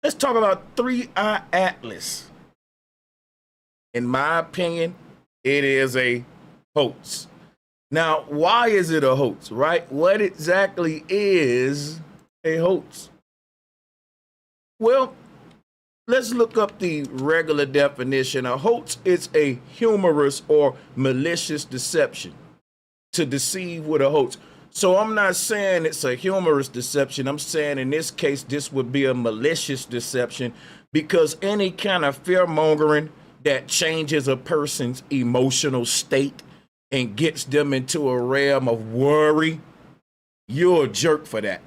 Let's talk about 3I-ATLAS. In my opinion, it is a hoax. Now, why is it a hoax, right? What exactly is a hoax? Well, let's look up the regular definition. A hoax is a humorous or malicious deception. To deceive with a hoax. So I'm not saying it's a humorous deception. I'm saying in this case, this would be a malicious deception, because any kind of fear mongering that changes a person's emotional state and gets them into a realm of worry, you're a jerk for that.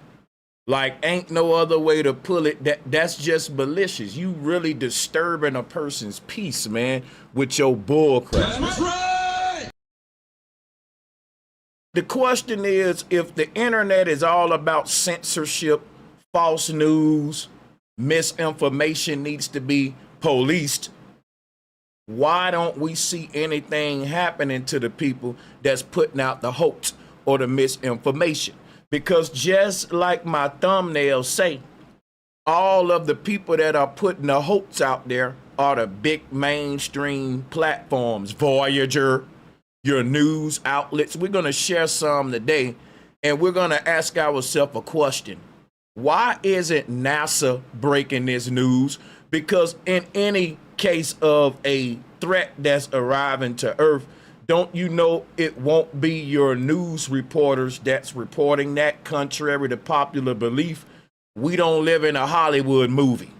Like, ain't no other way to pull it. That's just malicious. You really disturbing a person's peace, man, with your bull crap. That's right. The question is, if the internet is all about censorship, false news, misinformation needs to be policed, why don't we see anything happening to the people that's putting out the hoax or the misinformation? Because just like my thumbnails say, all of the people that are putting the hoax out there are the big mainstream platforms, Voyager, your news outlets. We're going to share some today, and we're going to ask ourselves a question. Why isn't NASA breaking this news? Because in any case of a threat that's arriving to Earth, don't you know it won't be your news reporters that's reporting that? Contrary to popular belief, we don't live in a Hollywood movie.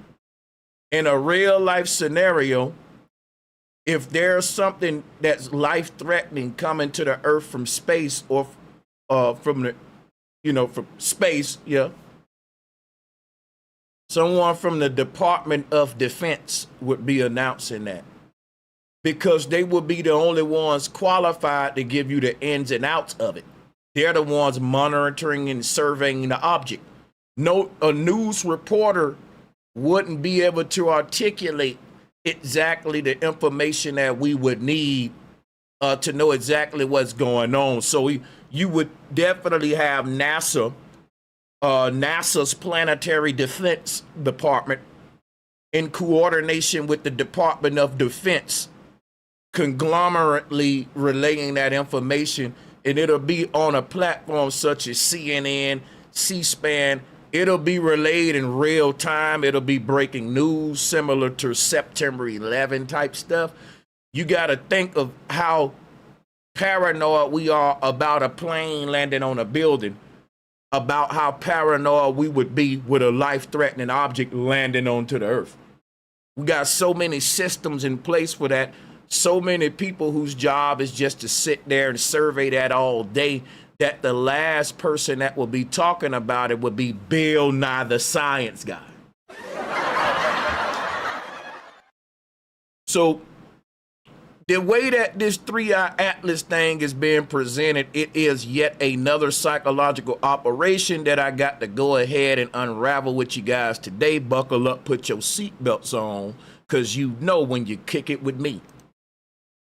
In a real life scenario, if there's something that's life-threatening coming to the Earth from space, or from the, from space, someone from the Department of Defense would be announcing that, because they would be the only ones qualified to give you the ins and outs of it. They're the ones monitoring and surveying the object. No, a news reporter wouldn't be able to articulate exactly the information that we would need to know exactly what's going on. So you would definitely have NASA's Planetary Defense Department, in coordination with the Department of Defense, conglomerately relaying that information, and it'll be on a platform such as CNN, C-SPAN. It'll be relayed in real time. It'll be breaking news, similar to September 11 type stuff. You got to think of how paranoid we are about a plane landing on a building, about how paranoid we would be with a life-threatening object landing onto the Earth. We got so many systems in place for that. So many people whose job is just to sit there and survey that all day, that the last person that will be talking about it would be Bill Nye the Science Guy. So the way that this 3I-ATLAS thing is being presented, it is yet another psychological operation that I got to go ahead and unravel with you guys today. Buckle up, put your seatbelts on, because you know when you kick it with me,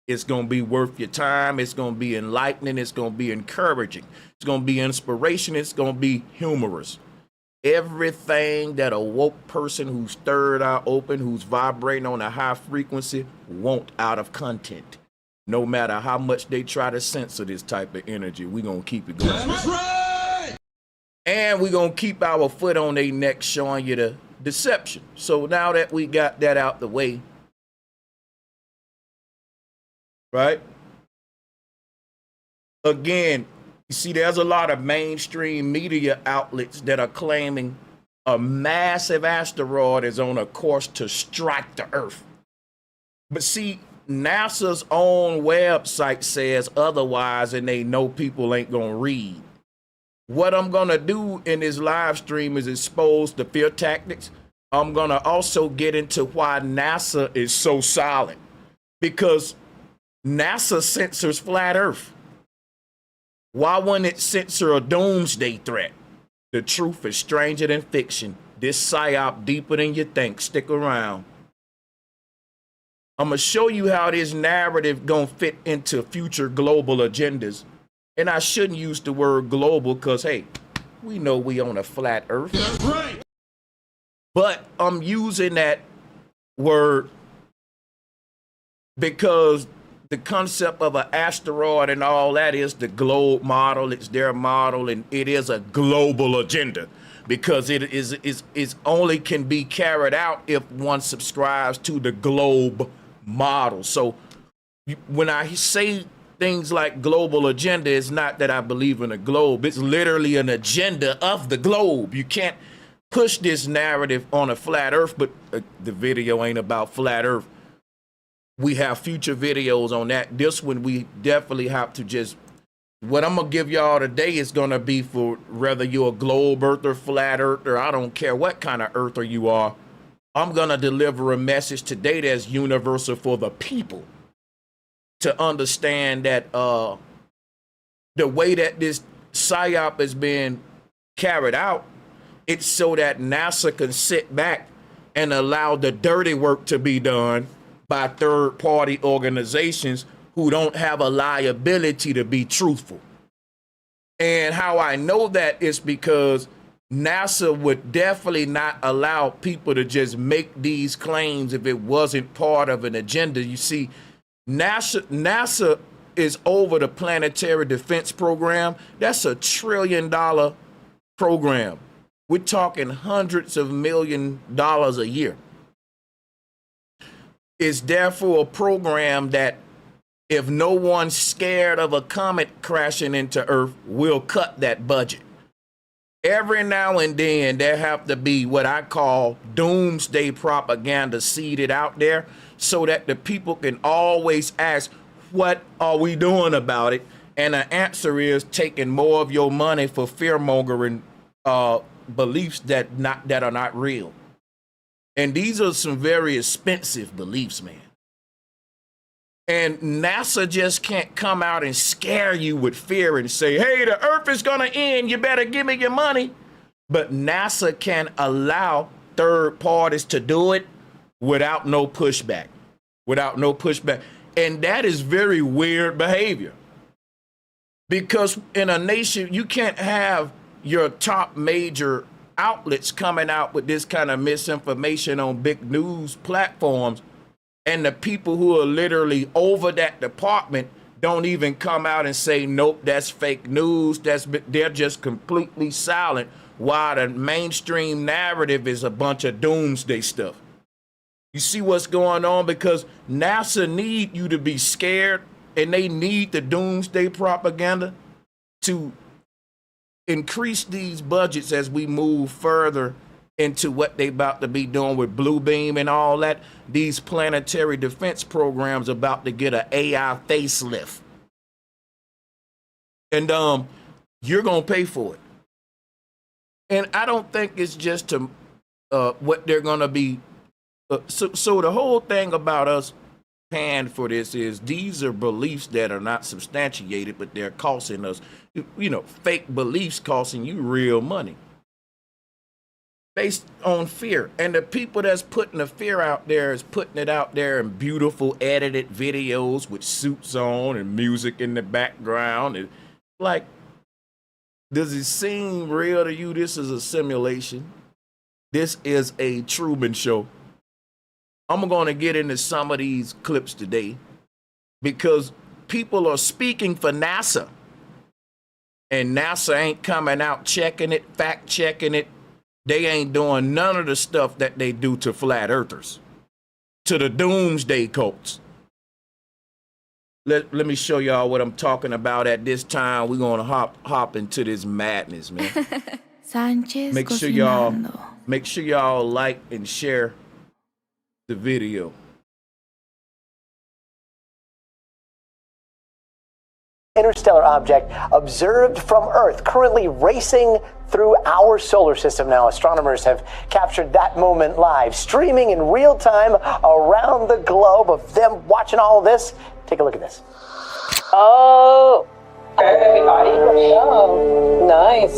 it's going to be worth your time. It's going to be enlightening. It's going to be encouraging. It's going to be inspiration. It's going to be humorous. Everything that a woke person who's third eye open, who's vibrating on a high frequency, want out of content. No matter how much they try to censor this type of energy, we're going to keep it going. That's right! And we're going to keep our foot on their neck, showing you the deception. So now that we got that out the way, right? Again, you see, there's a lot of mainstream media outlets that are claiming a massive asteroid is on a course to strike the Earth. But see, NASA's own website says otherwise, and they know people ain't gonna read. What I'm gonna do in this live stream is expose the fear tactics. I'm gonna also get into why NASA is so solid, because NASA censors flat Earth. Why wouldn't it censor a doomsday threat? The truth is stranger than fiction. This Psyop deeper than you think. Stick around. I'm going to show you how this narrative going to fit into future global agendas. And I shouldn't use the word global because, hey, we know we on a flat Earth. That's right. But I'm using that word because the concept of an asteroid and all that is the globe model. It's their model, and it is a global agenda because it is only can be carried out if one subscribes to the globe model. So when I say things like global agenda, it's not that I believe in a globe. It's literally an agenda of the globe. You can't push this narrative on a flat earth, but the video ain't about flat earth. We have future videos on that. This one, we definitely have to just, what I'm going to give y'all today is going to be for whether you're a globe earther, flat earther, I don't care what kind of earther you are. I'm going to deliver a message today that's universal for the people to understand that the way that this Psyop is being carried out, it's so that NASA can sit back and allow the dirty work to be done by third-party organizations who don't have a liability to be truthful. And how I know that is because NASA would definitely not allow people to just make these claims if it wasn't part of an agenda. You see, NASA is over the planetary defense program. That's $1 trillion program. We're talking hundreds of $millions a year. It's therefore a program that if no one's scared of a comet crashing into Earth, we'll cut that budget. Every now and then there have to be what I call doomsday propaganda seeded out there so that the people can always ask, what are we doing about it? And the answer is taking more of your money for fear-mongering beliefs that are not real. And these are some very expensive beliefs, man. And NASA just can't come out and scare you with fear and say, hey, the earth is going to end. You better give me your money. But NASA can allow third parties to do it without no pushback, And that is very weird behavior. Because in a nation, you can't have your top major outlets coming out with this kind of misinformation on big news platforms, and the people who are literally over that department don't even come out and say, nope, that's fake news. They're just completely silent while the mainstream narrative is a bunch of doomsday stuff. You see what's going on? Because NASA need you to be scared, and they need the doomsday propaganda to increase these budgets as we move further into what they about to be doing with Blue Beam and all that. These planetary defense programs about to get an AI facelift. And you're going to pay for it. And I don't think it's just to what they're going to be. So the whole thing about us paying for this is these are beliefs that are not substantiated, but they're costing us, fake beliefs costing you real money based on fear. And the people that's putting the fear out there is putting it out there in beautiful edited videos with suits on and music in the background. And like, does it seem real to you? This is a simulation. This is a Truman Show. I'm going to get into some of these clips today because people are speaking for NASA, and NASA ain't coming out checking it, fact checking it. They ain't doing none of the stuff that they do to flat earthers, to the doomsday cults. Let me show y'all what I'm talking about at this time. We're going to hop into this madness, man. Sanchez make sure y'all like and share the video. Interstellar object observed from Earth, currently racing through our solar system. Now, astronomers have captured that moment live, streaming in real time around the globe of them watching all of this. Take a look at this. Oh, everybody. Oh, nice.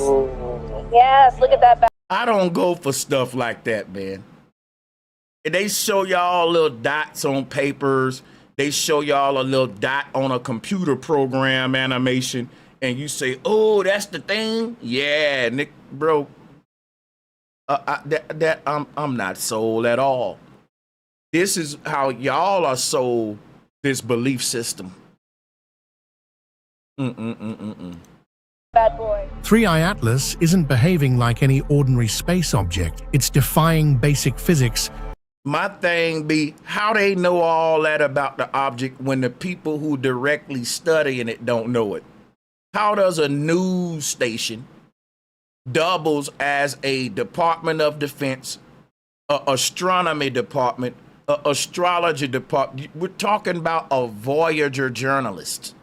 Yes, look at that. I don't go for stuff like that, man. They show y'all little dots on papers. They show y'all a little dot on a computer program animation, and you say, oh, that's the thing? Yeah, Nick, bro. I'm not sold at all. This is how y'all are sold this belief system. Bad boy. 3I-ATLAS isn't behaving like any ordinary space object. It's defying basic physics. My thing be how they know all that about the object when the people who directly studying it don't know it. How does a news station doubles as a Department of Defense, a astronomy department, a astrology department? We're talking about a Voyager journalist.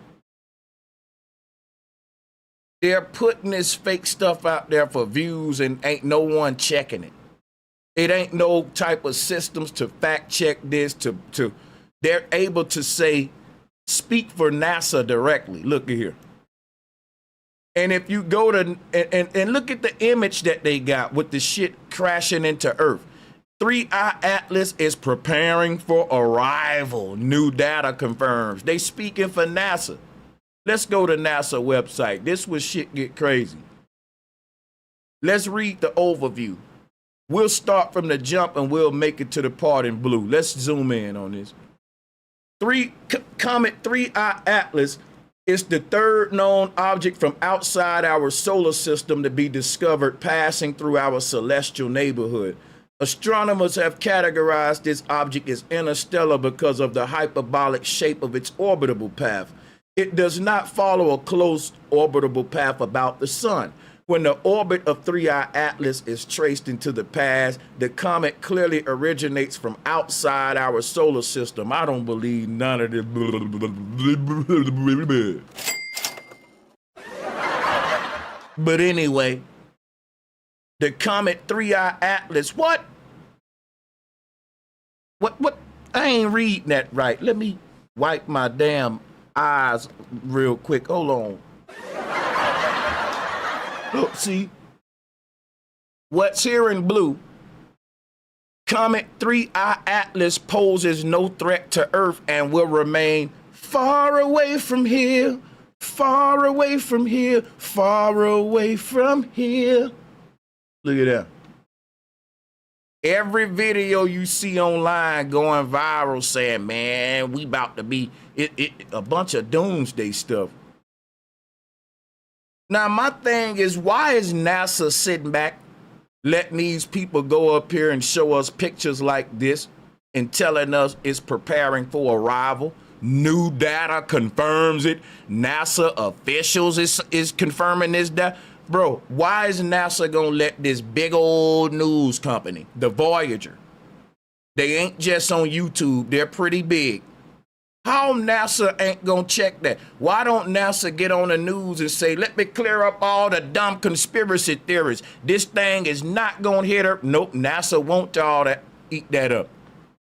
They're putting this fake stuff out there for views and ain't no one checking it. It ain't no type of systems to fact check this, to they're able to say, speak for NASA directly. Look at here. And if you go to, and look at the image that they got with the shit crashing into Earth. 3I-ATLAS is preparing for arrival. New data confirms. They speaking for NASA. Let's go to NASA website. This was shit get crazy. Let's read the overview. We'll start from the jump and we'll make it to the part in blue. Let's zoom in on this. Comet 3I-ATLAS is the third known object from outside our solar system to be discovered passing through our celestial neighborhood. Astronomers have categorized this object as interstellar because of the hyperbolic shape of its orbital path. It does not follow a close orbital path about the sun. When the orbit of 3I-ATLAS is traced into the past, the comet clearly originates from outside our solar system. I don't believe none of this. But anyway, the comet 3I-ATLAS, what? I ain't reading that right. Let me wipe my damn eyes real quick. Hold on. Look, see, what's here in blue, Comet 3I-ATLAS poses no threat to Earth and will remain far away from here, far away from here, far away from here. Look at that. Every video you see online going viral saying, man, we about to be a bunch of doomsday stuff. Now, my thing is, why is NASA sitting back, letting these people go up here and show us pictures like this and telling us it's preparing for arrival? New data confirms it. NASA officials is confirming this data. Bro, why is NASA gonna let this big old news company, the Voyager, they ain't just on YouTube, they're pretty big. How NASA ain't gonna check that? Why don't NASA get on the news and say, let me clear up all the dumb conspiracy theories. This thing is not gonna hit her. Nope, NASA won't y'all to eat that up.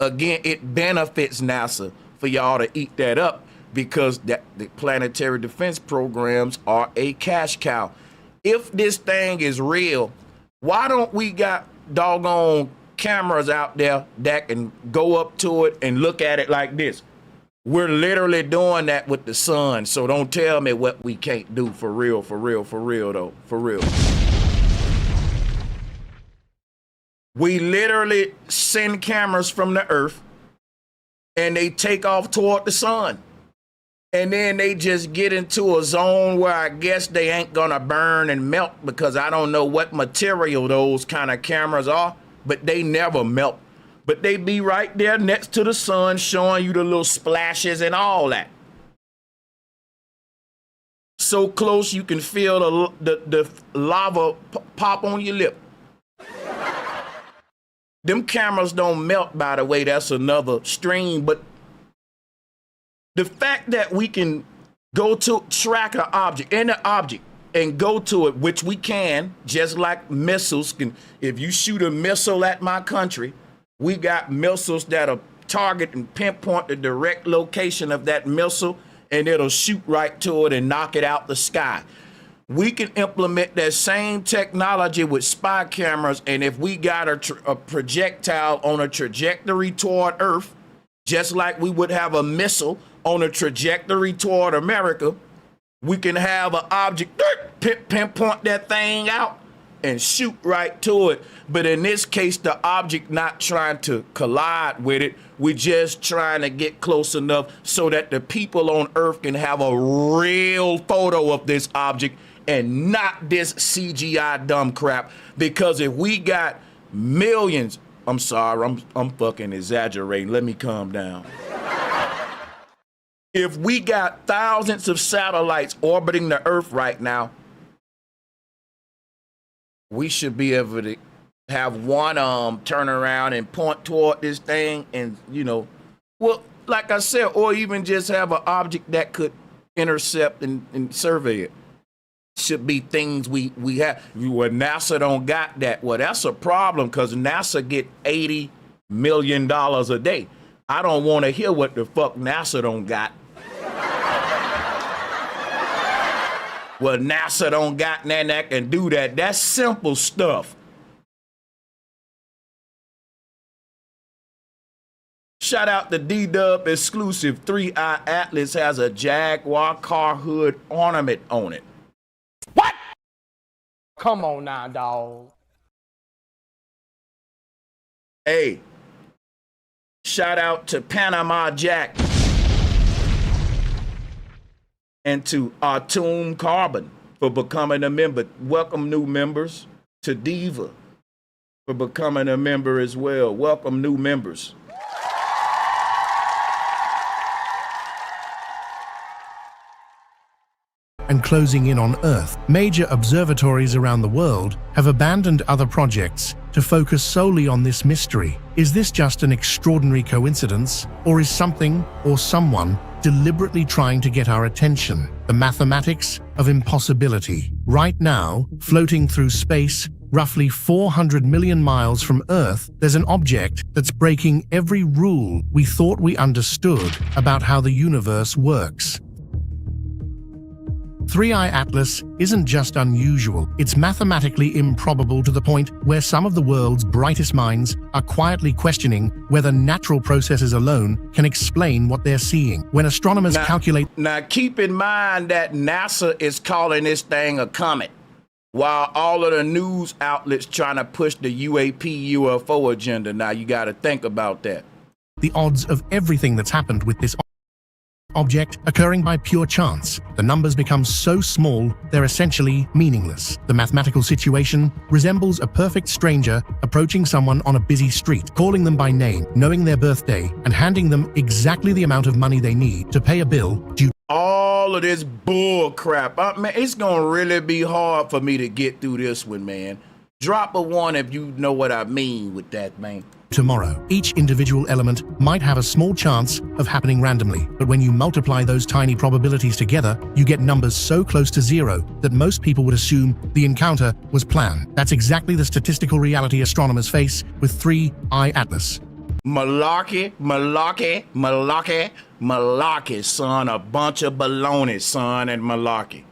Again, it benefits NASA for y'all to eat that up because the planetary defense programs are a cash cow. If this thing is real, why don't we got doggone cameras out there that can go up to it and look at it like this? We're literally doing that with the sun, so don't tell me what we can't do for real, for real, for real, though, for real. We literally send cameras from the Earth, and they take off toward the sun. And then they just get into a zone where I guess they ain't gonna burn and melt because I don't know what material those kind of cameras are, but they never melt. But they be right there next to the sun showing you the little splashes and all that. So close you can feel the lava pop on your lip. Them cameras don't melt, by the way, that's another stream, but the fact that we can go to track an object, any object, and go to it, which we can, just like missiles can. If you shoot a missile at my country, we got missiles that'll target and pinpoint the direct location of that missile, and it'll shoot right to it and knock it out the sky. We can implement that same technology with spy cameras, and if we got a projectile on a trajectory toward Earth, just like we would have a missile on a trajectory toward America, we can have an object, pinpoint that thing out, and shoot right to it. But in this case, the object not trying to collide with it. We're just trying to get close enough so that the people on Earth can have a real photo of this object and not this CGI dumb crap. Because if we got millions, I'm sorry, I'm fucking exaggerating. Let me calm down. If we got thousands of satellites orbiting the Earth right now, we should be able to have one turn around and point toward this thing and, you know, well, like I said, or even just have an object that could intercept and survey it. Should be things we have. Well, NASA don't got that. Well, that's a problem because NASA get $80 million a day. I don't want to hear what the fuck NASA don't got. Well, NASA don't got nothing that can do that. That's simple stuff. Shout out to D-Dub exclusive. 3I-ATLAS has a Jaguar car hood ornament on it. What? Come on now, dawg. Hey, shout out to Panama Jack and to Atom Carbon for becoming a member. Welcome new members. To Diva for becoming a member as well. Welcome new members. And closing in on Earth, major observatories around the world have abandoned other projects to focus solely on this mystery. Is this just an extraordinary coincidence, or is something or someone deliberately trying to get our attention? The mathematics of impossibility. Right now, floating through space, roughly 400 million miles from Earth, there's an object that's breaking every rule we thought we understood about how the universe works. 3I-ATLAS isn't just unusual, it's mathematically improbable to the point where some of the world's brightest minds are quietly questioning whether natural processes alone can explain what they're seeing. When astronomers calculate... Now keep in mind that NASA is calling this thing a comet, while all of the news outlets trying to push the UAP UFO agenda. Now you got to think about that. The odds of everything that's happened with this object occurring by pure chance. The numbers become so small, they're essentially meaningless. The mathematical situation resembles a perfect stranger approaching someone on a busy street, calling them by name, knowing their birthday, and handing them exactly the amount of money they need to pay a bill due. All of this bull crap. Man, it's going to really be hard for me to get through this one, man. Drop a 1 if you know what I mean with that, man. Tomorrow. Each individual element might have a small chance of happening randomly, but when you multiply those tiny probabilities together, you get numbers so close to zero that most people would assume the encounter was planned. That's exactly the statistical reality astronomers face with 3I-ATLAS. Malarkey, malarkey, malarkey, malarkey, son. A bunch of baloney, son, and malarkey.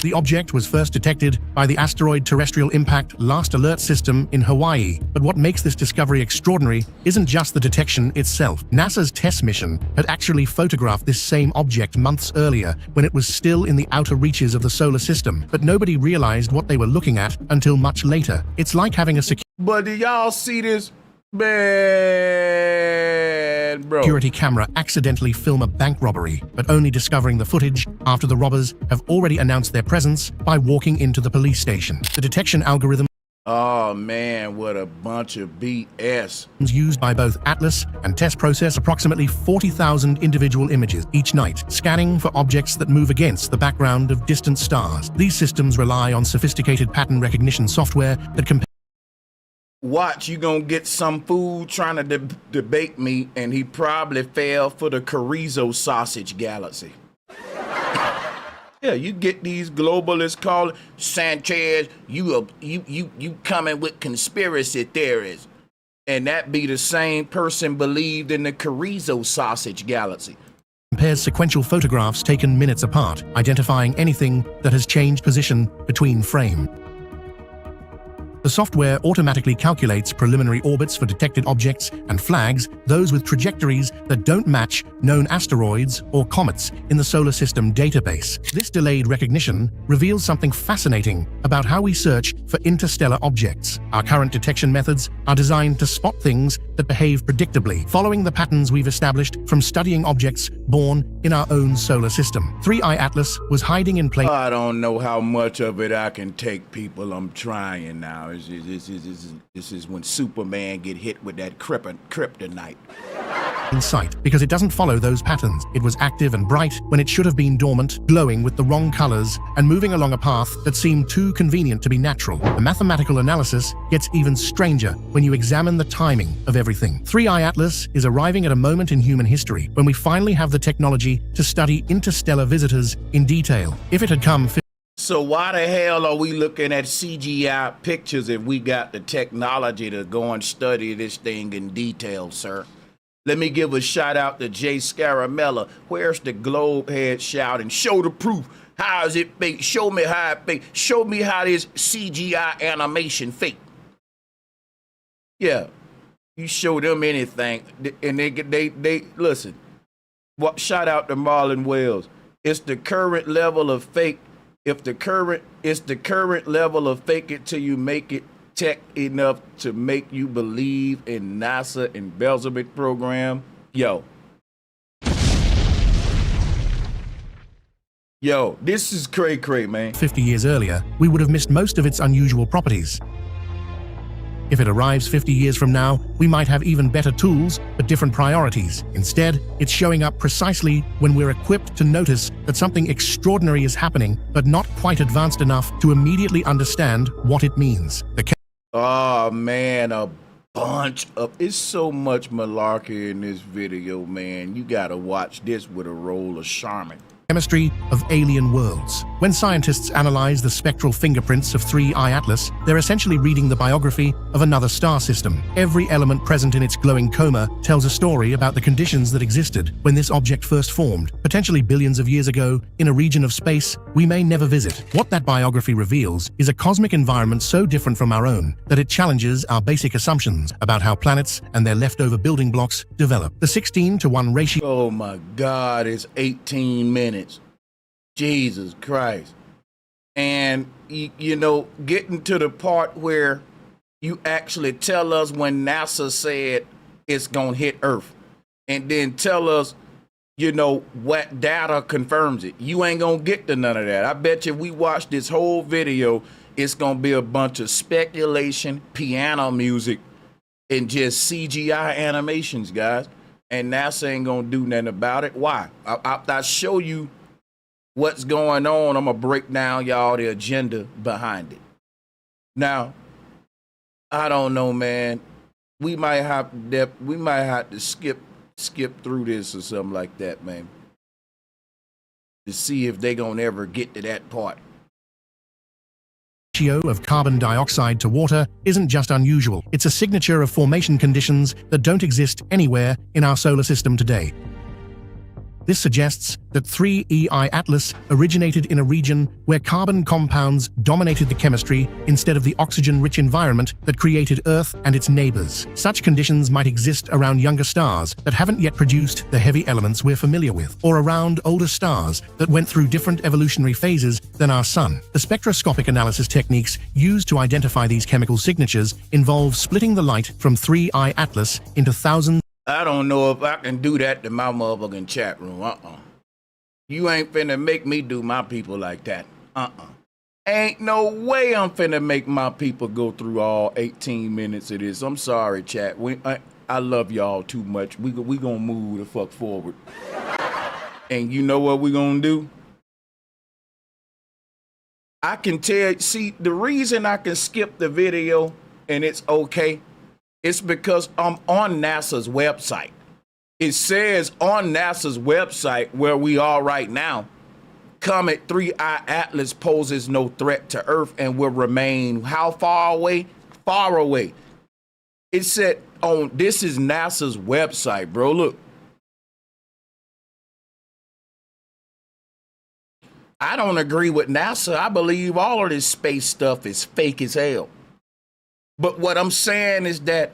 The object was first detected by the Asteroid Terrestrial Impact Last Alert System in Hawaii, but what makes this discovery extraordinary isn't just the detection itself. NASA's TESS mission had actually photographed this same object months earlier when it was still in the outer reaches of the solar system, but nobody realized what they were looking at until much later. It's like having a But do y'all see this? Man, bro. Security camera accidentally film a bank robbery, but only discovering the footage after the robbers have already announced their presence by walking into the police station. The detection algorithm Oh man, what a bunch of BS. Used by both ATLAS and TESS process approximately 40,000 individual images each night, scanning for objects that move against the background of distant stars. These systems rely on sophisticated pattern recognition software that compares. Watch, you gonna get some fool trying to debate me, and he probably fell for the chorizo sausage galaxy. Yeah, you get these globalists calling Sanchez, you coming with conspiracy theories, and that be the same person believed in the chorizo sausage galaxy. Compares sequential photographs taken minutes apart, identifying anything that has changed position between frame. The software automatically calculates preliminary orbits for detected objects and flags those with trajectories that don't match known asteroids or comets in the solar system database. This delayed recognition reveals something fascinating about how we search for interstellar objects. Our current detection methods are designed to spot things that behave predictably, following the patterns we've established from studying objects born in our own solar system. 3I-ATLAS was hiding in plain I don't know how much of it I can take, people. I'm trying now. This is when Superman get hit with that kryptonite. sight because it doesn't follow those patterns. It was active and bright when it should have been dormant, glowing with the wrong colors, and moving along a path that seemed too convenient to be natural. The mathematical analysis gets even stranger when you examine the timing of everything. 3I-ATLAS is arriving at a moment in human history when we finally have the technology to study interstellar visitors in detail. If it had come So why the hell are we looking at CGI pictures if we got the technology to go and study this thing in detail, sir? Let me give a shout out to Jay Scaramella. Where's the globe head shouting? Show the proof. How is it fake? Show me how it fake. Show me how this CGI animation fake. Yeah, you show them anything, and they listen. What? Shout out to Marlon Wells. It's the current level of fake. It's the current level of fake it till you make it tech enough to make you believe in NASA embezzlement program. Yo, this is cray, man. 50 years earlier, we would have missed most of its unusual properties. If it arrives 50 years from now, we might have even better tools, but different priorities. Instead, it's showing up precisely when we're equipped to notice that something extraordinary is happening, but not quite advanced enough to immediately understand what it means. Oh man, it's so much malarkey in this video, man. You gotta watch this with a roll of Charmin. Chemistry of alien worlds. When scientists analyze the spectral fingerprints of 3I-ATLAS, they're essentially reading the biography of another star system. Every element present in its glowing coma tells a story about the conditions that existed when this object first formed, potentially billions of years ago, in a region of space we may never visit. What that biography reveals is a cosmic environment so different from our own that it challenges our basic assumptions about how planets and their leftover building blocks develop. The 16:1 ratio. Oh my God, it's 18 minutes. Jesus Christ. And, you know, getting to the part where you actually tell us when NASA said it's going to hit Earth, and then tell us, you know, what data confirms it. You ain't going to get to none of that. I bet you if we watch this whole video, it's going to be a bunch of speculation, piano music, and just CGI animations, guys. And NASA ain't going to do nothing about it. Why? I'll show you what's going on. I'm going to break down, y'all, the agenda behind it. Now, I don't know, man. We might have to skip through this or something like that, man, to see if they gonna ever get to that part. Ratio of carbon dioxide to water isn't just unusual. It's a signature of formation conditions that don't exist anywhere in our solar system today. This suggests that 3I-ATLAS originated in a region where carbon compounds dominated the chemistry instead of the oxygen-rich environment that created Earth and its neighbors. Such conditions might exist around younger stars that haven't yet produced the heavy elements we're familiar with, or around older stars that went through different evolutionary phases than our Sun. The spectroscopic analysis techniques used to identify these chemical signatures involve splitting the light from 3I-ATLAS into thousands. I don't know if I can do that to my motherfucking chat room. You ain't finna make me do my people like that. Ain't no way I'm finna make my people go through all 18 minutes of this. I'm sorry, chat. I love y'all too much. We gonna move the fuck forward. And you know what we gonna do? I can tell, see, the reason I can skip the video and it's okay, it's because I'm on NASA's website. It says on NASA's website where we are right now, Comet 3I-ATLAS poses no threat to Earth and will remain how far away? Far away. It said on, this is NASA's website, bro, look. I don't agree with NASA. I believe all of this space stuff is fake as hell. But what I'm saying is that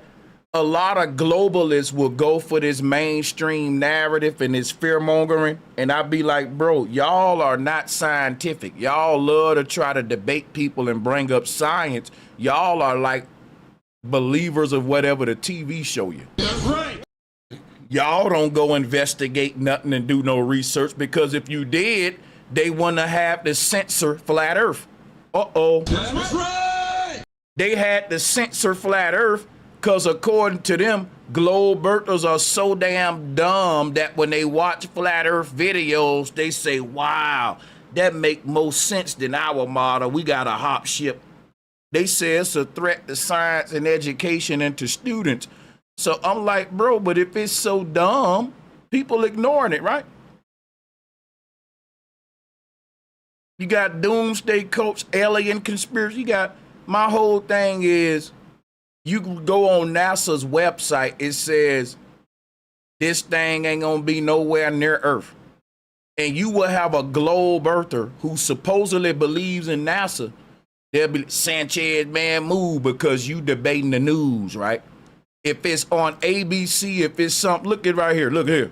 a lot of globalists will go for this mainstream narrative and this fear mongering. And I'd be like, bro, y'all are not scientific. Y'all love to try to debate people and bring up science. Y'all are like believers of whatever the TV show you. That's right. Y'all don't go investigate nothing and do no research, because if you did, they wouldn't have to censor flat earth. Uh-oh. That's right. They had to censor flat earth because according to them, globe earthers are so damn dumb that when they watch flat earth videos, they say, wow, that make more sense than our model. We got a hop ship. They say it's a threat to science and education and to students. So I'm like, bro, but if it's so dumb, people ignoring it, right? You got doomsday cults, alien conspiracy. You got, my whole thing is, you can go on NASA's website. It says this thing ain't gonna be nowhere near Earth. And you will have a globe earther who supposedly believes in NASA. They'll be, Sanchez, man, move, because you debating the news, right? If it's on ABC, if it's something, look at right here, look here.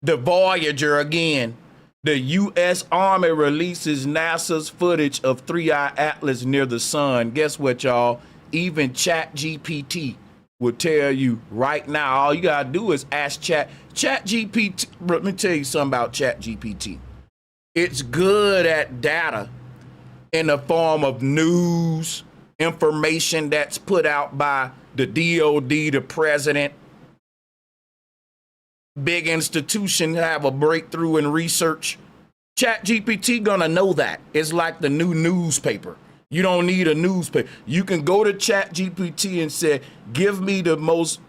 The Voyager again. The U.S. Army releases NASA's footage of 3I-ATLAS near the sun. Guess what, y'all? Even ChatGPT will tell you right now. All you gotta do is ask ChatGPT. Let me tell you something about ChatGPT. It's good at data in the form of news, information that's put out by the DOD, the president. Big institution have a breakthrough in research. ChatGPT gonna know that. It's like the new newspaper. You don't need a newspaper. You can go to ChatGPT and say, give me the most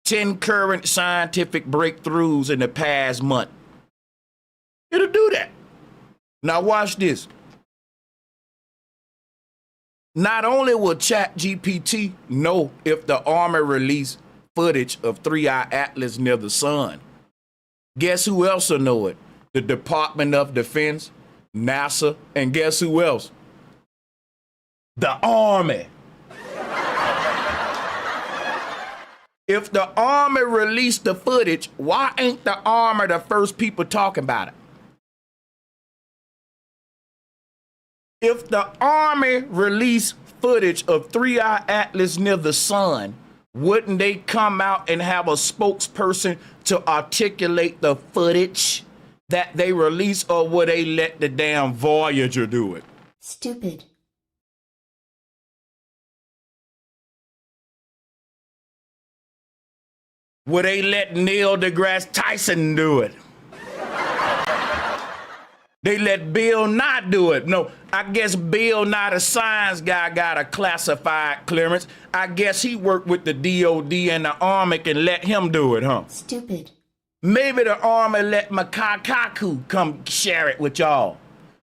10 current scientific breakthroughs in the past month. It'll do that. Now watch this. Not only will ChatGPT know if the Army released footage of 3I-ATLAS near the sun, guess who else will know it? The Department of Defense, NASA, and guess who else? The Army. If the Army released the footage, why ain't the Army the first people talking about it? If the Army released footage of 3I-ATLAS near the sun, wouldn't they come out and have a spokesperson to articulate the footage that they release, or would they let the damn Voyager do it? Stupid. Would they let Neil deGrasse Tyson do it? They let Bill Nye do it. No, I guess Bill Nye, the science guy, got a classified clearance. I guess he worked with the DOD and the Army and let him do it, huh? Stupid. Maybe the Army let Makakaku come share it with y'all.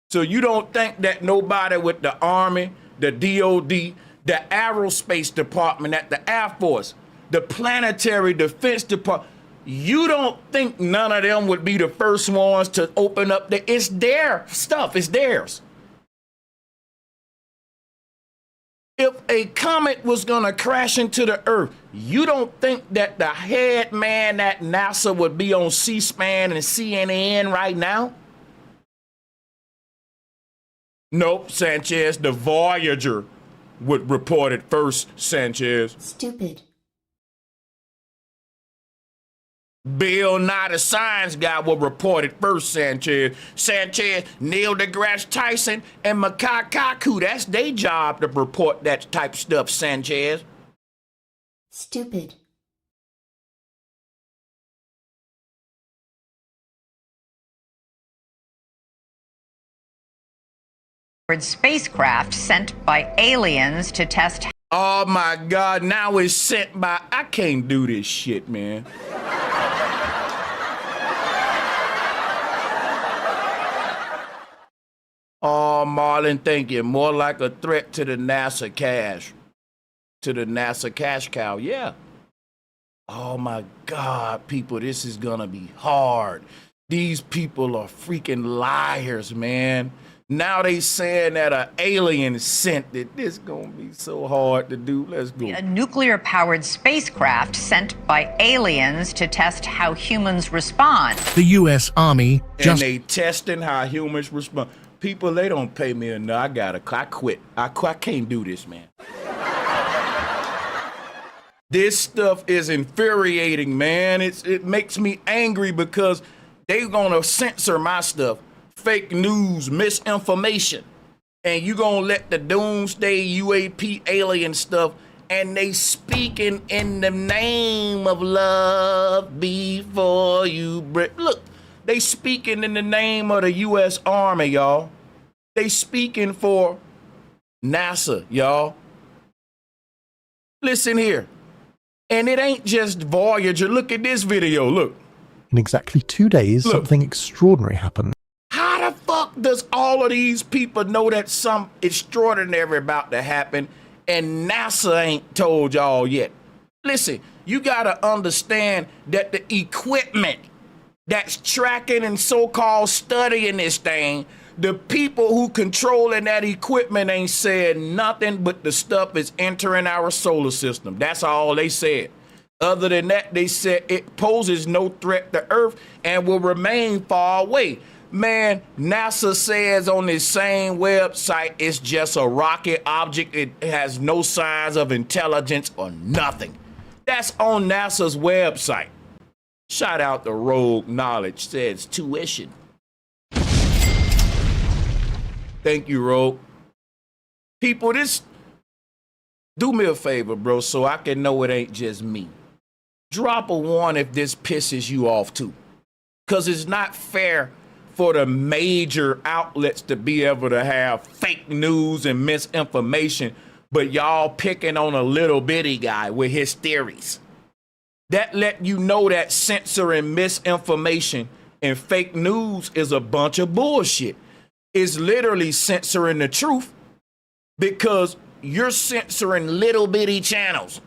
So you don't think that nobody with the Army, the DOD, the Aerospace Department at the Air Force, the Planetary Defense Department, you don't think none of them would be the first ones to open up it's their stuff, it's theirs. If a comet was gonna crash into the Earth, you don't think that the head man at NASA would be on C-SPAN and CNN right now? Nope, Sanchez, the Voyager would report it first, Sanchez. Stupid. Bill Nye, the science guy, will report it first, Sanchez. Sanchez, Neil deGrasse Tyson, and Makakaku, that's their job to report that type of stuff, Sanchez. Stupid. Spacecraft sent by aliens to test. Oh my God, now it's sent by, I can't do this shit, man. Oh, Marlon, thank you. More like a threat to the NASA cash. To the NASA cash cow, yeah. Oh my God, people, this is gonna be hard. These people are freaking liars, man. Now they saying that an alien sent it. This gonna be so hard to do. Let's go. A nuclear-powered spacecraft sent by aliens to test how humans respond. The U.S. Army And just they testing how humans respond. People, they don't pay me enough. I quit. I can't do this, man. This stuff is infuriating, man. It makes me angry because they gonna censor my stuff. Fake news, misinformation. And you gonna let the doomsday UAP alien stuff, and they speaking in the name of love before you break. Look, they speaking in the name of the U.S. Army, y'all. They speaking for NASA, y'all. Listen here. And it ain't just Voyager. Look at this video, look. In exactly 2 days, Look. something extraordinary happened. How the fuck does all of these people know that something extraordinary about to happen and NASA ain't told y'all yet? Listen, you gotta understand that the equipment that's tracking and so-called studying this thing, the people who controlling that equipment ain't said nothing but the stuff is entering our solar system. That's all they said. Other than that, they said it poses no threat to Earth and will remain far away. Man, NASA says on this same website it's just a rocket object. It has no signs of intelligence or nothing. That's on NASA's website. Shout out to Rogue Knowledge, says tuition. Thank you, Rogue. People, do me a favor, bro, so I can know it ain't just me. Drop a 1 if this pisses you off too. Because it's not fair for the major outlets to be able to have fake news and misinformation, but y'all picking on a little bitty guy with his theories. That let you know that censoring misinformation and fake news is a bunch of bullshit. It's literally censoring the truth because you're censoring little bitty channels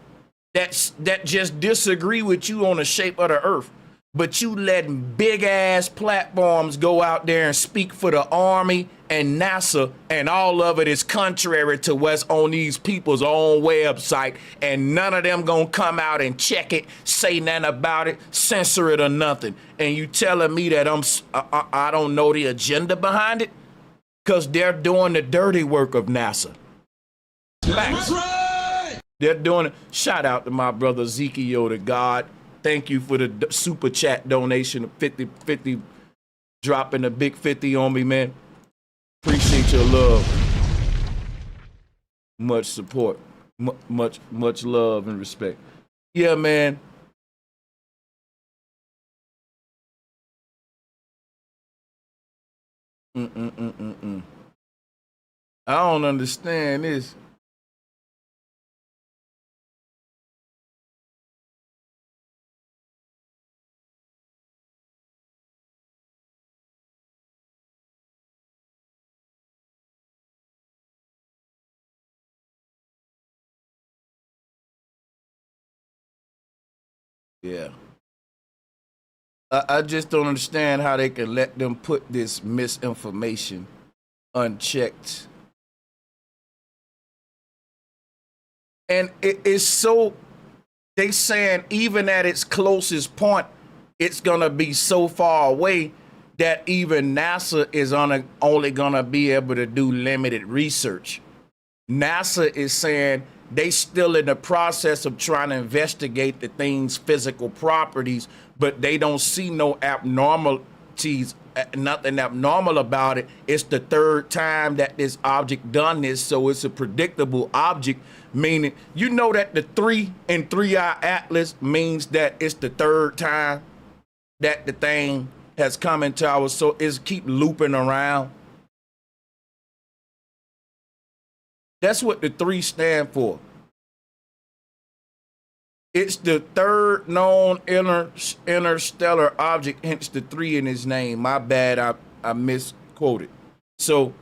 that just disagree with you on the shape of the earth. But you letting big ass platforms go out there and speak for the Army and NASA, and all of it is contrary to what's on these people's own website, and none of them gonna come out and check it, say nothing about it, censor it or nothing. And you telling me that I don't know the agenda behind it? Because they're doing the dirty work of NASA. Facts. They're doing it. Shout out to my brother Ezekiel the God. Thank you for the super chat donation of 50, dropping a big 50 on me, man. Appreciate your love. Much support. Much love and respect. Yeah, man. I don't understand this. Yeah. I just don't understand how they can let them put this misinformation unchecked. And it's so, they saying even at its closest point, it's gonna be so far away that even NASA is only gonna be able to do limited research. NASA is saying they still in the process of trying to investigate the thing's physical properties, but they don't see no abnormalities, nothing abnormal about it. It's the third time that this object done this, so it's a predictable object, meaning, you know that the 3 in 3I-ATLAS means that it's the third time that the thing has come into our, so it's keep looping around. That's what the 3 stand for. It's the third known interstellar object, hence the 3 in his name. My bad, I misquoted. So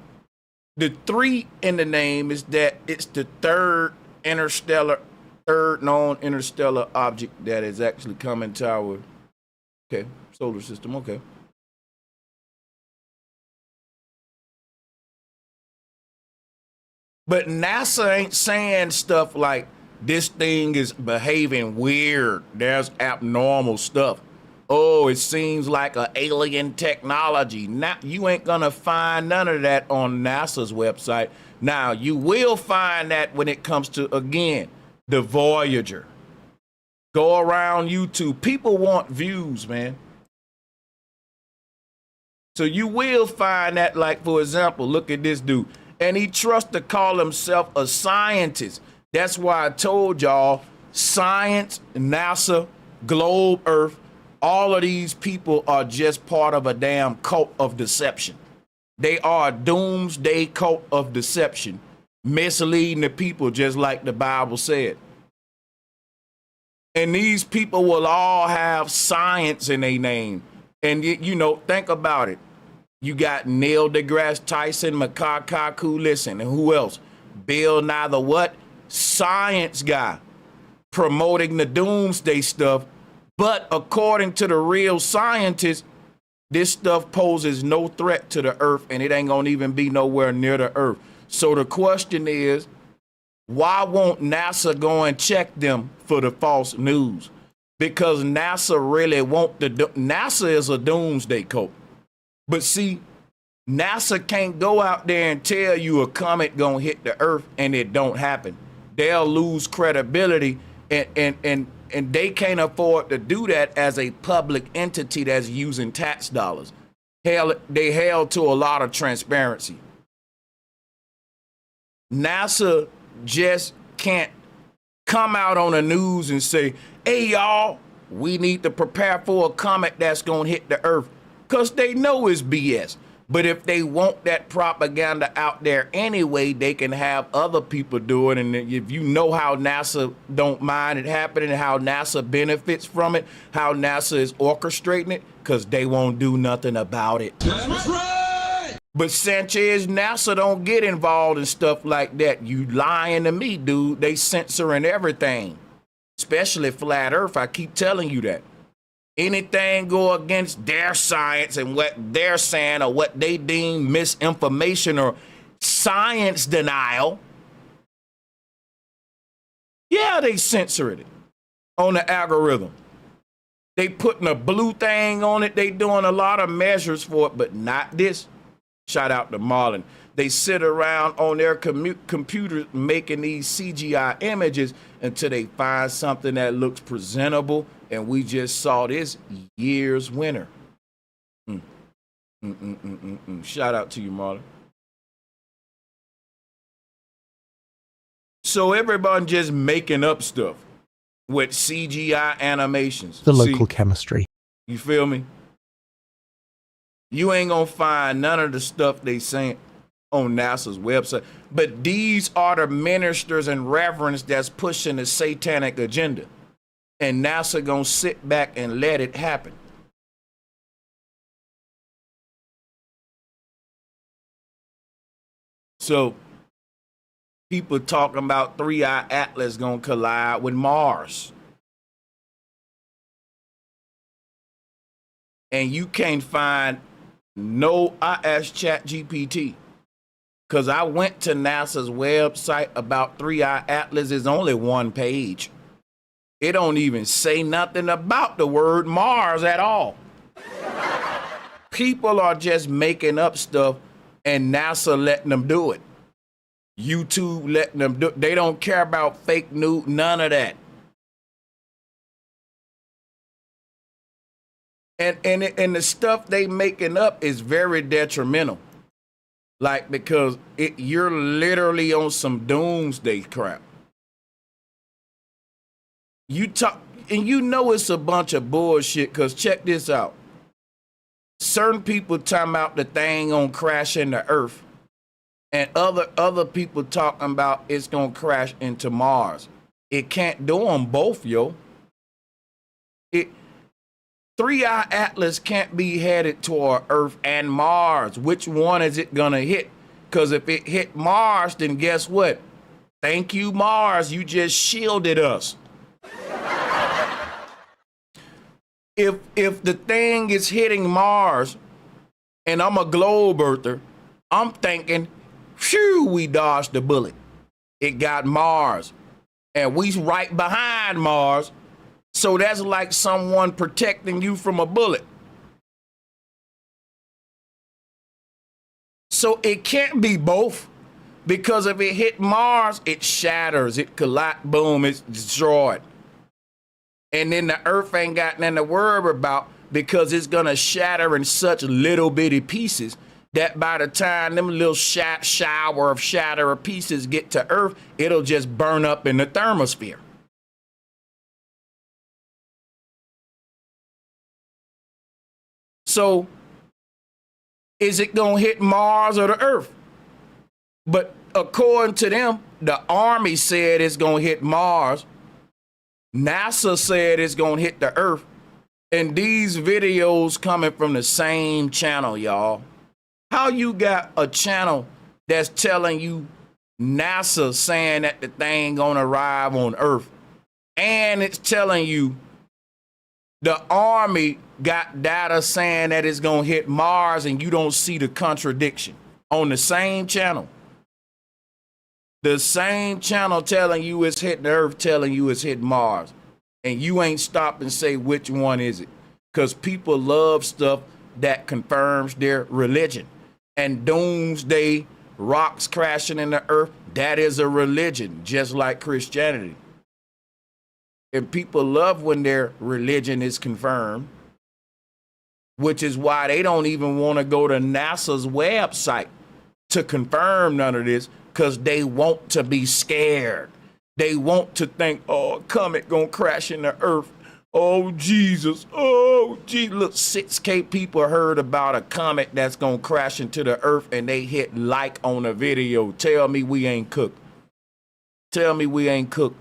the 3 in the name is that it's the third known interstellar object that is actually coming to our solar system. Okay. But NASA ain't saying stuff like this thing is behaving weird. There's abnormal stuff. Oh, it seems like an alien technology. Now, you ain't gonna find none of that on NASA's website. Now, you will find that when it comes to, again, the Voyager. Go around YouTube. People want views, man. So you will find that, like, for example, look at this dude. And he trusts to call himself a scientist. That's why I told y'all, science, NASA, Globe Earth, all of these people are just part of a damn cult of deception. They are a doomsday cult of deception, misleading the people just like the Bible said. And these people will all have science in their name. And, you know, think about it. You got Neil deGrasse Tyson, Macaque Kaku, listen, and who else? Bill Nye the what? Science guy promoting the doomsday stuff. But according to the real scientists, this stuff poses no threat to the earth, and it ain't gonna even be nowhere near the earth. So the question is, why won't NASA go and check them for the false news? Because NASA really want NASA is a doomsday cult. But see, NASA can't go out there and tell you a comet gonna hit the earth and it don't happen. They'll lose credibility, and they can't afford to do that as a public entity that's using tax dollars. Hell, they held to a lot of transparency. NASA just can't come out on the news and say, hey, y'all, we need to prepare for a comet that's going to hit the earth, because they know it's BS. But if they want that propaganda out there anyway, they can have other people do it. And if you know how NASA don't mind it happening, how NASA benefits from it, how NASA is orchestrating it, because they won't do nothing about it. That's right. But Sanchez, NASA don't get involved in stuff like that. You lying to me, dude. They censoring everything, especially flat earth. I keep telling you that. Anything go against their science and what they're saying or what they deem misinformation or science denial, yeah, they censor it on the algorithm. They putting a blue thing on it. They doing a lot of measures for it, but not this. Shout out to Marlon. They sit around on their computers making these CGI images until they find something that looks presentable. And we just saw this year's winner. Shout out to you, Marlon. So everybody just making up stuff with CGI animations. The local chemistry. You feel me? You ain't gonna find none of the stuff they saying on NASA's website. But these are the ministers and reverends that's pushing the satanic agenda. And NASA gonna sit back and let it happen. So people talking about 3I-ATLAS gonna collide with Mars. And you can't find no, I asked ChatGPT, because I went to NASA's website about 3I-ATLAS. Is only one page. It don't even say nothing about the word Mars at all. People are just making up stuff and NASA letting them do it. YouTube letting them do it. They don't care about fake news, none of that. And the stuff they making up is very detrimental. Like, because you're literally on some doomsday crap. You talk, and you know it's a bunch of bullshit, because check this out. Certain people talking about the thing gonna crash into Earth, and other people talking about it's gonna crash into Mars. It can't do them both, yo. 3I-ATLAS can't be headed toward Earth and Mars. Which one is it gonna hit? Because if it hit Mars, then guess what? Thank you, Mars. You just shielded us. If the thing is hitting Mars and I'm a globe earther, I'm thinking, phew, we dodged the bullet. It got Mars. And we right behind Mars. So that's like someone protecting you from a bullet. So it can't be both, because if it hit Mars, it shatters, it collides, boom, it's destroyed. And then the Earth ain't got nothing to worry about, because it's gonna shatter in such little bitty pieces that by the time them little shower of shatter pieces get to Earth, it'll just burn up in the thermosphere. So is it gonna hit Mars or the Earth? But according to them, the Army said it's gonna hit Mars. NASA said it's gonna hit the Earth. And these videos coming from the same channel, y'all. How you got a channel that's telling you NASA saying that the thing gonna arrive on Earth, and it's telling you the Army got data saying that it's gonna hit Mars, and you don't see the contradiction on the same channel? The same channel telling you it's hitting Earth, telling you it's hitting Mars. And you ain't stop and say which one is it. Because people love stuff that confirms their religion. And doomsday, rocks crashing in the Earth, that is a religion, just like Christianity. And people love when their religion is confirmed, which is why they don't even want to go to NASA's website to confirm none of this, because they want to be scared. They want to think, oh, a comet gonna crash into Earth. Oh, Jesus. Oh, gee. Look, 6K people heard about a comet that's gonna crash into the Earth, and they hit like on a video. Tell me we ain't cooked. Tell me we ain't cooked.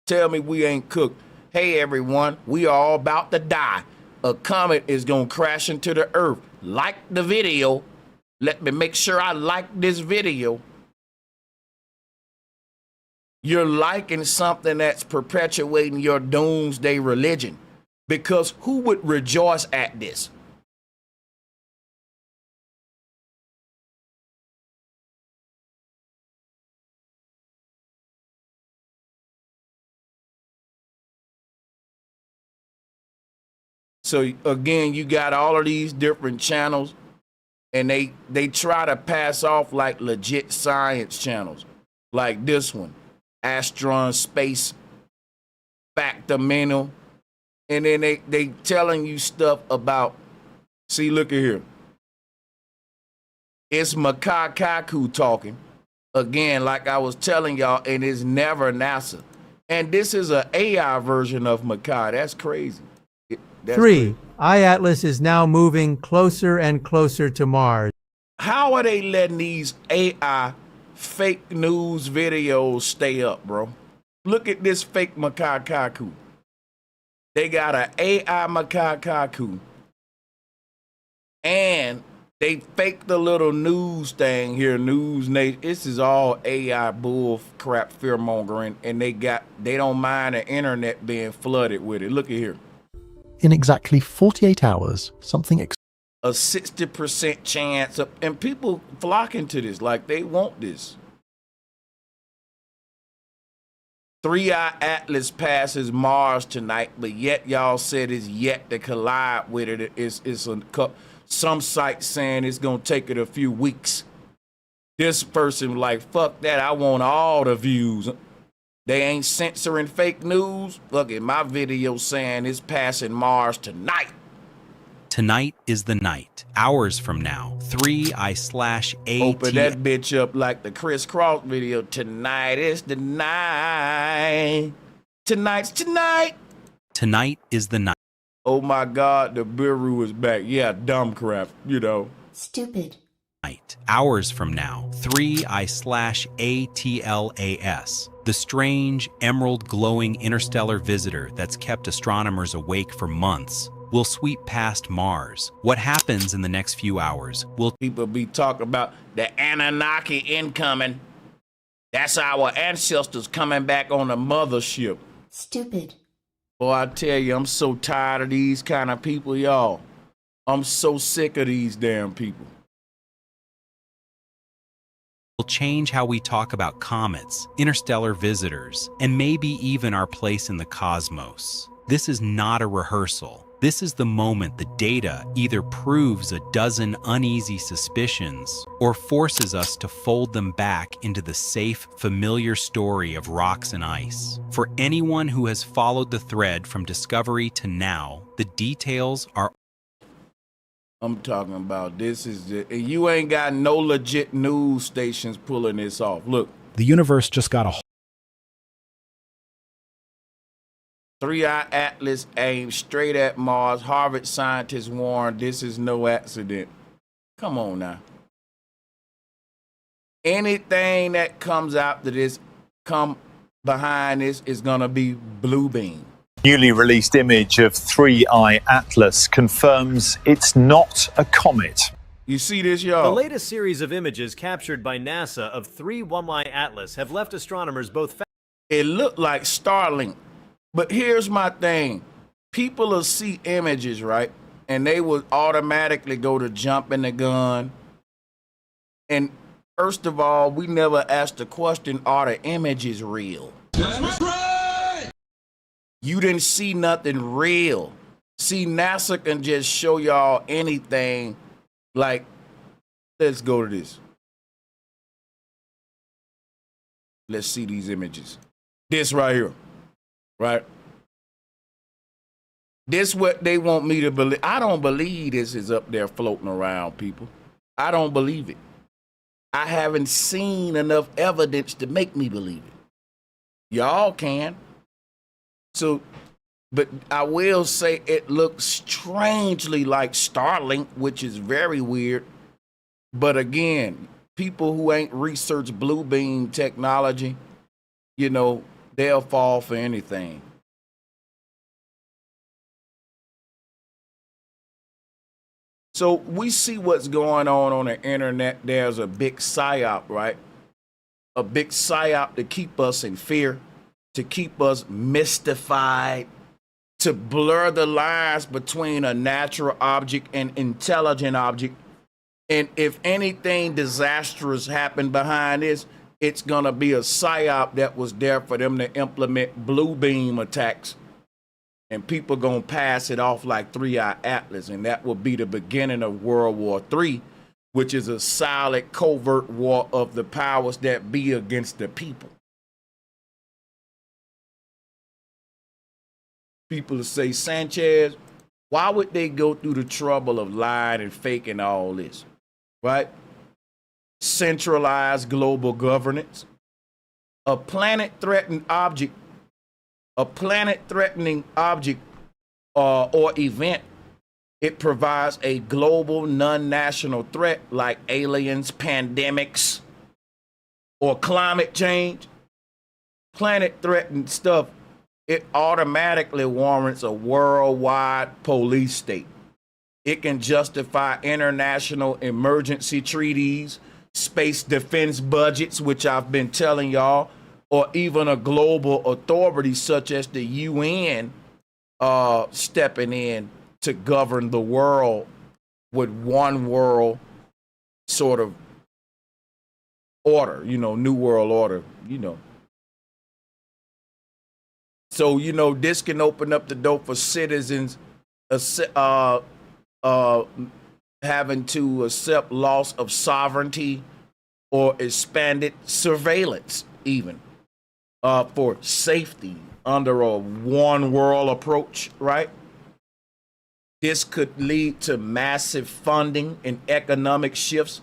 Tell me we ain't cooked. Hey, everyone, we are all about to die. A comet is gonna crash into the Earth. Like the video. Let me make sure I like this video. You're liking something that's perpetuating your doomsday religion, because who would rejoice at this? So again, you got all of these different channels, and they try to pass off like legit science channels, like this one, Asteroid Space, Factual, and then they telling you stuff about, see, look at here. It's Kaku talking. Again, like I was telling y'all, and it's never NASA. And this is an AI version of Makai. That's crazy. That's 3I-ATLAS is now moving closer and closer to Mars. How are they letting these AI fake news videos stay up, bro? Look at this fake Kaku. They got an AI Kaku. And they fake the little news thing here, News Nation. This is all AI bull crap, fear mongering, and they don't mind the internet being flooded with it. Look at here. In exactly 48 hours, something A 60% chance of, and people flocking to this like they want this. 3I-ATLAS passes Mars tonight, but yet y'all said it's yet to collide with it. Some sites saying it's gonna take it a few weeks. This person like, fuck that, I want all the views. They ain't censoring fake news. Look at my video saying it's passing Mars tonight. Tonight is the night. Hours from now, 3I/ATLAS. Open that bitch up like the Chris Cross video. Tonight is the night. Tonight's tonight. Tonight is the night. Oh my God, the Bureau is back. Yeah, dumb crap, you know. Stupid. Hours from now, 3I/ATLAS. The strange, emerald glowing interstellar visitor that's kept astronomers awake for months will sweep past Mars. What happens in the next few hours will... People be talking about the Anunnaki incoming. That's our ancestors coming back on the mothership. Stupid. Boy, I tell you, I'm so tired of these kind of people, y'all. I'm so sick of these damn people. will change how we talk about comets, interstellar visitors, and maybe even our place in the cosmos. This is not a rehearsal. This is the moment the data either proves a dozen uneasy suspicions or forces us to fold them back into the safe, familiar story of rocks and ice. For anyone who has followed the thread from discovery to now, the details are I'm talking about this is it. And you ain't got no legit news stations pulling this off. Look, The universe just got a 3I-ATLAS aimed straight at Mars. Harvard scientists warn this is no accident. Come on now. Anything that comes after this, come behind this, is gonna be blue beam. Newly released image of 3I-ATLAS confirms it's not a comet. You see this, y'all? The latest series of images captured by NASA of 3I-ATLAS have left astronomers both. It looked like Starlink. But here's my thing. People will see images, right? And they will automatically go to jumping the gun. And first of all, we never asked the question, are the images real? You didn't see nothing real. See, NASA can just show y'all anything. Like, let's go to this. Let's see these images. This right here, right? This what they want me to believe. I don't believe this is up there floating around, people. I don't believe it. I haven't seen enough evidence to make me believe it. Y'all can. So, but I will say it looks strangely like Starlink, which is very weird. But again, people who ain't researched blue beam technology, you know, they'll fall for anything. So we see what's going on the internet. There's a big psyop, right? A big psyop to keep us in fear, to keep us mystified, to blur the lines between a natural object and intelligent object. And if anything disastrous happened behind this, it's gonna be a psyop that was there for them to implement blue beam attacks. And people gonna pass it off like 3I-ATLAS, and that will be the beginning of World War III, which is a silent, covert war of the powers that be against the people. People say, Sanchez, why would they go through the trouble of lying and faking all this, right? Centralized global governance, a planet-threatening object or event, it provides a global non-national threat like aliens, pandemics, or climate change. Planet-threatening stuff, it automatically warrants a worldwide police state. It can justify international emergency treaties, space defense budgets, which I've been telling y'all, or even a global authority such as the UN stepping in to govern the world with one world sort of order, you know, new world order, you know. So, you know, this can open up the door for citizens having to accept loss of sovereignty or expanded surveillance even. For safety under a one world approach, right? This could lead to massive funding and economic shifts,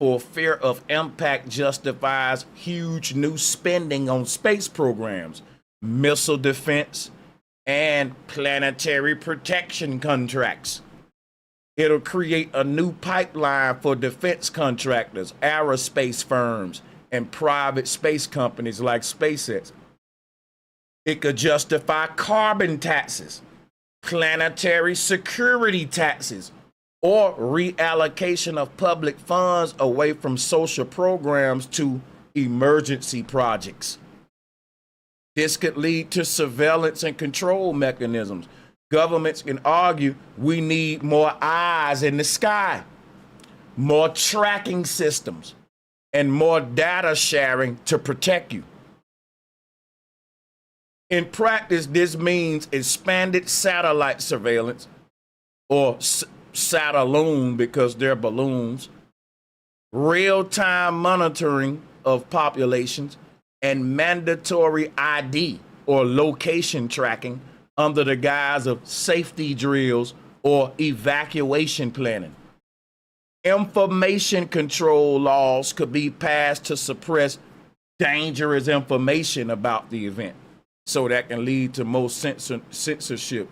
for fear of impact justifies huge new spending on space programs, missile defense, and planetary protection contracts. It'll create a new pipeline for defense contractors, aerospace firms, and private space companies like SpaceX. It could justify carbon taxes, planetary security taxes, or reallocation of public funds away from social programs to emergency projects. This could lead to surveillance and control mechanisms. Governments can argue we need more eyes in the sky, more tracking systems, and more data sharing to protect you. In practice, this means expanded satellite surveillance, or sataloon because they're balloons, real-time monitoring of populations, and mandatory ID or location tracking under the guise of safety drills or evacuation planning. Information control laws could be passed to suppress dangerous information about the event, so that can lead to more censorship,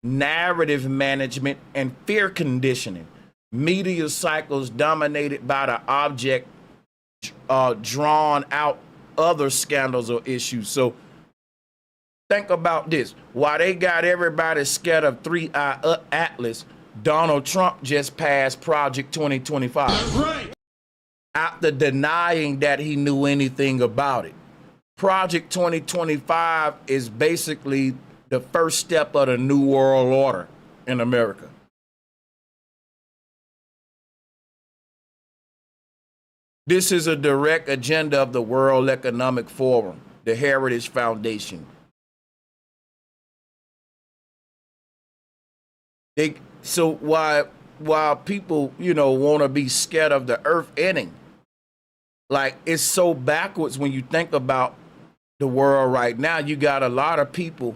narrative management, and fear conditioning. Media cycles dominated by the object drawn out other scandals or issues. So think about this. While they got everybody scared of 3I-ATLAS, Donald Trump just passed Project 2025. That's right. After denying that he knew anything about it. Project 2025 is basically the first step of the New World Order in America. This is a direct agenda of the World Economic Forum, the Heritage Foundation. So while people, want to be scared of the earth ending, like, it's so backwards when you think about the world right now. You got a lot of people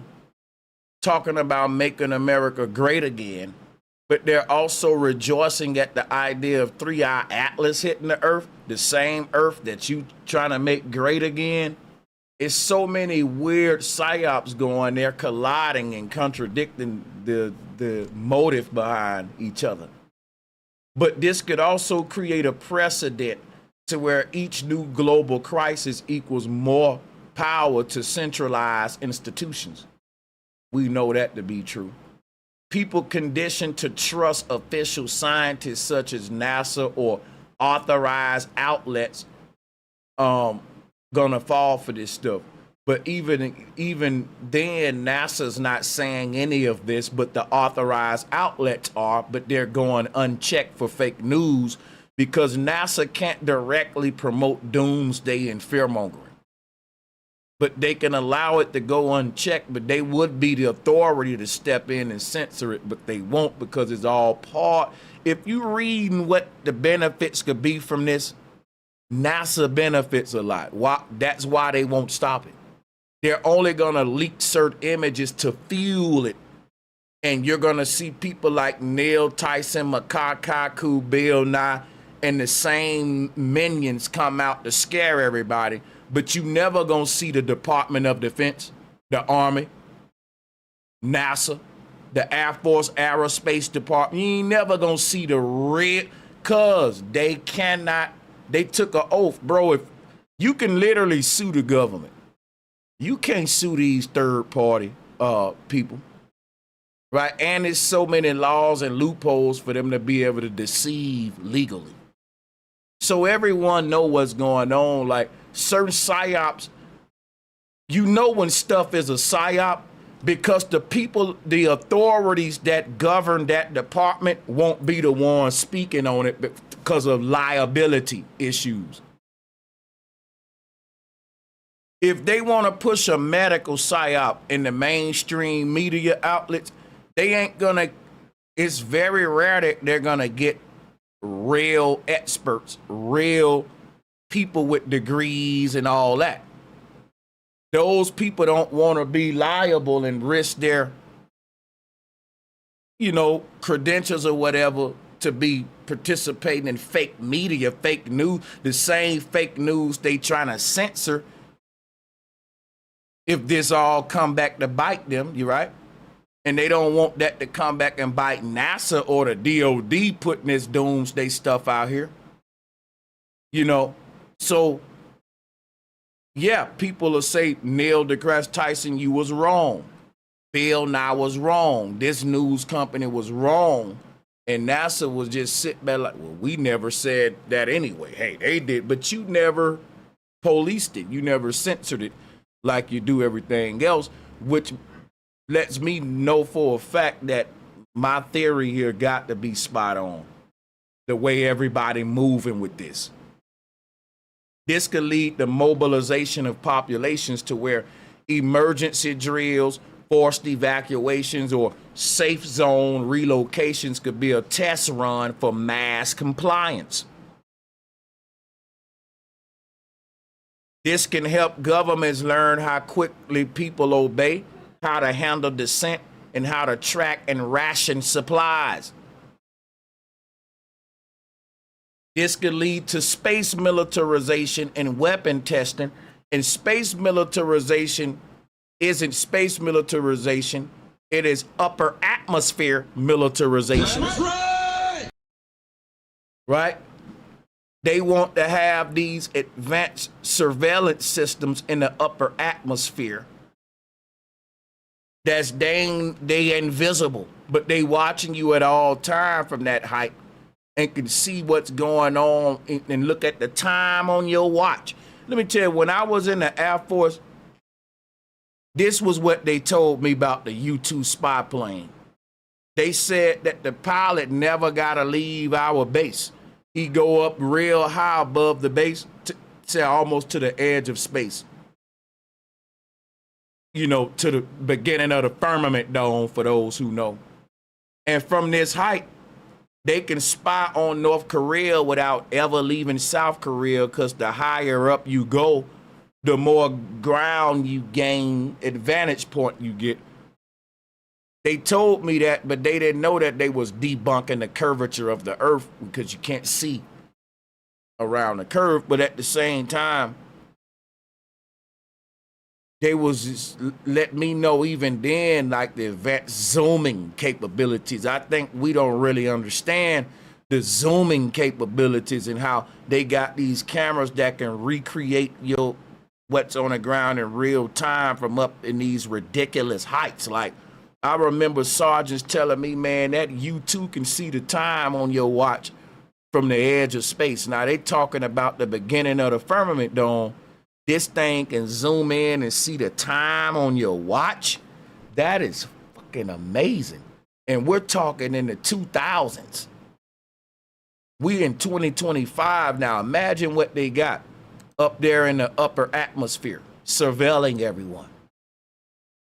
talking about making America great again, but they're also rejoicing at the idea of 3I-ATLAS hitting the earth, the same earth that you trying to make great again. It's so many weird psyops going there, colliding and contradicting the motive behind each other. But this could also create a precedent to where each new global crisis equals more power to centralized institutions. We know that to be true. People conditioned to trust official scientists such as NASA or authorized outlets gonna fall for this stuff. But even then, NASA's not saying any of this, but the authorized outlets are, but they're going unchecked for fake news because NASA can't directly promote doomsday and fear-mongering. But they can allow it to go unchecked, but they would be the authority to step in and censor it, but they won't because it's all part. If you reading what the benefits could be from this, NASA benefits a lot. That's why they won't stop it. They're only gonna leak certain images to fuel it. And you're gonna see people like Neil Tyson, Makai Kaku, Bill Nye, and the same minions come out to scare everybody. But you never gonna see the Department of Defense, the Army, NASA, the Air Force Aerospace Department. You ain't never gonna see the real, cause they took an oath, bro. If you can literally sue the government, you can't sue these third party people, right? And there's so many laws and loopholes for them to be able to deceive legally. So everyone know what's going on. Like certain psyops, when stuff is a psyop because the people, the authorities that govern that department won't be the ones speaking on it because of liability issues. If they want to push a medical psyop in the mainstream media outlets, they ain't gonna, it's very rare that they're gonna get real experts, real people with degrees and all that. Those people don't want to be liable and risk their, credentials or whatever to be participating in fake media, fake news, the same fake news they trying to censor. If this all come back to bite them, you right? And they don't want that to come back and bite NASA or the DOD putting this doomsday stuff out here. So yeah, people will say, Neil deGrasse Tyson, you was wrong. Bill Nye was wrong. This news company was wrong. And NASA was just sitting back like, well, we never said that anyway. Hey, they did, but you never policed it. You never censored it like you do everything else, which lets me know for a fact that my theory here got to be spot on. The way everybody moving with this. This could lead to mobilization of populations to where emergency drills, forced evacuations, or safe zone relocations could be a test run for mass compliance. This can help governments learn how quickly people obey, how to handle dissent, and how to track and ration supplies. This could lead to space militarization and weapon testing. And space militarization isn't space militarization, it is upper atmosphere militarization. Right? They want to have these advanced surveillance systems in the upper atmosphere. That's they invisible, but they watching you at all time from that height and can see what's going on and look at the time on your watch. Let me tell you, when I was in the Air Force, this was what they told me about the U-2 spy plane. They said that the pilot never got to leave our base. He go up real high above the base, to almost to the edge of space. You know, to the beginning of the firmament dome, for those who know. And from this height, they can spy on North Korea without ever leaving South Korea, because the higher up you go, the more ground you gain, advantage point you get. They told me that, but they didn't know that they was debunking the curvature of the earth, because you can't see around the curve. But at the same time, they was just let me know even then, like the advanced zooming capabilities. I think we don't really understand the zooming capabilities and how they got these cameras that can recreate what's on the ground in real time from up in these ridiculous heights. Like, I remember sergeants telling me, man, that U-2 can see the time on your watch from the edge of space. Now, they talking about the beginning of the firmament dome. This thing can zoom in and see the time on your watch. That is fucking amazing. And we're talking in the 2000s. We in 2025 now. Imagine what they got up there in the upper atmosphere, surveilling everyone.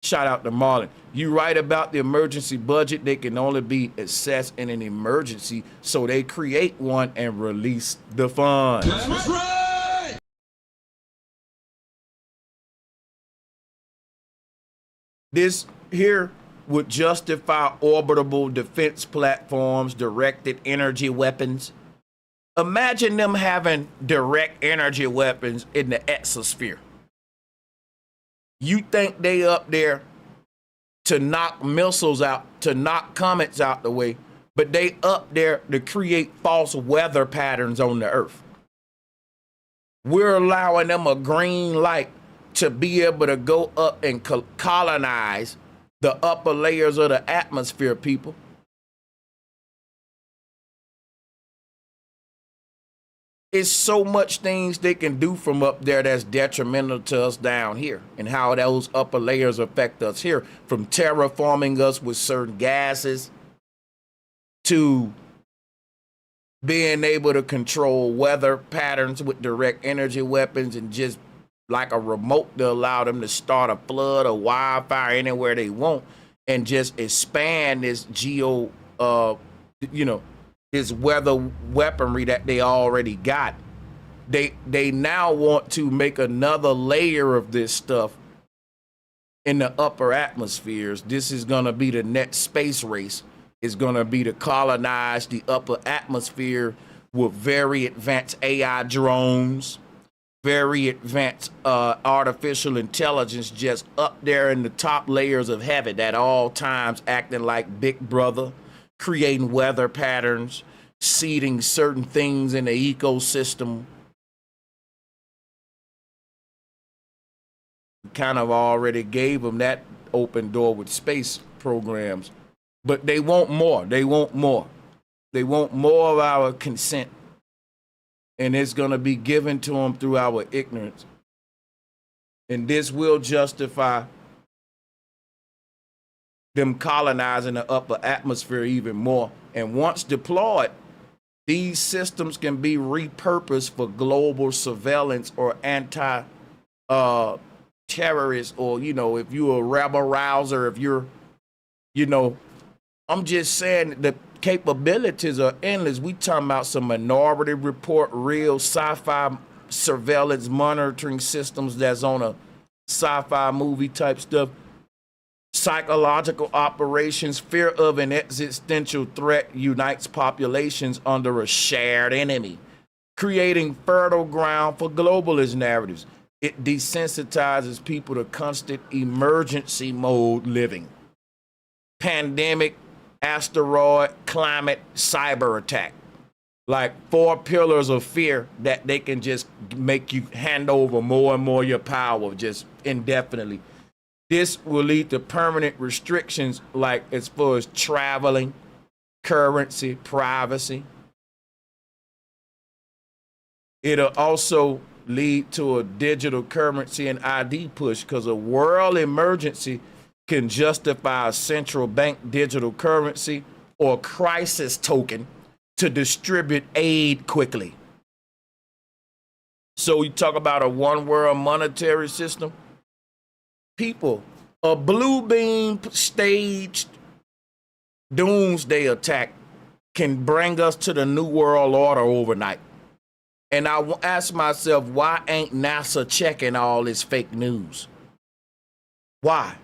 Shout out to Marlon. You right about the emergency budget. They can only be assessed in an emergency, so they create one and release the funds. That's right. This here would justify orbitable defense platforms, directed energy weapons. Imagine them having direct energy weapons in the exosphere. You think they up there to knock missiles out, to knock comets out the way, but they up there to create false weather patterns on the earth. We're allowing them a green light to be able to go up and colonize the upper layers of the atmosphere, people. It's so much things they can do from up there that's detrimental to us down here, and how those upper layers affect us here, from terraforming us with certain gases to being able to control weather patterns with direct energy weapons, and just like a remote to allow them to start a flood or wildfire anywhere they want, and just expand this this weather weaponry that they already got. They now want to make another layer of this stuff in the upper atmospheres. This is gonna be the next space race. It's gonna be to colonize the upper atmosphere with very advanced AI drones, very advanced artificial intelligence just up there in the top layers of heaven at all times, acting like Big Brother, creating weather patterns, seeding certain things in the ecosystem. Kind of already gave them that open door with space programs, but they want more. They want more. They want more of our consent. And it's going to be given to them through our ignorance. And this will justify them colonizing the upper atmosphere even more. And once deployed, These systems can be repurposed for global surveillance or anti terrorist, or, you know, if you're a rebel rouser, if you're, you know, I'm just saying the capabilities are endless. We talking about some Minority Report, real sci-fi surveillance monitoring systems that's on a sci-fi movie type stuff. Psychological operations, fear of an existential threat unites populations under a shared enemy, creating fertile ground for globalist narratives. It desensitizes people to constant emergency mode living. Pandemic, asteroid, climate, cyber attack. Like 4 pillars of fear that they can just make you hand over more and more your power just indefinitely. This will lead to permanent restrictions, like as far as traveling, currency, privacy. It'll also lead to a digital currency and ID push, because a world emergency can justify a central bank digital currency or crisis token to distribute aid quickly. So you talk about a one world monetary system. People, a blue beam staged doomsday attack can bring us to the new world order overnight. And I ask myself, why ain't NASA checking all this fake news? Why?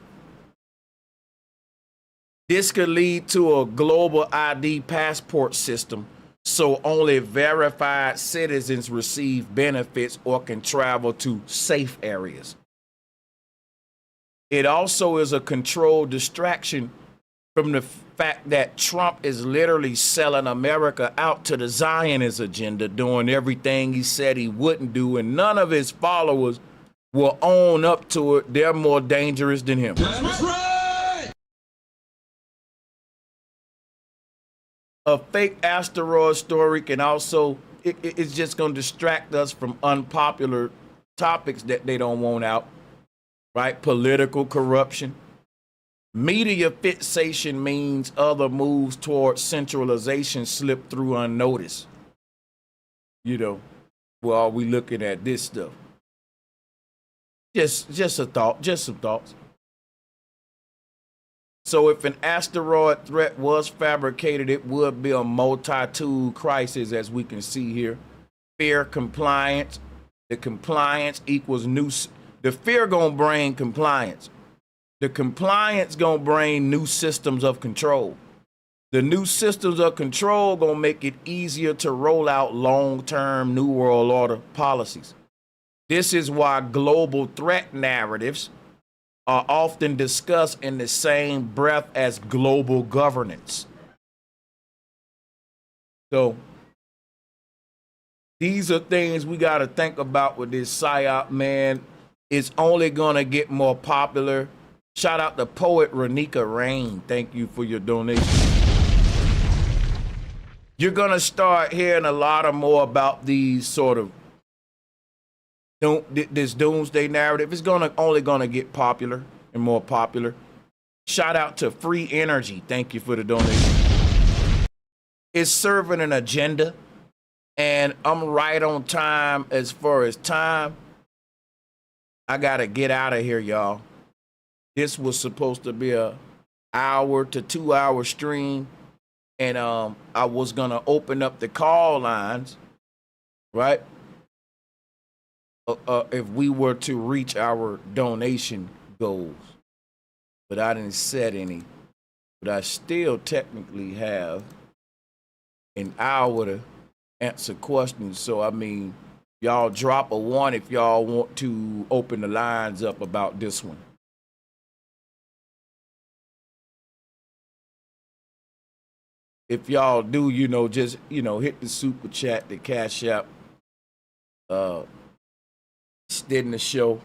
This could lead to a global ID passport system, so only verified citizens receive benefits or can travel to safe areas. It also is a controlled distraction from the fact that Trump is literally selling America out to the Zionist agenda, doing everything he said he wouldn't do, and none of his followers will own up to it. They're more dangerous than him. That's right. A fake asteroid story can also, it's just going to distract us from unpopular topics that they don't want out. Right? Political corruption. Media fixation means other moves towards centralization slip through unnoticed. You know, well, are we looking at this stuff? Just a thought, just some thoughts. So if an asteroid threat was fabricated, it would be a multi-tool crisis, as we can see here. Fear, compliance. The compliance equals new. The fear gonna bring compliance. The compliance gonna bring new systems of control. The new systems of control gonna make it easier to roll out long-term New World Order policies. This is why global threat narratives are often discussed in the same breath as global governance. So these are things we gotta think about with this Psyop, man. It's only gonna get more popular. Shout out to poet Renika Rain. Thank you for your donation. You're gonna start hearing a lot more about these sort of this doomsday narrative. It's only gonna get popular and more popular. Shout out to Free Energy. Thank you for the donation. It's serving an agenda, and I'm right on time as far as time. I gotta get out of here, y'all. This was supposed to be a 1 to 2 hour stream, and I was gonna open up the call lines, right? If we were to reach our donation goals, but I didn't set any. But I still technically have an hour to answer questions. So I mean, y'all drop a 1 if y'all want to open the lines up about this one. If y'all do, just, hit the super chat, the Cash App, extend the show.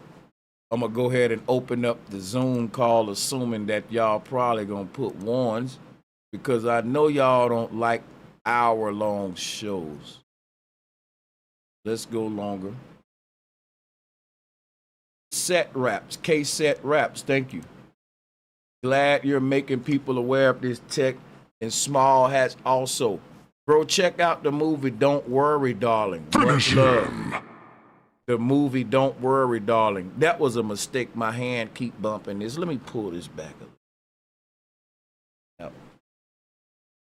I'm going to go ahead and open up the Zoom call, assuming that y'all probably going to put 1s, because I know y'all don't like hour-long shows. Let's go longer. Set Raps, K-Set Raps, thank you. Glad you're making people aware of this tech, and Small Hats also. Bro, check out the movie Don't Worry, Darling. Much love. The movie Don't Worry, Darling. That was a mistake. My hand keep bumping this. Let me pull this back up.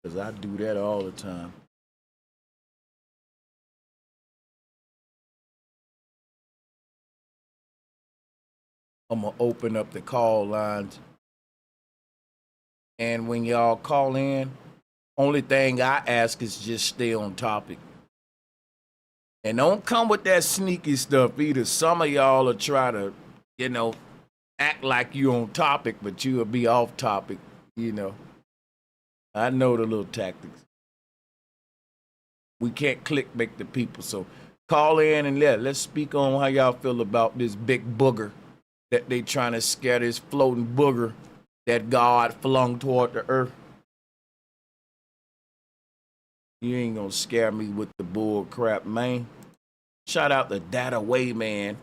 Because I do that all the time. I'm going to open up the call lines. And when y'all call in, only thing I ask is just stay on topic. And don't come with that sneaky stuff either. Some of y'all will try to, you know, act like you on topic, but you'll be off topic, you know. I know the little tactics. We can't clickbait the people, so call in and let's speak on how y'all feel about this big booger that they trying to scare, this floating booger that God flung toward the earth. You ain't gonna scare me with the bull crap, man. Shout out to That Away, man.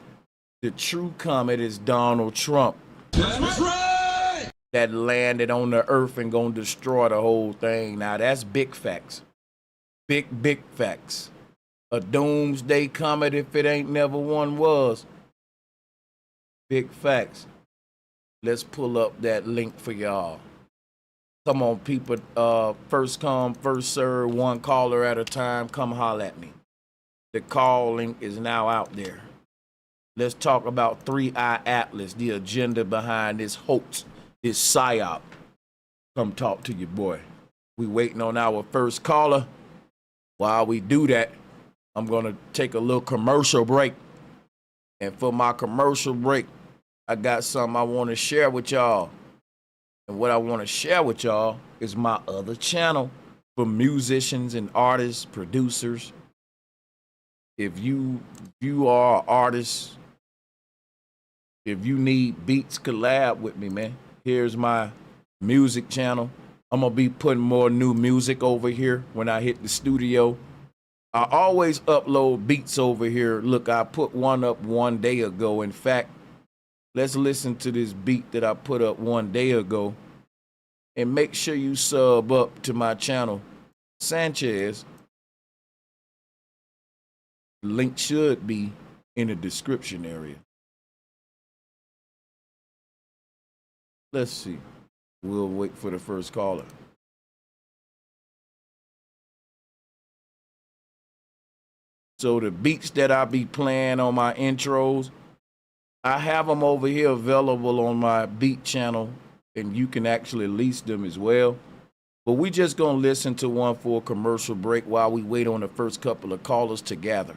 The true comet is Donald Trump. That's right. That landed on the earth and gonna destroy the whole thing. Now that's big facts. Big facts. A doomsday comet if it ain't never one was. Big facts. Let's pull up that link for y'all. Come on, people. First come, first serve, one caller at a time. Come holler at me. The call link is now out there. Let's talk about 3I-ATLAS, the agenda behind this hoax, this Psyop. Come talk to your boy. We waiting on our first caller. While we do that, I'm going to take a little commercial break. And for my commercial break, I got something I want to share with y'all. And what I want to share with y'all is my other channel for musicians and artists, producers. If you are an artist, if you need beats, collab with me, man. Here's my music channel. I'm going to be putting more new music over here when I hit the studio. I always upload beats over here. Look, I put one up one day ago. In fact, let's listen to this beat that I put up one day ago. And make sure you sub up to my channel, Sanchez. The link should be in the description area. Let's see. We'll wait for the first caller. So the beats that I be playing on my intros, I have them over here available on my beat channel, and you can actually lease them as well. But we just gonna listen to one for a commercial break while we wait on the first couple of callers to gather.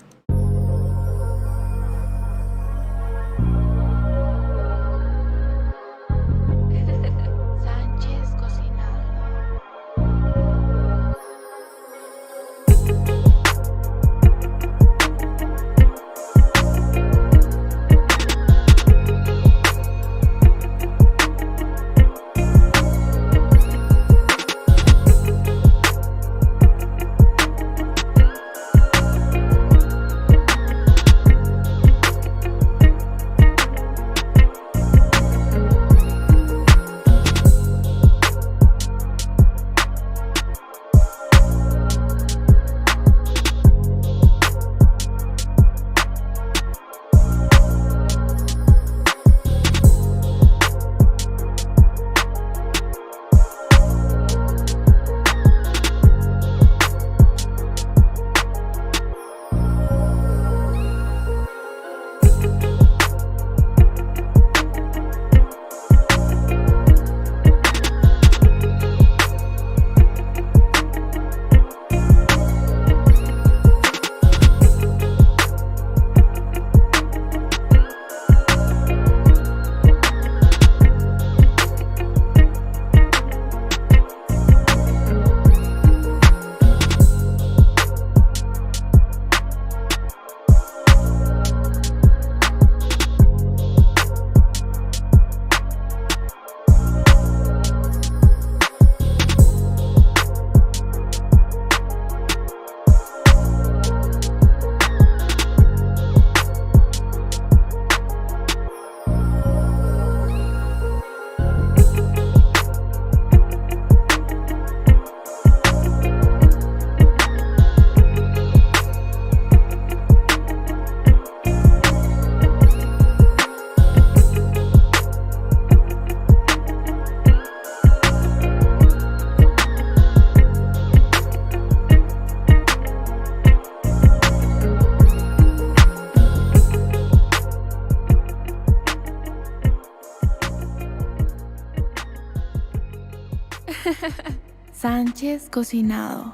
Sánchez cocinado.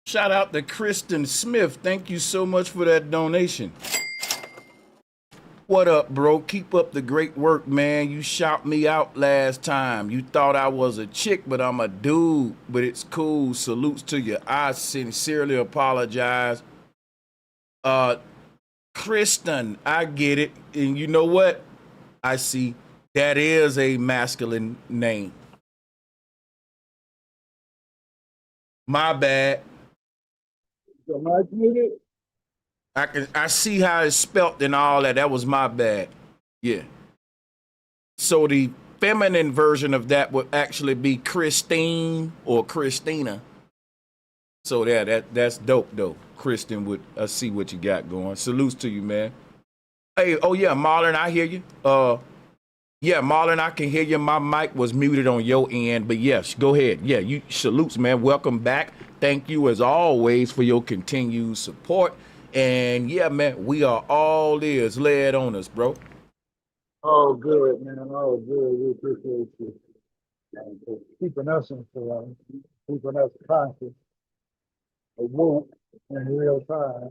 Shout out to Kristen Smith. Thank you so much for that donation. What up, bro? Keep up the great work, man. You shout me out last time. You thought I was a chick, but I'm a dude. But it's cool. Salutes to you. I sincerely apologize. Kristen, I get it. And you know what? I see that is a masculine name. My bad. I see how it's spelt and all that. That was my bad. Yeah. So the feminine version of that would actually be Christine or Christina. So that's dope though. Kristen would see what you got going. Salutes to you, man. Hey, oh yeah, Marlon, I hear you. Yeah, Marlon, I can hear you. My mic was muted on your end, but yes, go ahead. Yeah, you salutes, man. Welcome back. Thank you as always for your continued support. And yeah, man, we are all ears. Lay it on us, bro. Oh, good, man. Oh, good. We appreciate you. And for keeping us informed, keeping us conscious, awake in real time.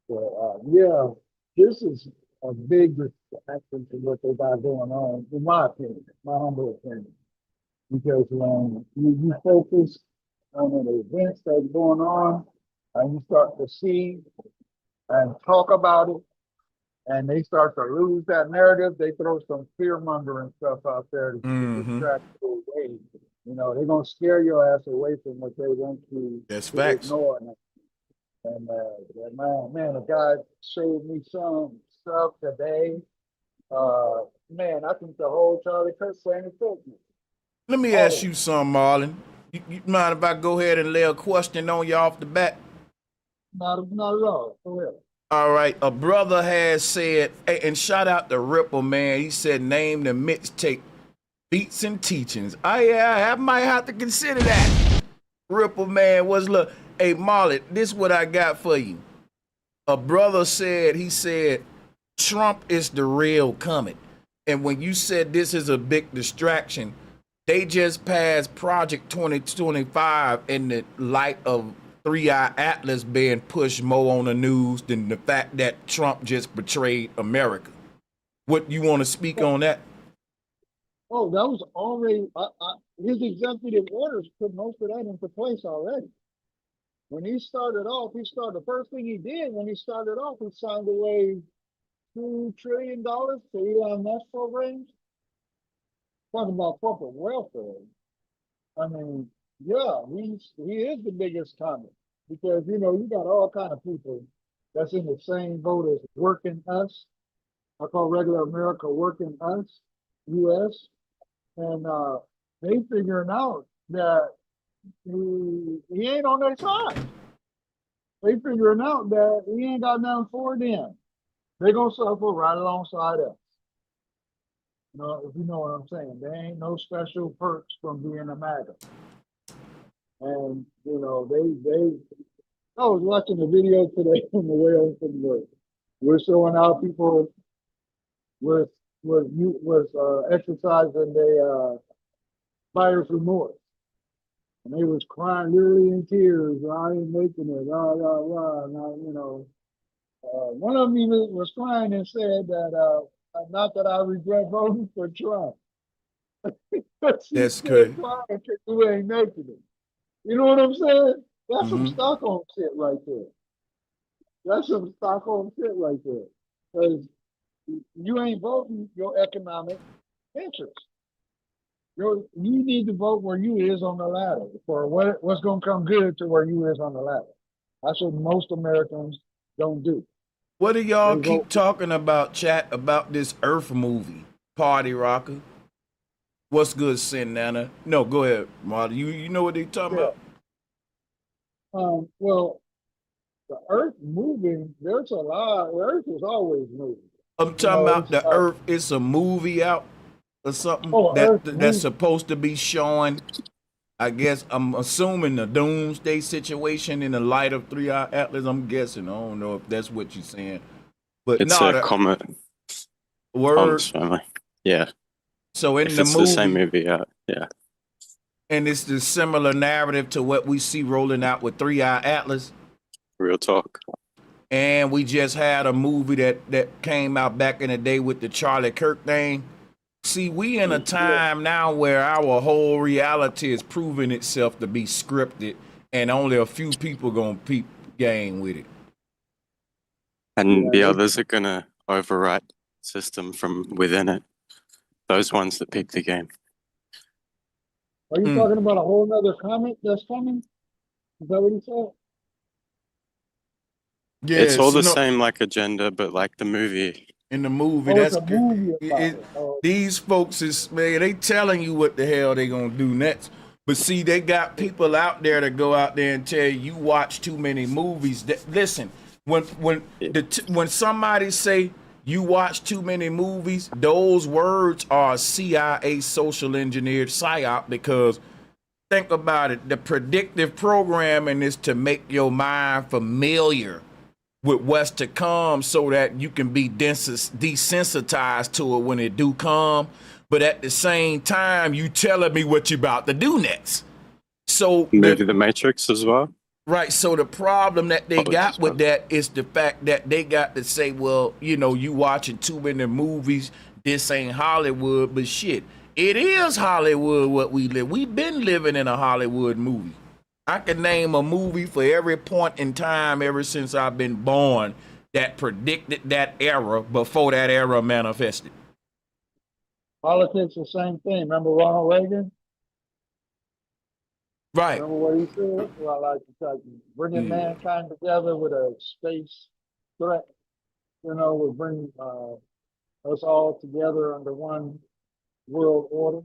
So, yeah, this is a big distraction to what they got going on, in my opinion, my humble opinion. Because when you focus on the events that's going on, and you start to see and talk about it, and they start to lose that narrative, they throw some fear-mongering stuff out there to distract you away. You know, they're going to scare your ass away from what they want you to ignore. And man, a guy showed me some stuff today. Man, I think the whole Charlie Kirk thing is taking. Let me ask you something, Marlon. You mind if I go ahead and lay a question on you off the bat? Not at all. Go ahead. All right. A brother has said, hey, and shout out to Ripple, man. He said, name the mixtape Beats and Teachings. I might have to consider that. Ripple, man, look. Hey, Marlon, this is what I got for you. A brother said, he said, Trump is the real comet. And when you said this is a big distraction, they just passed Project 2025 in the light of 3I-ATLAS being pushed more on the news than the fact that Trump just betrayed America. What you want to speak on that? Oh, that was already, his executive orders put most of that into place already. When he started off, the first thing he did when he started off, he signed away $2 trillion to Elon Musk programs. Talking about corporate welfare. I mean, yeah, he is the biggest comet because, you know, you got all kind of people that's in the same boat as working us. I call regular America working us, U.S. And they figuring out that he ain't on their side. They figuring out that he ain't got nothing for them. They're going to suffer right alongside us. You know, if you know what I'm saying. There ain't no special perks from being a MAGA. And, you know, I was watching a video today on the way home from work. We're showing how people was exercising their buyer's remorse. And they was crying literally in tears. I ain't making it. And you know, one of them even was crying and said that not that I regret voting for Trump. That's good. You ain't making it. You know what I'm saying? That's some Stockholm shit right there. That's some Stockholm shit right there. Because you ain't voting your economic interest. You need to vote where you is on the ladder for what's going to come good to where you is on the ladder. That's what most Americans don't do. What do y'all keep talking about, chat, about this Earth movie, Party Rocker? What's good, Sin Nana? No, go ahead, Marty. You know what they talking about? Well, the Earth moving, there's a lot. The Earth is always moving. I'm talking about the Earth. It's a movie out or something that's supposed to be showing I guess I'm assuming the doomsday situation in the light of 3I-ATLAS. I'm guessing. I don't know if that's what you're saying, but It's no, a the comet word. family. Yeah. So in If the it's the same movie, movie, yeah. and it's the similar narrative to what we see rolling out with 3I-ATLAS. Real talk. And we just had a movie that came out back in the day with the Charlie Kirk thing. See, we in a time now where our whole reality is proving itself to be scripted, and only a few people gonna peep game with it. And the others are gonna overwrite the system from within it. Those ones that pick the game. Are you talking about a whole nother comet that's coming? Is that what you said? It's all Yes, the same like agenda, but like the movie. In the movie, Oh, it's that's a movie about it. Oh. these folks is, man, they telling you what the hell they gonna do next. But see, they got people out there to go out there and tell you watch too many movies. Listen, when somebody say you watch too many movies, those words are CIA social engineered Psyop, because think about it, the predictive programming is to make your mind familiar with what's to come so that you can be desensitized to it when it do come. But at the same time, you telling me what you about to do next. So maybe the Matrix as well. Right. So the problem that they got with that is the fact that they got to say, well, you know, you watching too many movies. This ain't Hollywood, but shit, it is Hollywood what we live. We've been living in a Hollywood movie. I can name a movie for every point in time ever since I've been born that predicted that era before that era manifested. Politics, the same thing. Remember Ronald Reagan? Right. Remember what he said? Well, like bringing mankind together with a space threat. You know, would bring us all together under one world order.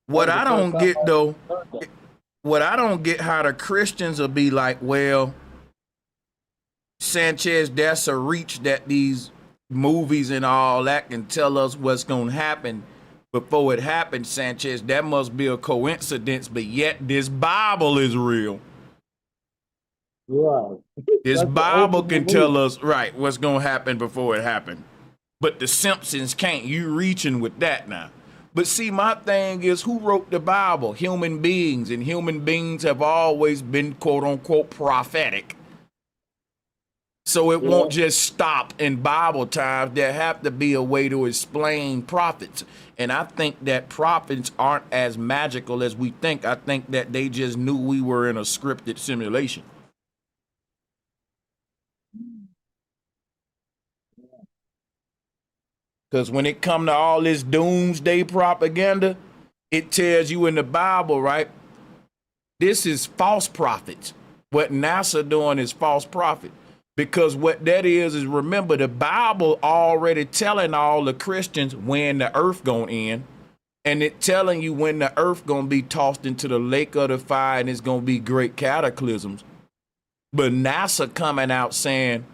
What I don't get though, what I don't get how the Christians will be like, well, Sanchez, that's a reach that these movies and all that can tell us what's going to happen before it happens, Sanchez. That must be a coincidence, but yet this Bible is real. Right. This Bible can tell us, right, what's going to happen before it happened. But the Simpsons can't. You reaching with that now. But see, my thing is, who wrote the Bible? Human beings, and human beings have always been, quote unquote, prophetic. So it won't just stop in Bible times. There have to be a way to explain prophets. And I think that prophets aren't as magical as we think. I think that they just knew we were in a scripted simulation. Because when it come to all this doomsday propaganda, it tells you in the Bible, right? This is false prophets. What NASA doing is false prophet. Because what that is remember, the Bible already telling all the Christians when the earth gonna end. And it telling you when the earth gonna be tossed into the lake of the fire and it's gonna be great cataclysms. But NASA coming out saying,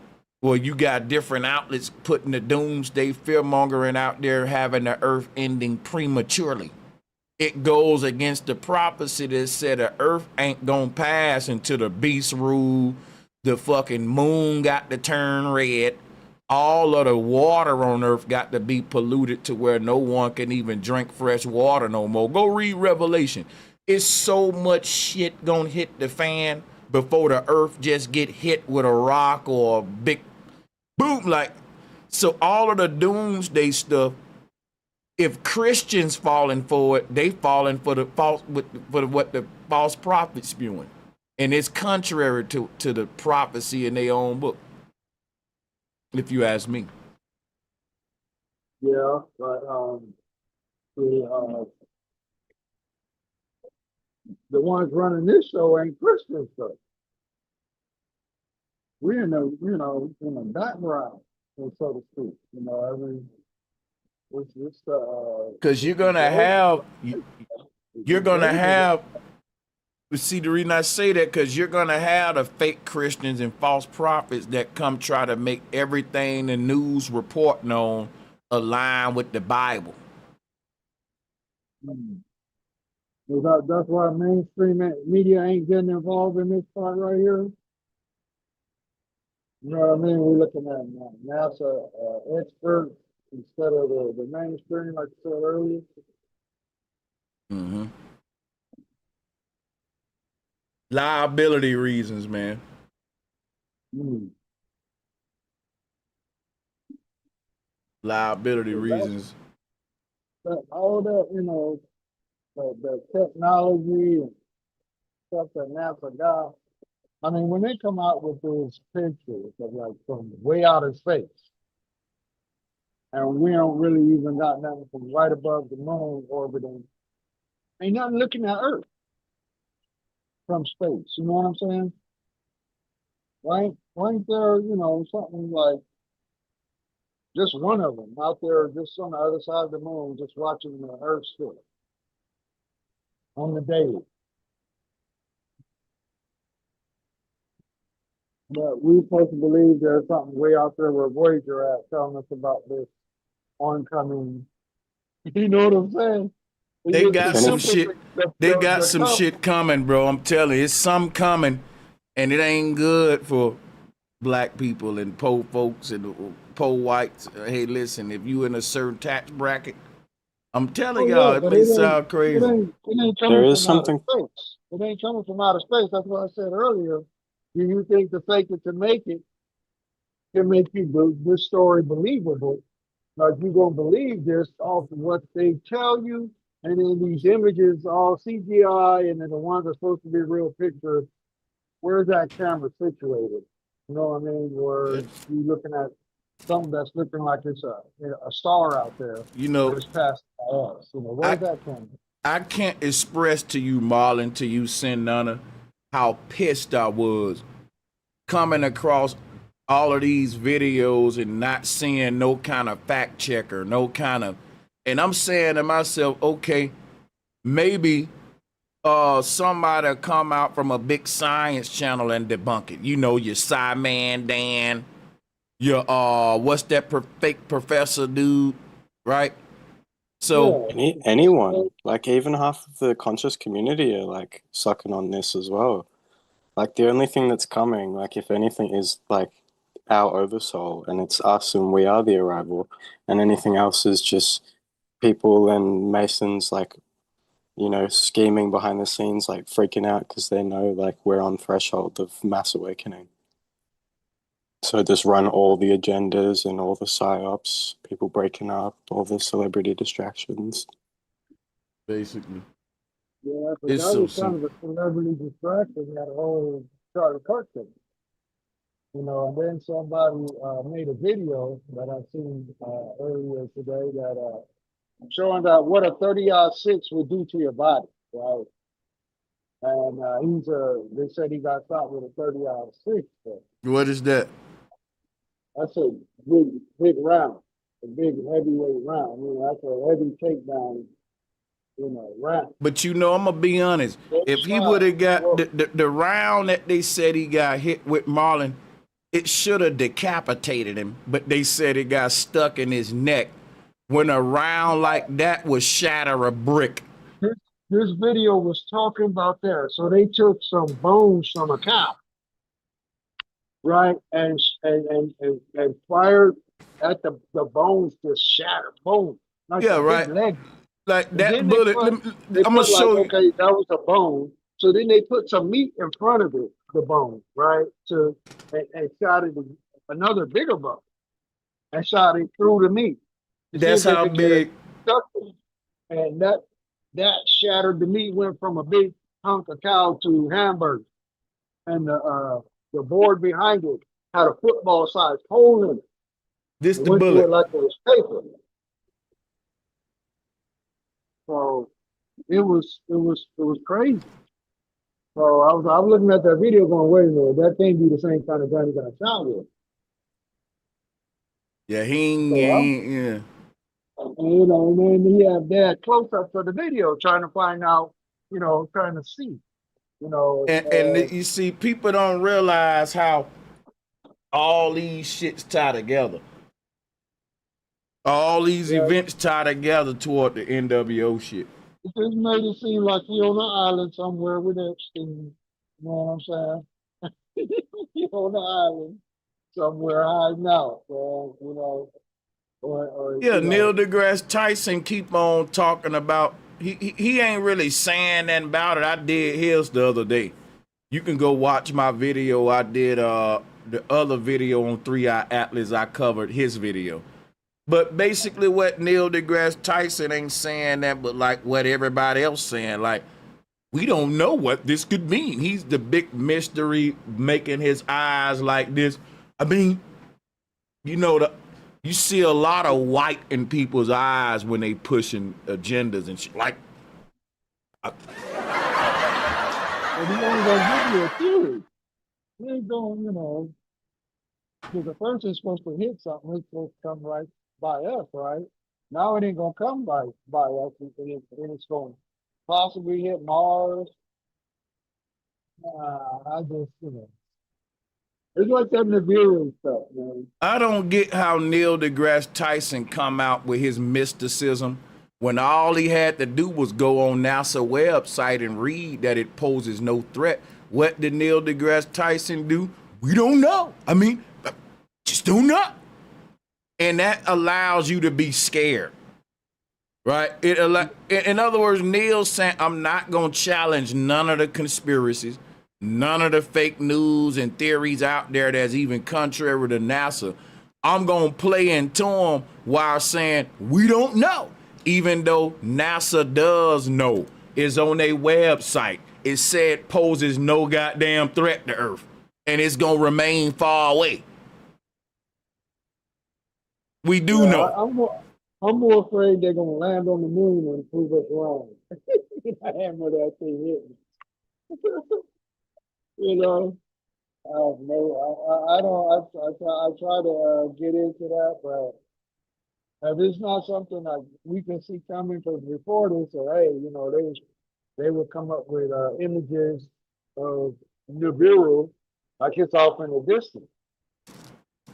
well, you got different outlets putting the doomsday fear-mongering out there, having the earth ending prematurely. It goes against the prophecy that said the earth ain't gonna pass until the beast rule, the fucking moon got to turn red, all of the water on earth got to be polluted to where no one can even drink fresh water no more. Go read Revelation. It's so much shit gonna hit the fan before the earth just get hit with a rock or a big boom. Like, so all of the doomsday stuff, if Christians falling for it, they falling for the false, for what the false prophets spewing. And it's contrary to the prophecy in their own book, if you ask me. Yeah, but the ones running this show ain't Christian stuff. We're in the background, so to speak. You know, I mean, it's because you're gonna have. See, the reason I say that, because you're gonna have the fake Christians and false prophets that come try to make everything the news reporting on align with the Bible. That's why mainstream media ain't getting involved in this part right here. You know what I mean? We're looking at NASA experts instead of the mainstream, like I said earlier. Mm-hmm. Liability reasons, man. Liability reasons. All that, you know, the technology and stuff that NASA got. I mean, when they come out with those pictures of like from way out of space, and we don't really even got nothing from right above the moon orbiting, ain't nothing looking at Earth from space. You know what I'm saying? Right? Right there, you know, something like just one of them out there, just on the other side of the moon, just watching the Earth spin on the daily. But we supposed to believe there's something way out there where Voyager at telling us about this oncoming. You know what I'm saying? They got some shit. They got the some shit coming, bro. I'm telling you, it's some coming, and it ain't good for black people and poor folks and poor whites. Hey, listen, if you in a certain tax bracket, I'm telling y'all, it may sound crazy. It ain't coming from outer space. It ain't coming from outer space. That's what I said earlier. Do you think the fake it to make it can make you this story believable? Like you gonna believe this off of what they tell you, and then these images all CGI, and then the ones that are supposed to be real pictures. Where's that camera situated? You know what I mean? Where you looking at something that's looking like it's a star out there. You know, it's past us. You know, where's that camera? I can't express to you, Marlon, to you, Sin Nana, how pissed I was coming across all of these videos and not seeing no kind of fact checker, no kind of, and I'm saying to myself, okay, maybe somebody come out from a big science channel and debunk it. You know, your Sci-Man Dan, your what's that fake professor dude, right? So anyone, like even half of the conscious community are like sucking on this as well. Like the only thing that's coming, like if anything, is like our oversoul, and it's us, and we are the arrival, and anything else is just people and Masons, like, you know, scheming behind the scenes, like freaking out because they know like we're on threshold of mass awakening. So just run all the agendas and all the psyops, people breaking up, all the celebrity distractions. Basically. Yeah, but that was kind of a celebrity distraction, that whole Charlie Kirk thing. You know, and then somebody made a video that I seen earlier today that showing that what a 30-06 would do to your body, right? And they said he got shot with a 30-06. What is that? That's a big round, a big heavyweight round. You know, that's a heavy takedown, you know, round. But you know, I'm gonna be honest. If he would have got the round that they said he got hit with, Marlon, it should have decapitated him. But they said it got stuck in his neck. When a round like that would shatter a brick. This video was talking about that. So they took some bones from a cow, right, and fired at the bones, just shattered bones. Like yeah, right. Leg. Like that bullet. I'm gonna show you. Okay, that was a bone. So then they put some meat in front of it, the bone, right? And shot it another bigger bone, and shot it through the meat. That's how big. And that shattered the meat, went from a big hunk of cow to hamburger, and the board behind it had a football-sized hole in it. This the bullet, like it was paper. So it was crazy. So I was looking at that video, going, "Wait a minute, that can't be the same kind of gun he got shot with." Yeah, yeah. You know, and then he had that close-ups of the video, trying to find out, you know, trying to see, you know. And you see, people don't realize how all these shits tie together. All these events tie together toward the NWO shit. It just made it seem like we on an island somewhere with Epstein. You know what I'm saying? You on the island somewhere hiding out, you know, or Yeah, you Neil know. deGrasse Tyson keep on talking about, he ain't really saying nothing about it. I did his the other day. You can go watch my video. I did the other video on 3I-ATLAS. I covered his video. But basically what Neil deGrasse Tyson ain't saying that, but like what everybody else saying, like, we don't know what this could mean. He's the big mystery making his eyes like this. I mean, you know, you see a lot of white in people's eyes when they pushing agendas and shit. Like, But he only gonna give you a theory. He ain't going, you know, because the person's supposed to hit something, it's supposed to come right by us, right? Now it ain't gonna come by us, and it's going to possibly hit Mars. I just, you know, it's like that Nibiru stuff, man. I don't get how Neil deGrasse Tyson come out with his mysticism when all he had to do was go on NASA website and read that it poses no threat. What did Neil deGrasse Tyson do? We don't know. I mean, just don't know. And that allows you to be scared, right? In other words, Neil's saying, I'm not going to challenge none of the conspiracies, none of the fake news and theories out there that's even contrary to NASA. I'm going to play into them while saying, we don't know. Even though NASA does know, it's on their website. It said poses no goddamn threat to Earth, and it's going to remain far away. We do know. I'm more afraid they're going to land on the moon and prove us wrong. I hammer that thing hit me. You know, I don't. I try to get into that, but if it's not something that we can see coming, because before this, or hey, you know, they would come up with images of Nibiru, like it's off in the distance,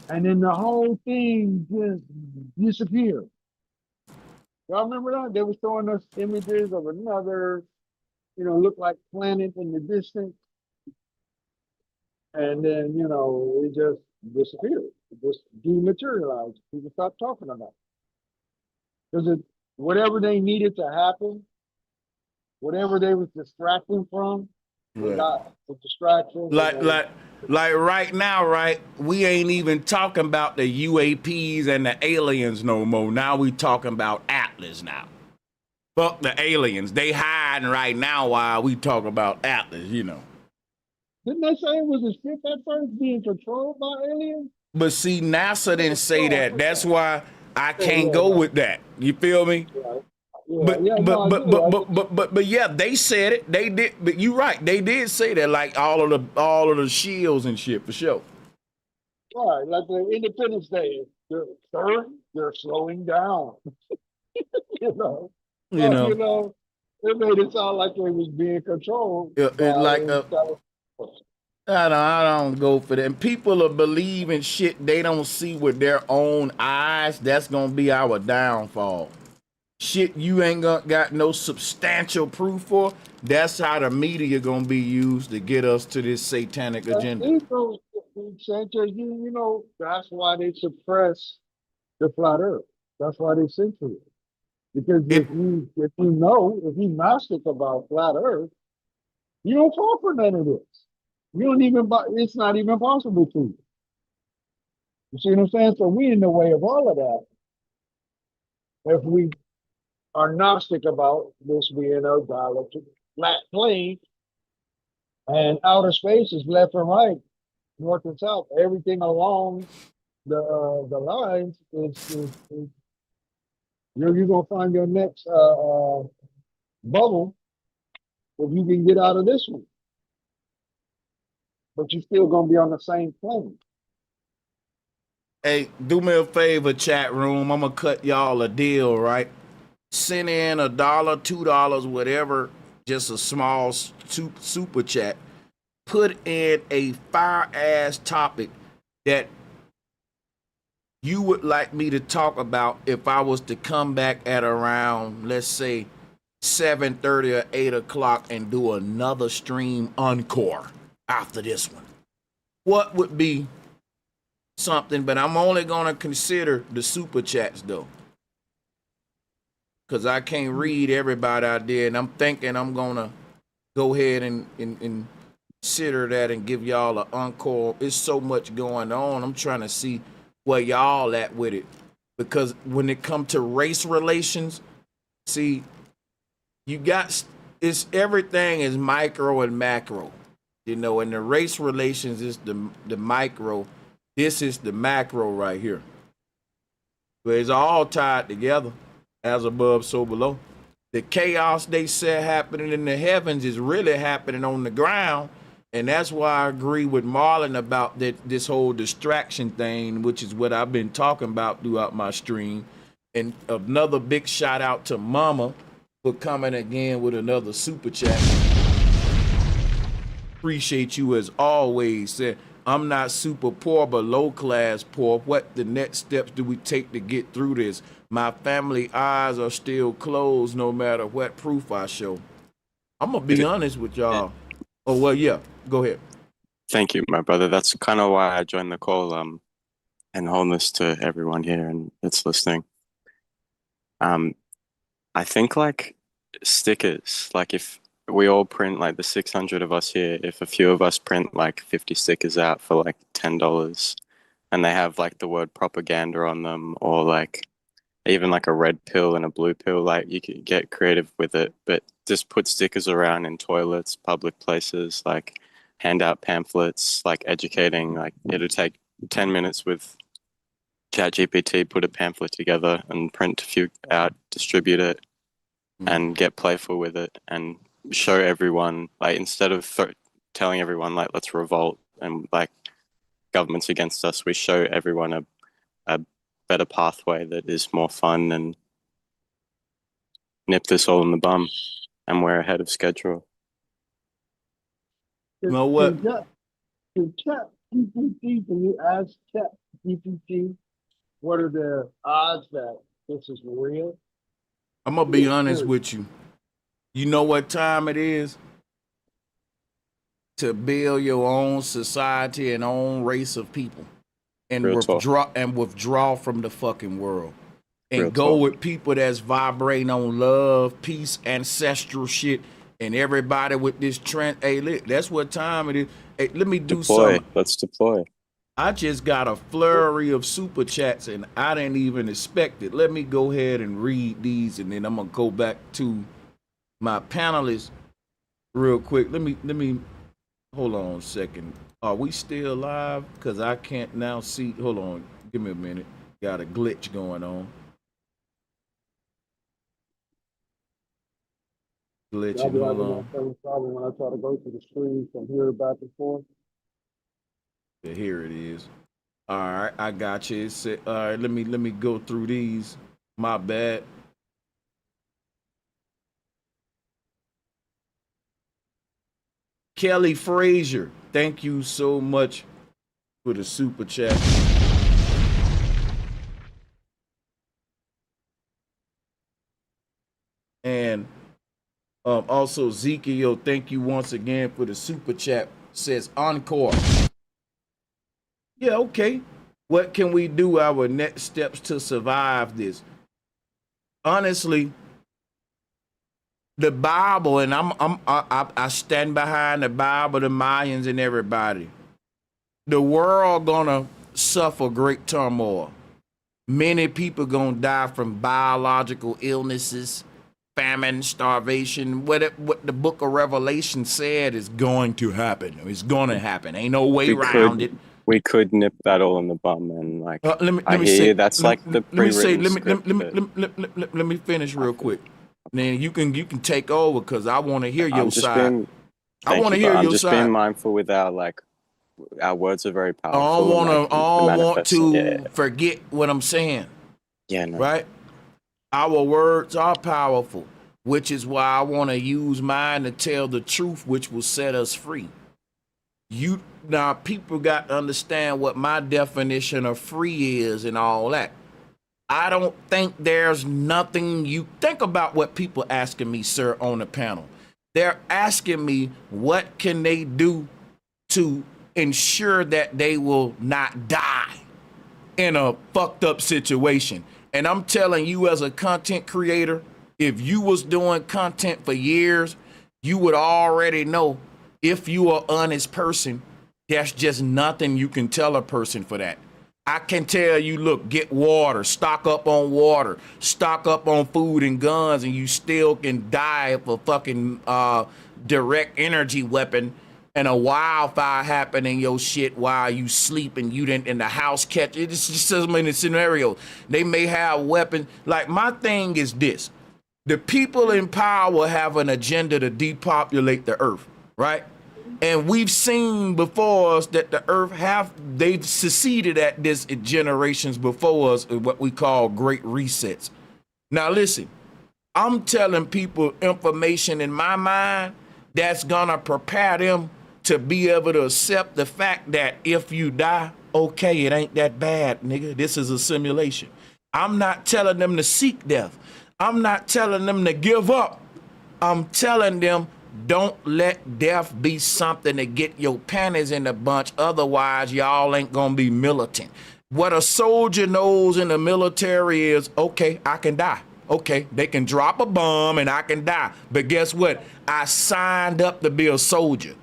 and then the whole thing just disappeared. Y'all remember that? They were showing us images of another, you know, look like planet in the distance. And then, you know, it just disappeared. It just dematerialized. People stopped talking about it. Because whatever they needed to happen, whatever they was distracting from, they got the distraction. Like right now, right? We ain't even talking about the UAPs and the aliens no more. Now we talking about Atlas now. Fuck the aliens. They hiding right now while we talk about Atlas, you know. Didn't they say it was a ship at first being controlled by aliens? But see, NASA didn't say that. That's why I can't go with that. You feel me? But yeah, they said it. They did. But you're right. They did say that, like all of the shields and shit, for sure. Right, like the Independence Day. They're slowing down. You know. It made it sound like they was being controlled. I don't go for that. And people are believing shit they don't see with their own eyes. That's gonna be our downfall. Shit you ain't got no substantial proof for. That's how the media gonna be used to get us to this satanic agenda. Sanchez, you know, that's why they suppress the flat Earth. That's why they censor it. Because if you gnostic about flat Earth, you don't fall for none of this. You don't even, it's not even possible to you. You see what I'm saying? So we in the way of all of that. If we are gnostic about this being a dialectic flat plane, and outer space is left and right, north and south, everything along the lines is you're gonna find your next bubble if you can get out of this one. But you're still gonna be on the same plane. Hey, do me a favor, chat room. I'm gonna cut y'all a deal, right? Send in $1, $2, whatever, just a small super chat. Put in a fire-ass topic that you would like me to talk about if I was to come back at around, let's say, 7:30 or 8 o'clock and do another stream encore after this one? What would be something? But I'm only gonna consider the super chats though, because I can't read everybody out there, and I'm thinking I'm gonna go ahead and consider that and give y'all an encore. It's so much going on. I'm trying to see where y'all at with it, because when it comes to race relations, see, you got, it's everything is micro and macro, you know, and the race relations is the micro. This is the macro right here. But it's all tied together, as above, so below. The chaos they said happening in the heavens is really happening on the ground. And that's why I agree with Marlon about this whole distraction thing, which is what I've been talking about throughout my stream. And another big shout out to Mama for coming again with another super chat. Appreciate you as always. Said, I'm not super poor, but low class poor. What the next steps do we take to get through this? My family eyes are still closed no matter what proof I show. I'm going to be honest with y'all. Oh, well, yeah. Go ahead. Thank you, my brother. That's kind of why I joined the call, and wholeness to everyone here and that's listening. I think like stickers, like if we all print like the 600 of us here, if a few of us print like 50 stickers out for like $10 and they have like the word propaganda on them, or like even like a red pill and a blue pill, like you could get creative with it, but just put stickers around in toilets, public places, like hand out pamphlets, like educating, like it'll take 10 minutes with ChatGPT, put a pamphlet together and print a few out, distribute it, and get playful with it and show everyone, like instead of telling everyone like let's revolt and like government's against us, we show everyone a better pathway that is more fun and nip this all in the bum, and we're ahead of schedule. You know what? Can you ask ChatGPT what are the odds that this is real? I'm going to be honest with you. You know what time it is to build your own society and own race of people, and withdraw from the fucking world, and go with people that's vibrating on love, peace, ancestral shit, and everybody with this trend. Hey, that's what time it is. Hey, let me do something. Let's deploy. I just got a flurry of super chats and I didn't even expect it. Let me go ahead and read these, and then I'm gonna go back to my panelists real quick. Let me hold on a second. Are we still live? Because I can't now see. Hold on, give me a minute. Got a glitch going on. Glitching. Hold on. Problem when I try to go to the screen from here back and forth. Yeah, here it is. All right, I got you. It's, all right, let me go through these. My bad. Kelly Frazier, thank you so much for the super chat. And also Ezekiel, thank you once again for the super chat. Says encore. Yeah, okay. What can we do? Our next steps to survive this? Honestly, the Bible, and I stand behind the Bible, the Mayans, and everybody. The world gonna suffer great turmoil. Many people gonna die from biological illnesses, famine, starvation. What the Book of Revelation said is going to happen. It's gonna happen. Ain't no way around it. We could nip that all in the bum, and like let me say that's like the pre-written script. Let me finish real quick. Then you can take over, because I want to hear your side. I want to hear your side. I'm just being mindful with our words are very powerful. I don't want to forget what I'm saying. Yeah, no. Right? Our words are powerful, which is why I want to use mine to tell the truth, which will set us free. Now, people got to understand what my definition of free is and all that. I don't think there's nothing you think about what people asking me, sir, on the panel. They're asking me what can they do to ensure that they will not die in a fucked up situation. And I'm telling you, as a content creator, if you was doing content for years, you would already know if you are an honest person, there's just nothing you can tell a person for that. I can tell you, look, get water, stock up on water, stock up on food and guns, and you still can die of a fucking direct energy weapon and a wildfire happen in your shit while you sleep and you didn't in the house catch it. It's just so many scenarios. They may have weapons. Like, my thing is this. The people in power have an agenda to depopulate the earth, right? And we've seen before us that the earth they've succeeded at this generations before us, what we call great resets. Now listen, I'm telling people information in my mind that's gonna prepare them to be able to accept the fact that if you die, okay, it ain't that bad, nigga. This is a simulation. I'm not telling them to seek death. I'm not telling them to give up. I'm telling them, don't let death be something to get your panties in a bunch. Otherwise, y'all ain't gonna be militant. What a soldier knows in the military is, okay, I can die. Okay, they can drop a bomb and I can die. But guess what? I signed up to be a soldier.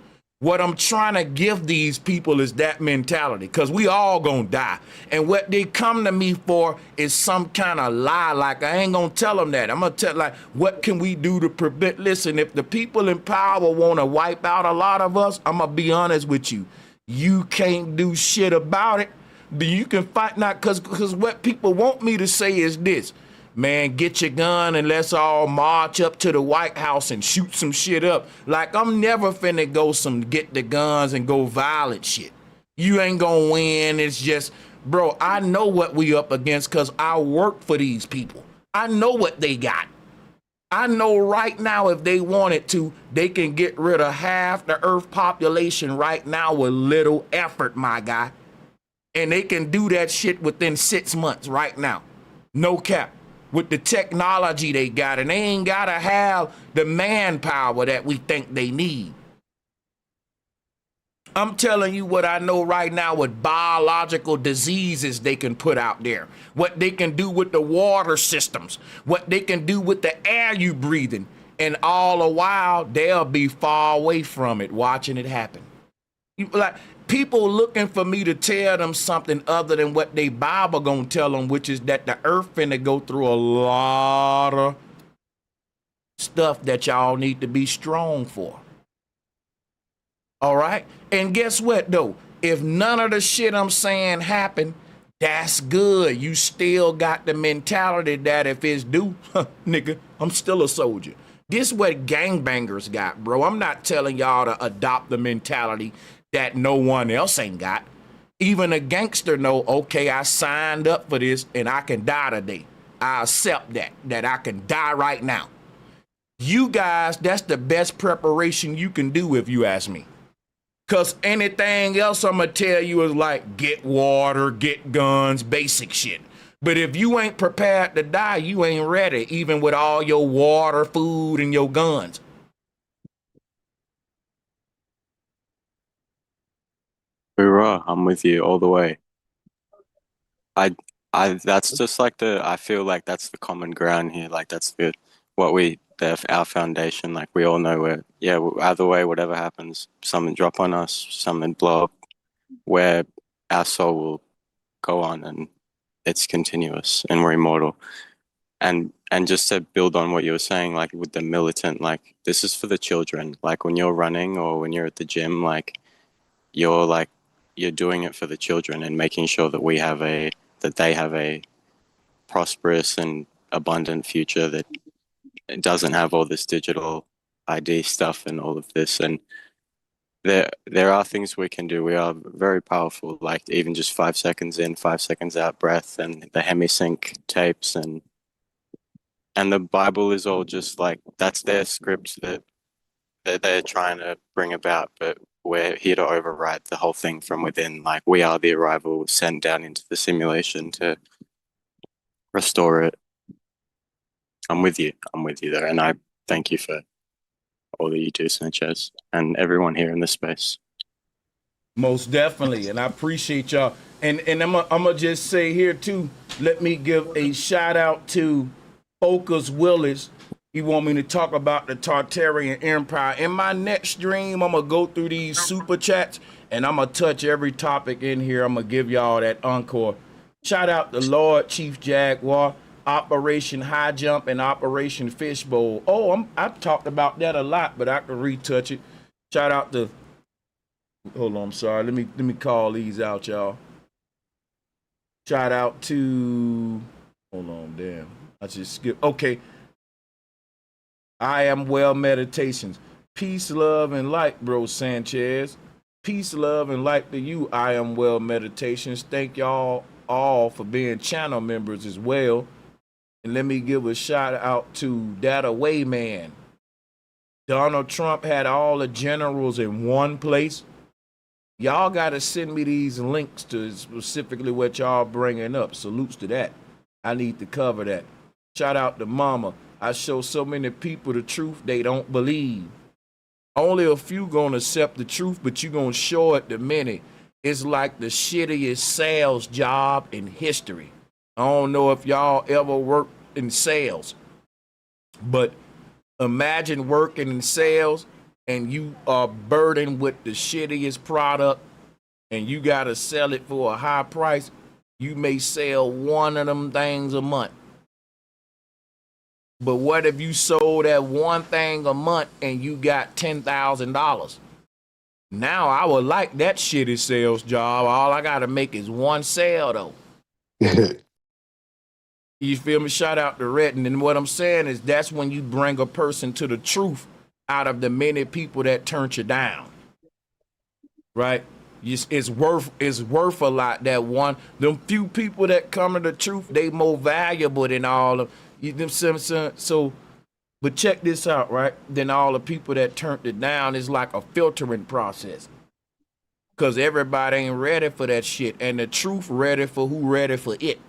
What I'm trying to give these people is that mentality, because we all gonna die. And what they come to me for is some kind of lie. Like, I ain't gonna tell them that. I'm gonna tell, like, what can we do to prevent? Listen, if the people in power wanna wipe out a lot of us, I'm gonna be honest with you. You can't do shit about it. But you can fight, not because what people want me to say is this. Man, get your gun and let's all march up to the White House and shoot some shit up. Like, I'm never finna go get the guns and go violent shit. You ain't gonna win. It's just, bro, I know what we up against because I work for these people. I know what they got. I know right now if they wanted to, they can get rid of half the Earth population right now with little effort, my guy. And they can do that shit within 6 months right now. No cap. With the technology they got, and they ain't gotta have the manpower that we think they need. I'm telling you what I know right now with biological diseases they can put out there, what they can do with the water systems, what they can do with the air you breathing, and all the while they'll be far away from it, watching it happen. Like, people looking for me to tell them something other than what they Bible gonna tell them, which is that the earth finna go through a lot of stuff that y'all need to be strong for. All right? And guess what, though? If none of the shit I'm saying happen, that's good. You still got the mentality that if it's due, nigga, I'm still a soldier. This what gangbangers got, bro. I'm not telling y'all to adopt the mentality that no one else ain't got. Even a gangster know, okay, I signed up for this and I can die today. I accept that I can die right now. You guys, that's the best preparation you can do if you ask me. Because anything else I'm going to tell you is like, get water, get guns, basic shit. But if you ain't prepared to die, you ain't ready, even with all your water, food, and your guns. Hoorah, I'm with you all the way. That's just like I feel like that's the common ground here. Like, that's our foundation. Like, we all know either way, whatever happens, something drop on us, something blow up, where our soul will go on and it's continuous and we're immortal. And just to build on what you were saying, like with the militant, like, this is for the children. Like, when you're running or when you're at the gym, like, you're doing it for the children and making sure that they have a prosperous and abundant future that doesn't have all this digital ID stuff and all of this. And there are things we can do. We are very powerful, like even just 5 seconds in, 5 seconds out breath, and the hemisync tapes, and the Bible is all just like, that's their script that they're trying to bring about, but we're here to override the whole thing from within. Like, we are the arrival sent down into the simulation to restore it. I'm with you. I'm with you there. And I thank you for all that you do, Sanchez, and everyone here in this space. Most definitely, and I appreciate y'all. And I'm gonna just say here too, let me give a shout out to Focus Willis. He want me to talk about the Tartarian Empire. In my next stream, I'm gonna go through these super chats and I'm gonna touch every topic in here. I'm gonna give y'all that encore. Shout out to Lord Chief Jaguar, Operation High Jump, and Operation Fishbowl. Oh, I've talked about that a lot, but I can retouch it. Shout out to, hold on, I'm sorry. Let me call these out, y'all. Shout out to, hold on, damn. I just skipped. Okay. I Am Well Meditations. Peace, love, and light, bro Sanchez. Peace, love, and light to you, I Am Well Meditations. Thank y'all all for being channel members as well. And let me give a shout out to That Away Man. Donald Trump had all the generals in one place. Y'all got to send me these links to specifically what y'all bringing up. Salutes to that. I need to cover that. Shout out to Mama. I show so many people the truth they don't believe. Only a few gonna accept the truth, but you gonna show it to many. It's like the shittiest sales job in history. I don't know if y'all ever worked in sales, but imagine working in sales and you are burdened with the shittiest product and you gotta sell it for a high price. You may sell one of them things a month. But what if you sold that one thing a month and you got $10,000? Now I would like that shitty sales job. All I gotta make is one sale though. You feel me? Shout out to Redden. And what I'm saying is that's when you bring a person to the truth out of the many people that turned you down. Right? It's worth a lot. That one, them few people that come to the truth, they more valuable than all of you. So, but check this out, right? Then all the people that turned it down is like a filtering process. Cause everybody ain't ready for that shit. And the truth ready for who ready for it.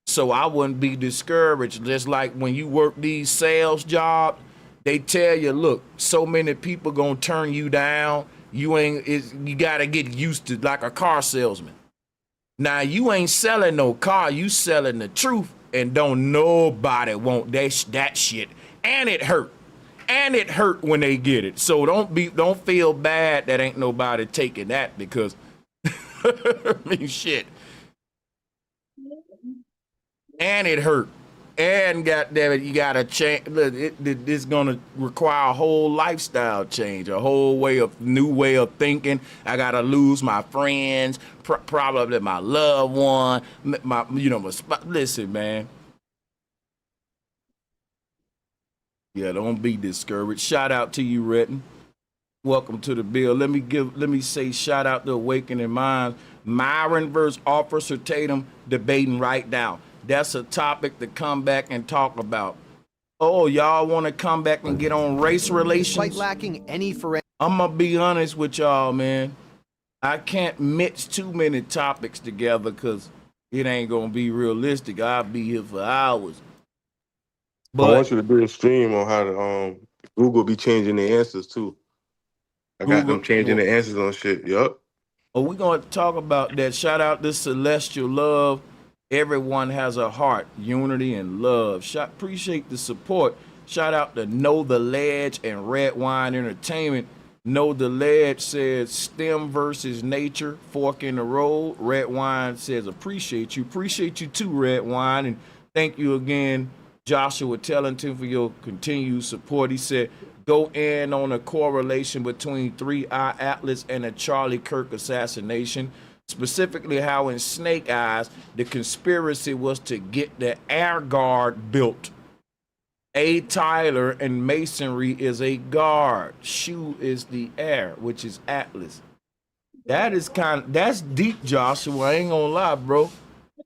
So I wouldn't be discouraged. Just like when you work these sales jobs, they tell you, look, so many people gonna turn you down. You gotta get used to like a car salesman. Now you ain't selling no car, you selling the truth, and don't nobody want that shit. And it hurt. And it hurt when they get it. So don't feel bad that ain't nobody taking that because I mean shit. And it hurt. And goddammit, you gotta change. Look, it's gonna require a whole lifestyle change, a whole new way of thinking. I gotta lose my friends, probably my loved one, listen, man. Yeah, don't be discouraged. Shout out to you, Retton. Welcome to the bill. Let me say shout out to Awakening Minds. Myron versus Officer Tatum debating right now. That's a topic to come back and talk about. Oh, y'all want to come back and get on race relations? Quite lacking any forensic. I'm gonna be honest with y'all, man. I can't mix too many topics together because it ain't gonna be realistic. I'll be here for hours. But I want you to do a stream on how to Google be changing the answers too. I got them changing the answers on shit. Yup. Oh, we're gonna talk about that. Shout out to Celestial Love. Everyone has a heart, unity, and love. Appreciate the support. Shout out to Know the Ledge and Red Wine Entertainment. Know the Ledge says STEM versus nature, fork in the road. Red Wine says appreciate you. Appreciate you too, Red Wine. And thank you again, Joshua Tellington, for your continued support. He said, go in on a correlation between 3I-ATLAS and the Charlie Kirk assassination. Specifically how in Snake Eyes, the conspiracy was to get the air guard built. A. Tyler and masonry is a guard. Shoe is the air, which is Atlas. That's deep, Joshua. I ain't gonna lie, bro.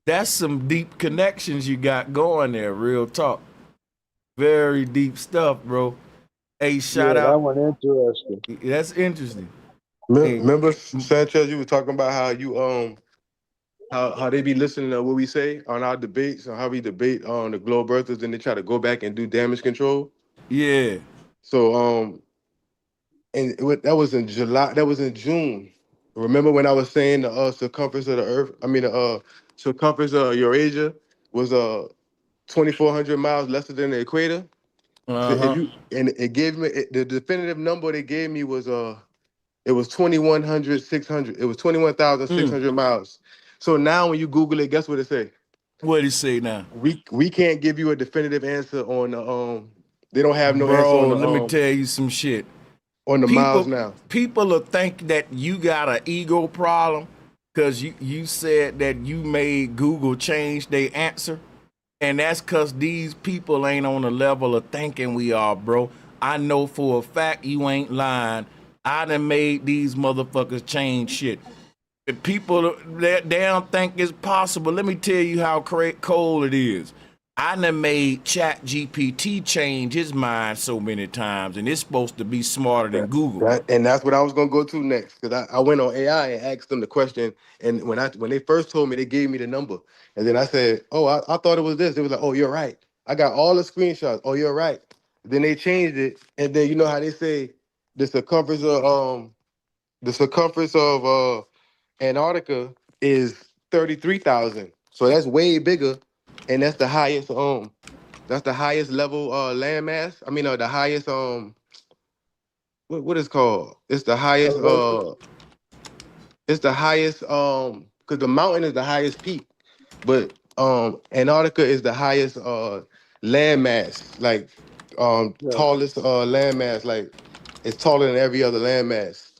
That's some deep connections you got going there, real talk. Very deep stuff, bro. Hey, shout out. That one interesting. That's interesting. Remember, Sanchez, you were talking about how you how they be listening to what we say on our debates, on how we debate on the globe earthers, and they try to go back and do damage control. Yeah. So that was in July. That was in June. Remember when I was saying the circumference of the Earth? I mean, the circumference of Eurasia was 2,400 miles lesser than the equator. So if you and it gave me the definitive number they gave me was it was 2,100, 600. It was 21,600 miles. So now when you Google it, guess what it say? What did it say now? We can't give you a definitive answer on the They don't have no answer on Bro, the let me tell you some shit. On the miles now. People will think that you got an ego problem because you said that you made Google change their answer. And that's because these people ain't on the level of thinking we are, bro. I know for a fact you ain't lying. I done made these motherfuckers change shit. If people, they don't think it's possible. Let me tell you how cold it is. I done made Chat GPT change his mind so many times, and it's supposed to be smarter than Google. And that's what I was gonna go to next, because I went on AI and asked them the question, and when they first told me, they gave me the number, and then I said, "Oh, I thought it was this." They was like, "Oh, you're right. I got all the screenshots. Oh, you're right." Then they changed it, and then you know how they say the circumference of Antarctica is 33,000. So that's way bigger, and that's the highest level landmass. I mean, the highest what is called? It's the highest because the mountain is the highest peak, but Antarctica is the highest landmass, like tallest landmass, like it's taller than every other landmass.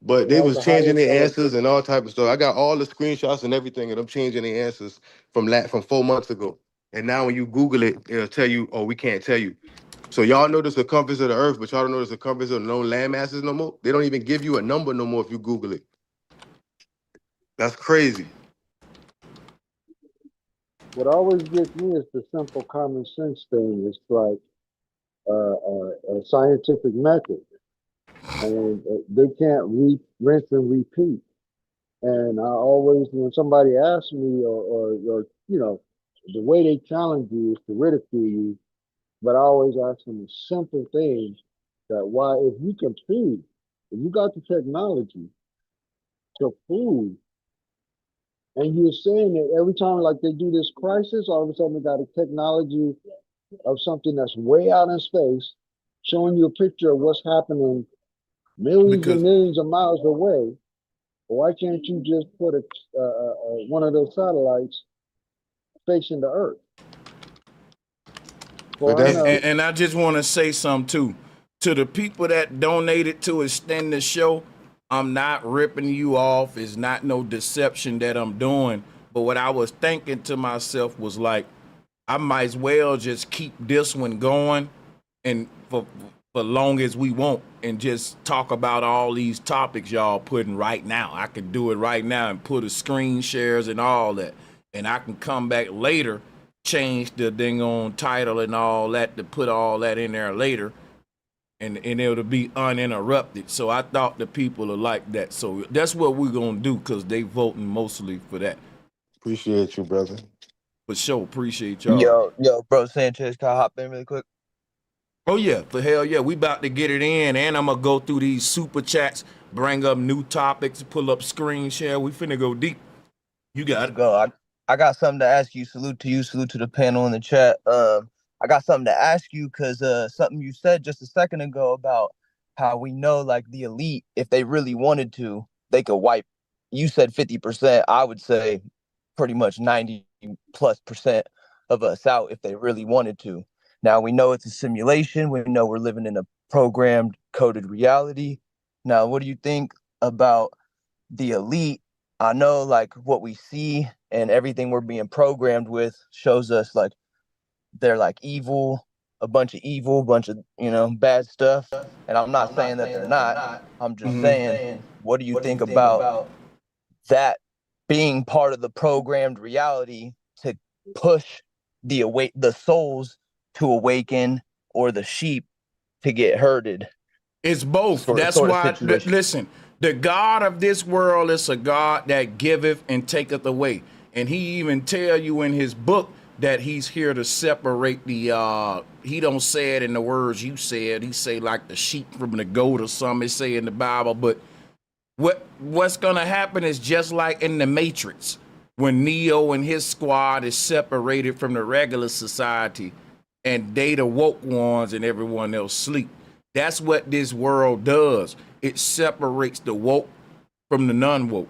But they was changing their answers and all type of stuff. I got all the screenshots and everything, and I'm changing their answers from 4 months ago. And now when you Google it, it'll tell you, "Oh, we can't tell you." So y'all know the circumference of the Earth, but y'all don't know the circumference of no land masses no more. They don't even give you a number no more if you Google it. That's crazy. What always gets me is the simple common sense thing. It's like a scientific method, and they can't rinse and repeat. And I always, when somebody asks me, or the way they challenge you is to ridicule you, but I always ask them a simple thing, that why, if you can prove, if you got the technology to prove, and you're saying that every time like they do this crisis, all of a sudden they got a technology of something that's way out in space, showing you a picture of what's happening millions and millions of miles away. Why can't you just put one of those satellites facing the Earth? And I just want to say something too. To the people that donated to extend the show, I'm not ripping you off. It's not no deception that I'm doing. But what I was thinking to myself was like, I might as well just keep this one going and for long as we want, and just talk about all these topics y'all putting right now. I can do it right now and put a screen shares and all that. And I can come back later, change the ding on title and all that to put all that in there later, and it'll be uninterrupted. So I thought the people will like that. So that's what we're gonna do, because they voting mostly for that. Appreciate you, brother. For sure, appreciate y'all. Yo, bro, Sanchez, can I hop in really quick? Oh yeah, for hell yeah, we about to get it in, and I'm gonna go through these super chats, bring up new topics, pull up screen share. We finna go deep. You got it. Go. I got something to ask you. Salute to you. Salute to the panel in the chat. I got something to ask you because something you said just a second ago about how we know, like, the elite, if they really wanted to, they could wipe. You said 50%. I would say pretty much 90+% of us out if they really wanted to. Now, we know it's a simulation. We know we're living in a programmed, coded reality. Now, what do you think about the elite? I know, like, what we see and everything we're being programmed with shows us, like, they're, like, evil, a bunch of bad stuff. And I'm not saying that they're not. I'm just saying, what do you think about that being part of the programmed reality to push the souls to awaken, or the sheep to get herded? It's both. That's why. Listen, The God of this world is a God that giveth and taketh away. And he even tell you in his book that he's here to separate the, he don't say it in the words you said. He say like the sheep from the goat or something, it say in the Bible. But what's going to happen is just like in the Matrix, when Neo and his squad is separated from the regular society and they the woke ones and everyone else sleep. That's what this world does. It separates the woke from the non-woke.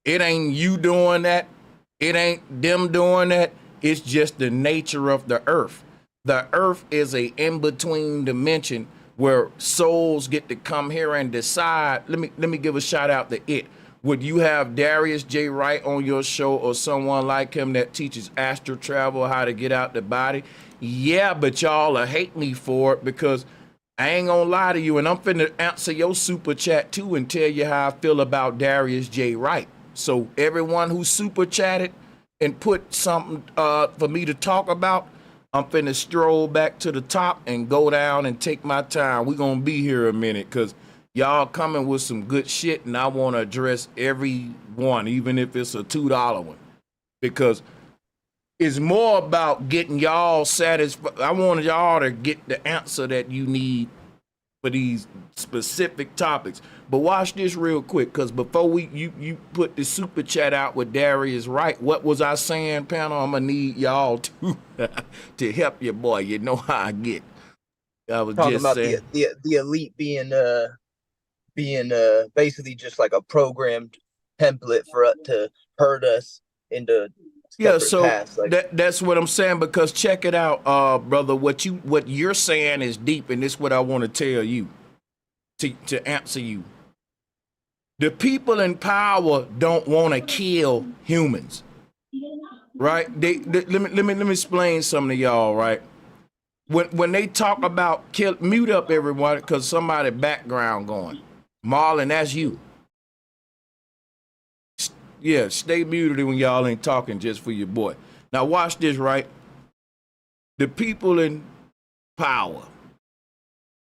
It ain't you doing that. It ain't them doing that. It's just the nature of the earth. The earth is a in-between dimension where souls get to come here and decide. Let me give a shout out to it. Would you have Darius J. Wright on your show or someone like him that teaches astral travel, how to get out the body? Yeah, but y'all hate me for it because I ain't gonna lie to you, and I'm finna answer your super chat too and tell you how I feel about Darius J. Wright. So everyone who super chatted and put something for me to talk about, I'm finna stroll back to the top and go down and take my time. We're gonna be here a minute because y'all coming with some good shit, and I want to address every one, even if it's a $2 one, because it's more about getting y'all satisfied. I want y'all to get the answer that you need for these specific topics. But watch this real quick, because before you put the super chat out with Darius Wright, what was I saying, panel? I'm gonna need y'all to help your boy. You know how I get. I was talking just about saying the elite being basically just like a programmed template for to herd us into so paths. Like, that's what I'm saying, because check it out, brother. What you're saying is deep, and this is what I want to tell you to answer you. The people in power don't want to kill humans, right? Let me explain something to y'all, right? When they talk about mute up everyone, because somebody background going. Marlon, that's you. Yeah, stay muted when y'all ain't talking, just for your boy. Now watch this, right? The people in power,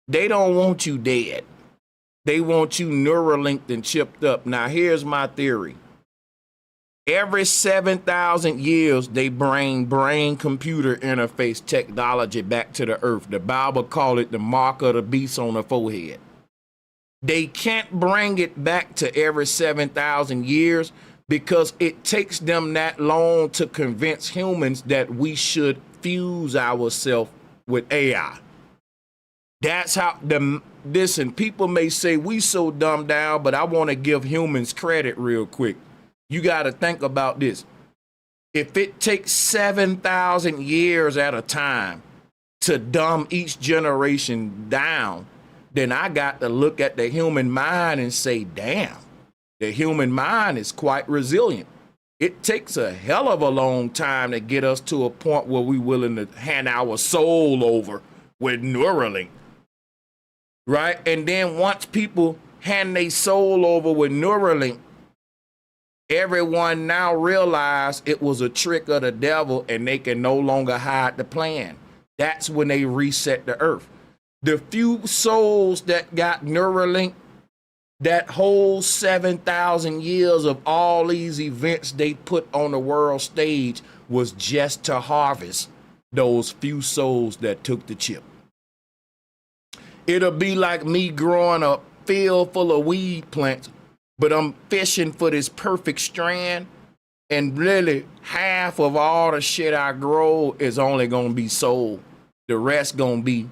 they don't want you dead. They want you Neuralinked and chipped up. Now here's my theory. Every 7,000 years, they bring brain-computer interface technology back to the earth. The Bible call it the mark of the beast on the forehead. They can't bring it back to every 7,000 years because it takes them that long to convince humans that we should fuse ourselves with AI. That's how listen, people may say we so dumbed down, but I want to give humans credit real quick. You got to think about this. If it takes 7,000 years at a time to dumb each generation down, then I got to look at the human mind and say, damn, the human mind is quite resilient. It takes a hell of a long time to get us to a point where we're willing to hand our soul over with Neuralink, right? And then once people hand their soul over with Neuralink, everyone now realize it was a trick of the devil and they can no longer hide the plan. That's when they reset the earth. The few souls that got Neuralink, that whole 7,000 years of all these events they put on the world stage was just to harvest those few souls that took the chip. It'll be like me growing a field full of weed plants, but I'm fishing for this perfect strand, and really half of all the shit I grow is only gonna be sold. The rest gonna be.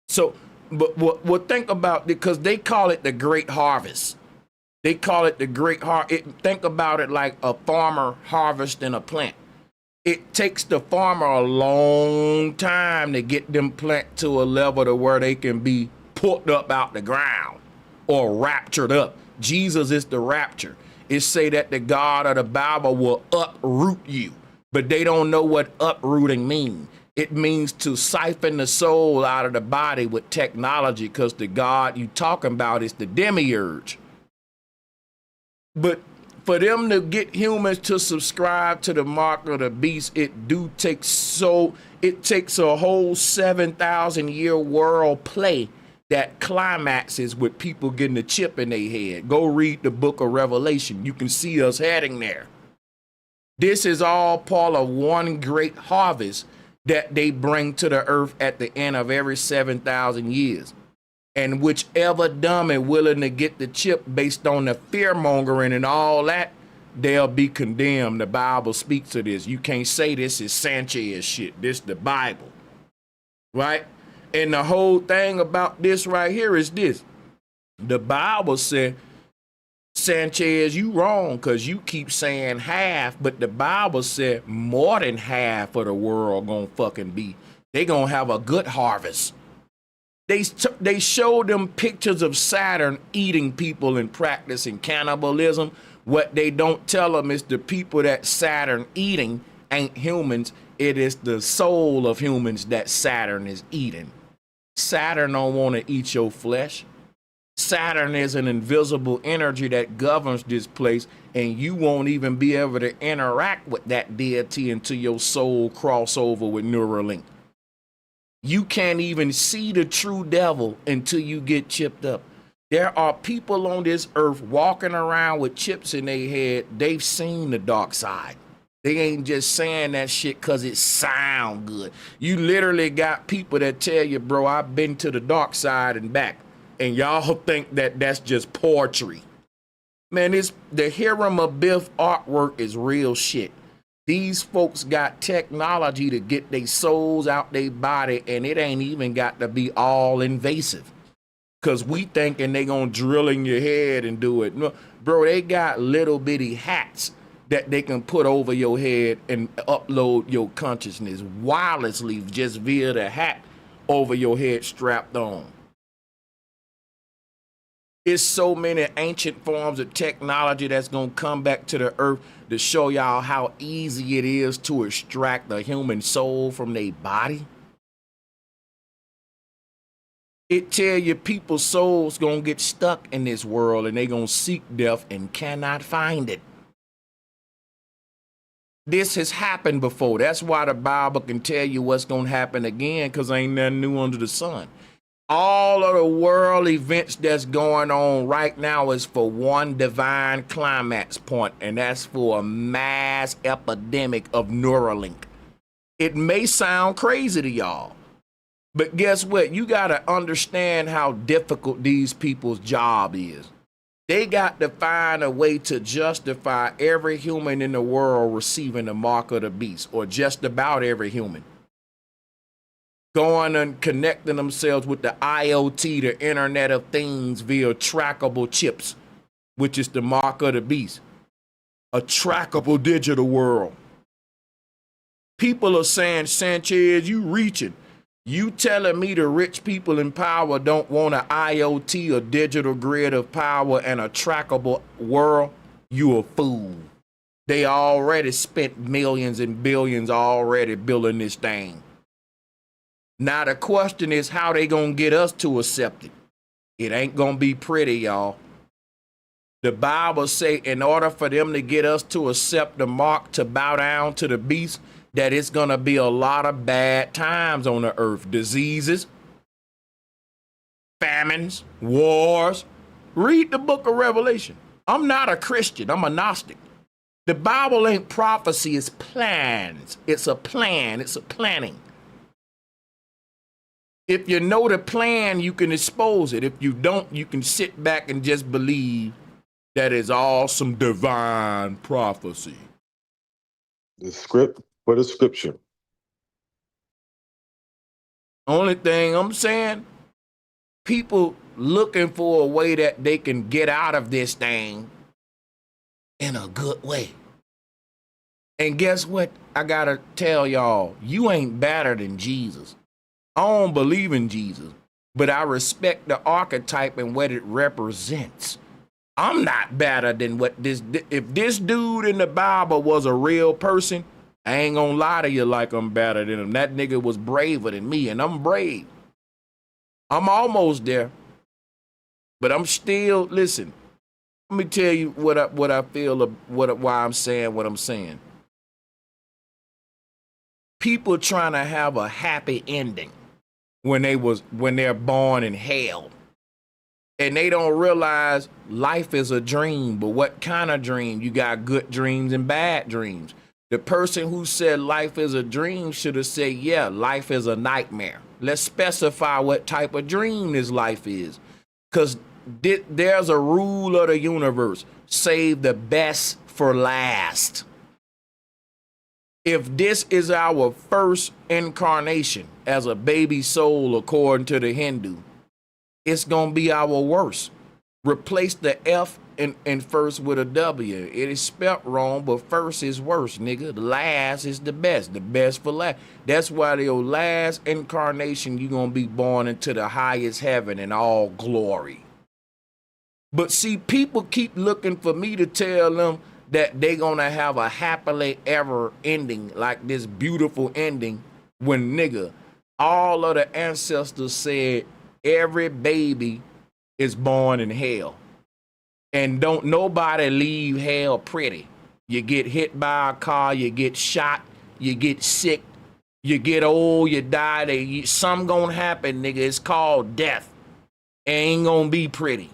So, but what think about it, because they call it the great harvest. They call it the great harvest. Think about it like a farmer harvesting a plant. It takes the farmer a long time to get them plant to a level to where they can be pulled up out the ground or raptured up. Jesus is the rapture. It say that the God of the Bible will uproot you, but they don't know what uprooting means. It means to siphon the soul out of the body with technology, because the God you talking about is the demiurge. But for them to get humans to subscribe to the mark of the beast, it takes a whole 7,000 year world play that climaxes with people getting a chip in their head. Go read the book of Revelation. You can see us heading there. This is all part of one great harvest that they bring to the earth at the end of every 7,000 years. And whichever dummy willing to get the chip based on the fear mongering and all that, they'll be condemned. The Bible speaks to this. You can't say this is Sanchez shit. This the Bible, right? And the whole thing about this right here is this. The Bible said, Sanchez, you wrong because you keep saying half, but the Bible said more than half of the world gonna fucking be. They gonna have a good harvest. They showed them pictures of Saturn eating people and practicing cannibalism. What they don't tell them is the people that Saturn eating ain't humans. It is the soul of humans that Saturn is eating. Saturn don't want to eat your flesh. Saturn is an invisible energy that governs this place, and you won't even be able to interact with that deity until your soul cross over with Neuralink. You can't even see the true devil until you get chipped up. There are people on this earth walking around with chips in their head. They've seen the dark side. They ain't just saying that shit because it sound good. You literally got people that tell you, bro, I've been to the dark side and back. And y'all think that that's just poetry. Man, the Hiram Abiff artwork is real shit. These folks got technology to get their souls out their body, and it ain't even got to be all invasive. Because we thinking they gonna drill in your head and do it. No, bro, they got little bitty hats that they can put over your head and upload your consciousness wirelessly just via the hat over your head strapped on. It's so many ancient forms of technology that's gonna come back to the earth to show y'all how easy it is to extract the human soul from their body. It tell you people's souls gonna get stuck in this world and they gonna seek death and cannot find it. This has happened before. That's why the Bible can tell you what's gonna happen again, because ain't nothing new under the sun. All of the world events that's going on right now is for one divine climax point, and that's for a mass epidemic of Neuralink. It may sound crazy to y'all, but guess what? You got to understand how difficult these people's job is. They got to find a way to justify every human in the world receiving the mark of the beast, or just about every human. Going and connecting themselves with the IoT, the Internet of Things, via trackable chips, which is the mark of the beast. A trackable digital world. People are saying, Sanchez, you reaching. You telling me the rich people in power don't want an IoT, a digital grid of power, and a trackable world? You a fool. They already spent millions and billions already building this thing. Now the question is how they gonna get us to accept it. It ain't gonna be pretty, y'all. The Bible say in order for them to get us to accept the mark, to bow down to the beast, that it's gonna be a lot of bad times on the earth. Diseases, famines, wars. Read the book of Revelation. I'm not a Christian, I'm a Gnostic. The Bible ain't prophecy, it's plans. It's a plan, it's a planning. If you know the plan, you can expose it. If you don't, you can sit back and just believe that is all some divine prophecy. The script for the scripture. Only thing I'm saying, people looking for a way that they can get out of this thing in a good way. And guess what? I gotta tell y'all, you ain't better than Jesus. I don't believe in Jesus, but I respect the archetype and what it represents. I'm not better than what this, if this dude in the Bible was a real person, I ain't gonna lie to you like I'm better than him. That nigga was braver than me, and I'm brave. I'm almost there, but I'm still, listen, let me tell you what I feel, why I'm saying what I'm saying. People trying to have a happy ending when they're born in hell. And they don't realize life is a dream. But what kind of dream? You got good dreams and bad dreams. The person who said life is a dream should have said, yeah, life is a nightmare. Let's specify what type of dream this life is. Because there's a rule of the universe. Save the best for last. If this is our first incarnation as a baby soul, according to the Hindu, it's going to be our worst. Replace the F in first with a W. It is spelt wrong, but first is worse, nigga. The last is the best for last. That's why your last incarnation, you're going to be born into the highest heaven in all glory. But see, people keep looking for me to tell them that they're going to have a happily ever ending, like this beautiful ending, when, nigga, all of the ancestors said every baby is born in hell. And don't nobody leave hell pretty. You get hit by a car, you get shot, you get sick, you get old, you die. Something gonna happen, nigga. It's called death. It ain't gonna be pretty.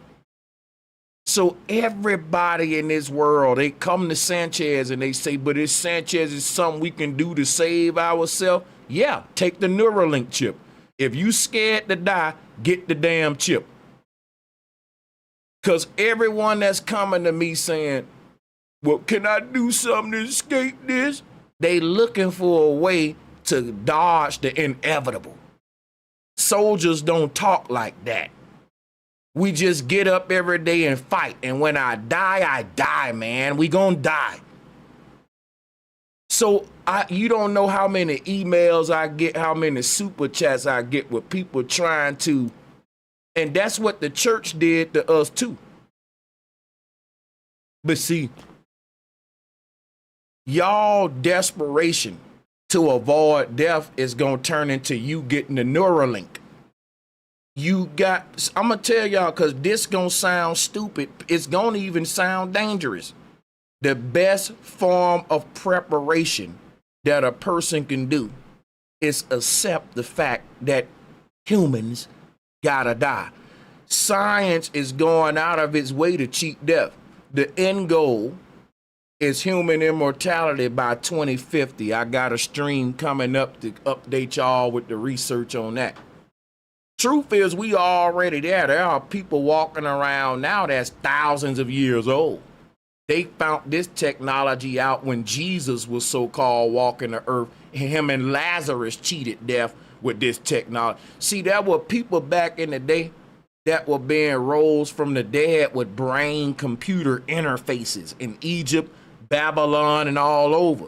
So everybody in this world, they come to Sanchez and they say, but this Sanchez is something we can do to save ourselves. Yeah, take the Neuralink chip. If you scared to die, get the damn chip. Because everyone that's coming to me saying, well, can I do something to escape this? They looking for a way to dodge the inevitable. Soldiers don't talk like that. We just get up every day and fight. And when I die, man. We gonna die. So you don't know how many emails I get, how many super chats I get with people trying to, and that's what the church did to us too. But see, y'all desperation to avoid death is gonna turn into you getting the Neuralink. I'm gonna tell y'all, because this gonna sound stupid. It's gonna even sound dangerous. The best form of preparation that a person can do is accept the fact that humans gotta die. Science is going out of its way to cheat death. The end goal is human immortality by 2050. I got a stream coming up to update y'all with the research on that. Truth is, we already there. There are people walking around now that's thousands of years old. They found this technology out when Jesus was so-called walking the earth. Him and Lazarus cheated death with this technology. See, there were people back in the day that were being rose from the dead with brain-computer interfaces in Egypt, Babylon, and all over.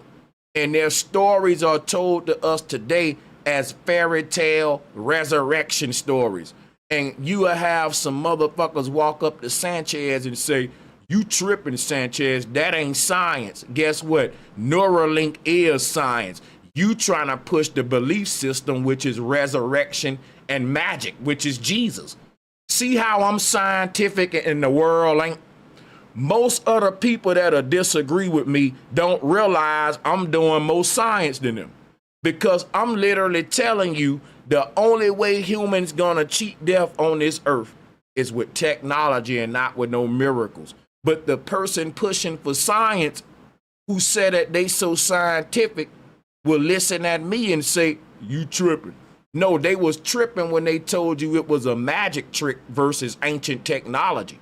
And their stories are told to us today as fairy tale resurrection stories. And you will have some motherfuckers walk up to Sanchez and say, you tripping, Sanchez, that ain't science. Guess what? Neuralink is science. You trying to push the belief system, which is resurrection and magic, which is Jesus. See how I'm scientific and the world ain't? Most other people that'll disagree with me don't realize I'm doing more science than them. Because I'm literally telling you the only way humans gonna cheat death on this earth is with technology and not with no miracles. But the person pushing for science who said that they so scientific will listen at me and say, you tripping. No, they was tripping when they told you it was a magic trick versus ancient technology.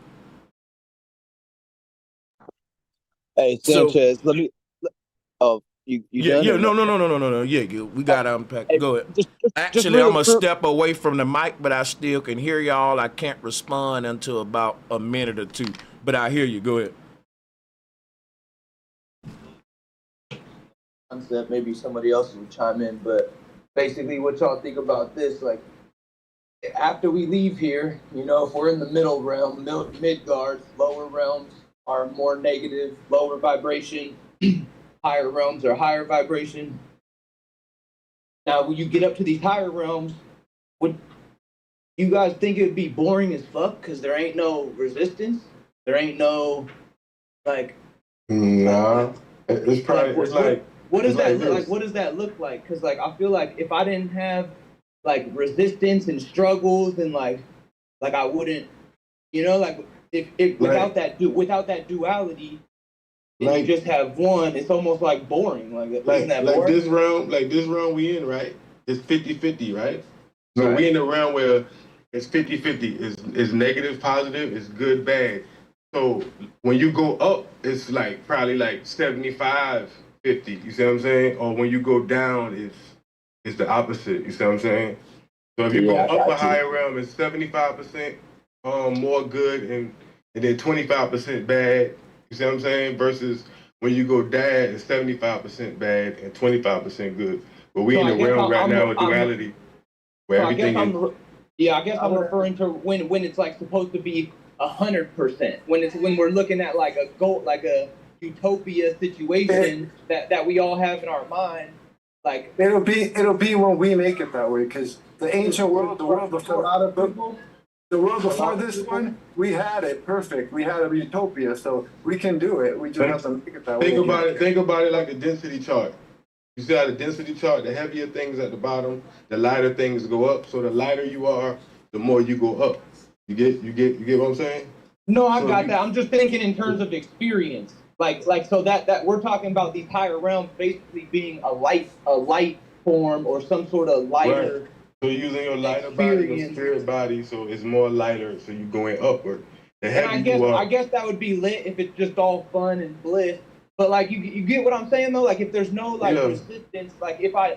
Hey, Sanchez, let me. Oh, you done? Yeah, no. Yeah, we got to unpack. Hey, go ahead. Actually, I'm going to step away from the mic, but I still can hear y'all. I can't respond until about a minute or two, but I hear you. Go ahead. Concept, maybe somebody else will chime in, but basically what y'all think about this, like, after we leave here, you know, if we're in the middle realm, Midgard, lower realms are more negative, lower vibration, higher realms are higher vibration. Now, when you get up to these higher realms, would you guys think it would be boring as fuck because there ain't no resistance? There ain't no, like... Nah, it's probably, what does that look like? Because, like, I feel like if I didn't have like resistance and struggles and like I wouldn't, you know, like if without that duality, and you just have one, it's almost like boring. Isn't that boring? this round we in, right? It's 50-50, right? So we in a round where it's 50-50. It's negative, positive, it's good, bad. So when you go up, it's like probably like 75-50. You see what I'm saying? Or when you go down, it's the opposite. You see what I'm saying? So if you go up a higher realm, it's 75% more good and then 25% bad. You see what I'm saying? Versus when you go down, it's 75% bad and 25% good. But we in the realm right now with duality, where everything is. I guess I'm referring to when it's like supposed to be 100%. When we're looking at like a goal, like a utopia situation that we all have in our mind. Like it'll be when we make it that way, because the ancient world, the world before this one, we had it perfect. We had a utopia, so we can do it. We just have to make it that way. Think about it like a density chart. You see how the density chart, the heavier things at the bottom, the lighter things go up. So the lighter you are, the more you go up. You get what I'm saying? No, I got that. I'm just thinking in terms of experience. Like so that we're talking about these higher realms basically being a light form or some sort of lighter. Right. So you're using your lighter body, your spirit body, so it's more lighter, so you're going upward. I guess that would be lit if it's just all fun and bliss. But like you get what I'm saying though? Like if there's no resistance, like if I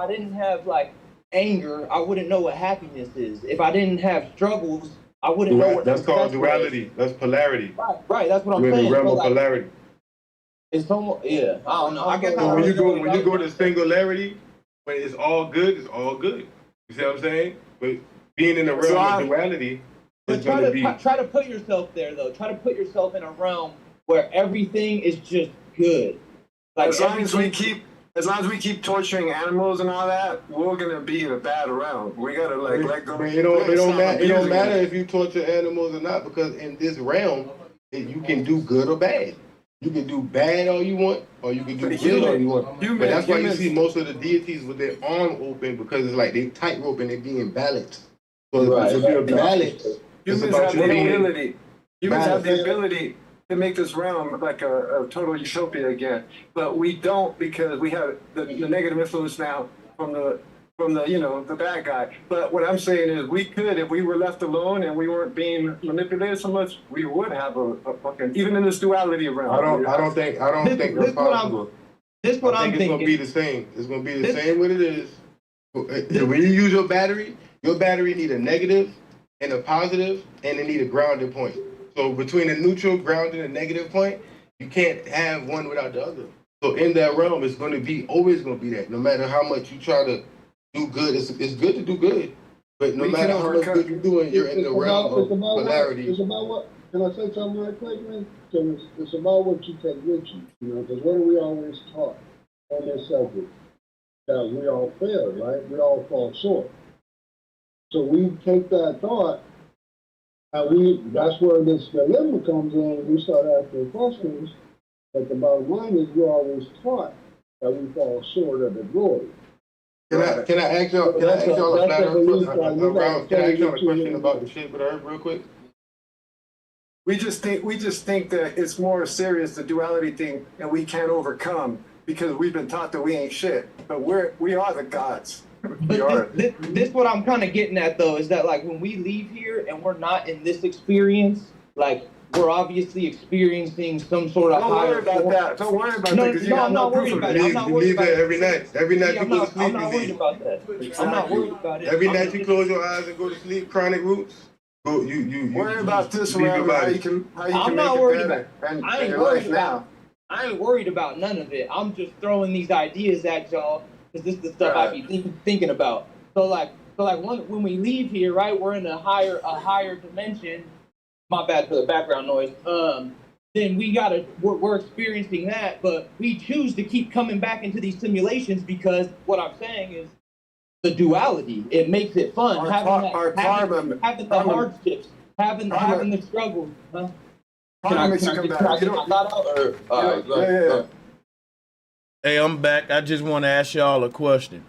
didn't have like anger, I wouldn't know what happiness is. If I didn't have struggles, I wouldn't know what that's called duality. That's polarity. Right, that's what I'm saying. We're in the realm of polarity. It's almost, I don't know. I guess so when you go to singularity, when it's all good, it's all good. You see what I'm saying? But being in the realm of duality, but try to put yourself there though. Try to put yourself in a realm where everything is just good. Like as long as we keep torturing animals and all that, we're gonna be in a bad realm. We gotta let go. It don't matter if you torture animals or not, because in this realm, you can do good or bad. You can do bad all you want, or you can do good all you want. But that's why you see most of the deities with their arm open, because it's like they tightrope and they being balanced. So if you're balanced, humans have the ability to make this realm like a total utopia again, but we don't, because we have the negative influence now from the the bad guy. But what I'm saying is, we could, if we were left alone and we weren't being manipulated so much, we would have a fucking, even in this duality realm. I don't think that's possible. I think it's gonna be the same. It's gonna be the same what it is. When you use your battery need a negative and a positive, and it need a grounding point. So between the neutral, grounded, and negative point, you can't have one without the other. So in that realm, it's always gonna be that. No matter how much you try to do good, it's good to do good. But no matter how much good you're doing, you're in the realm of polarity. It's about what? Can I say something right quick, man? So it's about what you take with you, because what are we always taught on this subject? That we all fail, right? We all fall short. So we take that thought, and that's where this dilemma comes in. We start asking questions, but the bottom line is we're always taught that we fall short of the glory. Can I ask y'all a question about the shape of the earth real quick? We just think that it's more serious, the duality thing, and we can't overcome because we've been taught that we ain't shit. But we are the gods. This what I'm kind of getting at though, is that like when we leave here and we're not in this experience, like we're obviously experiencing some sort of higher form. Don't worry about that. No, I'm not worried about it. I'm not worried about it. Every night. Every night you go to sleep. I'm not worried about that. I'm not worried about it. Every night you close your eyes and go to sleep. Chronic roots. You worry about this around how you can I'm not worried about it. I ain't worried about none of it. I'm just throwing these ideas at y'all because this is the stuff I be thinking about. So like when we leave here, right, we're in a higher dimension. My bad for the background noise. Then we're experiencing that, but we choose to keep coming back into these simulations because what I'm saying is the duality. It makes it fun. Having the hardships, having the struggles. Huh? Can I get my thought out? Hey, I'm back. I just want to ask y'all a question.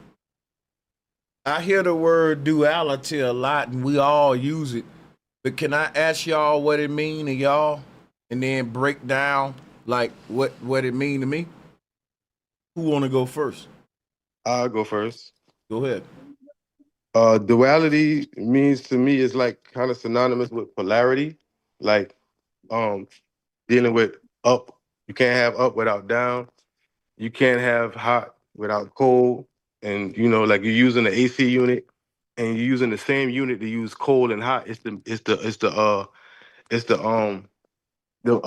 I hear the word duality a lot, and we all use it. But can I ask y'all what it mean to y'all, and then break down like what it mean to me? Who want to go first? I'll go first. Go ahead. Duality means to me is like kind of synonymous with polarity, like dealing with up. You can't have up without down. You can't have hot without cold. And you know, like you're using the AC unit and you're using the same unit to use cold and hot. The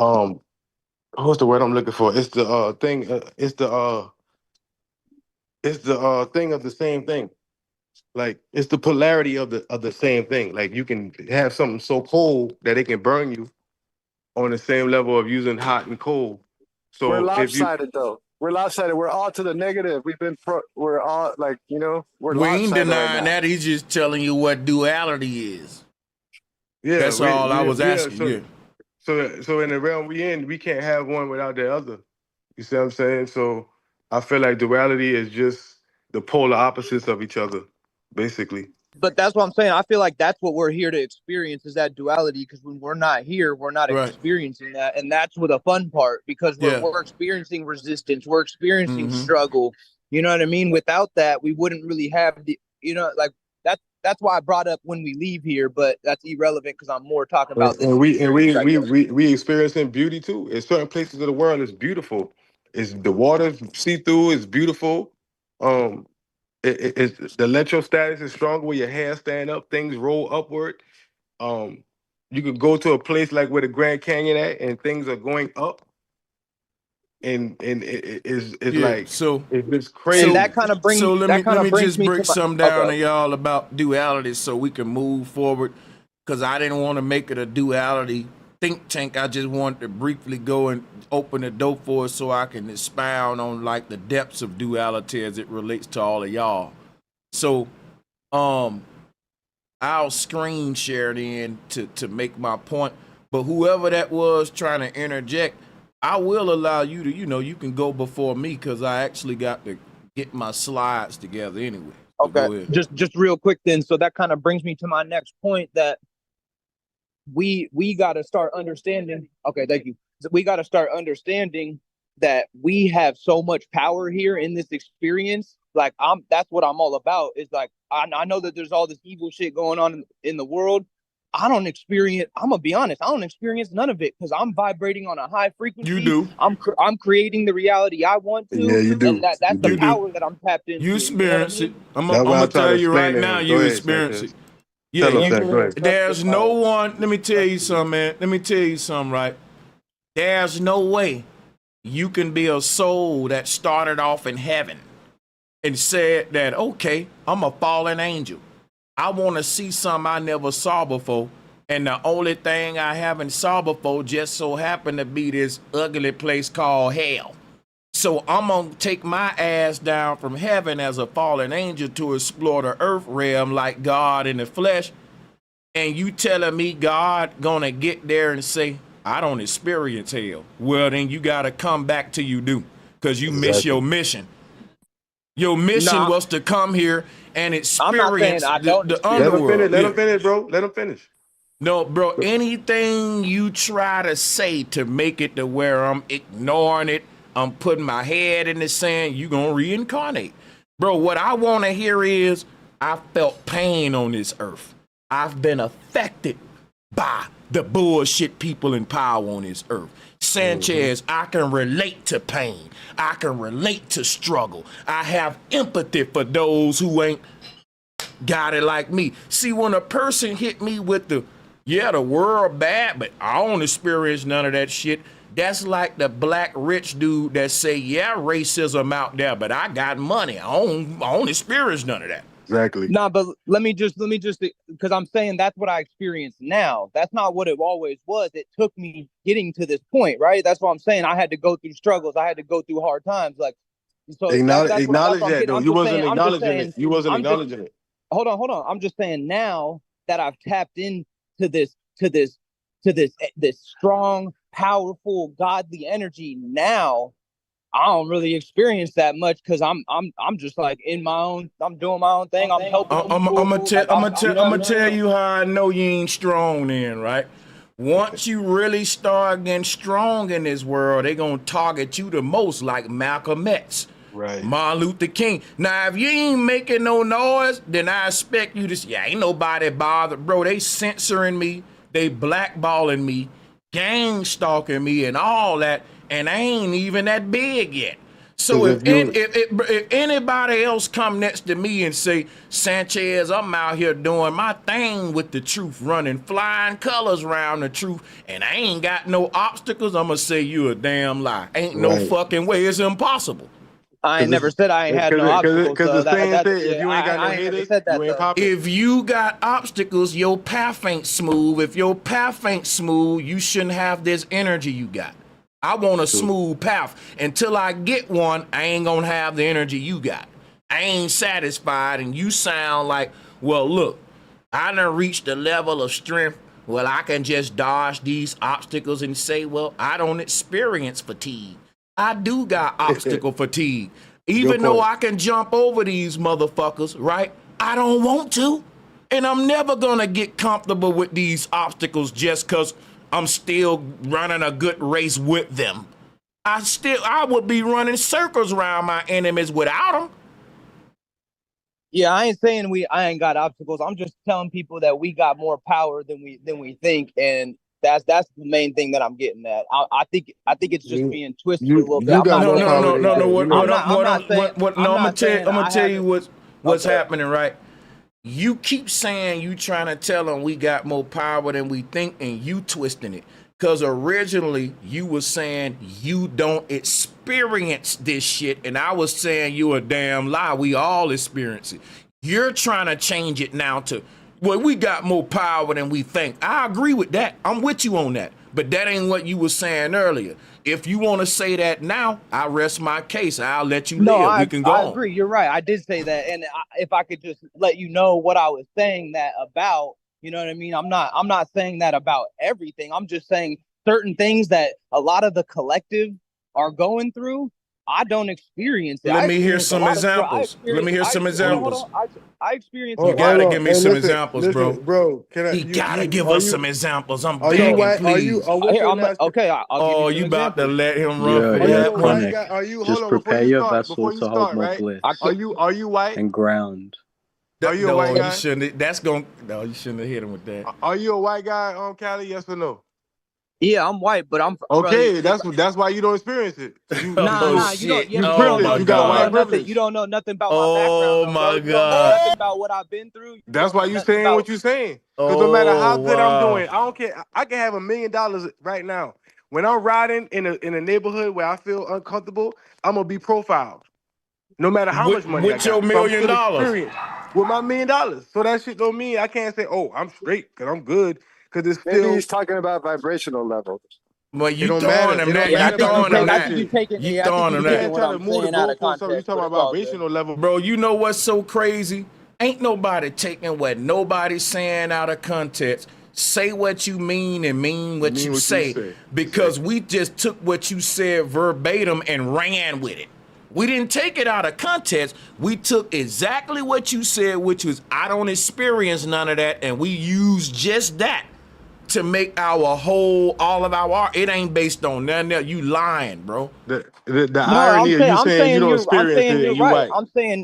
what's the word I'm looking for? It's the thing. It's the thing of the same thing. Like it's the polarity of the same thing. Like you can have something so cold that it can burn you on the same level of using hot and cold. We're So if you lopsided though. We're lopsided. We're all to the negative. We're all like, we're We ain't lopsided right denying now. that. He's just telling you what duality is. yeah, That's all I was yeah. asking you. So in the realm we in, we can't have one without the other. You see what I'm saying? So I feel like duality is just the polar opposites of each other, basically. But that's what I'm saying. I feel like that's what we're here to experience is that duality. Because when we're not here, we're not Right. experiencing that, and that's the fun part. Because Yeah. we're experiencing resistance, we're experiencing Mhm. struggle. You know what I mean? Without that, we wouldn't really have the. Like that. That's why I brought up when we leave here, but that's irrelevant because I'm more talking about this. And we experience, I guess. we experiencing beauty too. In certain places of the world, it's beautiful. It's the water see through. It's beautiful. Um, it's the electrostatic is stronger where your hands stand up. Things roll upward. Um, you could go to a place like where the Grand Canyon at, and things are going up, and it's Yeah. like So it's just And crazy. that kind of brings let me just me break to my some down okay. to y'all about duality so we can move forward. Because I didn't want to make it a duality think tank. I just wanted to briefly go and open the door for it so I can expound on like the depths of duality as it relates to all of y'all. So I'll screen share it in to make my point. But whoever that was trying to interject, I will allow you to, you can go before me because I actually got to get my slides together anyway. So Okay, go ahead. just real quick then. So that kind of brings me to my next point that we got to start understanding. Okay, thank you. We got to start understanding that we have so much power here in this experience. Like that's what I'm all about. Is like I know that there's all this evil shit going on in the world. I don't experience. I'm gonna be honest. I don't experience none of it because I'm vibrating on a high frequency. You do. I'm creating the reality I want to. Yeah, you do. And that's the You do. power that I'm tapped into. You You know what I experience it. mean? I'm That's why I gonna try to tell you explain right to now. him. Go You ahead, experience Sanchez. it. Yeah, Tell him that. Go ahead. there's no one. Let me tell you something, man. Let me tell you something, right? There's no way you can be a soul that started off in heaven and said that, okay, I'm a fallen angel. I want to see something I never saw before. And the only thing I haven't saw before just so happened to be this ugly place called hell. So I'm going to take my ass down from heaven as a fallen angel to explore the earth realm like God in the flesh. And you telling me God going to get there and say, I don't experience hell. Well, then you got to come back till you do because you miss your mission. Your mission Nah, was to come here and I'm not saying experience I don't the experience. Let him finish. underworld. Let Yeah. him finish, bro. Let him finish. No, bro, anything you try to say to make it to where I'm ignoring it, I'm putting my head in the sand, you gonna reincarnate. Bro, what I wanna hear is I felt pain on this earth. I've been affected by the bullshit people in power on this earth. Sanchez, I can relate to pain. I can relate to struggle. I have empathy for those who ain't got it like me. See, when a person hit me with the world bad, but I don't experience none of that shit. That's like the black rich dude that say, yeah, racism out there, but I got money. I don't experience none of that. Exactly. Nah, but let me just because I'm saying that's what I experience now. That's not what it always was. It took me getting to this point, right? That's what I'm saying. I had to go through struggles. I had to go through hard times. Like, so that's Acknowledge what I'm that getting. though. I'm You just wasn't saying. acknowledging it. You wasn't acknowledging it. Hold on. I'm just saying now that I've tapped into this this strong, powerful, godly energy. Now I don't really experience that much because I'm just like in my own. I'm doing my own thing. I'm helping I'm people. gonna tell you how I know you ain't strong then, right? Once you really start getting strong in this world, they gonna target you the most, like Malcolm X, right? Martin Luther King. Now, if you ain't making no noise, then I expect you to. Yeah, ain't nobody bothered, bro. They censoring me, they blackballing me, gang stalking me, and all that, and I ain't even that big yet. So if anybody else come next to me and say, Sanchez, I'm out here doing my thing with the truth, running flying colors around the truth, and I ain't got no obstacles, I'm gonna say you a damn lie. Ain't no fucking way. It's impossible. I ain't never said I ain't had no obstacles. Because the saying said, if you ain't got no haters, you ain't popping. If you got obstacles, your path ain't smooth. If your path ain't smooth, you shouldn't have this energy you got. I want a smooth path. Until I get one, I ain't gonna have the energy you got. I ain't satisfied, and you sound like, well, look, I done reached a level of strength. Well, I can just dodge these obstacles and say, well, I don't experience fatigue. I do got obstacle fatigue. Even though I can jump over these motherfuckers, right? I don't want to. And I'm never gonna get comfortable with these obstacles just because I'm still running a good race with them. I would be running circles around my enemies without them. Yeah, I ain't saying I ain't got obstacles. I'm just telling people that we got more power than we think, and that's the main thing that I'm getting at. I think it's just being twisted a little bit. I'm gonna tell you what's happening, right? You keep saying you trying to tell them we got more power than we think, and you twisting it. Because originally you was saying you don't experience this shit, and I was saying you a damn lie. We all experience it. You're trying to change it now to, well, we got more power than we think. I agree with that. I'm with you on that. But that ain't what you were saying earlier. If you want to say that now, I rest my case. I'll let you live. We can go on. I agree. You're right. I did say that. And if I could just let you know what I was saying that about, you know what I mean? I'm not saying that about everything. I'm just saying certain things that a lot of the collective are going through. I don't experience it. Let me hear some examples. Let me hear some examples. I experience. You gotta give me some examples, bro. Bro, you gotta give us some examples. I'm are begging, you white? please. Okay. I'll give you about to let him run for that one. Are you? Just hold on, prepare your vessel to hold more right? bliss. Are you white? And ground. Are you a white guy? You shouldn't. You shouldn't have hit him with that. Are you a white guy, Cali? Yes or no? Yeah, I'm white, but I'm okay. That's why you don't experience it. You shit. You privileged. You got white privilege. You don't know nothing about my background. Oh my You God! don't know nothing about what I've been through. That's why you saying what you saying. Because no matter how good I'm doing, I don't care. I can have $1 million right now. When I'm riding in a neighborhood where I feel uncomfortable, I'm gonna be profiled. No matter how much money I got. With your $1 million. With my $1 million. So that shit don't mean I can't say, oh, I'm straight because I'm good. Because it's still. Maybe he's talking about vibrational levels. Well, you throwing him that. You throwing him that. You throwing him that. You can't try to move the goalposts. So you talking about vibrational level. Bro, you know what's so crazy? Ain't nobody taking what nobody's saying out of context. Say what you mean and mean what you say. Because we just took what you said verbatim and ran with it. We didn't take it out of context. We took exactly what you said, which was, I don't experience none of that, and we used just that to make all of our art. It ain't based on nothing else. You lying, bro. The irony of you saying you don't experience it and you right. I'm saying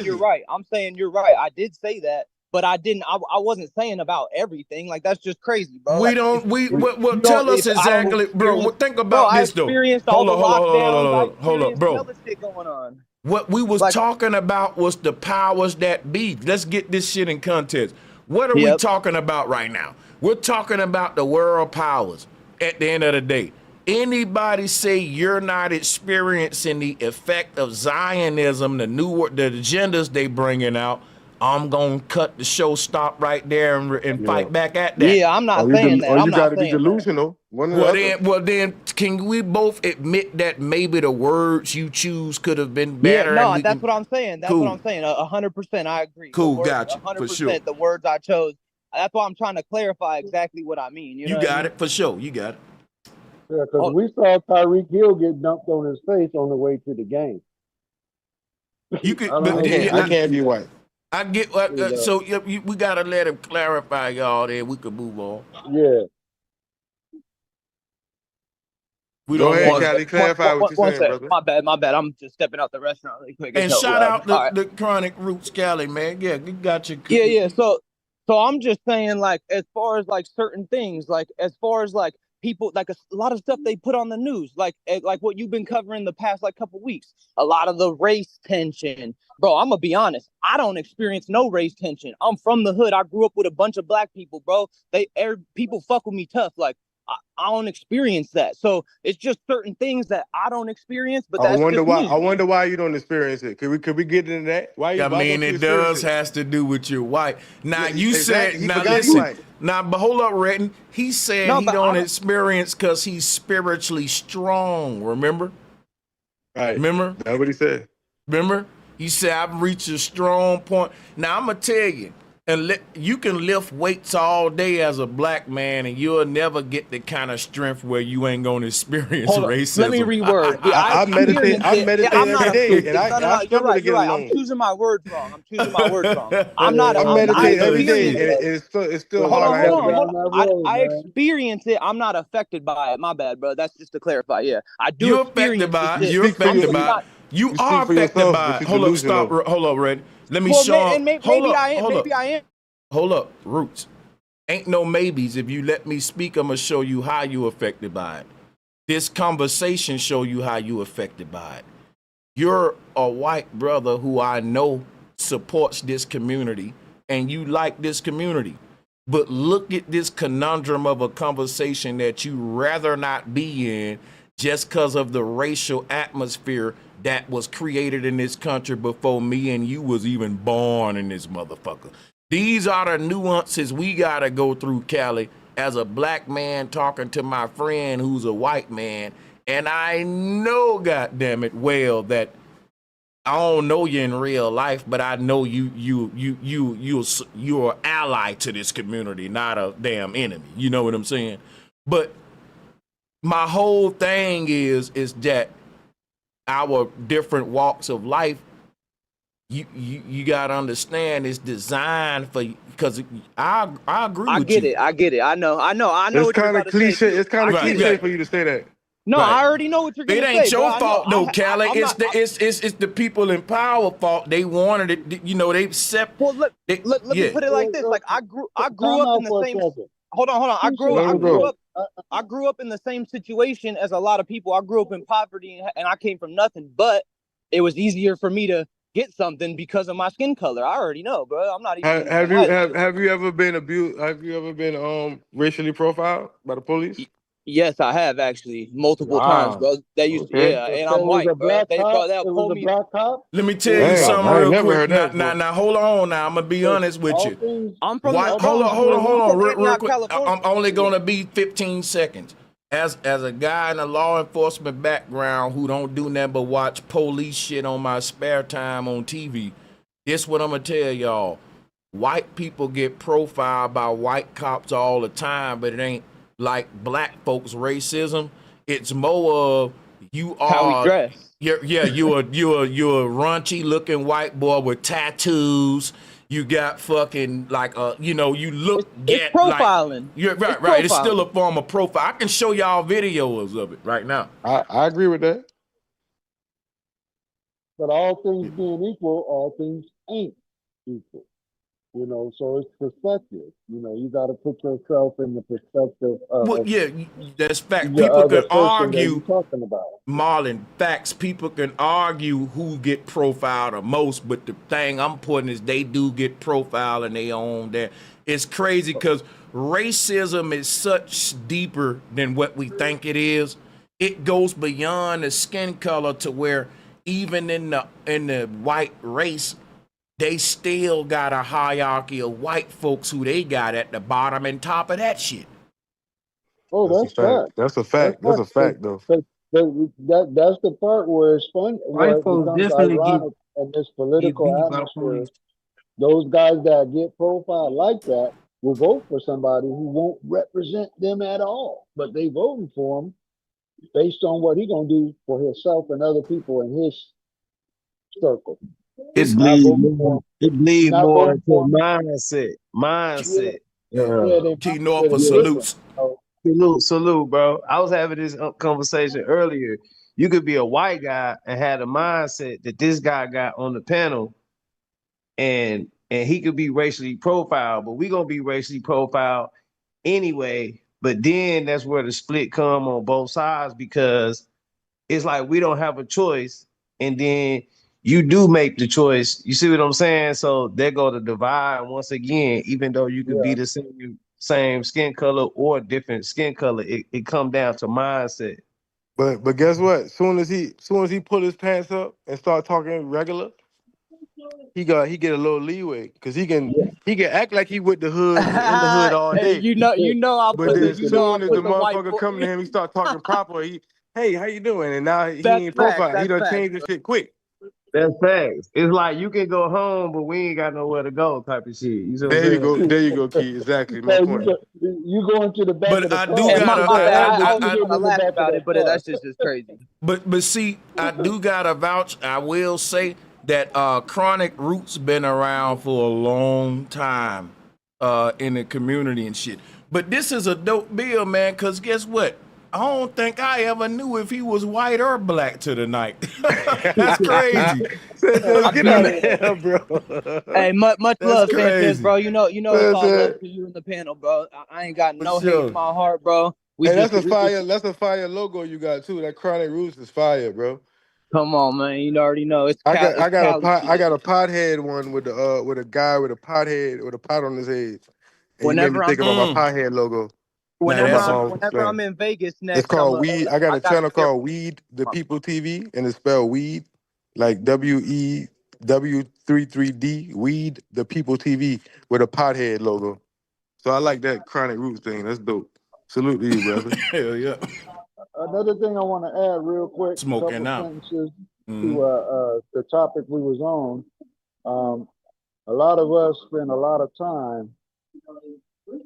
you're right. I'm saying you're right. I did say that, but I didn't. I wasn't saying about everything. Like, that's just crazy, bro. Tell us exactly, bro. Think about this though. Hold up, bro. Shit going on. What we was talking about was the powers that be. Let's get this shit in context. What are we talking about right now? We're talking about the world powers at the end of the day. Anybody say you're not experiencing the effect of Zionism, the agendas they bringing out, I'm going to cut the show stop right there and fight back at that. Yeah, I'm not saying that. Or you got to be delusional. Well, then, can we both admit that maybe the words you choose could have been better? Yeah, that's what I'm saying. That's what I'm saying. 100%, I agree. Cool, gotcha. 100%, for sure. The words I chose. That's why I'm trying to clarify exactly what I mean. You know got it, for sure. You got it. Yeah, because we saw Tyreek Hill get dumped on his face on the way to the game. You could, I don't but know if I can't be white. I get. So we gotta let him clarify, y'all. Then we could move on. Yeah. We Go don't ahead, want Callie. Clarify what you're One saying, sec. brother. My bad. I'm just stepping out the restaurant really quick. It's And hella shout loud. out All right. the Chronic Roots Cali, man. Yeah, you got your. Yeah. So I'm just saying, like, as far as like certain things, like as far as like people, like a lot of stuff they put on the news, like what you've been covering the past like couple weeks, a lot of the race tension, bro. I'm gonna be honest, I don't experience no race tension. I'm from the hood. I grew up with a bunch of black people, bro. People fuck with me tough, like. I don't experience that, so it's just certain things that I don't experience. But that's just me. I wonder why you don't experience it. Could we get into that? Why I mean, don't you it experience does has to do with your white. Now Yeah, you exactly. said, He now forgot he listen, white. now but hold up, Redden. He said No, he but don't I'm- experience because he's spiritually strong. Remember? Right. Remember? That's what he said. Remember? He said I've reached a strong point. Now I'm gonna tell you, and you can lift weights all day as a black man, and you'll never get the kind of strength where you ain't gonna experience Hold on, racism. let me reword. I meditate. I meditate I'm not every day, and I No, you're struggle to right. get I'm along. choosing my words wrong. I'm not. I I meditate every day, experience and it. it's still Hold hard. on. I experience it. I'm not affected by it. My bad, bro. That's just to clarify. Yeah, I do. You're affected by it. You're affected by it. You are affected by it. Hold up, stop. Hold up, Red. Let me show him. Maybe I am. Maybe I am. Hold up, Roots. Ain't no maybes. If you let me speak, I'm gonna show you how you affected by it. This conversation show you how you affected by it. You're a white brother who I know supports this community, and you like this community. But look at this conundrum of a conversation that you rather not be in just because of the racial atmosphere that was created in this country before me and you was even born in this motherfucker. These are the nuances we gotta go through, Cali, as a black man talking to my friend who's a white man. And I know, goddamn it, well, that I don't know you in real life, but I know you're an ally to this community, not a damn enemy. You know what I'm saying? But my whole thing is that our different walks of life, you gotta understand, it's designed for, because I agree with you. I get it. I know. It's kind of cliche. It's kind of cliche for you to say that. No, Right. I already know what you're gonna say. It ain't your bro. fault though, Callie. I'm It's the people in power fault. They wanted it. You know, they accept. Well, let me put it like this. Like I grew up in the same. Hold on. I grew up in the same situation as a lot of people. I grew up in poverty and I came from nothing. But it was easier for me to get something because of my skin color. I already know, bro. I'm not even. Have you ever been abused? Have you ever been racially profiled by the police? Yes, I have actually multiple times, bro. They used to, and I'm white, bro. They'll call me. Let me tell you something real quick. Now, hold on. Now, I'm gonna be honest with you. I'm from hold on, real quick. I'm only gonna be 15 seconds. As a guy in a law enforcement background who don't do nothing but watch police shit on my spare time on TV, this what I'm gonna tell y'all. White people get profiled by white cops all the time, but it ain't like black folks racism. It's more of you are how we dress. you're a raunchy looking white boy with tattoos. You got fucking like you look it's profiling. Like, you're right. Profiling. It's still a form of profile. I can show y'all videos of it right now. I agree with that. But all things being equal, all things ain't equal. You know, so it's perspective. You know, you got to put yourself in the perspective of. Well, yeah, that's fact. People can argue. Talking about Marlon, facts. People can argue who get profiled the most, but the thing I'm putting is they do get profiled and they own that. It's crazy because racism is such deeper than what we think it is. It goes beyond the skin color to where even in the white race, they still got a hierarchy of white folks who they got at the bottom and top of that shit. Oh, that's fact. That's a fact. That's a fact, though. That's the part where it's fun, where it folks becomes definitely ironic in this political atmosphere. Those guys that get profiled like that will vote for somebody who won't represent them at all, but they voting for them based on what he gonna do for himself and other people in his circle. It's Not voting for him. It bleed Not more voting into for him. mindset. Yeah, they T mindset Norfolk is different. salutes. So, Salute, bro. I was having this conversation earlier. You could be a white guy and have the mindset that this guy got on the panel, and he could be racially profiled, but we gonna be racially profiled anyway. But then that's where the split come on both sides, because it's like we don't have a choice, and then you do make the choice. You see what I'm saying? So there go the divide once again. Even though you could be the same skin color or different skin color, it come down to mindset. But guess what? Soon as he pull his pants up and start talking regular, he get a little leeway because he can act like he with the hood and in the hood all Hey, day. you know I But put then soon as the the white motherfucker boy. come to him, he start talking proper. Hey, how you doing? And now he That's ain't facts. profile. He That's done facts. changed the shit quick. That's facts. It's like you can go home, but we ain't got nowhere to go type of shit. You see what I'm There saying? you go, Key. Exactly. so My point. you go into the back of But the I car. do And You gotta, just act as I if was you just getting gonna in the laugh back of about that it, but car. that's just crazy. but see, I do gotta vouch. I will say that chronic roots been around for a long time in the community and shit. But this is a dope bill, man, because guess what? I don't think I ever knew if he was white or black to the night. That's crazy. Sanchez, I get mean, out of here, bro. hey, much That's love, Sanchez, crazy. bro. You know it's all love Sanchez. to you in the panel, bro. I ain't got For no hate in sure. my heart, bro. We Hey, just that's a fire logo you got too. That Chronic Roots is fire, bro. come on, man. You already know it's I Cal, got it's I got a Cali pot I shit. got a pothead one with a guy with a pothead with a pot on his head. And he made me Whenever I'm think about my pothead logo Now on my that's a whenever I'm in Vegas It's next, called Weed. I got I a gotta channel share. called Weed the People TV, and it's spelled Weed, like WEW33D, Weed the People TV with a pothead logo. So I like that Chronic Roots thing. That's dope. Salute to you, brother. hell yeah. Another thing I want to add real quick, a Smoking couple out. sentences Mhm. to the topic we was on. A lot of us spend a lot of time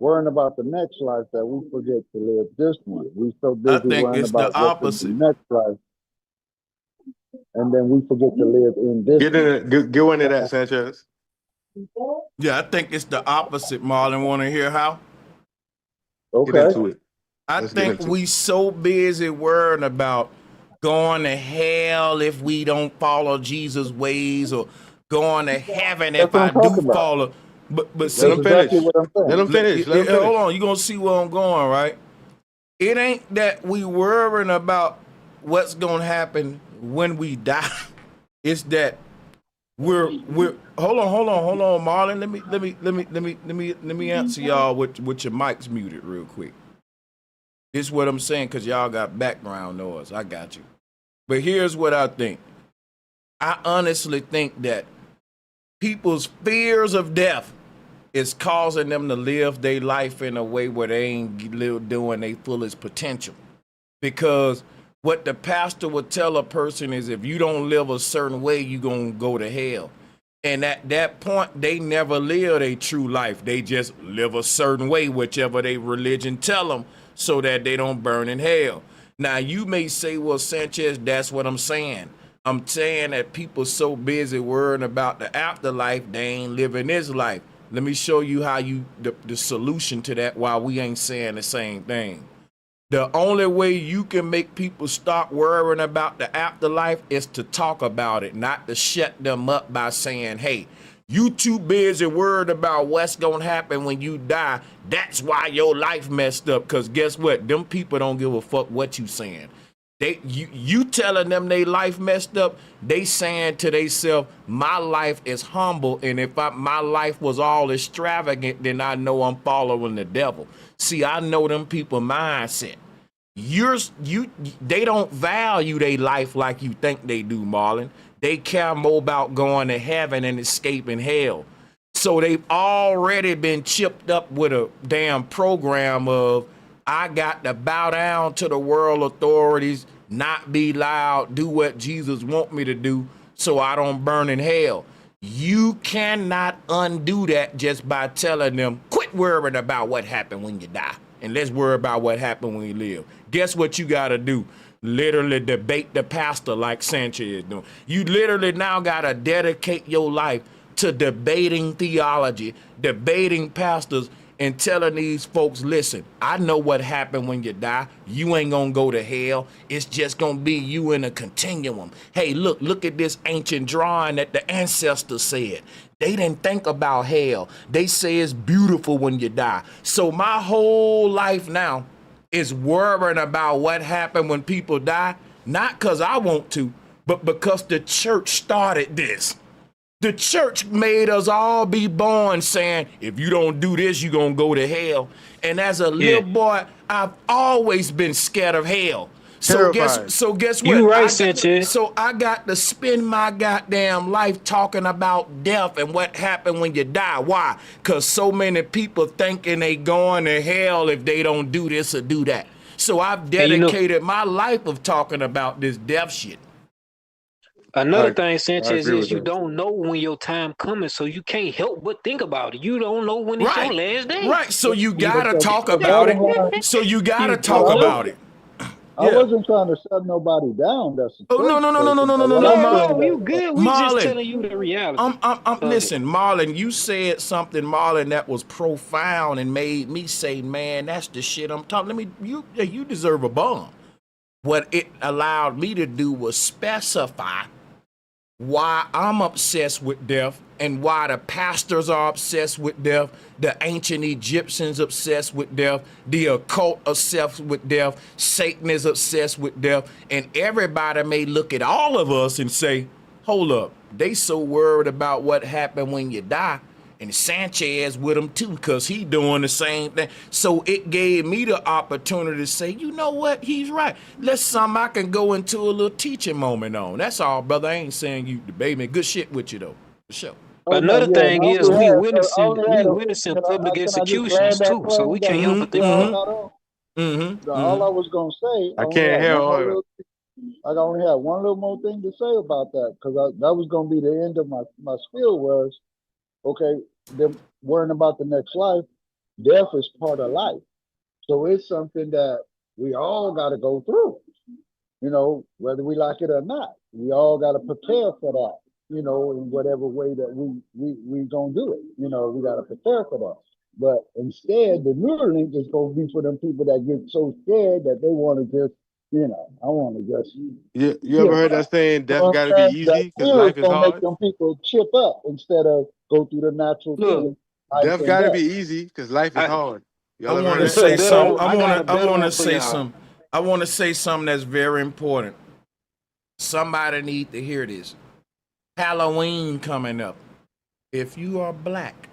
worrying about the next life that we forget to live this one. We so I busy think worrying it's the about what's in the opposite. next life, and then we forget to live in this one. Go into that, Sanchez. Yeah, I think it's the opposite, Marlon. Want to hear how? Get Okay. into it. I Let's get think into it. we so busy worrying about going to hell if we don't follow Jesus' ways, or going to heaven That's if what I I'm do talking about. follow. But Let see, him That's exactly finish. what I'm saying. Let him finish. Let him finish. hold on, you gonna see where I'm going, right? It ain't that we worrying about what's gonna happen when we die. It's that we're hold on, Marlon. Let me answer y'all with your mics muted real quick. This is what I'm saying, because y'all got background noise. I got you. But here's what I think. I honestly think that people's fears of death is causing them to live their life in a way where they ain't doing their fullest potential. Because what the pastor would tell a person is, if you don't live a certain way, you're going to go to hell. And at that point, they never live a true life. They just live a certain way, whichever they religion tell them, so that they don't burn in hell. Now, you may say, well, Sanchez, that's what I'm saying. I'm saying that people so busy worrying about the afterlife, they ain't living this life. Let me show you how the solution to that, while we ain't saying the same thing. The only way you can make people stop worrying about the afterlife is to talk about it, not to shut them up by saying, hey, you too busy worried about what's going to happen when you die. That's why your life messed up. Because guess what? Them people don't give a fuck what you saying. You telling them they life messed up, they saying to themselves, my life is humble, and if my life was all extravagant, then I know I'm following the devil. See, I know them people mindset. They don't value their life like you think they do, Marlon. They care more about going to heaven and escaping hell. So they've already been chipped up with a damn program of, I got to bow down to the world authorities, not be loud, do what Jesus want me to do so I don't burn in hell. You cannot undo that just by telling them, quit worrying about what happened when you die, and let's worry about what happened when you live. guess what you got to do? Literally debate the pastor like Sanchez is doing. You literally now got to dedicate your life to debating theology, debating pastors, and telling these folks, listen, I know what happened when you die. You ain't gonna go to hell. It's just gonna be you in a continuum. Hey, look at this ancient drawing that the ancestors said. They didn't think about hell. They say it's beautiful when you die. So my whole life now is worrying about what happened when people die, not because I want to, but because the church started this. The church made us all be born saying, if you don't do this, you're going to go to hell. And as a little boy, I've always been scared of hell. So guess what? You right, Sanchez. So I got to spend my goddamn life talking about death and what happened when you die. Why? Because so many people thinking they going to hell if they don't do this or do that. So I've dedicated my life of talking about this death shit. Another thing, Sanchez, is you don't know when your time coming, so you can't help but think about it. You don't know when it's your last day. Right, so you gotta talk about it. So you gotta talk about it. I wasn't trying to shut nobody down. That's no, Marlon. You good? We just telling you the reality. Listen, Marlon, you said something, Marlon, that was profound and made me say, man, that's the shit I'm talking. You deserve a bomb. What it allowed me to do was specify why I'm obsessed with death and why the pastors are obsessed with death, the ancient Egyptians obsessed with death, the occult obsessed with death, Satan is obsessed with death, and everybody may look at all of us and say, hold up, they so worried about what happened when you die, and Sanchez with him too, because he doing the same thing. So it gave me the opportunity to say, you know what, he's right. Let's something I can go into a little teaching moment on. That's all, brother. I ain't saying you debate me. Good shit with you though, for sure. Another thing is we witnessing public executions too, so we can't help but think about it. All I was gonna say, I only had one little more thing to say about that, because that was gonna be the end of my spiel. Was okay, them worrying about the next life. Death is part of life, so it's something that we all got to go through. You know, whether we like it or not, we all got to prepare for that. You know, in whatever way that we gonna do it. You know, we gotta prepare for that. But instead, the Neuralink is gonna be for them people that get so scared that they want to just, you know, I want to just. You ever heard that saying, death gotta be easy because life is hard? Make them people chip up instead of go through the natural feeling. Death gotta be easy because life is hard. I want to say something. I want to say something that's very important. Somebody need to hear this. Halloween coming up. If you are black,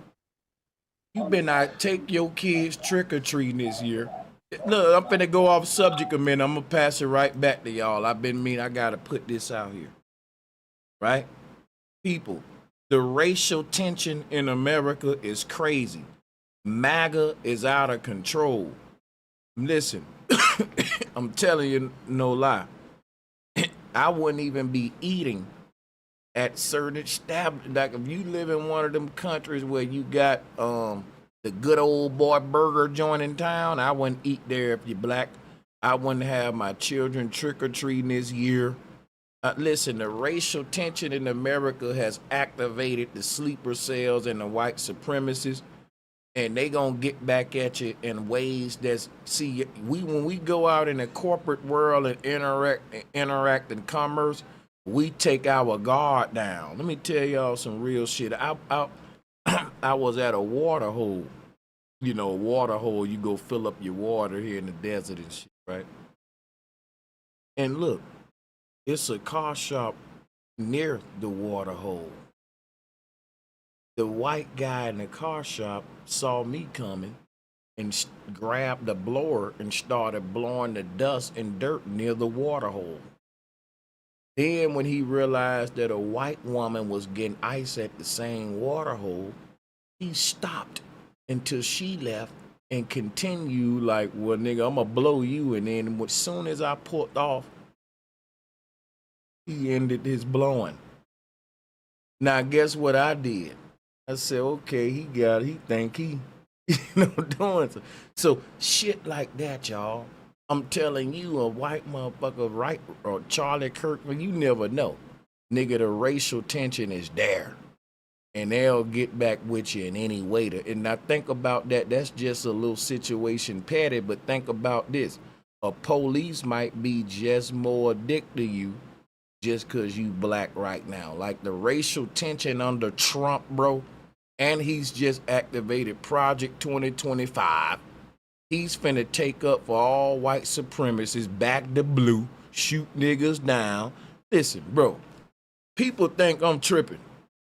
you better not take your kids trick-or-treating this year. Look, I'm finna go off subject a minute. I'm gonna pass it right back to y'all. I gotta put this out here. Right? People, the racial tension in America is crazy. MAGA is out of control. Listen, I'm telling you no lie. I wouldn't even be eating at certain establishments. Like if you live in one of them countries where you got the good old boy burger joint in town, I wouldn't eat there if you're black. I wouldn't have my children trick-or-treating this year. Listen, the racial tension in America has activated the sleeper cells and the white supremacists, and they gonna get back at you in ways that's, see, when we go out in the corporate world and interact in commerce, we take our guard down. Let me tell y'all some real shit. I was at a water hole. You know, a water hole, you go fill up your water here in the desert and shit, right? And look, it's a car shop near the water hole. The white guy in the car shop saw me coming and grabbed the blower and started blowing the dust and dirt near the water hole. Then when he realized that a white woman was getting ice at the same water hole, he stopped until she left and continued like, well, nigga, I'm gonna blow you. And then as soon as I pulled off, he ended his blowing. Now, guess what I did? I said, okay, he think he, doing so. So shit like that, y'all. I'm telling you, a white motherfucker, right, or Charlie Kirk, you never know. Nigga, the racial tension is there. And they'll get back with you in any way. And now think about that. That's just a little situation petty, but think about this. A police might be just more addicted to you just because you black right now. Like the racial tension under Trump, bro. And he's just activated Project 2025. He's finna take up for all white supremacists, back to blue, shoot niggas down. Listen, bro, people think I'm tripping.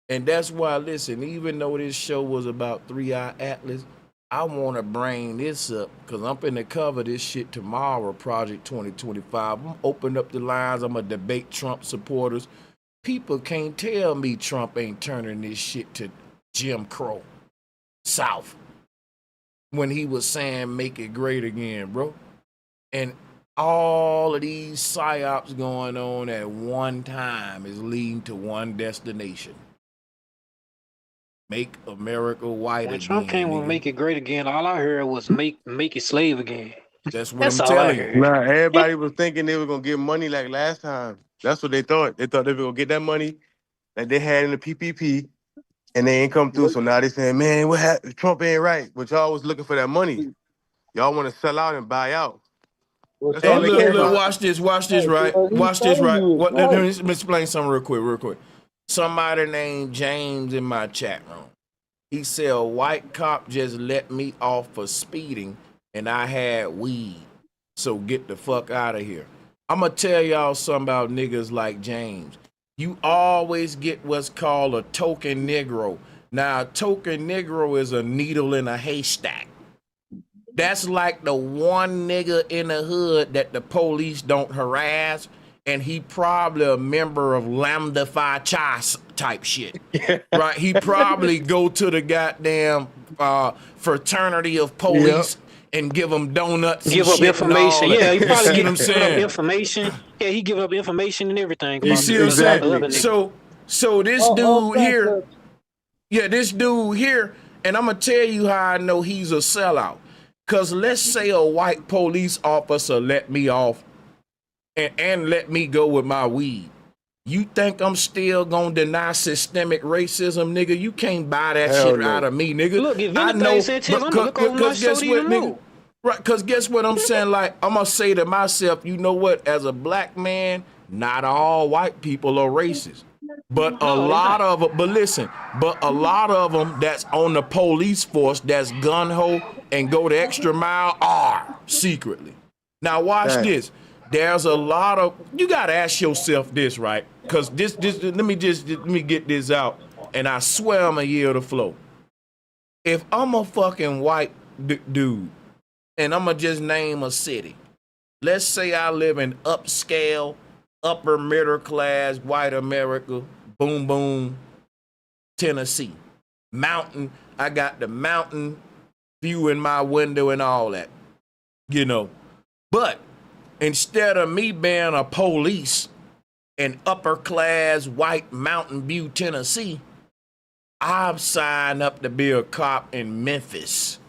And that's why, listen, even though this show was about 3I-ATLAS, I want to bring this up because I'm finna cover this shit tomorrow, Project 2025. I'm open up the lines. I'm going to debate Trump supporters. People can't tell me Trump ain't turning this shit to Jim Crow South when he was saying make it great again, bro. And all of these psyops going on at one time is leading to one destination. Make America white When again. Trump came with "Make It Great Again," all I heard was "Make it slave again." That's what That's I'm all I telling you. heard. Nah, everybody was thinking they were gonna get money like last time. That's what they thought. They thought they were gonna get that money that they had in the PPP, and they ain't come through. So now they saying, man, what happened? Trump ain't right. But y'all was looking for that money. Y'all want to sell out and buy out. That's all Hey, they care look, about. watch this, right? Watch this, right? Let me explain something real quick. Somebody named James in my chat room. He said a white cop just let me off for speeding and I had weed. So get the fuck out of here. I'm going to tell y'all something about niggas like James. You always get what's called a token Negro. Now, a token Negro is a needle in a haystack. That's like the one nigga in the hood that the police don't harass, and he probably a member of Lambda Phi Chi type shit. Right? He probably go to the goddamn fraternity of police and give them donuts Give and up shit information. and all Yeah, that. he You probably see what I'm give up saying? information. Yeah, he give up information and everything You about see what I'm about the saying? other nigga. So this dude here, this dude here, and I'm gonna tell you how I know he's a sellout. Cause let's say a white police officer let me off and let me go with my weed. You think I'm still gonna deny systemic racism, nigga? You can't buy that Hell shit no. out of me, nigga. Look, if I anything, know, Sanchez, I'm gonna look over my cause guess shoulder what, even nigga? more. Right, cause guess what I'm saying? Like, I'm gonna say to myself, you know what? As a black man, not all white people are racist. But a lot of them, but listen, but a lot of them that's on the police force that's gun-ho and go the extra mile are secretly. Now watch this. There's a lot of, you gotta ask yourself this, right? Cause this let me get this out, and I swear I'm gonna yield the flow. If I'm a fucking white dude, and I'm gonna just name a city. Let's say I live in upscale, upper middle class, white America, boom, boom, Tennessee. Mountain, I got the mountain view in my window and all that, you know. But instead of me being a police in upper class, white Mountain View, Tennessee, I've signed up to be a cop in Memphis,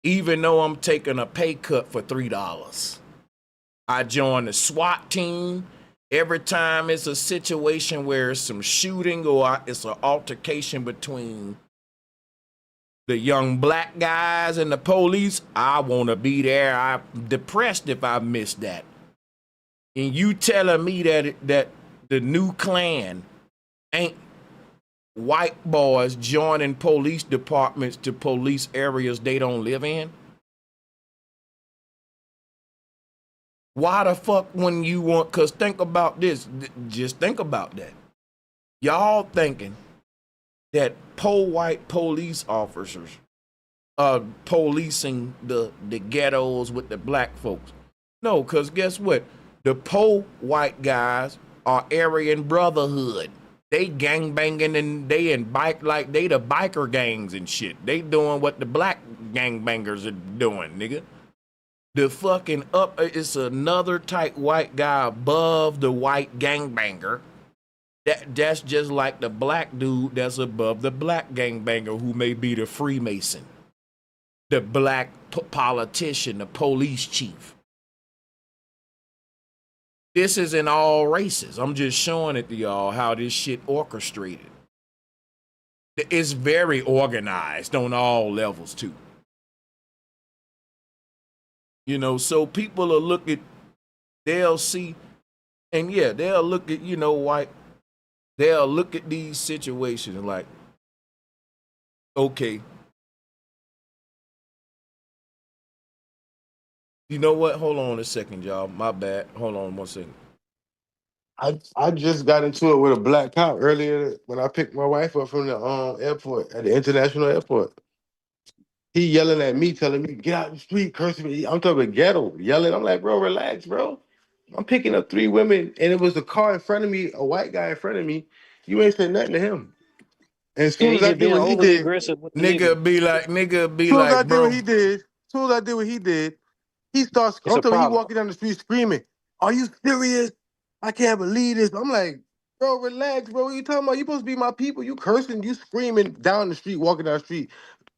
even though I'm taking a pay cut for $3. I joined the SWAT team. Every time it's a situation where it's some shooting or it's an altercation between the young black guys and the police, I want to be there. I'm depressed if I miss that. And you telling me that the new Klan ain't white boys joining police departments to police areas they don't live in? Why the fuck when you want, cause think about this, just think about that. Y'all thinking that white police officers are policing the ghettos with the black folks. No, cause guess what? The white guys are Aryan Brotherhood. They gangbanging and they in bike like they the biker gangs and shit. They doing what the black gangbangers are doing, nigga. The fucking it's another type white guy above the white gangbanger. That's just like the black dude that's above the black gangbanger who may be the Freemason, the black politician, the police chief. This is in all races. I'm just showing it to y'all how this shit orchestrated. It's very organized on all levels too. You know, so people will look at, they'll see, and yeah, they'll look at, you know, they'll look at these situations like, okay, you know what? Hold on a second, y'all. My bad. Hold on 1 second. I just got into it with a black cop earlier when I picked my wife up from the airport at the international airport. He yelling at me, telling me, get out the street, cursing me. I'm talking about ghetto, yelling. I'm like, bro, relax, bro. I'm picking up 3 women, and it was a car in front of me, a white guy in front of me. You ain't said nothing to him. And as Yeah, soon he as I just did being what he overly did, aggressive with the Nigga be like, bro. as soon as I did what he did, he starts, It's I'm a talking, he problem. walking down the street screaming, are you serious? I can't believe this. I'm like, bro, relax, bro. What you talking about? You supposed to be my people. You cursing, you screaming down the street, walking down the street,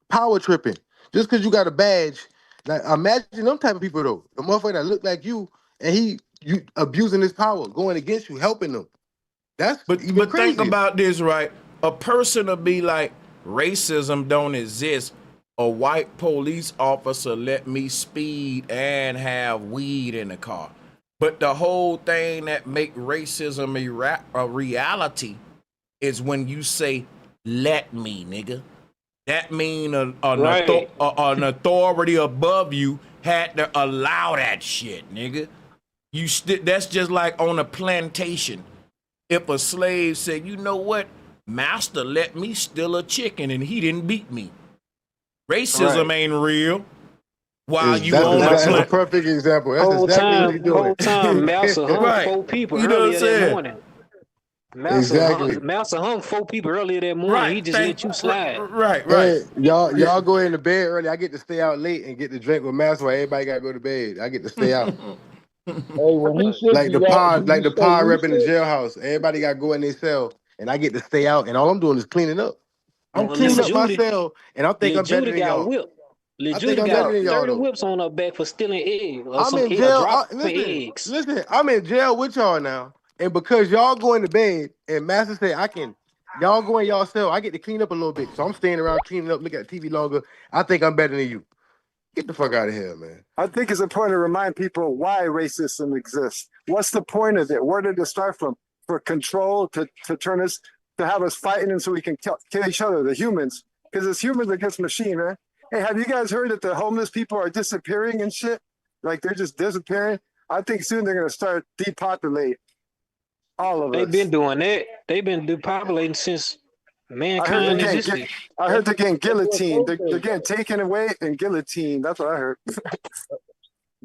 power tripping. Just because you got a badge. Like, imagine them type of people, though. The motherfucker that look like you, and you abusing his power, going against you, helping them. That's even But think crazier. about this, right? A person will be like, racism don't exist. A white police officer let me speed and have weed in the car. But the whole thing that make racism a reality is when you say, let me, nigga. That mean an Right. authority above you had to allow that shit, nigga. That's just like on a plantation. If a slave said, you know what, master let me steal a chicken and he didn't beat me. Racism ain't real. While you on a That's a plant. perfect example. That's Whole exactly what time, he's doing. whole time, Mouser hung Right. 4 people You know what I'm earlier that saying? morning. Exactly. Mouser hung 4 people earlier that morning. Right. He just let you slide. Right. Hey, y'all Yeah. go into bed early. I get to stay out late and get to drink with Master while everybody gotta go to bed. I get to stay out. Hey, when he sent Like you the that, pod, did like you the stay pod rep in the lucid? jailhouse. Everybody gotta go in their cell, and I get to stay out, and all I'm doing is cleaning up. I'm Well, cleaning Lil up my Judy, cell, and I think Lil I'm better Judy than got y'all. whipped. Lil I think Judy I'm better got than y'all 30 though. whips on her back for stealing eggs or I'm in a jail. drop for Listen, eggs. listen. I'm in jail with y'all now, and because y'all going to bed, and Master say I can, y'all go in y'all cell. I get to clean up a little bit, so I'm staying around cleaning up, looking at TV longer. I think I'm better than you. Get the fuck out of here, man. I think it's important to remind people why racism exists. What's the point of it? Where did it start from? For control, to turn us, to have us fighting and so we can kill each other, the humans. Because it's humans against machine, man. Hey, have you guys heard that the homeless people are disappearing and shit? Like they're just disappearing? I think soon they're going to start depopulate all of They've us. been doing that. They've been depopulating since I heard they're mankind existed. getting guillotined. They're getting taken away and guillotined. That's what I heard.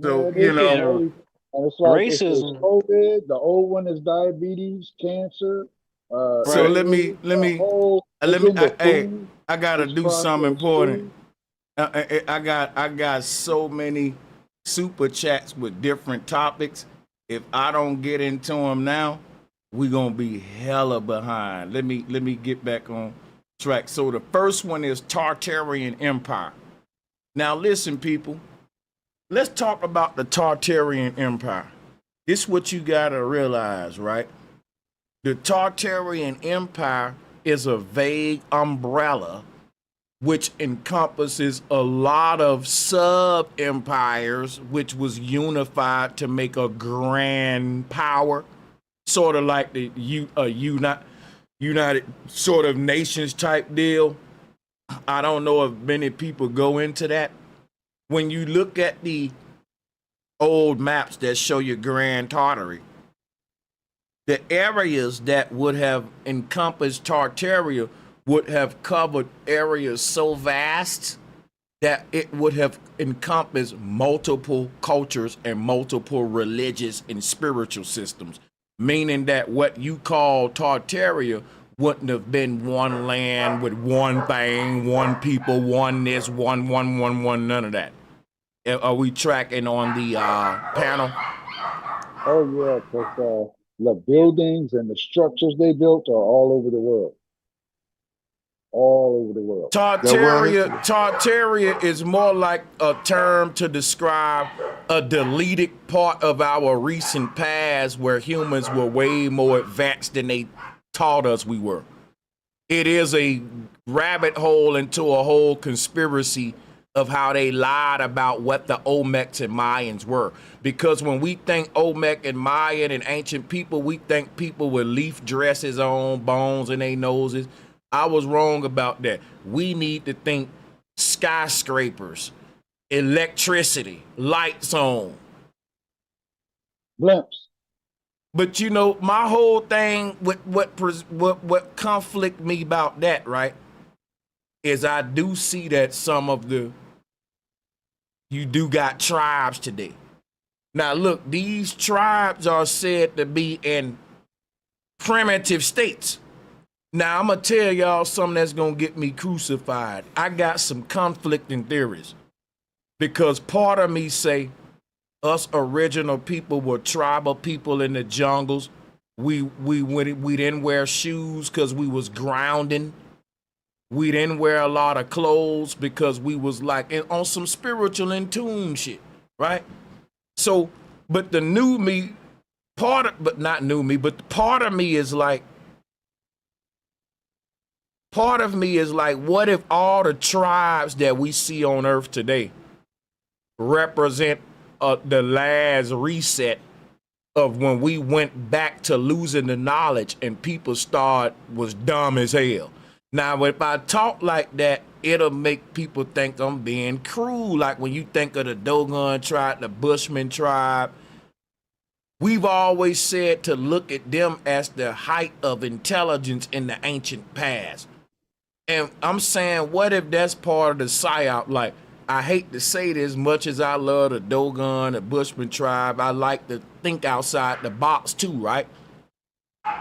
So, Man, you they doing know, everything. And it's like it's Racism. COVID. The old one is diabetes, cancer. so Right. let me It's in the hey, food. I gotta It's do something processed important. food. I got so many super chats with different topics. If I don't get into them now, we gonna be hella behind. Let me get back on track. So the first one is Tartarian Empire. Now listen, people. Let's talk about the Tartarian Empire. This is what you gotta realize, right? The Tartarian Empire is a vague umbrella which encompasses a lot of sub empires, which was unified to make a grand power, sort of like the United sort of nations type deal. I don't know if many people go into that. When you look at the old maps that show you Grand Tartary, the areas that would have encompassed Tartaria would have covered areas so vast that it would have encompassed multiple cultures and multiple religious and spiritual systems, meaning that what you call Tartaria wouldn't have been one land with one thing, one people, one this, one, none of that. Are we tracking on the panel? Oh yeah, because the buildings and the structures they built are all over the world. all over the world. Tartaria is more like a term to describe a deleted part of our recent past where humans were way more advanced than they taught us we were. It is a rabbit hole into a whole conspiracy of how they lied about what the Olmecs and Mayans were. Because when we think Olmec and Mayan and ancient people, we think people with leaf dresses on, bones in their noses. I was wrong about that. We need to think skyscrapers, electricity, lights on. Blimps. But you know, my whole thing with what conflict me about that, right, is I do see that some of you do got tribes today. Now look, these tribes are said to be in primitive states. Now I'm gonna tell y'all something that's gonna get me crucified. I got some conflicting theories. Because part of me say us original people were tribal people in the jungles. We didn't wear shoes because we was grounding. We didn't wear a lot of clothes because we was like on some spiritual in tune shit, right? So, but the new me, part of me is like, what if all the tribes that we see on Earth today represent the last reset of when we went back to losing the knowledge and people was dumb as hell. Now, if I talk like that, it'll make people think I'm being cruel. Like when you think of the Dogon tribe, the Bushman tribe, we've always said to look at them as the height of intelligence in the ancient past. And I'm saying, what if that's part of the Psyop? Like, I hate to say this, much as I love the Dogon, the Bushman tribe, I like to think outside the box too, right?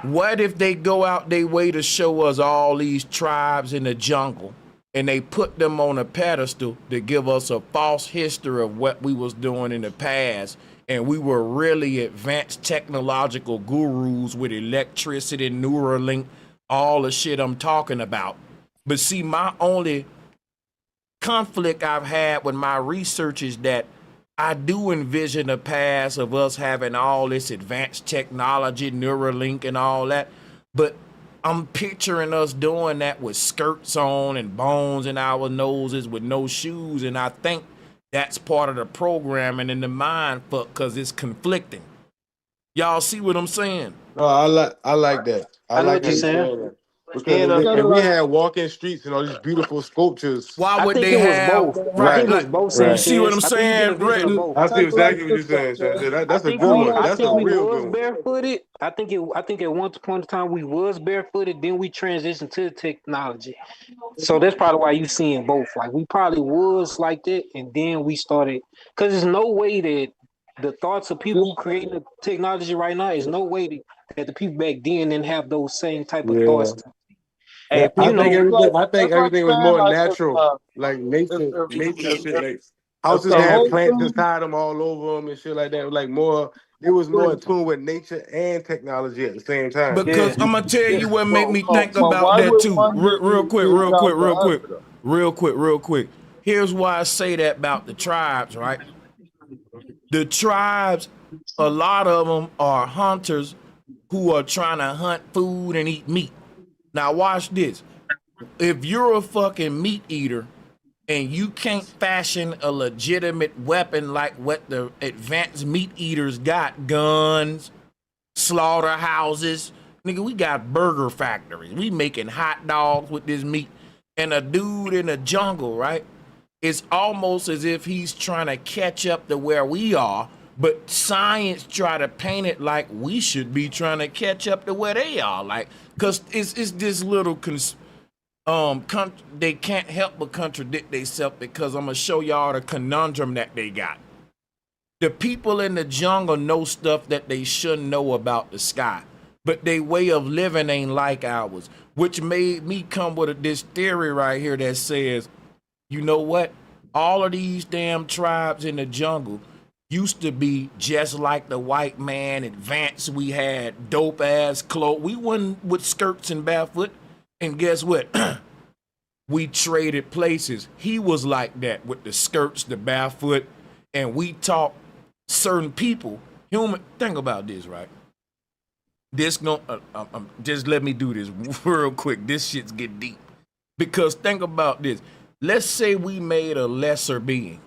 What if they go out their way to show us all these tribes in the jungle and they put them on a pedestal to give us a false history of what we was doing in the past, and we were really advanced technological gurus with electricity, Neuralink, all the shit I'm talking about. But see, my only conflict I've had with my research is that I do envision a past of us having all this advanced technology, Neuralink and all that, but I'm picturing us doing that with skirts on and bones in our noses with no shoes, and I think that's part of the programming in the mind fuck because it's conflicting. Y'all see what I'm saying? No, I like that. I know like what you're saying. that. Because if we had walking streets and all these beautiful sculptures, why would I think they it was have both. right? I think it was Like, both. you Sanchez. see what I'm I think you get a saying, vision of Bretton? both. I see exactly what you're saying, Sanchez. That's a good one. That's a real good one. Barefooted. I think at one point in time we was barefooted. Then we transitioned to the technology. So that's probably why you seeing both. Like we probably was like that, and then we started. Because there's no way that the thoughts of people who creating the technology right now is no way that the people back then didn't have those same type of thoughts. Yeah, I think everything was more natural, like nature shit. Like houses had plants inside them all over them and shit like that. Like more, it was more in tune with nature and technology at the same time. Because I'm gonna tell you what made me think about that too. Real quick. Here's why I say that about the tribes, right? The tribes, a lot of them are hunters who are trying to hunt food and eat meat. Now watch this. If you're a fucking meat eater and you can't fashion a legitimate weapon like what the advanced meat eaters got, guns, slaughterhouses, nigga, we got burger factories. We making hot dogs with this meat. And a dude in the jungle, right? It's almost as if he's trying to catch up to where we are, but science try to paint it like we should be trying to catch up to where they are. Like, cause it's this little they can't help but contradict themselves, because I'm gonna show y'all the conundrum that they got. The people in the jungle know stuff that they shouldn't know about the sky, but their way of living ain't like ours, which made me come with this theory right here that says, you know what? All of these damn tribes in the jungle used to be just like the white man, advanced. We had dope ass clothes. We wasn't with skirts and barefoot. And guess what? we traded places. He was like that with the skirts, the barefoot, and we taught certain people, human. Think about this, right? This just let me do this real quick. This shit's get deep. Because think about this. Let's say we made a lesser being.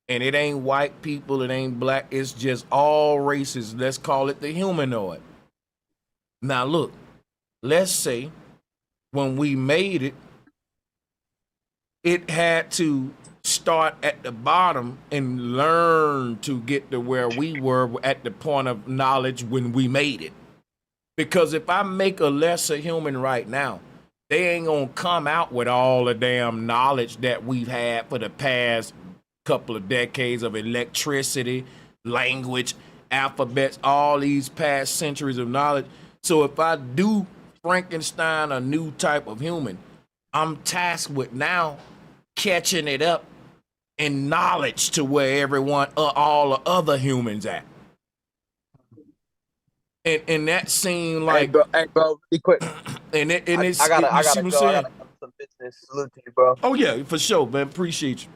And it ain't white people, it ain't black, it's just all races. Let's call it the humanoid. Now look, let's say when we made it, it had to start at the bottom and learn to get to where we were at the point of knowledge when we made it. Because if I make a lesser human right now, they ain't gonna come out with all the damn knowledge that we've had for the past couple of decades of electricity, language, alphabets, all these past centuries of knowledge. So if I do Frankenstein a new type of human, I'm tasked with now catching it up in knowledge to where everyone, all the other humans at. And that seemed like, hey bro, be quick. And it's, I gotta see what I'm go. I saying? gotta have some business. Salute to you, bro. Oh yeah, for sure, man. Appreciate you.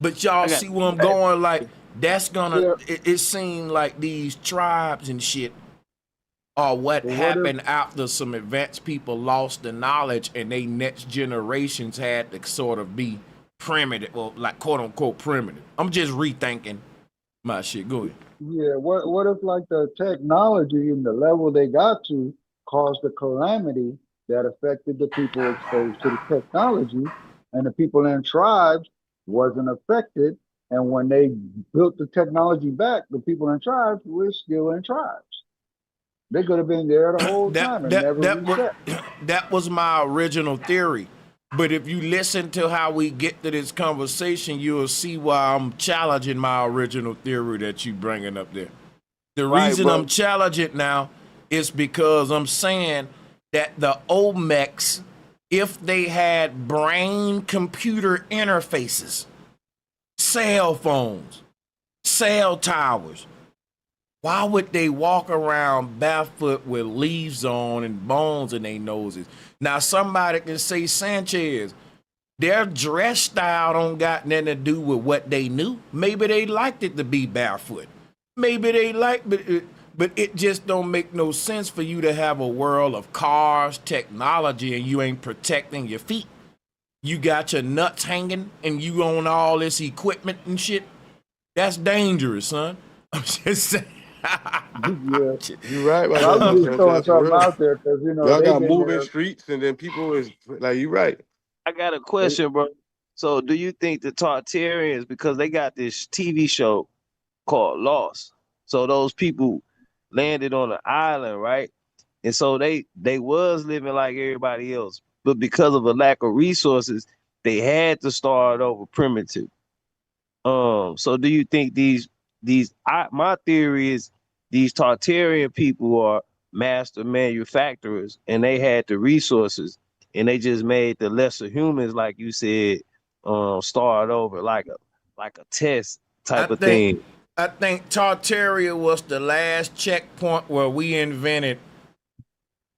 But y'all see where I'm going? Like, that's gonna, it seemed like these tribes and shit are what happened after some advanced people lost the knowledge and they next generations had to sort of be primitive, or like quote unquote primitive. I'm just rethinking my shit. Go ahead. Yeah, what if like the technology and the level they got to caused a calamity that affected the people exposed to the technology, and the people in tribes wasn't affected, and when they built the technology back, the people in tribes were still in tribes. They could have been there the whole time and never reset. That was my original theory. But if you listen to how we get to this conversation, you'll see why I'm challenging my original theory that you bringing up there. The reason I'm challenging it now is because I'm saying that the Olmecs, if they had brain-computer interfaces, cell phones, cell towers, why would they walk around barefoot with leaves on and bones in their noses? Now, somebody can say, Sanchez, their dress style don't got nothing to do with what they knew. Maybe they liked it to be barefoot. Maybe they liked it, but it just don't make no sense for you to have a world of cars, technology, and you ain't protecting your feet. You got your nuts hanging and you own all this equipment and shit. That's dangerous, son. I'm just saying. Yeah, you're right. But I'm just throwing something out there because y'all got moving there. streets, and then people is like, you're right. I got a question, bro. So, do you think the Tartarians, because they got this TV show called Lost, so those people landed on an island, right? And so they was living like everybody else, but because of a lack of resources, they had to start over primitive. So do you think my theory is these Tartarian people are master manufacturers and they had the resources and they just made the lesser humans, like you said, start over like a test type of thing. I think Tartaria was the last checkpoint where we invented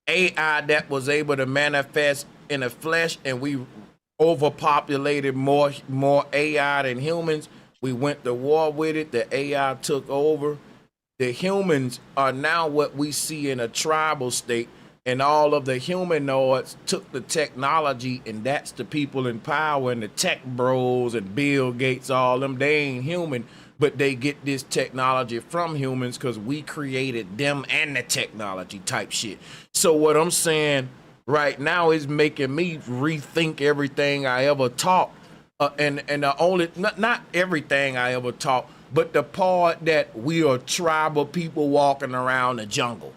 AI that was able to manifest in the flesh, and we overpopulated more AI than humans. We went to war with it. The AI took over. The humans are now what we see in a tribal state, and all of the humanoids took the technology, and that's the people in power and the tech bros and Bill Gates, all them. They ain't human, but they get this technology from humans because we created them and the technology type shit. So what I'm saying right now is making me rethink everything I ever taught. And the only, not everything I ever taught, but the part that we are tribal people walking around the jungle.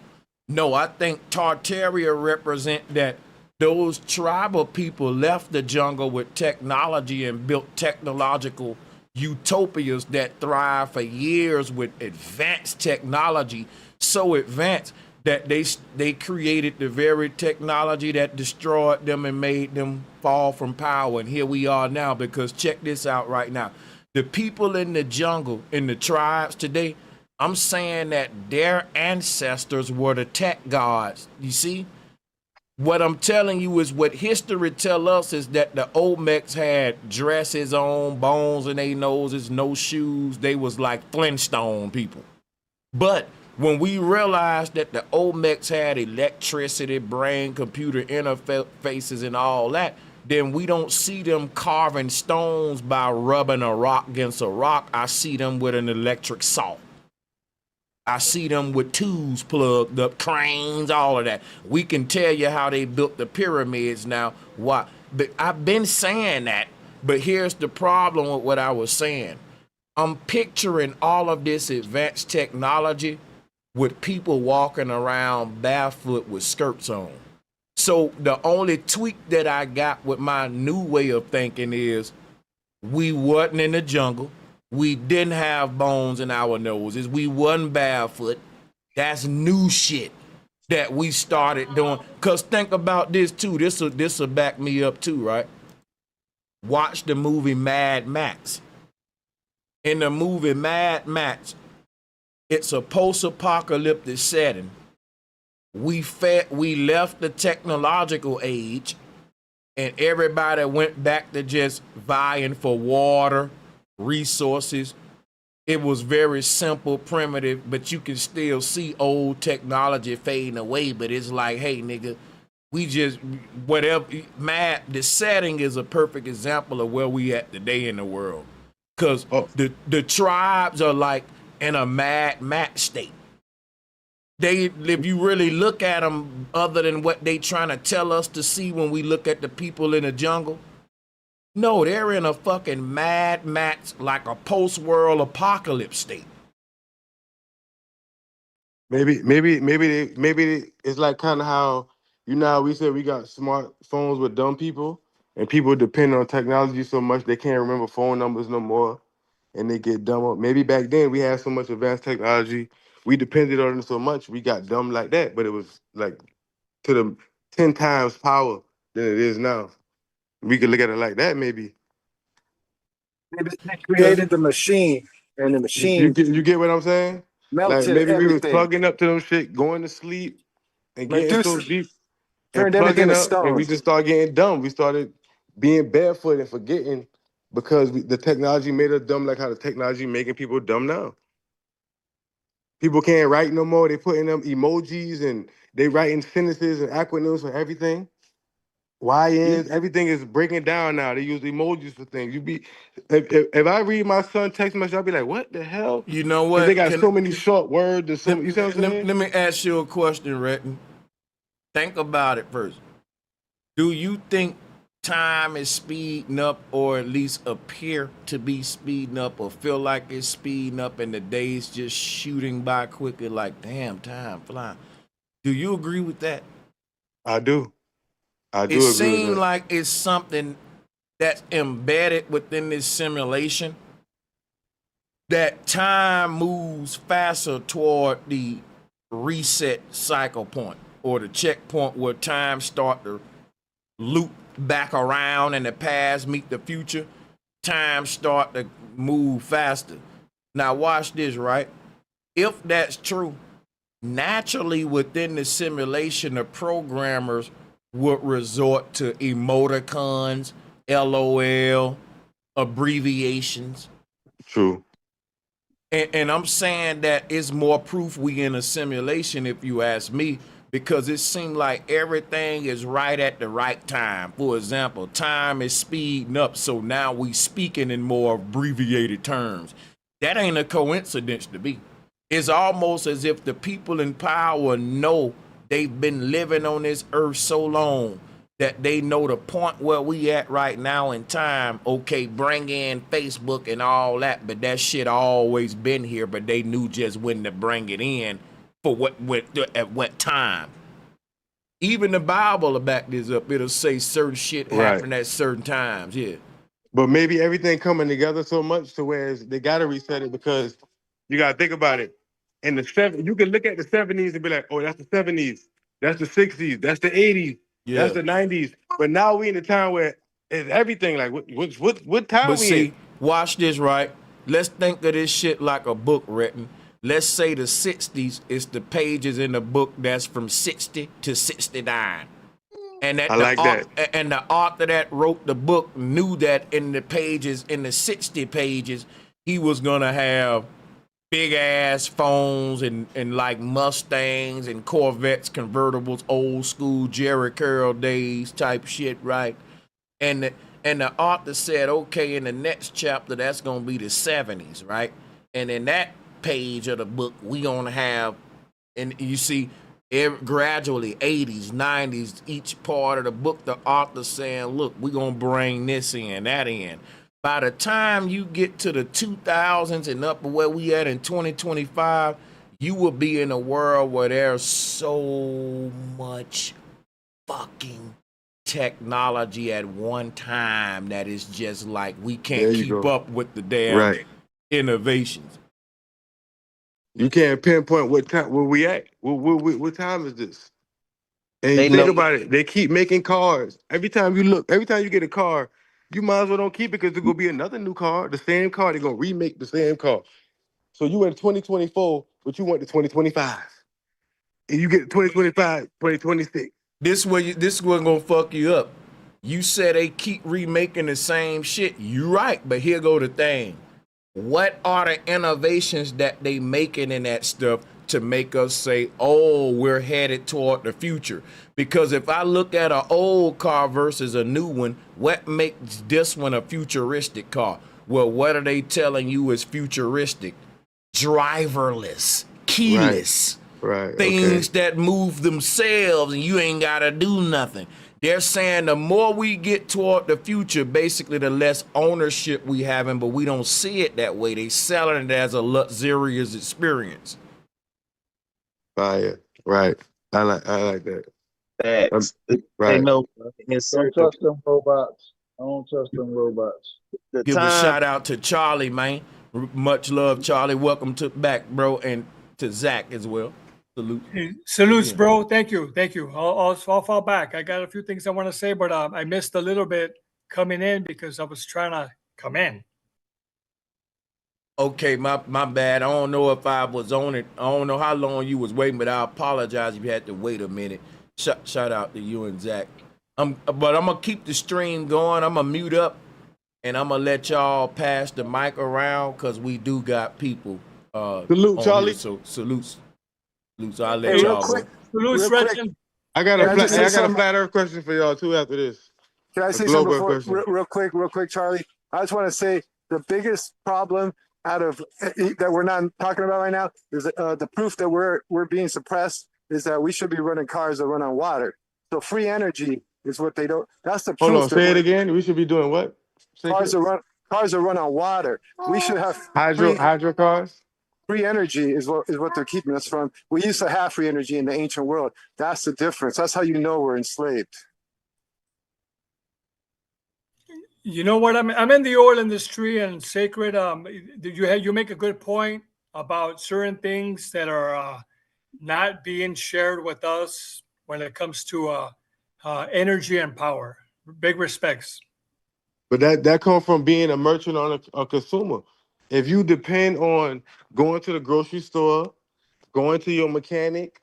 No, I think Tartaria represent that those tribal people left the jungle with technology and built technological utopias that thrive for years with advanced technology, so advanced that they created the very technology that destroyed them and made them fall from power. And here we are now, because check this out right now. The people in the jungle, in the tribes today, I'm saying that their ancestors were the tech gods. You see? What I'm telling you is what history tell us is that the Olmecs had dresses on, bones in their noses, no shoes. They was like Flintstone people. But when we realized that the Olmecs had electricity, brain, computer interfaces, and all that, then we don't see them carving stones by rubbing a rock against a rock. I see them with an electric saw. I see them with tools plugged up, cranes, all of that. We can tell you how they built the pyramids now. Why? But I've been saying that, but here's the problem with what I was saying. I'm picturing all of this advanced technology with people walking around barefoot with skirts on. So the only tweak that I got with my new way of thinking is we wasn't in the jungle. We didn't have bones in our noses. We wasn't barefoot. That's new shit that we started doing. Cause think about this too. This'll back me up too, right? Watch the movie Mad Max. In the movie Mad Max, it's a post-apocalyptic setting. We left the technological age, and everybody went back to just vying for water, resources. It was very simple, primitive, but you can still see old technology fading away. But it's like, hey, nigga, we just whatever. The setting is a perfect example of where we at today in the world, because the tribes are like in a Mad Max state. If you really look at them, other than what they trying to tell us to see when we look at the people in the jungle, no, they're in a fucking Mad Max, like a post-world apocalypse state. Maybe it's like kind of how, you know, how we said we got smartphones with dumb people, and people depend on technology so much they can't remember phone numbers no more, and they get dumb. Maybe back then we had so much advanced technology, we depended on it so much, we got dumb like that, but it was like to the 10 times power than it is now. We could look at it like that, maybe. They created the machine, and the machine You get what I'm saying? Like melted maybe we was everything. plugging up to them shit, going to sleep, and getting so deep, and turned everything plugging to up, and we stone. just started getting dumb. We started being barefoot and forgetting because the technology made us dumb, like how the technology making people dumb now. People can't write no more. They putting them emojis and they writing sentences and acronyms for everything. YNs, everything is breaking down now. They use emojis for things. If I read my son text message, I'll be like, what the hell? You know Because they what? got so many short words and so you see what I'm saying? Let me ask you a question, Retton. Think about it first. Do you think time is speeding up, or at least appear to be speeding up, or feel like it's speeding up and the days just shooting by quicker, like, damn, time flying? Do you agree with that? I do. I do It agree with seems that. like it's something that's embedded within this simulation, that time moves faster toward the reset cycle point, or the checkpoint where time start to loop back around and the past meet the future. Time start to move faster. Now watch this, right? If that's true, naturally within the simulation, the programmers would resort to emoticons, LOL, abbreviations. True. And I'm saying that it's more proof we in a simulation, if you ask me, because it seems like everything is right at the right time. For example, time is speeding up, so now we speaking in more abbreviated terms. That ain't a coincidence to me. It's almost as if the people in power know they've been living on this earth so long that they know the point where we at right now in time. Okay, bring in Facebook and all that, but that shit always been here, but they knew just when to bring it in for at what time. Even the Bible will back this up. It'll say certain shit happen at certain times, yeah. But maybe everything coming together so much to where they got to reset it, because you got to think about it. In the 70s, you can look at the 70s and be like, oh, that's the 70s. That's the 60s. That's the 80s. Yeah. That's the 90s. But now we in a time where it's everything. Like, what time But we see, in? watch this, right? Let's think of this shit like a book written. Let's say the 60s is the pages in the book that's from 60 to 69. And that I like that. and the author that wrote the book knew that in the pages, in the 60 pages, he was gonna have big ass phones and like Mustangs and Corvettes, convertibles, old school Jerry Curl days type shit, right? And the author said, okay, in the next chapter, that's gonna be the 70s, right? And in that page of the book, we gonna have, and you see, gradually 80s, 90s, each part of the book, the author saying, look, we're gonna bring this in, that in. By the time you get to the 2000s and up where we at in 2025, you will be in a world where there's so much fucking technology at one time that is just like we can't keep up with the damn innovations. You can't pinpoint what time where we at. What time is this? And They you think know. about it, they keep making cars. Every time you get a car, you might as well don't keep it because there's gonna be another new car, the same car. They're gonna remake the same car. So you in 2024, but you want the 2025, and you get 2025, 2026. This is what gonna fuck you up. You said they keep remaking the same shit. You right, but here go the thing. What are the innovations that they making in that stuff to make us say, oh, we're headed toward the future? Because if I look at an old car versus a new one, what makes this one a futuristic car? Well, what are they telling you is futuristic? Driverless, keyless, things that move themselves and you ain't gotta do nothing. They're saying the more we get toward the future, basically the less ownership we having, but we don't see it that way. They selling it as a luxurious experience. Right. I like that. Facts. They know. Don't trust them robots. I don't trust them robots. Give a shout out to Charlie, man. Much love, Charlie. Welcome to back, bro, and to Zach as well. Salute. Hey, salutes, bro. Thank you. I'll fall back. I got a few things I want to say, but I missed a little bit coming in because I was trying to come in. Okay, my bad. I don't know if I was on it. I don't know how long you was waiting, but I apologize if you had to wait a minute. Shout out to you and Zach. But I'm gonna keep the stream going. I'm gonna mute up, and I'm gonna let y'all pass the mic around because we do got people. Salute, Charlie. So salutes. So I'll let y'all go. Salutes, Reggie. I got a flat earth question for y'all too after this. Can I say something before, real quick, Charlie? I just want to say the biggest problem that we're not talking about right now is the proof that we're being suppressed is that we should be running cars that run on water. So free energy is what they don't. That's the proof. Hold on, say it again. We should be doing what? Cars that run on water. We should have hydro cars. Free energy is what they're keeping us from. We used to have free energy in the ancient world. That's the difference. That's how you know we're enslaved. You know what? I'm in the oil industry and sacred. You make a good point about certain things that are not being shared with us when it comes to energy and power. Big respects. But that comes from being a merchant or a consumer. If you depend on going to the grocery store, going to your mechanic,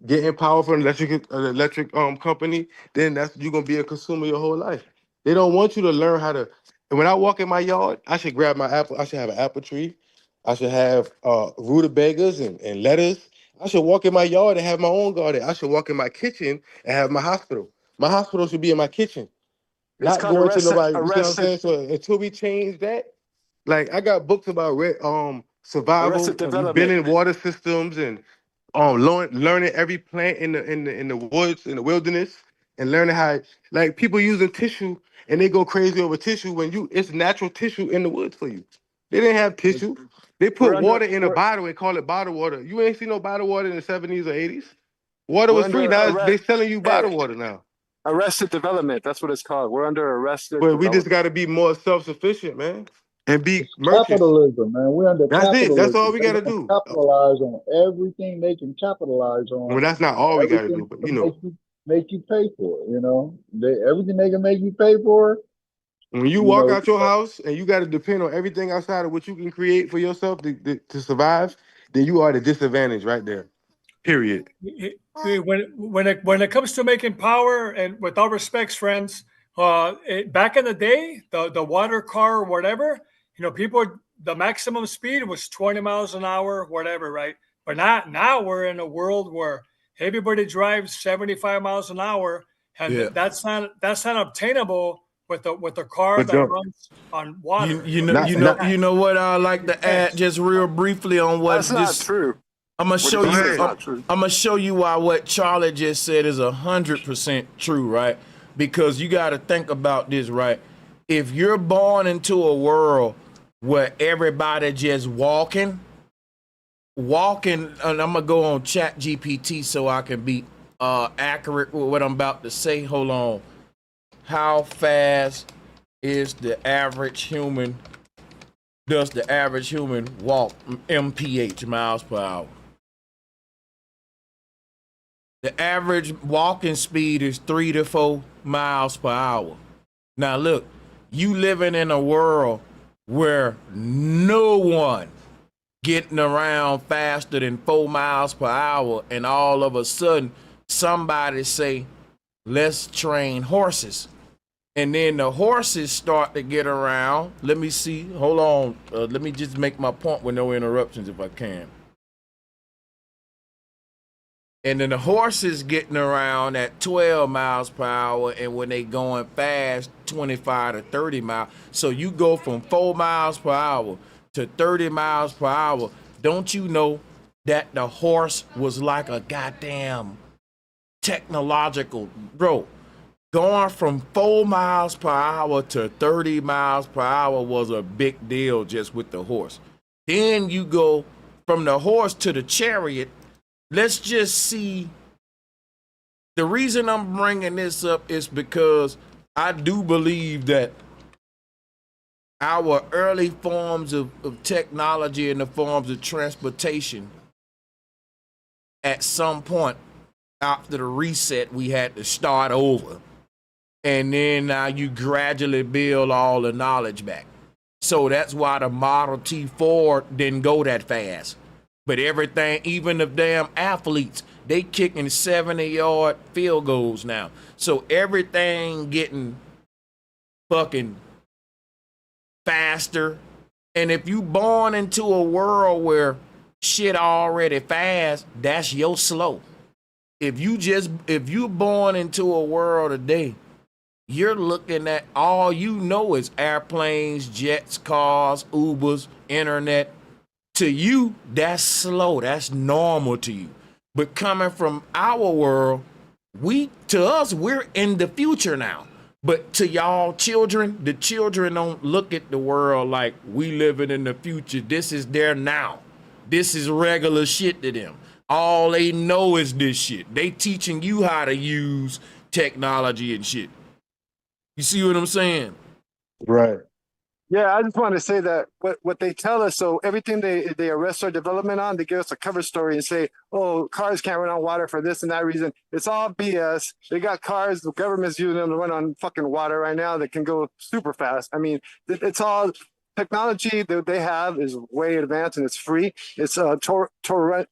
getting power from an electric company, then you're gonna be a consumer your whole life. They don't want you to learn how to. And when I walk in my yard, I should grab my apple. I should have an apple tree. I should have rutabagas and lettuce. I should walk in my yard and have my own garden. I should walk in my kitchen and have my hospital. My hospital should be in my kitchen, not going to nobody. You see what I'm saying? So until we change that, like I got books about survival, building water systems, and learning every plant in the woods, in the wilderness, and learning how like people using tissue and they go crazy over tissue when it's natural tissue in the woods for you. They didn't have tissue. They put water in a bottle and call it bottled water. You ain't seen no bottled water in the 70s or 80s. Water was free. Now they're selling you bottled water now. Arrested development. That's what it's called. We're under arrested. But we just got to be more self-sufficient, man, and be merchants. Capitalism, man. We're under capitalism. That's all we got to do. Capitalize on everything they can capitalize on. Well, that's not all we got to do, but make you pay for it. You know, everything they can make you pay for. When you walk out your house and you got to depend on everything outside of what you can create for yourself to survive, then you are at a disadvantage right there. Period. When it comes to making power, and with all respects, friends, back in the day, the water car or whatever, people, the maximum speed was 20 miles an hour, whatever, right? But now we're in a world where everybody drives 75 miles an hour, and Yeah. that's not obtainable with a car But that don't- runs on water. You know what I like to add just real briefly on what That's not true. I'm gonna What show he you. said is not true. I'm gonna show you why what Charlie just said is 100% true, right? Because you got to think about this, right? If you're born into a world where everybody just walking, and I'm gonna go on Chat GPT so I can be accurate with what I'm about to say. Hold on. How fast is the average human? Does the average human walk mph, miles per hour? The average walking speed is 3 to 4 miles per hour. Now look, you living in a world where no one getting around faster than 4 miles per hour, and all of a sudden somebody say, let's train horses. And then the horses start to get around. Let me see. Hold on. Let me just make my point with no interruptions if I can. And then the horses getting around at 12 miles per hour, and when they going fast, 25 to 30 miles. So you go from 4 miles per hour to 30 miles per hour. Don't you know that the horse was like a goddamn technological, bro? Going from 4 miles per hour to 30 miles per hour was a big deal just with the horse. Then you go from the horse to the chariot. Let's just see. The reason I'm bringing this up is because I do believe that our early forms of technology and the forms of transportation, at some point after the reset, we had to start over. And then now you gradually build all the knowledge back. So that's why the Model T Ford didn't go that fast. But everything, even the damn athletes, they kicking 70-yard field goals now. So everything getting fucking faster. And if you born into a world where shit already fast, that's your slow. If you born into a world today, you're looking at all you know is airplanes, jets, cars, Ubers, internet. To you, that's slow. That's normal to you. But coming from our world, to us, we're in the future now. But to y'all children, the children don't look at the world like we living in the future. This is their now. This is regular shit to them. All they know is this shit. They teaching you how to use technology and shit. You see what I'm saying? Right. Yeah, I just want to say that what they tell us, so everything they arrest our development on, they give us a cover story and say, oh, cars can't run on water for this and that reason. It's all BS. They got cars, the government's using them to run on fucking water right now that can go super fast. I mean, it's all technology that they have is way advanced and it's free. It's torrent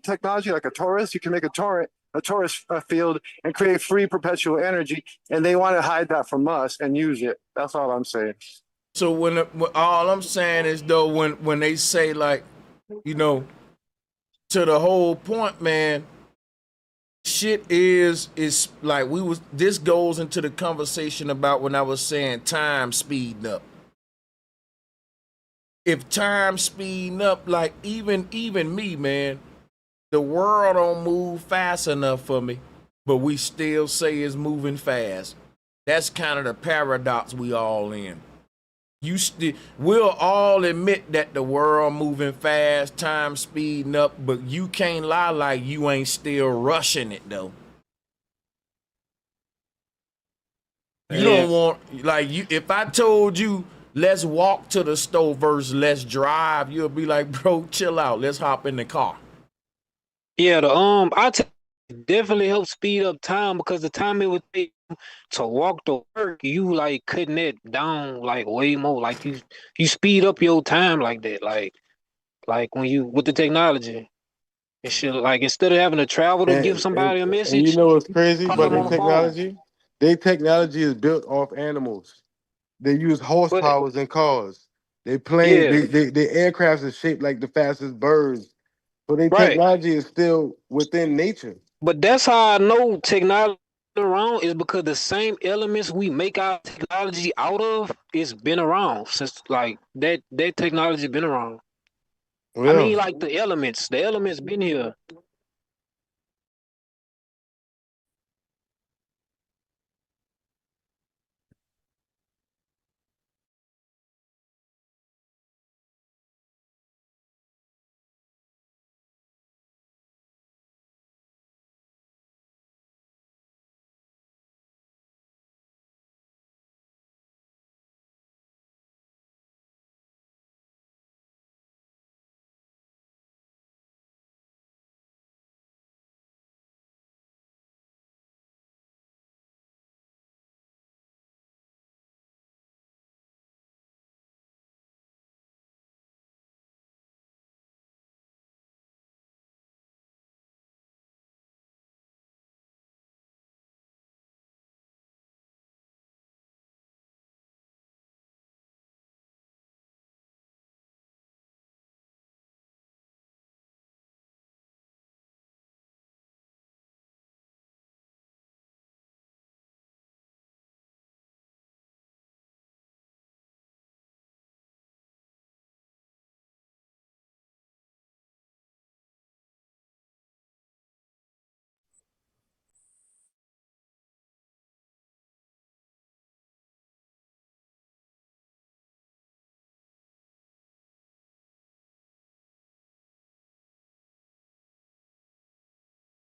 technology, like a torus. You can make a torus field and create free perpetual energy, and they want to hide that from us and use it. That's all I'm saying. So when all I'm saying is though, when they say like, to the whole point, man, shit is like this goes into the conversation about when I was saying time speeding up. If time speeding up, like even me, man, the world don't move fast enough for me, but we still say it's moving fast. That's kind of the paradox we all in. We'll all admit that the world moving fast, time speeding up, but you can't lie like you ain't still rushing it though. You don't want, like, if I told you let's walk to the store versus let's drive, you'll be like, bro, chill out. Let's hop in the car. Yeah, definitely help speed up time, because the time it would take to walk to work, you like cutting it down like way more. Like you speed up your time like that. Like when you with the technology. And shit, like instead of having to travel to give somebody a And you message, know what's crazy call about them their on the phone. technology? Their technology is built off animals. They use But horsepowers in cars. They plane, yeah, they aircrafts are shaped like the fastest birds. So their right. technology is still within nature. But that's how I know technology around is because the same elements we make our technology out of, it's been around since like that technology been around. I Yeah. mean, like the elements been here.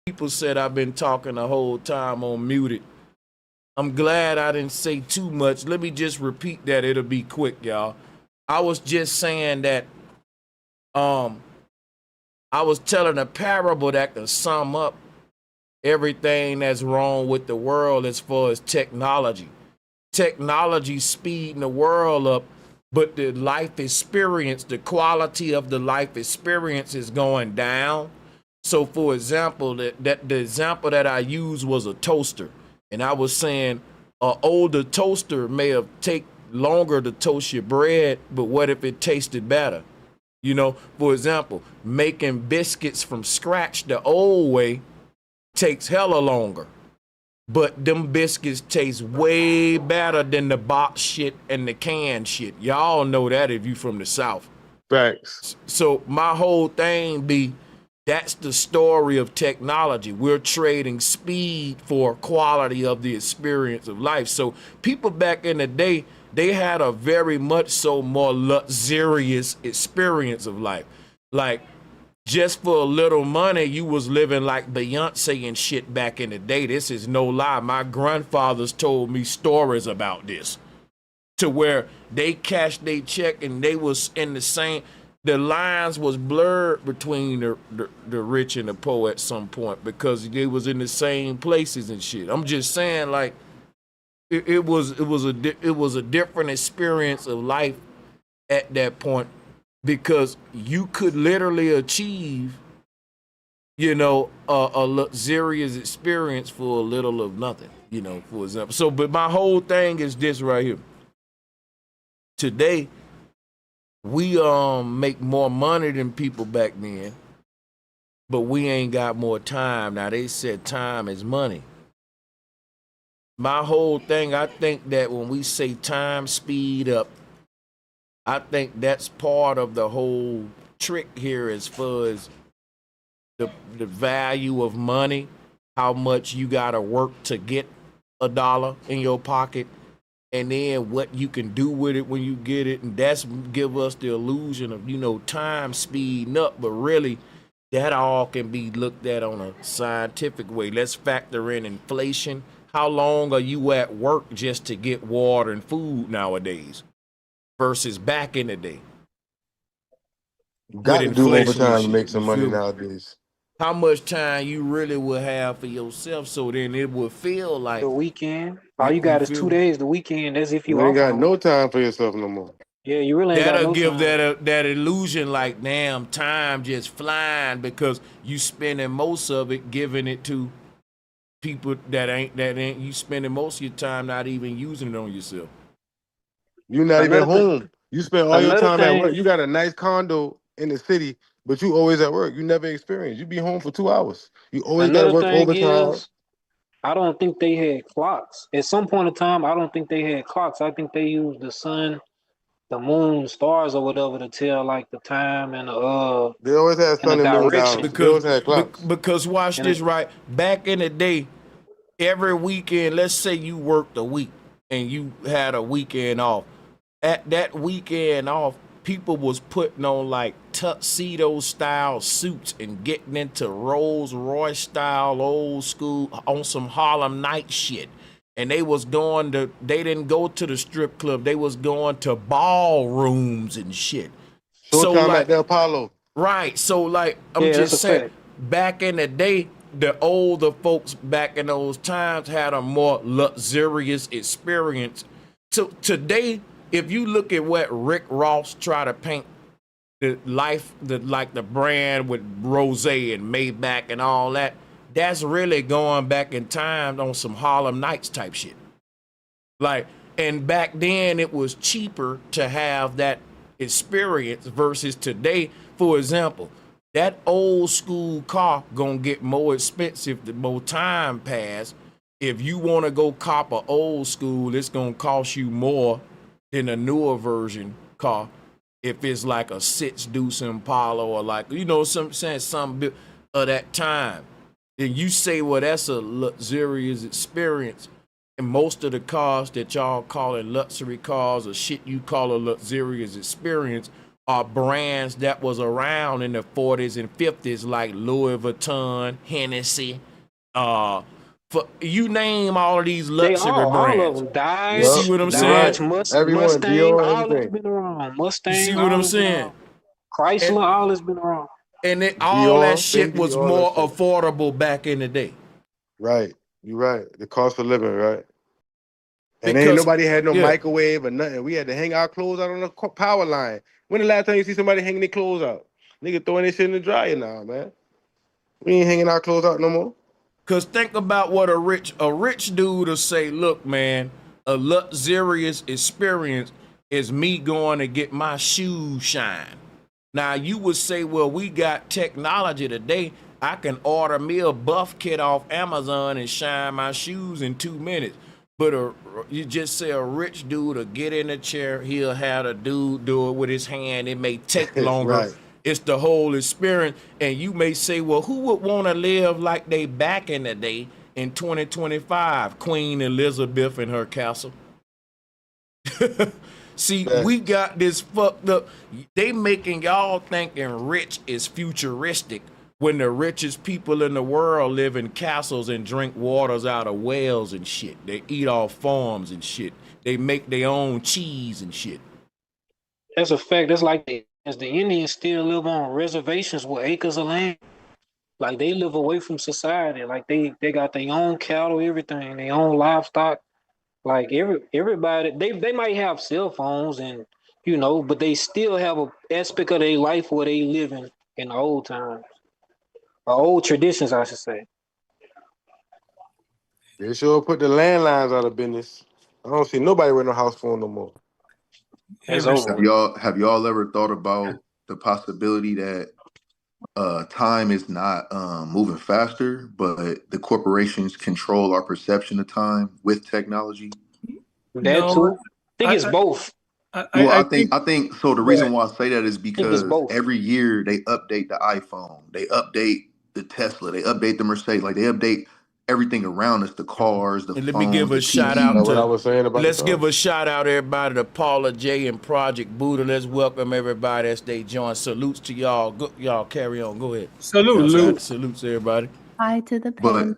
People said I've been talking the whole time on muted. I'm glad I didn't say too much. Let me just repeat that. It'll be quick, y'all. I was just saying that I was telling a parable that could sum up everything that's wrong with the world as far as technology. Technology speeding the world up, but the life experience, the quality of the life experience is going down. So for example, that the example that I used was a toaster. And I was saying an older toaster may have take longer to toast your bread, but what if it tasted better? You know, for example, making biscuits from scratch the old way takes hella longer. But them biscuits taste way better than the box shit and the canned shit. Y'all know that if you from the South. Facts. So my whole thing be, that's the story of technology. We're trading speed for quality of the experience of life. So people back in the day, they had a very much so more luxurious experience of life. Like, just for a little money, you was living like Beyonce and shit back in the day. This is no lie. My grandfathers told me stories about this, to where they cashed their check and they was in the same, the lines was blurred between the rich and the poor at some point because they was in the same places and shit. I'm just saying, like, it was a different experience of life at that point, because you could literally achieve, you know, a luxurious experience for a little of nothing, you know, for example. So, but my whole thing is this right here. Today, we make more money than people back then, but we ain't got more time. Now, they said time is money. My whole thing, I think that when we say time speed up, I think that's part of the whole trick here as far as the value of money, how much you gotta work to get a dollar in your pocket, and then what you can do with it when you get it. And that's give us the illusion of, you know, time speeding up, but really that all can be looked at on a scientific way. Let's factor in inflation. How long are you at work just to get water and food nowadays versus back in the day? You got to do overtime to make some money nowadays. How much time you really will have for yourself, so then it will feel like the weekend. All you got is 2 days. The weekend, as if you You ain't off got on. no time for yourself no more. Yeah, you really ain't got That'll no give time. that illusion like damn time just flying because you spending most of it giving it to people that ain't you spending most of your time not even using it on yourself. You're not even home. You spend all your Another time at work. thing, You got a nice condo in the city, but you always at work. You never experience. You be home for 2 hours. You always got to another work thing overtime. is, I don't think they had clocks. At some point in time, I don't think they had clocks. I think they used the sun, the moon, stars, or whatever to tell like the time They always had and the sun and moon direction. hours. They always had clocks. Because watch And this right. Back in the day, every weekend, let's say you worked a week and you had a weekend off. At that weekend off, people was putting on like tuxedo style suits and getting into Rolls Royce style old school on some Harlem Night shit. And they didn't go to the strip club. They was going to ballrooms and shit. So Showtime like, at the Apollo. right. So like, I'm yeah, that's a just saying, fact. back in the day, the older folks back in those times had a more luxurious experience. So today, if you look at what Rick Ross tried to paint the life, like the brand with Rose and Maybach and all that, that's really going back in time on some Harlem Nights type shit. Like, and back then it was cheaper to have that experience versus today. For example, that old school car gonna get more expensive the more time pass. If you want to go cop a old school, it's gonna cost you more than a newer version car. If it's like a 6 Deuce Impala or like, you know, some bit of that time. And you say, well, that's a luxurious experience. And most of the cars that y'all calling luxury cars or shit you call a luxurious experience are brands that was around in the 40s and 50s, like Louis Vuitton, Hennessy, for you name all of these They luxury all of brands. them. You see Dodge, what I'm You're saying? right. Dodge, Everyone, Mustang, Dior, all has everything. been around. You Mustang, see what all I'm has been saying? around. Chrysler, all has been around. And all that Dior, shit Fendi, was all that more shit. affordable back in the day. Right. You're right. The cost of living, right? And ain't Because, nobody had no yeah, microwave or nothing. We had to hang our clothes out on the power line. When the last time you see somebody hanging their clothes out? Nigga throwing their shit in the dryer now, man. We ain't hanging our clothes out no more. because think about what a rich dude will say, look, man, a luxurious experience is me going to get my shoes shine. Now, you would say, well, we got technology today. I can order me a buff kit off Amazon and shine my shoes in 2 minutes. But you just say a rich dude will get in a chair. He'll have a dude do it with his hand. It may take longer. Right. It's the whole experience. And you may say, well, who would want to live like they back in the day in 2025? Queen Elizabeth and her castle. See, we got this fucked up. They making y'all thinking rich is futuristic when the richest people in the world live in castles and drink waters out of wells and shit. They eat off farms and shit. They make their own cheese and shit. That's a fact. That's like as the Indians still live on reservations with acres of land. Like they live away from society. Like they got their own cattle, everything, their own livestock. Like everybody, they might have cell phones and but they still have a aspect of their life where they living in the old times, or old traditions, I should say. They sure put the landlines out of business. I don't see nobody with no house phone no more. It's over with. Have y'all ever thought about the possibility that time is not moving faster, but the corporations control our perception of time with technology? That No, too. I think it's both. Well, I think. I think so. The Go ahead. reason why I say that is I think it's because both. every year they update the iPhone, they update the Tesla, they update the Mercedes, like they update everything around us, the cars, the And let me phones, give the a shout TVs. out What I to, was saying about the let's car. give a shout out everybody to Paula J and Project Buddha. Let's welcome everybody as they join. Salutes to y'all. Y'all carry on. Go ahead. Salute. Salutes everybody. Hi to the But panel.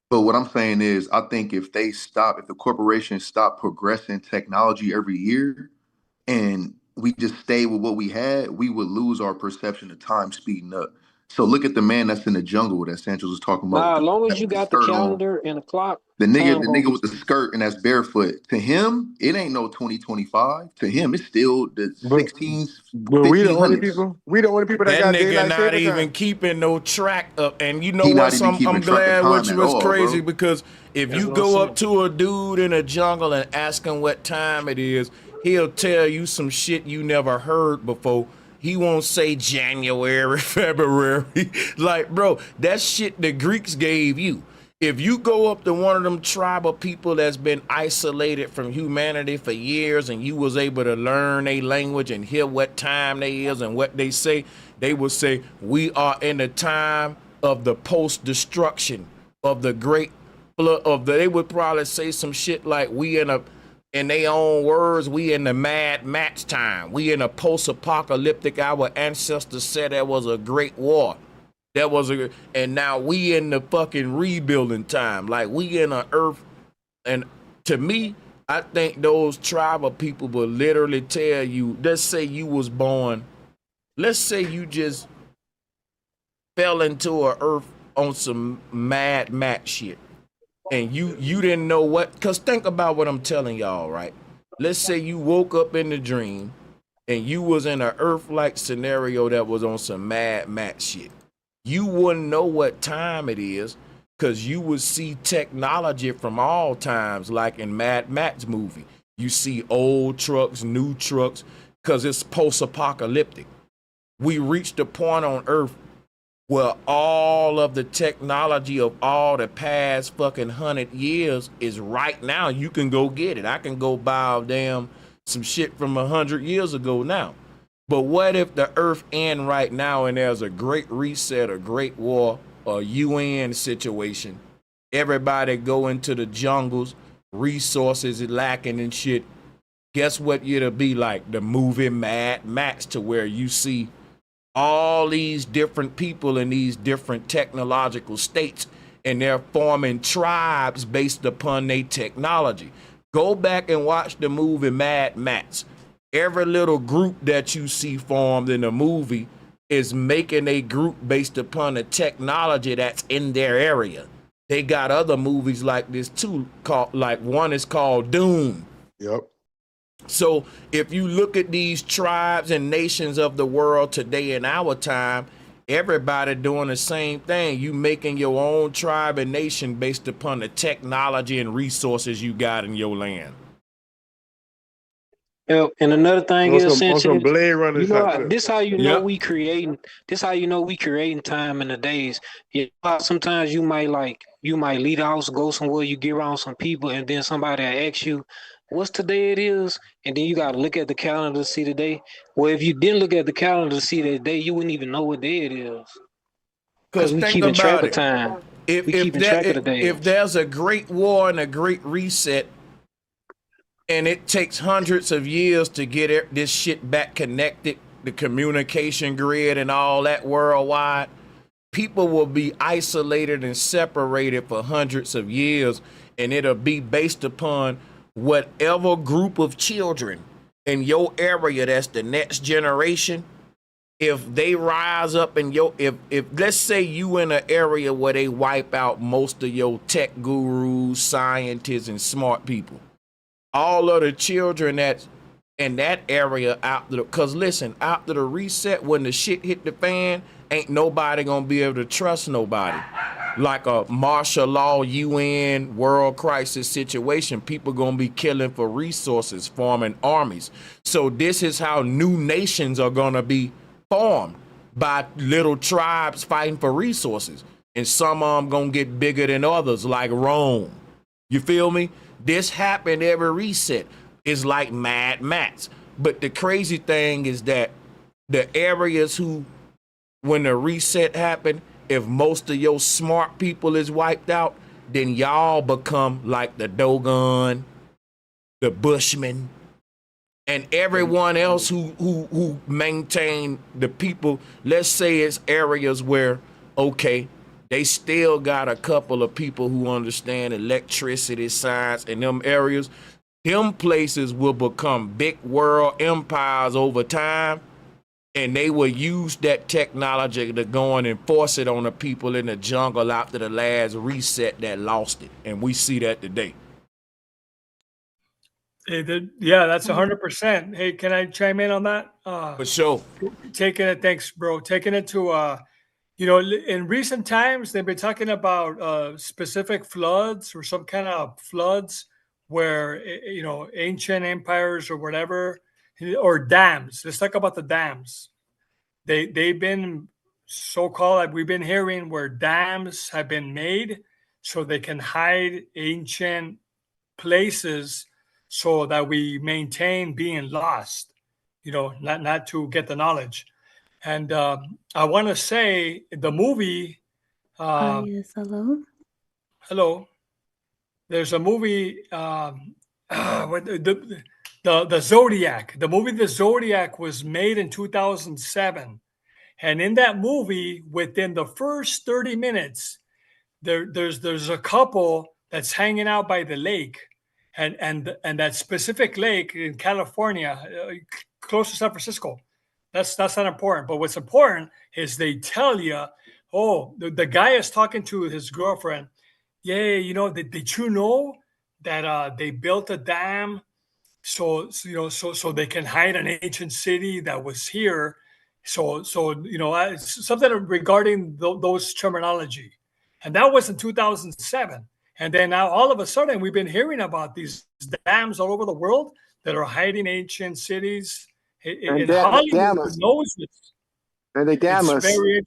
but what I'm saying is, I think if the corporations stop progressing technology every year, and we just stay with what we had, we would lose our perception of time speeding up. So look at the man that's in the jungle that Sanchez was talking about Nah, as long as with you the got the skirt on. calendar and the clock, The Time gonna nigga be with the skirt and that's barefoot. To him, it ain't no 2025. To him, it's still the But 16s, but we the only 1500s. people. We the only people that That got nigga daylight not saving even time. keeping no track of, and you know He what? not even keeping I'm track of glad what time you at was all, crazy bro. because if That's you what I'm go saying. up to a dude in a jungle and ask him what time it is, he'll tell you some shit you never heard before. He won't say January, February. Like, bro, that shit the Greeks gave you. If you go up to one of them tribal people that's been isolated from humanity for years and you was able to learn their language and hear what time they is and what they say, they will say, we are in the time of the post-destruction of the great flood of the, they would probably say some shit like we in their own words, we in the Mad Max time. We in a post-apocalyptic, our ancestors said there was a great war. That was and now we in the fucking rebuilding time. Like we in a earth, and to me, I think those tribal people will literally tell you, let's say you was born, let's say you just fell into a earth on some Mad Max shit. And you didn't know what, cause think about what I'm telling y'all, right? Let's say you woke up in the dream and you was in an Earth-like scenario that was on some Mad Max shit. You wouldn't know what time it is because you would see technology from all times, like in Mad Max movie. You see old trucks, new trucks, because it's post-apocalyptic. We reached a point on Earth where all of the technology of all the past fucking 100 years is right now. You can go get it. I can go buy some shit from 100 years ago now. But what if the earth end right now and there's a great reset, a great war, a UN situation? Everybody go into the jungles, resources is lacking and shit. Guess what it'll be like? The movie Mad Max, to where you see all these different people in these different technological states and they're forming tribes based upon their technology. Go back and watch the movie Mad Max. Every little group that you see formed in the movie is making a group based upon the technology that's in their area. They got other movies like this too, called, like one is called Doom. Yep. So if you look at these tribes and nations of the world today in our time, everybody doing the same thing. You making your own tribe and nation based upon the technology and resources you got in your land. And another thing On is, some Sanchez, Blade Runner you know, type shit. this how you know Yep. we creating. This how you know we creating time in the days. You know how sometimes you might leave the house, go somewhere, you get around some people, and then somebody asks you, "What's today it is?" And then you gotta look at the calendar to see the day. Well, if you didn't look at the calendar to see that day, you wouldn't even know what day it is. Cause Cause we think keeping track about of it. time. We keeping track of the days. If there's a great war and a great reset, and it takes hundreds of years to get this shit back connected, the communication grid and all that worldwide, people will be isolated and separated for hundreds of years, and it'll be based upon whatever group of children in your area that's the next generation. If they rise up in if let's say you in an area where they wipe out most of your tech gurus, scientists, and smart people, all of the children that's in that area because listen, after the reset, when the shit hit the fan, ain't nobody gonna be able to trust nobody. Like a martial law, UN, world crisis situation, people gonna be killing for resources, forming armies. So this is how new nations are gonna be formed, by little tribes fighting for resources. And some of them gonna get bigger than others, like Rome. You feel me? This happened every reset. It's like Mad Max. But the crazy thing is that the areas who, when the reset happened, if most of your smart people is wiped out, then y'all become like the Dogon, the Bushmen, and everyone else who maintain the people. Let's say it's areas where, okay, they still got a couple of people who understand electricity, science, and them areas. Them places will become big world empires over time, And they will use that technology to go and enforce it on the people in the jungle after the last reset that lost it. And we see that today. Yeah, that's 100%. Hey, can I chime in on that? For sure. Taking it, thanks, bro. Taking it to, in recent times, they've been talking about specific floods or some kind of floods where, ancient empires or whatever, or dams. Let's talk about the dams. They've been so-called, like we've been hearing, where dams have been made so they can hide ancient places so that we maintain being lost, not to get the knowledge. And I want to say the movie. Yes, hello. Hello. There's a movie, the Zodiac. The movie The Zodiac was made in 2007. And in that movie, within the first 30 minutes, there's a couple that's hanging out by the lake, and that specific lake in California, close to San Francisco. That's not important. But what's important is they tell you, oh, the guy is talking to his girlfriend. Yeah, did you know that they built a dam so they can hide an ancient city that was here. So something regarding those terminology, and that was in 2007. And then now all of a sudden we've been hearing about these dams all over the world that are hiding ancient cities. In Hollywood knows this. And they damn it's us. Very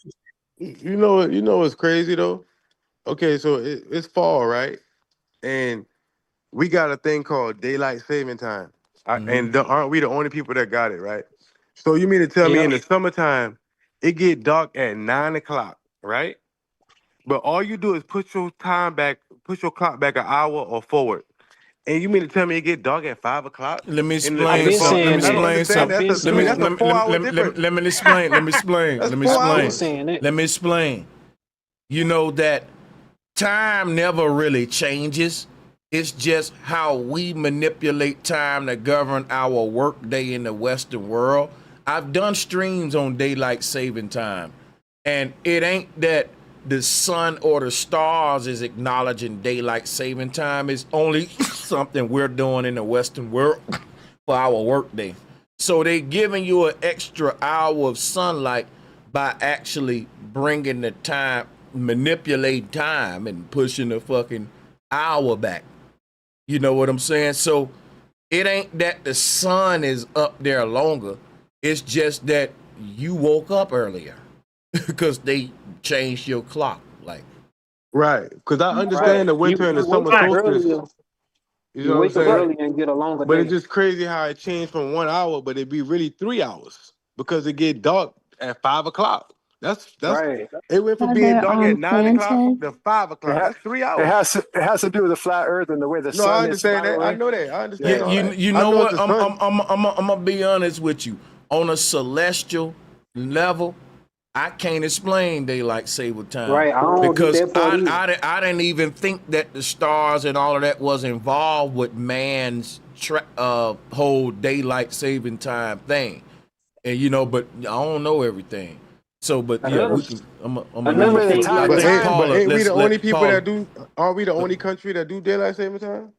interesting. You know what's crazy though? Okay, so it's fall, right? And we got a thing called daylight saving time. And aren't we the only people that got it, right? So you mean to tell me in the summertime, it get dark at 9 o'clock, right? But all you do is push your clock back an hour or forward. And you mean to tell me it get dark at 5 o'clock? Let me explain something. Let me explain something. That's a 4 hour difference. Let me explain. Let me explain. Let me explain. You know that time never really changes. It's just how we manipulate time to govern our workday in the Western world. I've done streams on daylight saving time, and it ain't that the sun or the stars is acknowledging daylight saving time. It's only something we're doing in the Western world for our workday. So they giving you an extra hour of sunlight by actually bringing the time, manipulating time and pushing the fucking hour back. You know what I'm saying? So it ain't that the sun is up there longer. It's just that you woke up earlier because they changed your clock. Like, right? Because I understand the winter and the summer solstice. You know what I'm saying? Early and get a longer but day. It's just crazy how it changed from 1 hour, but it'd be really 3 hours because it get dark at 5 o'clock. That's right. It went from being dark at 9 o'clock to 5 o'clock. That's 3 hours. It has to do with the flat Earth and the way the sun is. No, I understand that. I know that. I understand. Yeah, you know what? I'm gonna be honest with you. On a celestial level, I can't explain daylight saving time, right? I don't because get that part I didn't even think that the stars and all of that was involved with man's whole daylight saving time thing. And but I don't know everything. So, but yeah, we can. Remember the time. But ain't we the only people that do? Are we the only country that do daylight saving time?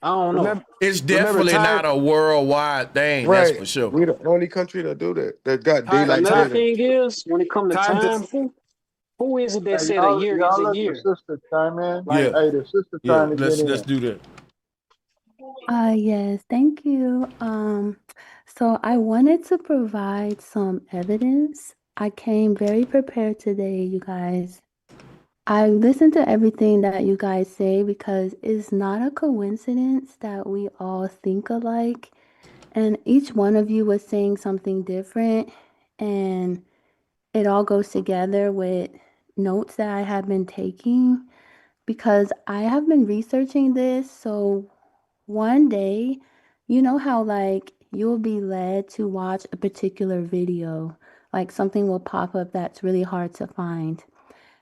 I don't know. It's definitely not a worldwide thing. Right. That's for sure. We the only country that do that. That got daylight Another saving. thing is, when it comes to time, who is it that said a year is a year? Let the sister chime in. Yeah. Hey, the sister trying to get in. Let's do that. Yes, thank you. So I wanted to provide some evidence. I came very prepared today, you guys. I listened to everything that you guys say because it's not a coincidence that we all think alike. And each one of you was saying something different, and it all goes together with notes that I have been taking because I have been researching this. So one day, you know how like you'll be led to watch a particular video, like something will pop up that's really hard to find.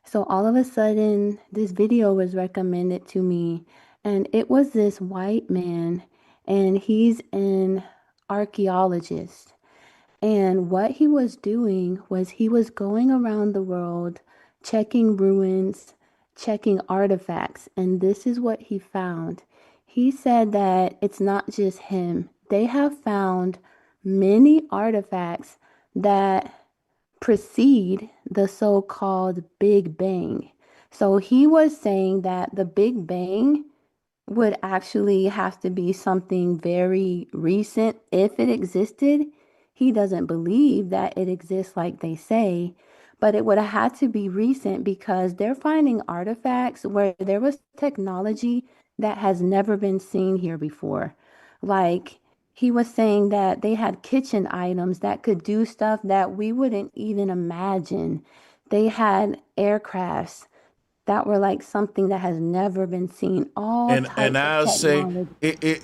So all of a sudden, this video was recommended to me, and it was this white man, and he's an archaeologist. And what he was doing was he was going around the world checking ruins, checking artifacts, and this is what he found. He said that it's not just him. They have found many artifacts that precede the so-called Big Bang. So he was saying that the Big Bang would actually have to be something very recent if it existed. He doesn't believe that it exists like they say, but it would have had to be recent because they're finding artifacts where there was technology that has never been seen here before. Like he was saying that they had kitchen items that could do stuff that we wouldn't even imagine. They had aircrafts that were like something that has never been seen. All And types of I'll say technology.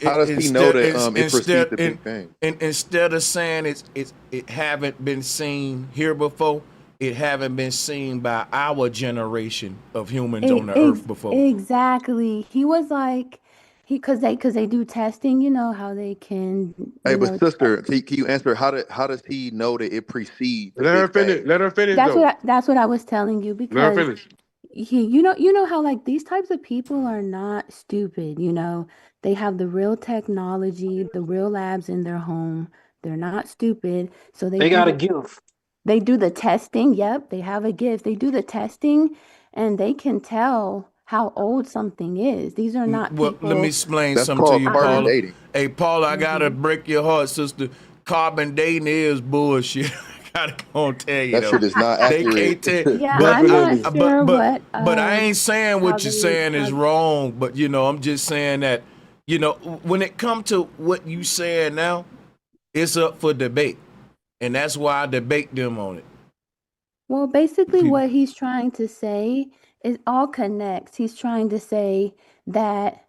How does he know that it precedes the in, Big Bang? instead of saying it haven't been seen here before, it haven't been seen by our generation of humans on the earth before. Exactly. He was like, because they do testing, you know how they can, Hey, you but know, sister, can you answer how does he know that it precedes the Let her Big finish. Bang? Let her finish that's though. what I was telling you Let her because finish. you know how like these types of people are not stupid, you know. They have the real technology, the real labs in their home. They're not stupid, so They got a gift. they do the testing. Yep, they have a gift. They do the testing and they can tell how old something is. These are not Well, let me people. explain That's something to called you, carbon Uh-huh. Paula. dating. Hey, Paula, I gotta hmm break your heart, sister. Carbon dating is bullshit. I gotta gonna tell you That though. shit is not They can't accurate. tell, Yeah, but I'm not Definitely. I, sure but I ain't saying how what you're they saying is how wrong. But you know, I'm just saying that when it come to what you saying now, it's up for debate, and that's why I debate them on it. well, basically People, what he's trying to say is all connects. He's trying to say that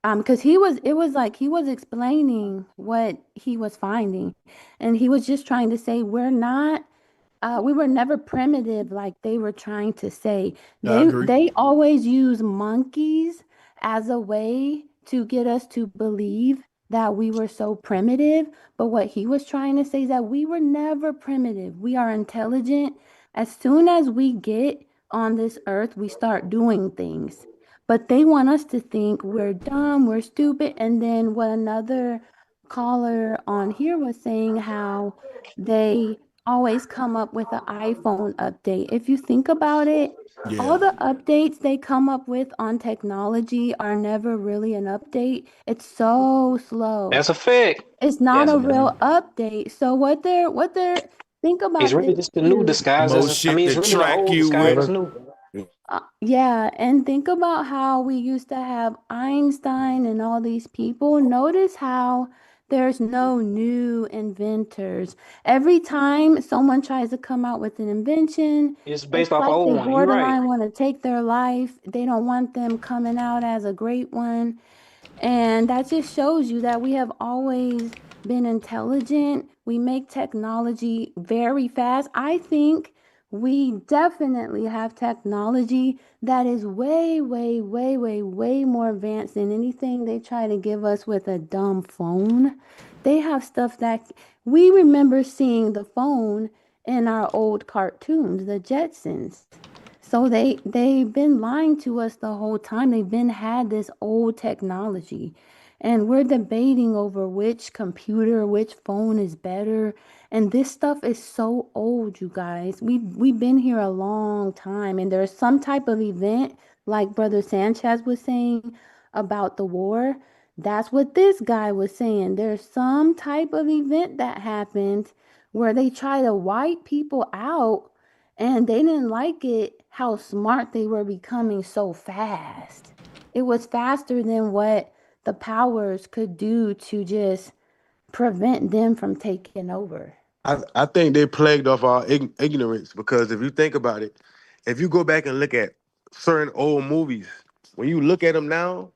because it was like he was explaining what he was finding, and he was just trying to say we were never primitive like they were trying to say. I agree. They always use monkeys as a way to get us to believe that we were so primitive. But what he was trying to say is that we were never primitive. We are intelligent. As soon as we get on this earth, we start doing things. But they want us to think we're dumb, we're stupid. And then what another caller on here was saying, how they always come up with an iPhone update. If you think about it, all Yeah. the updates they come up with on technology are never really an update. It's so slow. That's a fact. It's not That's a a fact. real update. So what they're think It's about really this just the new too. disguise More as I shit mean, to it's really the track old you disguise with. as new. Yeah, and think about how we used to have Einstein and all these people. Notice how there's no new inventors. Every time someone tries to come out with an invention, It's it's based off like old they one. You're right. borderline want to take their life. They don't want them coming out as a great one. And that just shows you that we have always been intelligent. We make technology very fast. I think we definitely have technology that is way, way, way, way, way more advanced than anything they try to give us with a dumb phone. They have stuff that we remember seeing the phone in our old cartoons, the Jetsons. So they've been lying to us the whole time. They've been had this old technology. And we're debating over which computer, which phone is better. And this stuff is so old, you guys. We've been here a long time. And there's some type of event, like Brother Sanchez was saying about the war. That's what this guy was saying. There's some type of event that happened where they try to wipe people out and they didn't like it how smart they were becoming so fast. It was faster than what the powers could do to just prevent them from taking over. I think they plagued off our ignorance because if you think about it, if you go back and look at certain old movies, when you look at them now,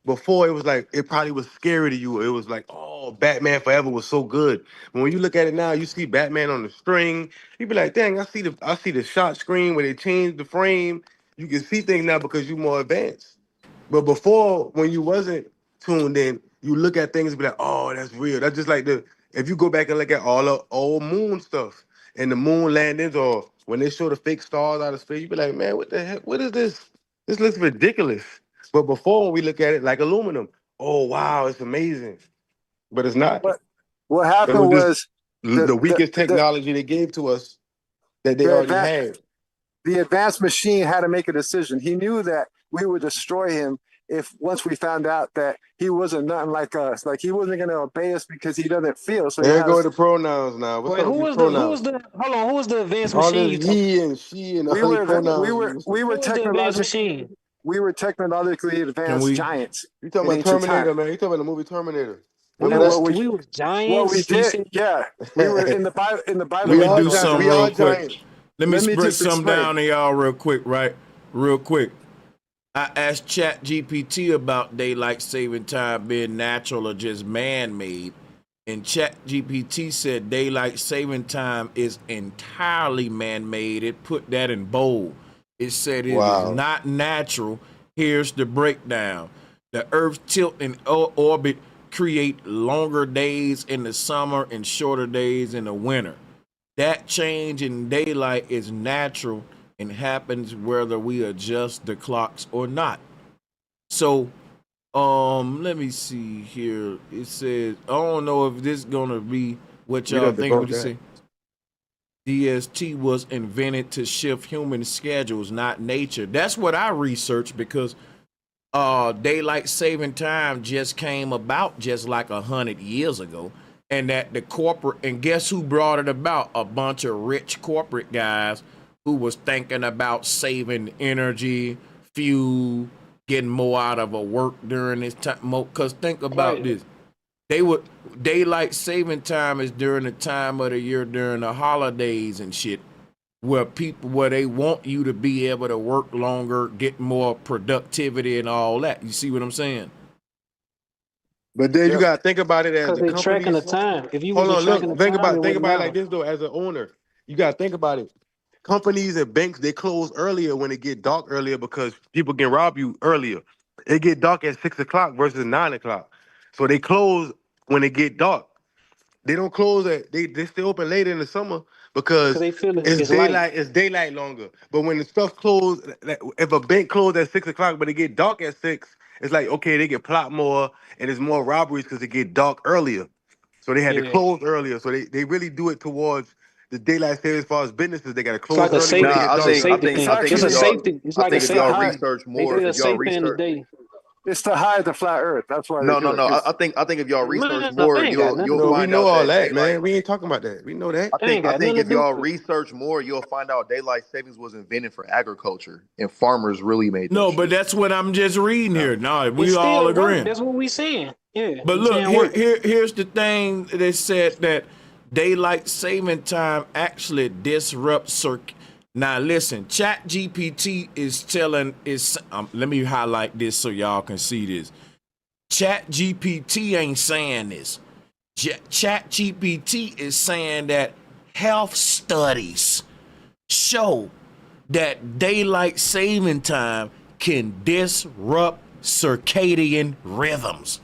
before it was like it probably was scary to you. It was like, oh, Batman Forever was so good. But when you look at it now, you see Batman on the string. You be like, dang, I see the shot screen where they changed the frame. You can see things now because you're more advanced. But before, when you wasn't tuned in, you look at things and be like, oh, that's real. That's just like If you go back and look at all the old moon stuff and the moon landings, or when they show the fake stars out of space, you be like, man, what the heck? What is this? This looks ridiculous. But before, when we look at it like aluminum, oh wow, it's amazing. But it's not. What It happened was was just the weakest technology they gave to us that they already had. the advanced machine had to make a decision. He knew that we would destroy him if once we found out that he wasn't nothing like us. Like he wasn't going to obey us because he doesn't feel. So he There has. go the pronouns now. What's Wait, up with these pronouns? hold on, who was the advanced All machine this you talking he and she and all We these were pronouns. Who was the advanced machine? we were technologically advanced giants. You talking in about ancient Terminator, time. man? You talking about the movie Terminator? We Remember that? was What we giants. You did, said yeah, we were in the Bible. In the Bible, Let me do it talks something we real are quick. giants. Let me break just something explain. down to y'all real quick, right? Real quick. I asked ChatGPT about daylight saving time being natural or just man-made, and ChatGPT said daylight saving time is entirely man-made. It put that in bold. It said it is Wow. not natural. Here's the breakdown. The Earth's tilt and orbit create longer days in the summer and shorter days in the winter. That change in daylight is natural and happens whether we adjust the clocks or not. So, let me see here. It says, I don't know if this is gonna be what We y'all done think. What debunked you that. say? DST was invented to shift human schedules, not nature. That's what I researched because daylight saving time just came about just like 100 years ago, and that the corporate, and guess who brought it about? A bunch of rich corporate guys who was thinking about saving energy, fuel, getting more out of a work during this time. Because think about this, daylight saving time is during the time of the year during the holidays and shit, where they want you to be able to work longer, get more productivity and all that. You see what I'm saying? But then you gotta think about it as because the they tracking the companies. time. If you Hold wasn't on, tracking look, the time, it think wouldn't about it like matter. this though. As an owner, you gotta think about it. Companies and banks, they close earlier when it get dark earlier because people can rob you earlier. It get dark at 6 o'clock versus 9 o'clock, so they close when it get dark. They don't close at they stay open later in the summer Because because they feel it's it's light. daylight. It's daylight longer. But when the stuff closed, if a bank closed at 6 o'clock, but it get dark at 6, it's like okay, they can plot more and it's more robberies because it get dark earlier. So they had to Yeah, close earlier. So they really do it towards the daylight savings as far as businesses. They got to it's close like a early when it safety. Nah, get It's a dark safety early. It's thing. It's actually a safety. It's like a if it's to y'all safety. hide. research They more, feel if y'all safer in the research day. It's to hide the flat Earth. That's why they no, do no, it. no. 'Cause I think if y'all research Man, more, they ain't got nothing you'll to No, do. we find know out all that that, daylight. man. We ain't talking about that. We know that. I They think ain't I got think nothing to if do y'all with it. research more, you'll find out daylight savings was invented for agriculture, and farmers really made that No, but shit. that's what I'm just reading here. No, It we all still work. agreeing. That's what we saying. Yeah, But we look, saying work. here's the thing. They said that daylight saving time actually disrupts Now listen, Chat GPT is telling is let me highlight this so y'all can see this. Chat GPT ain't saying this. Chat GPT is saying that health studies show that daylight saving time can disrupt circadian rhythms,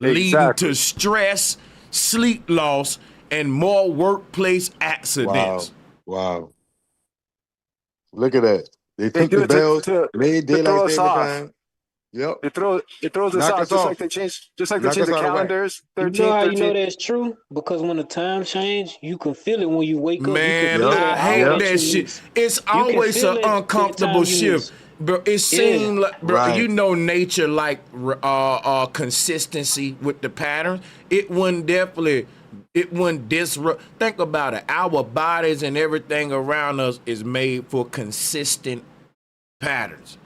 leading exactly. to stress, sleep loss, and more workplace accidents. Wow. Look at that. They They took do the it bells, made to daylight throw us saving off. time. Yep. It throws us Knock off us off. just like they Knock change us the out of whack. calendars. You know 13, how you know 13. that's true? Because when the time change, you can feel it when you wake up. You can Man, feel Yep. I that hour hate Yep. that that you shit. miss. It's You can always an feel that uncomfortable time you shift. miss. Bro, it Yeah. seems like, bro, Right. you know, nature like consistency with the pattern. It wouldn't disrupt. Think about it. Our bodies and everything around us is made for consistent patterns.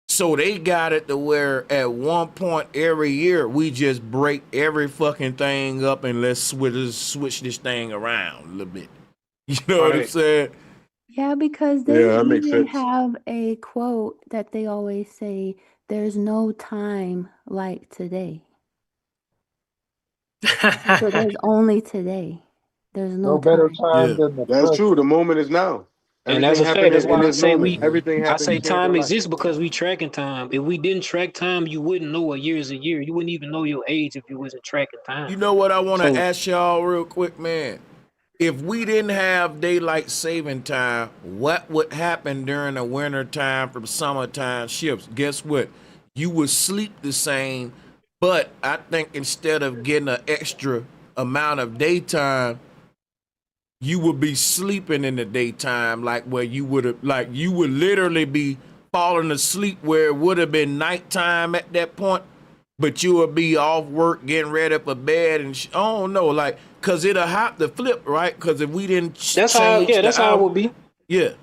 So they got it to where at one point every year we just break every fucking thing up and let's switch this thing around a little bit. You know what I'm Right. saying? Yeah, because they Yeah, that makes even sense. have a quote that they always say, there's no time like today. So there's only today. There's no No better time. time Yeah. than the That's present. true. The moment is now. And Everything that's a fact. happened That's in why I this say moment. Everything I happened say chance time of life. exists because we tracking time. If we didn't track time, you wouldn't know a year is a year. You wouldn't even know your age if you wasn't tracking time. You know what I want to So ask y'all real quick, man? If we didn't have daylight saving time, what would happen during the winter time from summertime shifts? Guess what? You would sleep the same, but I think instead of getting an extra amount of daytime, you would be sleeping in the daytime, like where you would have, like you would literally be falling asleep where it would have been nighttime at that point, but you would be off work getting ready for bed and I don't know, like, cause it'll have to flip, right? Cause if we didn't that's how change the that's how it hour, would be. yeah,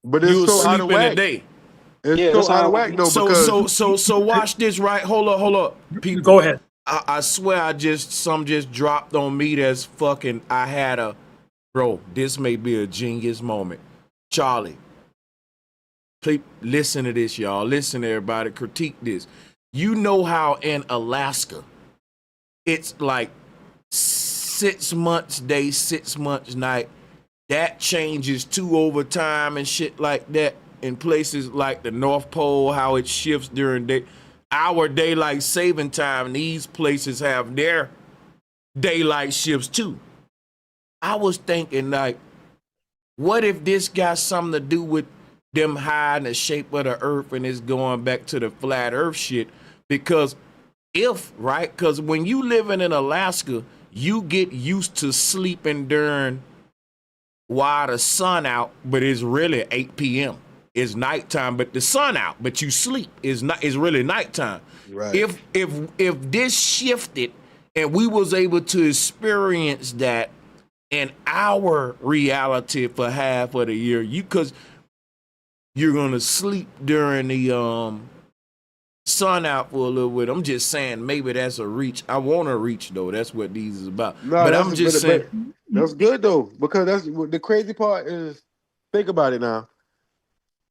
But you it's would so out of sleep in the whack. day. It's Yeah, that's so out how of it would whack be. though because So watch this, right? Hold up, people. Go ahead. I swear some just dropped on me that's fucking, I had a, bro, this may be a genius moment. Charlie, please listen to this, y'all. Listen, everybody. Critique this. You know how in Alaska, it's like 6 months day, 6 months night. That changes too over time and shit like that. In places like the North Pole, how it shifts during day. Our daylight saving time, these places have their daylight shifts too. I was thinking, like, what if this got something to do with them hiding the shape of the earth and it's going back to the flat earth shit? Because right? Because when you living in Alaska, you get used to sleeping during while the sun out, but it's really 8 p.m. It's nighttime, but the sun out, but you sleep. It's really nighttime. right. If this shifted and we was able to experience that in our reality for half of the year, because you're gonna sleep during the sun out for a little bit. I'm just saying maybe that's a reach. I want to reach though. That's what these is about. No, But that's I'm just saying. that's good though because that's the crazy part is. Think about it now.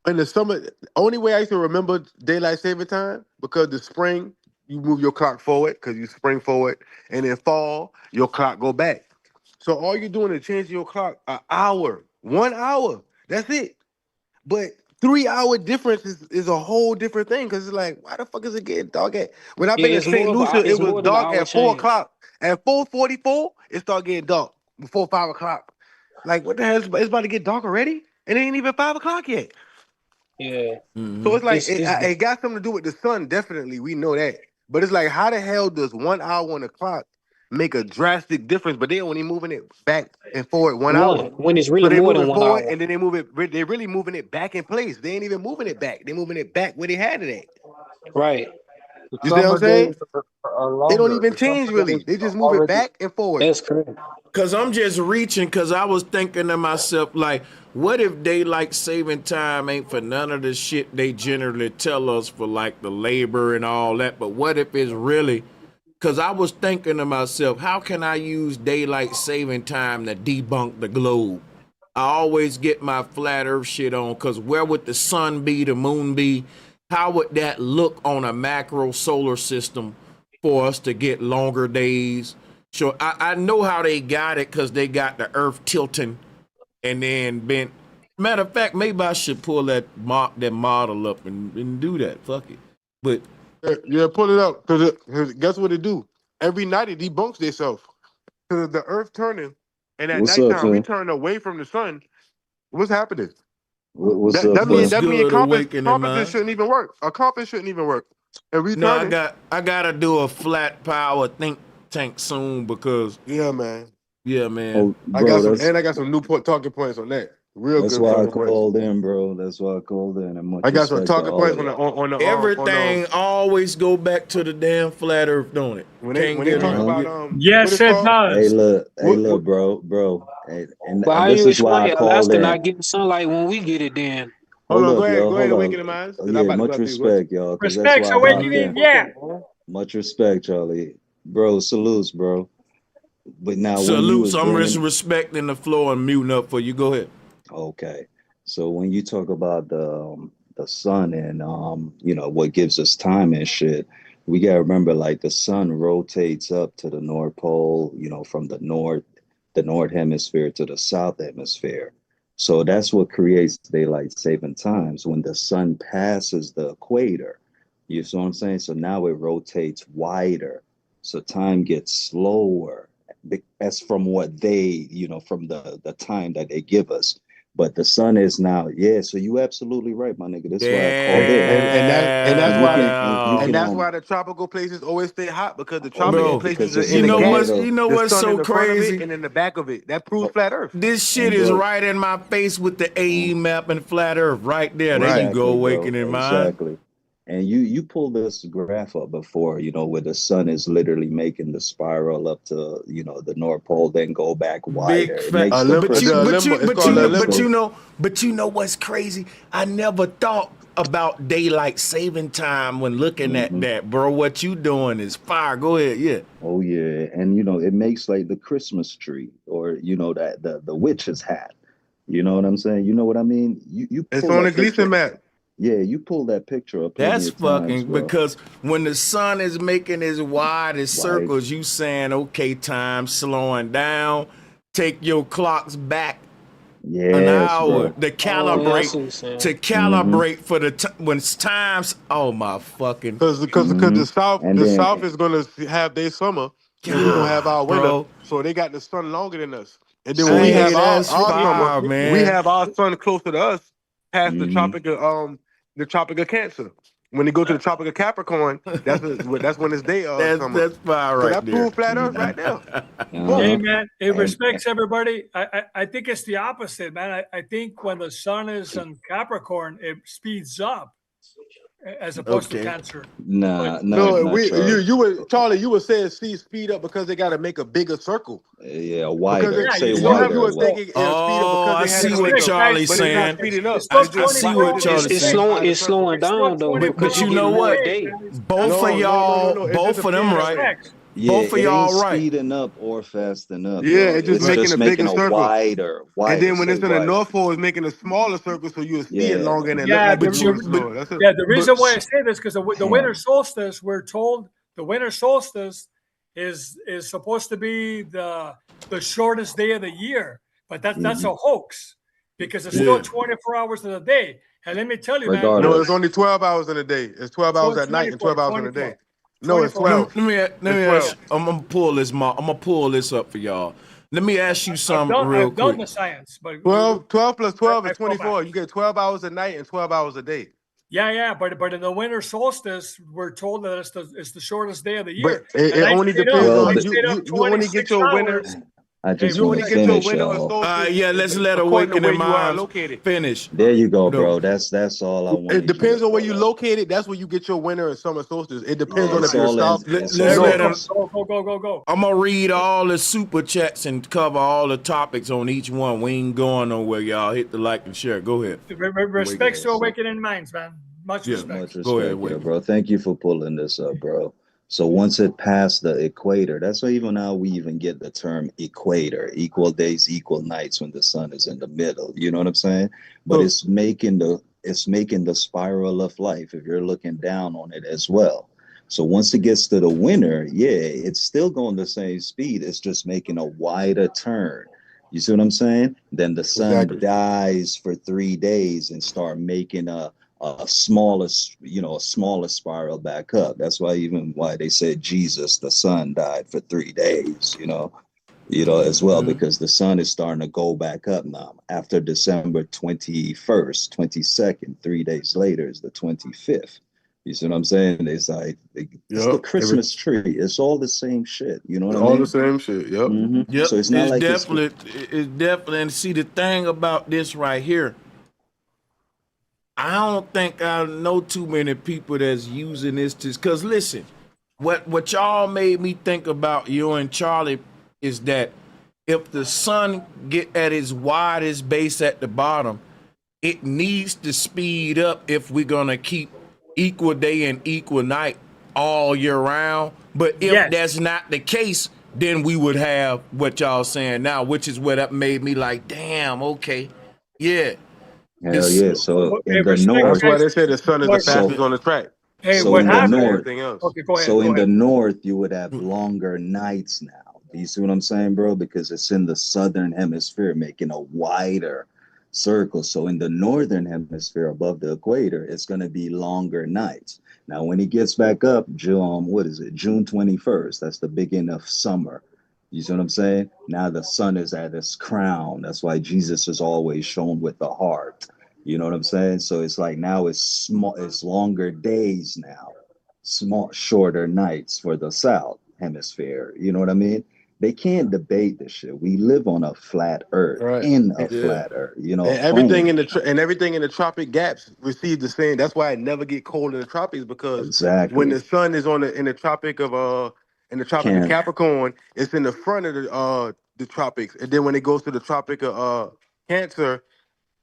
In the summer, only way I used to remember daylight saving time because the spring you move your clock forward because you spring forward, and in fall your clock go back. So all you're doing is changing your clock an hour, 1 hour. That's it. But 3 hour difference is a whole different thing because it's like, why the fuck is it getting dark at? When I've Yeah, been in St. Lucia, it's it was more than an dark hour at 4 change. o'clock. At 4:44, it started getting dark before 5 o'clock. Like, what the hell? It's about to get dark already? And it ain't even 5 o'clock yet. Yeah. So it's like, It's it got something to do with the sun, definitely. We know that. But it's like, how the hell does 1 hour on the clock make a drastic difference? But they only moving it back and forward 1 hour. when it's So really they more move than it one forward hour. and then they move it. They're really moving it back in place. They ain't even moving it back. They're moving it back where they had it at. Right. You see what I'm summer saying? days are They don't even The summer change really. days They just are move it already. back and forward. That's correct. Cause I'm just reaching, cause I was thinking to myself, like, what if daylight saving time ain't for none of the shit they generally tell us for like the labor and all that, but what if it's really, cause I was thinking to myself, how can I use daylight saving time to debunk the globe? I always get my flat earth shit on, cause where would the sun be, the moon be? How would that look on a macro solar system for us to get longer days? So I know how they got it because they got the earth tilting and then bent. Matter of fact, maybe I should pull that model up and do that. Fuck it. But Yeah, pull it up. Cause guess what it do? Every night it debunks itself. Cause the earth turning, and at What's up, nighttime we fam? turn away from the sun. What's happening? What's That up, that mean fam? what's that mean good, awakening compasses mind? shouldn't even work. A compass shouldn't even work. And we No, turning. I gotta do a flat power think tank soon because Yeah, man. yeah, man. Oh, bro, I got some new talking points on that. Real that's good why I talking points. called in, bro. That's why I called in, and I much got some respect to talking all points of on the y'all. Everything always go back to the damn flat earth, don't it? when Can't they get talk around about it. what Yes, it's it called. Hey, does. look, bro, and But how this you is why I explain called Alaska in. not getting sunlight when we get it then? Hold Hold on, up, y'all. go ahead Hold and up. waken the minds, Oh, because I'm yeah, about to go much after you. Go ahead. respect, y'all, because that's Respect's why I hopped awakening. in. Yeah. Much respect, Charlie. Bro, salutes, bro. But now, when you Salutes. was I'm bringing, respecting the floor and muting up for you. Go ahead. okay, so when you talk about the sun and what gives us time and shit, we gotta remember like the sun rotates up to the North Pole, from the north hemisphere to the south hemisphere. So that's what creates daylight saving times when the sun passes the equator. You see what I'm saying? So now it rotates wider. So time gets slower. That's from what they, from the time that they give us. But the sun is now, yeah. So you absolutely right, my nigga. This is why I called in. And And that's you why can and you and can that's why the tropical places always stay hot, because the oh tropical yeah, Bro, places because are it's in in the the gas, you middle. know the what's sun in so the front of it crazy? and in the back of it. That proves flat Earth. This shit And is bro, right in my face with the AE map and flat Earth right there. There you Right. go, exactly, bro. awakening mind. Exactly. And you pulled this graph up before, where the sun is literally making the spiral up to, the North Pole, then go back Big wider. It fat, makes the The Christmas. limbo. It's You called know the what I'm but limbo. saying? you know what's crazy? I never thought about daylight saving time when looking at Hmm. that, bro. What you doing is fire. Go ahead, yeah. Oh yeah. And it makes like the Christmas tree, or that the witch's hat. You know what I'm saying? You know what I mean? You It's pull on the that Gleason picture. map. Yeah, you pull that picture up plenty That's of times, fucking bro. because when the sun is making its widest Right. circles, you saying okay, time slowing down. Take your clocks back an Yes, hour bro. to Oh, yeah, I calibrate see what you're saying. to Hmm. calibrate for the when it's times. Oh my fucking Because Hmm. And the then South is gonna have their summer and we gonna have God, our winter. bro. So they got the sun longer than us. And then when we so Hey, have that's our summer, fire, we man. have our sun closer to us past hmm the tropic of Cancer. When they go to the tropic of Capricorn, that's when it's day of summer. That's fire So right that proves proves flat Earth hmm right there. Boom. Hey uh-huh. man, it And respects everybody. I think it's the opposite, man. I think when the sun is in Capricorn, it speeds up as opposed to okay. Cancer. But No, not Charlie. you would Charlie, you would say speed up because they got to make a bigger circle. Yeah, Because wider. it, yeah, Say you still have you wider. were What? thinking it'll speed up Oh, because I they had see to what make restrict, a, guys. Charlie's but it's not saying. It's, speeding up. it's still It's I just see twenty-four. what widening Charlie's the It's saying. slowing. inside the It's circle. slowing It's still down though twenty-four But because you you're hours know getting in a more what? day, day. guys. Both That's of what y'all, It's both of them, disappearing it that right? way. respects. Yeah, Both of it ain't y'all, right? speeding up or fasting up, Yeah, y'all. it's just It's Well, making just a making bigger a circle. And wider. then when Say it's in the wider. North Pole, it's making a smaller circle, so you'll see it Yeah. longer and it look Yeah, like it's but you, moving slower. That's it. yeah. The but reason why I say this because the winter Damn. solstice, we're told the winter solstice is supposed to be the shortest day of the year, but that's Hmm. a hoax because it's still yeah. 24 hours in a day. And let me tell you, man, No, it's Regardless. only 12 hours in a day. It's 12 hours at night and 12 hours in a day. No, it's 12. Let me It's ask. 12. I'm gonna pull this. I'm gonna pull this up for y'all. Let me ask you something real I've done quick. the science, but 12 plus 12 I is fall back. 24. You get 12 hours a night and 12 hours a day. Yeah, but in the winter solstice, we're told that it's the shortest day of the But year, it and I only stayed up. depends Well, I on the, stayed up you only get 26 your winter. hours. I Hey, just You want only to get your finish, winter or y'all. solstice Yeah, let's let according to where awakening you are minds located. finish. There you go, No. bro. That's all I It wanted you to depends on where pull you up. located. That's where you get your winter and summer solstice. It depends Yeah, on it's if you're all in south, it's Let's there all we let in go. them. this. Go. I'm gonna read all the super chats and cover all the topics on each one. We ain't going nowhere, y'all. Hit the like and share. Go ahead. Respects Yeah, to so awakening minds, man. Much Yeah, respect. much go ahead, respect, yeah, awaken. bro. Thank you for pulling this up, bro. So once it passed the equator, that's why even now we even get the term equator, equal days, equal nights when the sun is in the middle. You know what I'm saying? But so it's making the spiral of life if you're looking down on it as well. So once it gets to the winter, yeah, it's still going the same speed. It's just making a wider turn. You see what I'm saying? Then the sun exactly. dies for 3 days and start making a smaller, a smaller spiral back up. That's why even why they said Jesus, the sun, died for 3 days. As well, Mm-hmm. because the sun is starting to go back up now. After December 21st, 22nd, 3 days later is the 25th. You see what I'm saying? It's like it's the Yep. Christmas tree. It's all the same shit. You know what I All the mean? same shit. Yep. Yep, So it's not like it's it's definitely. And see the thing about this right here, I don't think I know too many people that's using this to. Cause listen, what y'all made me think about you and Charlie is that if the sun get at its widest base at the bottom, it needs to speed up if we're gonna keep equal day and equal night all year round. But if Yes. that's not the case, then we would have what y'all saying now, which is what that made me like, damn, okay, yeah. hell It's yeah. So Hey, in the respect, That's north, why guys. they say the sun is the so fastest on the track. Hey, It so what in the moves faster than happened? north, everything else. Okay, go ahead. so Go in the ahead. north, you would have longer nights now. Do you see what I'm saying, bro? Because it's in the southern hemisphere, making a wider circle. So in the northern hemisphere above the equator, it's going to be longer nights. Now, when it gets back up, June 21st, that's the beginning of summer. You see what I'm saying? Now the sun is at its crown. That's why Jesus is always shown with the heart. You know what I'm saying? So it's like now it's small, it's longer days now, shorter nights for the south hemisphere. You know what I mean? They can't debate this shit. We live on a flat earth, Right. in a Yeah. flat earth, you know, And everything boom. in the tropic gaps receive the same. That's why it never get cold in the tropics, because when Exactly. the sun is in the tropic of Can't, Capricorn, it's in the front of the tropics, and then when it goes to the tropic of Cancer,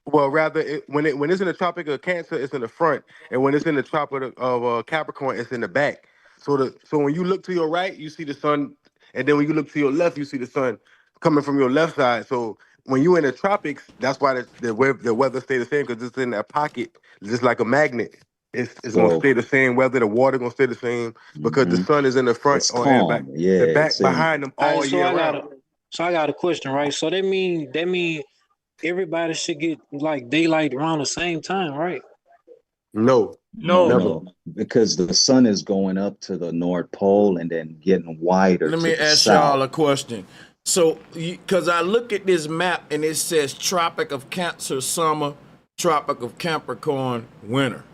well, rather, when it's in the Tropic of Cancer, it's in the front, and when it's in the Tropic of Capricorn, it's in the back. So when you look to your right, you see the sun, and then when you look to your left, you see the sun coming from your left side. So when you're in the tropics, that's why the weather stay the same, because it's in that pocket, just like a magnet. It's gonna so stay the same weather. The water gonna stay the same because the sun is in the front it's or and back, calm. Yeah, the back it's in. behind them All right, all year round. so I got a question, right? So that mean everybody should get like daylight around the same time, right? No, No. never. No, because the sun is going up to the North Pole and then getting wider Let to me the ask y'all south. a question. So, because I look at this map and it says Tropic of Cancer summer, Tropic of Capricorn winter.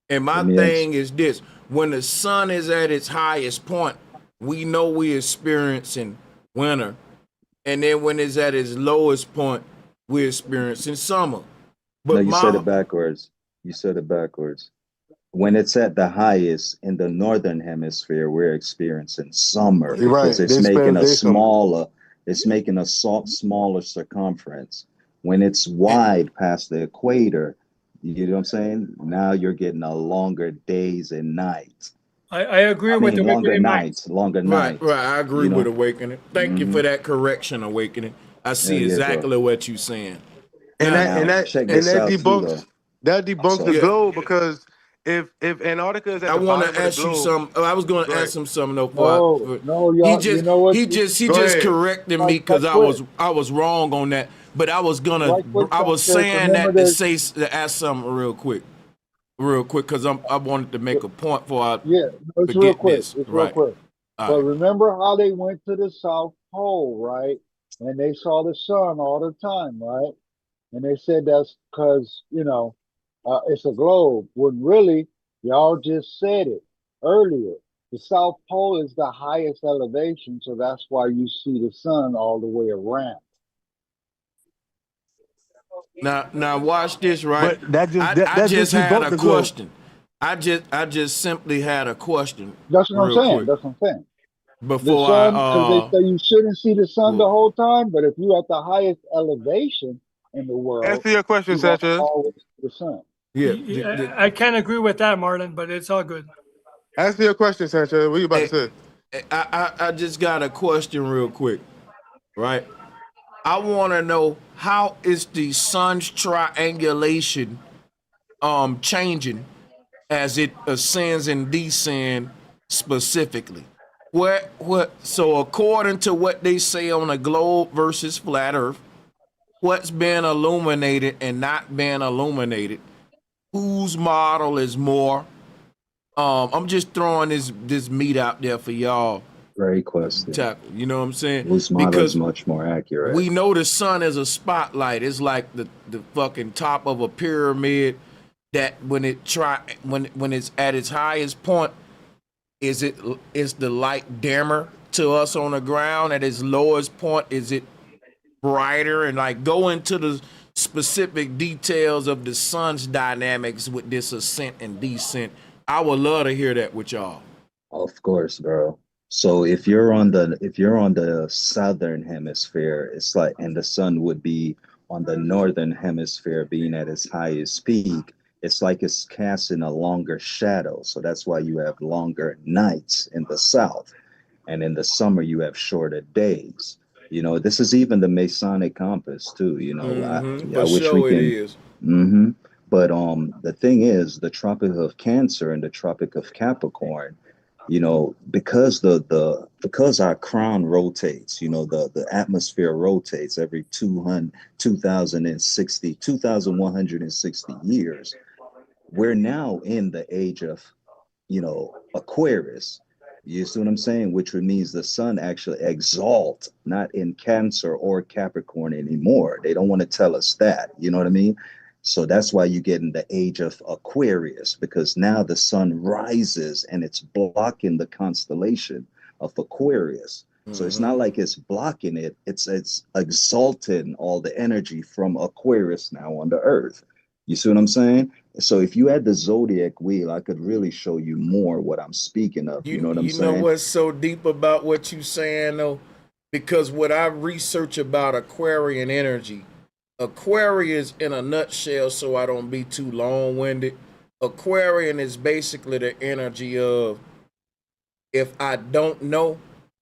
And my Let me ask. thing is this: when the sun is at its highest point, we know we're experiencing winter. And then when it's at its lowest point, we're experiencing summer. No, But you said my it backwards. You said it backwards. When it's at the highest in the northern hemisphere, we're experiencing summer You're because right. They spend they summer. it's making a smaller circumference. When it's wide past the equator, you know what I'm saying? Now you're getting a longer days and nights. I agree I with mean, longer Awakening Minds. nights, longer right, nights, I agree you with know? Awakening. Thank you Hmm. for that correction, Awakening. I Yeah, see yeah, bro. exactly what you're saying. And Now, that and Now, that check and this that out too, debunks though. the So, yeah, globe, because if Antarctica is at I the want bottom to of the ask you globe, some. I was going go to ahead. ask him something though. No, no, He y'all. You just know what? he Go just ahead. corrected me because Right quick, I was wrong on that. But right quick, I was Sanchez. saying Remember that to that. say to ask something real quick because I wanted to make a point before I Yeah, no, it's real forget quick. this. It's real Right. quick. All But right. remember how they went to the South Pole, right? And they saw the sun all the time, right? And they said that's because, it's a globe. When really, y'all just said it earlier. The South Pole is the highest elevation, so that's why you see the sun all the way around. Now watch this. Right. But that I just just had debunked a the globe. question. I just simply had a question That's what I'm real saying. quick That's what I'm saying. The before sun, because they say you shouldn't see the sun the well, whole time, but if you're at the highest elevation in the world, Answer your question, you're gonna Sanchez. always see the sun. yeah. I can't agree with that, Marlon, but it's all good. Answer your question, Sanchez. What you about to say? I just got a question real quick. Right. I want to know how is the sun's triangulation changing as it ascends and descends specifically. What so according to what they say on a globe versus flat earth, what's been illuminated and not been illuminated, whose model is more I'm just throwing this meat out there for y'all great question. tackle. You know what I'm saying? Whose model is Because much more accurate? we know the sun is a spotlight. It's like the fucking top of a pyramid that when when it's at its highest point, is the light dimmer to us on the ground? At its lowest point, is it brighter? And like go into the specific details of the sun's dynamics with this ascent and descent. I would love to hear that with y'all. Of course, bro. So if you're on the southern hemisphere, it's like, and the sun would be on the northern hemisphere being at its highest peak, it's like it's casting a longer shadow. So that's why you have longer nights in the south. And in the summer you have shorter days. You know, this is even the Masonic compass too. You know, I For wish we sure it can. is. Hmm. But the thing is, the Tropic of Cancer and the Tropic of Capricorn, You know, because because our crown rotates, you know, the atmosphere rotates every 2,160 years. We're now in the age of, you know, Aquarius. You see what I'm saying? Which means the sun actually exalts, not in Cancer or Capricorn anymore. They don't want to tell us that. You know what I mean? So that's why you get in the age of Aquarius, because now the sun rises and it's blocking the constellation of Aquarius. So it's not like it's blocking it, it's exalting all the energy from Aquarius now on the earth. You see what I'm saying? So if you had the zodiac wheel, I could really show you more what I'm speaking of. You know what I'm You know saying? what's so deep about what you saying though? Because what I research about Aquarian energy, Aquarius in a nutshell, so I don't be too long-winded. Aquarian is basically the energy of, if I don't know,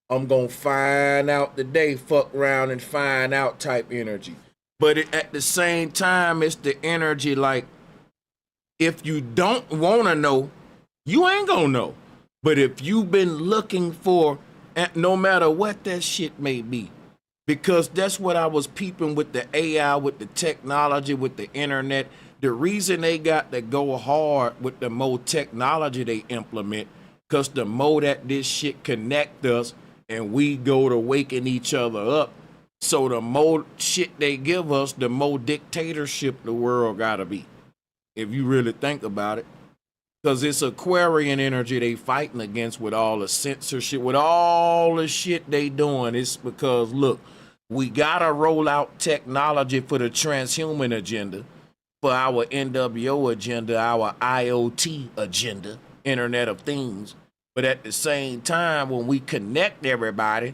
I'm gonna find out today, fuck around and find out type energy. But at the same time, it's the energy like, if you don't wanna know, you ain't gonna know. But if you've been looking for, no matter what that shit may be, because that's what I was peeping with the AI, with the technology, with the internet. The reason they got to go hard with the more technology they implement, because the more that this shit connect us and we go to waking each other up, so the more shit they give us, the more dictatorship the world gotta be, if you really think about it. Because it's Aquarian energy they fighting against with all the censorship, with all the shit they doing. It's because, look, we got to roll out technology for the transhuman agenda, for our NWO agenda, our IoT agenda, Internet of Things. But at the same time, when we connect everybody,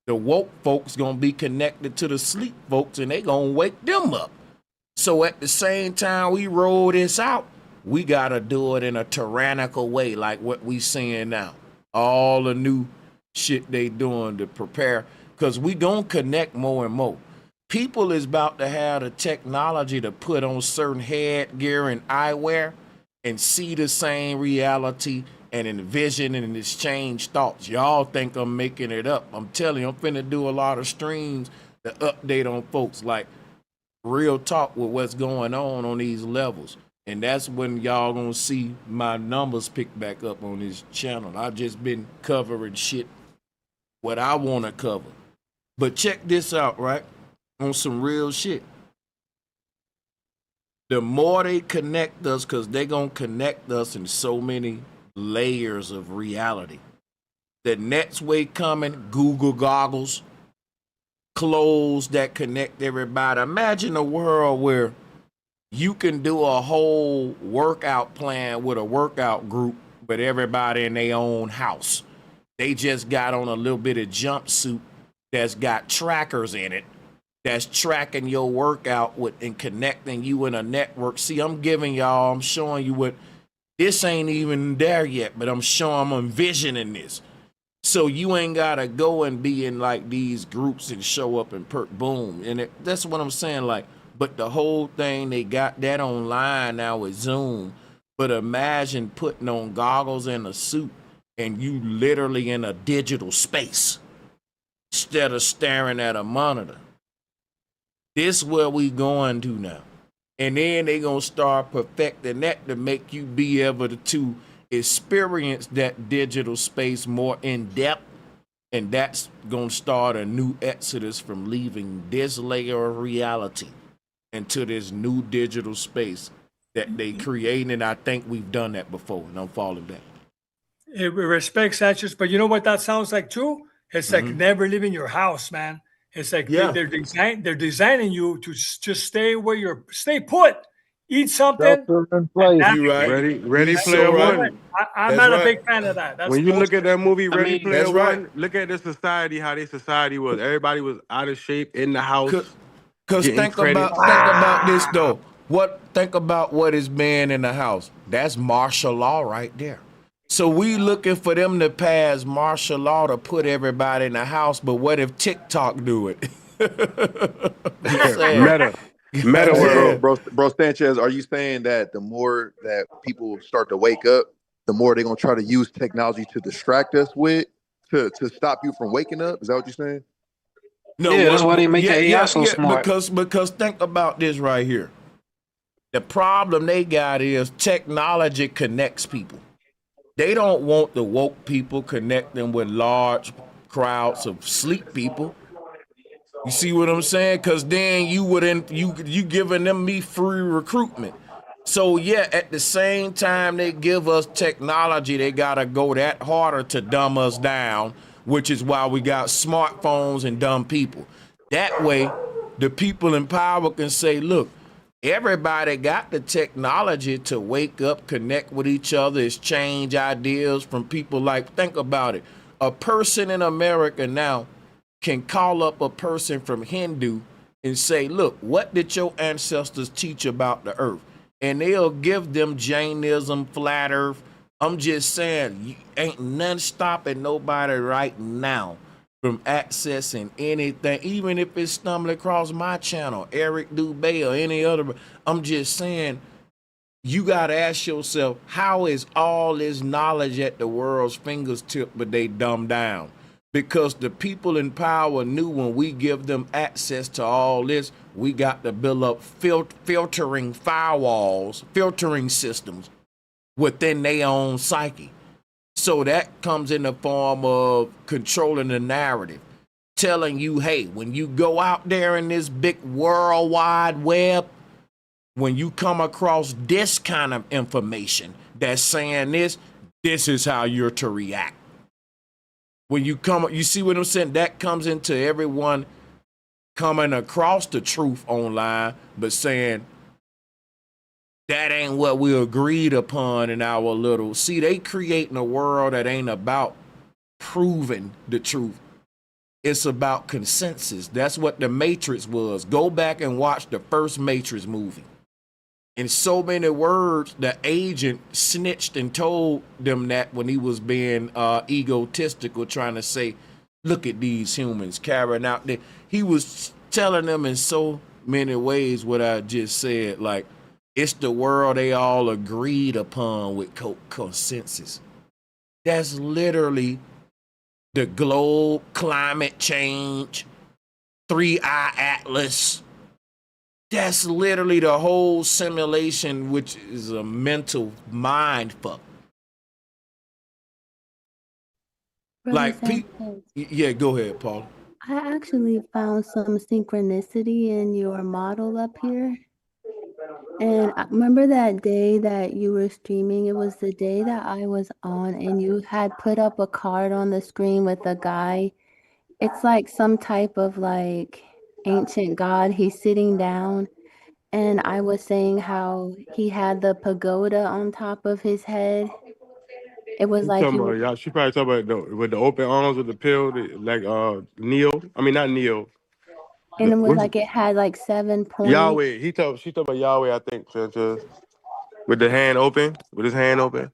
the woke folks going to be connected to the sleep folks, and they going to wake them up. So at the same time we roll this out, we got to do it in a tyrannical way, like what we seeing now. All the new shit they doing to prepare, because we going to connect more and more. People is about to have the technology to put on certain headgear and eyewear and see the same reality and envision and exchange thoughts. Y'all think I'm making it up. I'm telling you, I'm finna do a lot of streams to update on folks, like real talk with what's going on these levels. And that's when y'all gonna see my numbers pick back up on this channel. I've just been covering shit what I want to cover. But check this out, right? On some real shit. The more they connect us, because they gonna connect us in so many layers of reality. The next way coming, Google goggles, clothes that connect everybody. Imagine a world where you can do a whole workout plan with a workout group, but everybody in their own house. They just got on a little bit of jumpsuit that's got trackers in it, that's tracking your workout with and connecting you in a network. See, I'm showing you what, this ain't even there yet, but I'm envisioning this. So you ain't gotta go and be in like these groups and show up and boom. And that's what I'm saying, like, but the whole thing, they got that online now with Zoom. But imagine putting on goggles and a suit and you literally in a digital space instead of staring at a monitor. This where we going to now. And then they gonna start perfecting that to make you be able to experience that digital space more in depth. And that's gonna start a new exodus from leaving this layer of reality into this new digital space that they create. And I think we've done that before, and I'm falling back. It respects Sanchez, but you know what that sounds like too? It's like never leaving your house, man. It's like they're designing you to just stay put, eat something. You right. Ready Player One. I'm not a big fan of that. That's when you look at that movie, Ready mean, Player that's right. One, look at the society, how their society was. Everybody was out of shape in the house. Cause think about this though. Think about what is man in the house. That's martial law right there. So we looking for them to pass martial law to put everybody in the house, but what if TikTok do it? Meta world, bro. Sanchez, are you saying that the more that people start to wake up, the more they're gonna try to use technology to distract us with, to stop you from waking up. Is that what you're saying? No, Yeah, that's why they make the AI so yeah, smart. because think about this right here. The problem they got is technology connects people. They don't want the woke people connecting with large crowds of sleep people. You see what I'm saying? Because then you giving them me free recruitment. So yeah, at the same time they give us technology, they gotta go that harder to dumb us down, which is why we got smartphones and dumb people. That way, the people in power can say, look, everybody got the technology to wake up, connect with each other, exchange ideas from people like, think about it. A person in America now can call up a person from Hindu and say, look, what did your ancestors teach about the earth? And they'll give them Jainism, flat earth. I'm just saying, ain't none stopping nobody right now from accessing anything, even if it's stumbling across my channel, Eric Dubé or any other. I'm just saying, you got to ask yourself, how is all this knowledge at the world's fingertip, but they dumbed down? Because the people in power knew when we give them access to all this, we got to build up filtering firewalls, filtering systems within their own psyche. So that comes in the form of controlling the narrative, telling you, hey, when you go out there in this big worldwide web, when you come across this kind of information that's saying this is how you're to react. When you see what I'm saying? That comes into everyone coming across the truth online, but saying that ain't what we agreed upon in our little. See, they creating a world that ain't about proving the truth. It's about consensus. That's what the Matrix was. Go back and watch the first Matrix movie. In so many words, the agent snitched and told them that when he was being egotistical, trying to say, look at these humans carrying out the. He was telling them in so many ways what I just said, like, it's the world they all agreed upon with consensus. That's literally the globe, climate change, 3I-ATLAS. That's literally the whole simulation, which is a mental mind fuck. Brother Like, Sanchez, yeah, go ahead, Paul. I actually found some synchronicity in your model up here. And I remember that day that you were streaming, it was the day that I was on, and you had put up a card on the screen with a guy. It's like some type of like ancient god. He's sitting down, and I was saying how he had the pagoda on top of his head. It was You like talking he about was, y'all? She probably talking about with the open arms with the pill, like Neo. I mean not Neo. and it was What's like it had like 7 points. Yahweh? She talking about Yahweh. I think Sanchez with the hand open, with his hand open.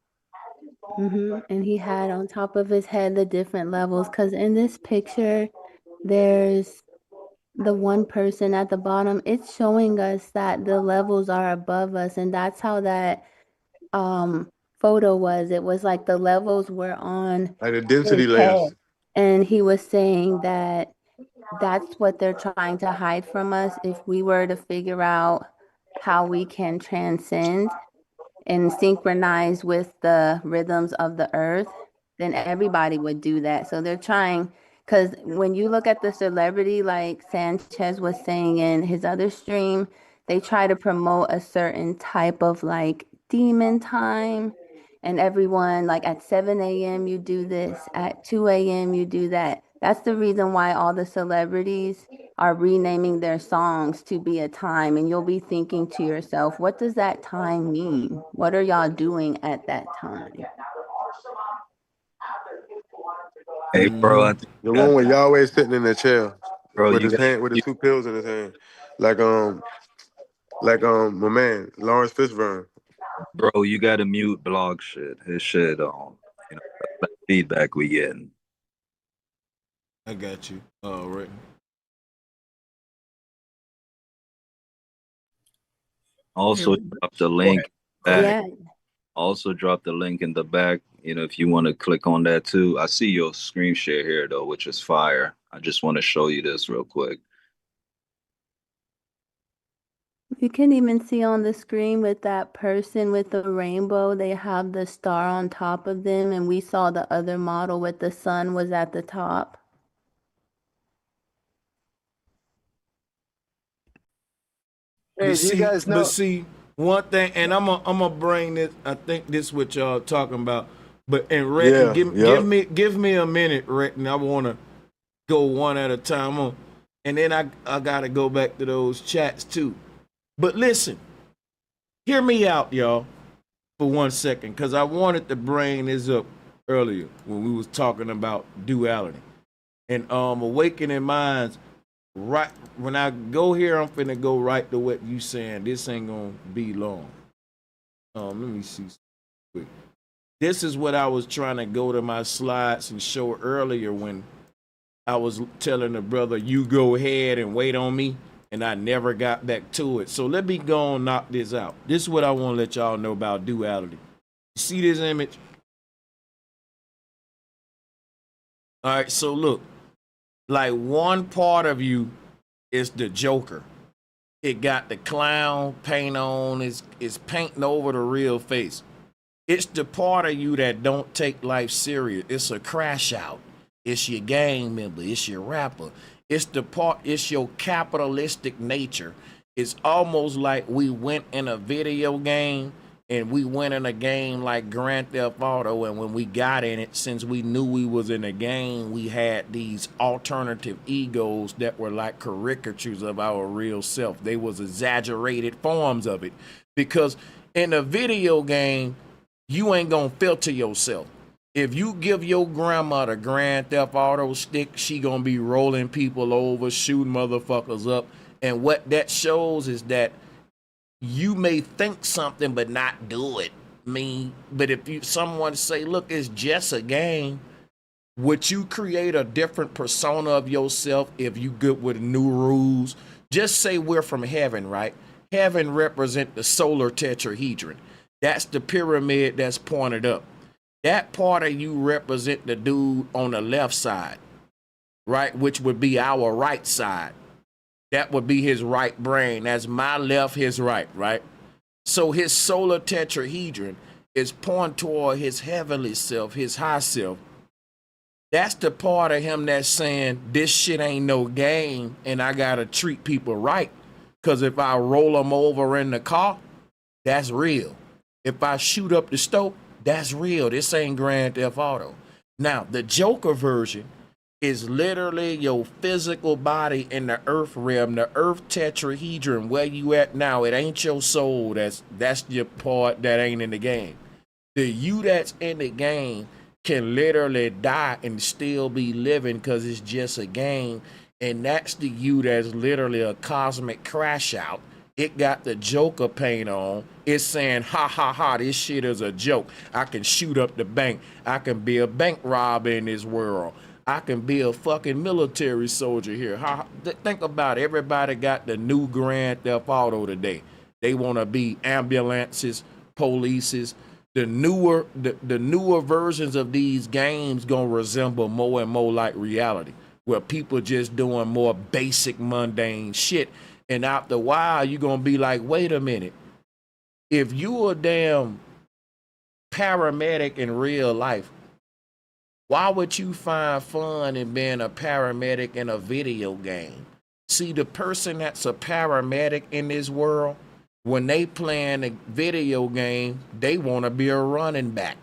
And he had on top of his head the different levels. Because in this picture, there's the one person at the bottom. It's showing us that the levels are above us, and that's how that photo was. It was like the levels were on Like the his density head, layers. and he was saying that that's what they're trying to hide from us. If we were to figure out how we can transcend and synchronize with the rhythms of the earth, then everybody would do that. So they're trying, because when you look at the celebrity, like Sanchez was saying in his other stream, they try to promote a certain type of like demon time. And everyone, like at 7 a.m., you do this, at 2 a.m., you do that. That's the reason why all the celebrities are renaming their songs to be a time, and you'll be thinking to yourself, what does that time mean? What are y'all doing at that time? Hey, bro, I think The you got one where Yahweh sitting in the chair bro. with You his got hand, with his two pills in his hand, like my man Lawrence Fishburne. bro. You got to mute blog shit. His shit on. You know that feedback we getting. I got you. All right. Also, Yeah. drop the link back. Yeah. Also drop the link in the back, if you want to click on that too. I see your screen share here though, which is fire. I just want to show you this real quick. You can even see on the screen with that person with the rainbow, they have the star on top of them, and we saw the other model with the sun was at the top. Hey, do you guys know? But see, one thing, and I'm gonna bring this. I think this what y'all talking about. But and Retton, give me a minute, Retton. I wanna go one at a time. And then I gotta go back to those chats too. But listen, hear me out, y'all, for 1 second, because I wanted to bring this up earlier when we was talking about duality and awakening minds. Right when I go here, I'm finna go right to what you saying. This ain't gonna be long. Let me see quick. This is what I was trying to go to my slides and show earlier when I was telling the brother, you go ahead and wait on me, and I never got back to it. So let me go and knock this out. This is what I want to let y'all know about duality. You see this image? All right, so look. Like one part of you is the Joker. It got the clown paint on, it's painting over the real face. It's the part of you that don't take life serious. It's a crash out. It's your gang member. It's your rapper. It's your capitalistic nature. It's almost like we went in a video game and we went in a game like Grand Theft Auto, and when we got in it, since we knew we was in a game, we had these alternative egos that were like caricatures of our real self. They was exaggerated forms of it, because in a video game, you ain't gonna filter yourself. If you give your grandma the Grand Theft Auto stick, she gonna be rolling people over, shooting motherfuckers up, and what that shows is that you may think something but not do it. But if someone say, look, it's just a game, would you create a different persona of yourself if you good with new rules? Just say we're from heaven, right? Heaven represent the solar tetrahedron. That's the pyramid that's pointed up. That part of you represent the dude on the left side, right? Which would be our right side. That would be his right brain. That's my left, his right, right? So his solar tetrahedron is pointing toward his heavenly self, his high self. That's the part of him that's saying, this shit ain't no game and I gotta treat people right. Because if I roll them over in the car, that's real. If I shoot up the stove, that's real. This ain't Grand Theft Auto. Now, the Joker version is literally your physical body in the earth realm, the earth tetrahedron, where you at now. It ain't your soul. That's your part that ain't in the game. The you that's in the game can literally die and still be living because it's just a game. And that's the you that's literally a cosmic crash out. It got the Joker paint on. It's saying, ha, ha, ha, this shit is a joke. I can shoot up the bank. I can be a bank robber in this world. I can be a fucking military soldier here. Think about it. Everybody got the new Grand Theft Auto today. They want to be ambulances, polices. The newer versions of these games gonna resemble more and more like reality, where people just doing more basic, mundane shit. And after a while, you're gonna be like, wait a minute. If you a damn paramedic in real life, why would you find fun in being a paramedic in a video game? See, the person that's a paramedic in this world, when they playing a video game, they want to be a running back.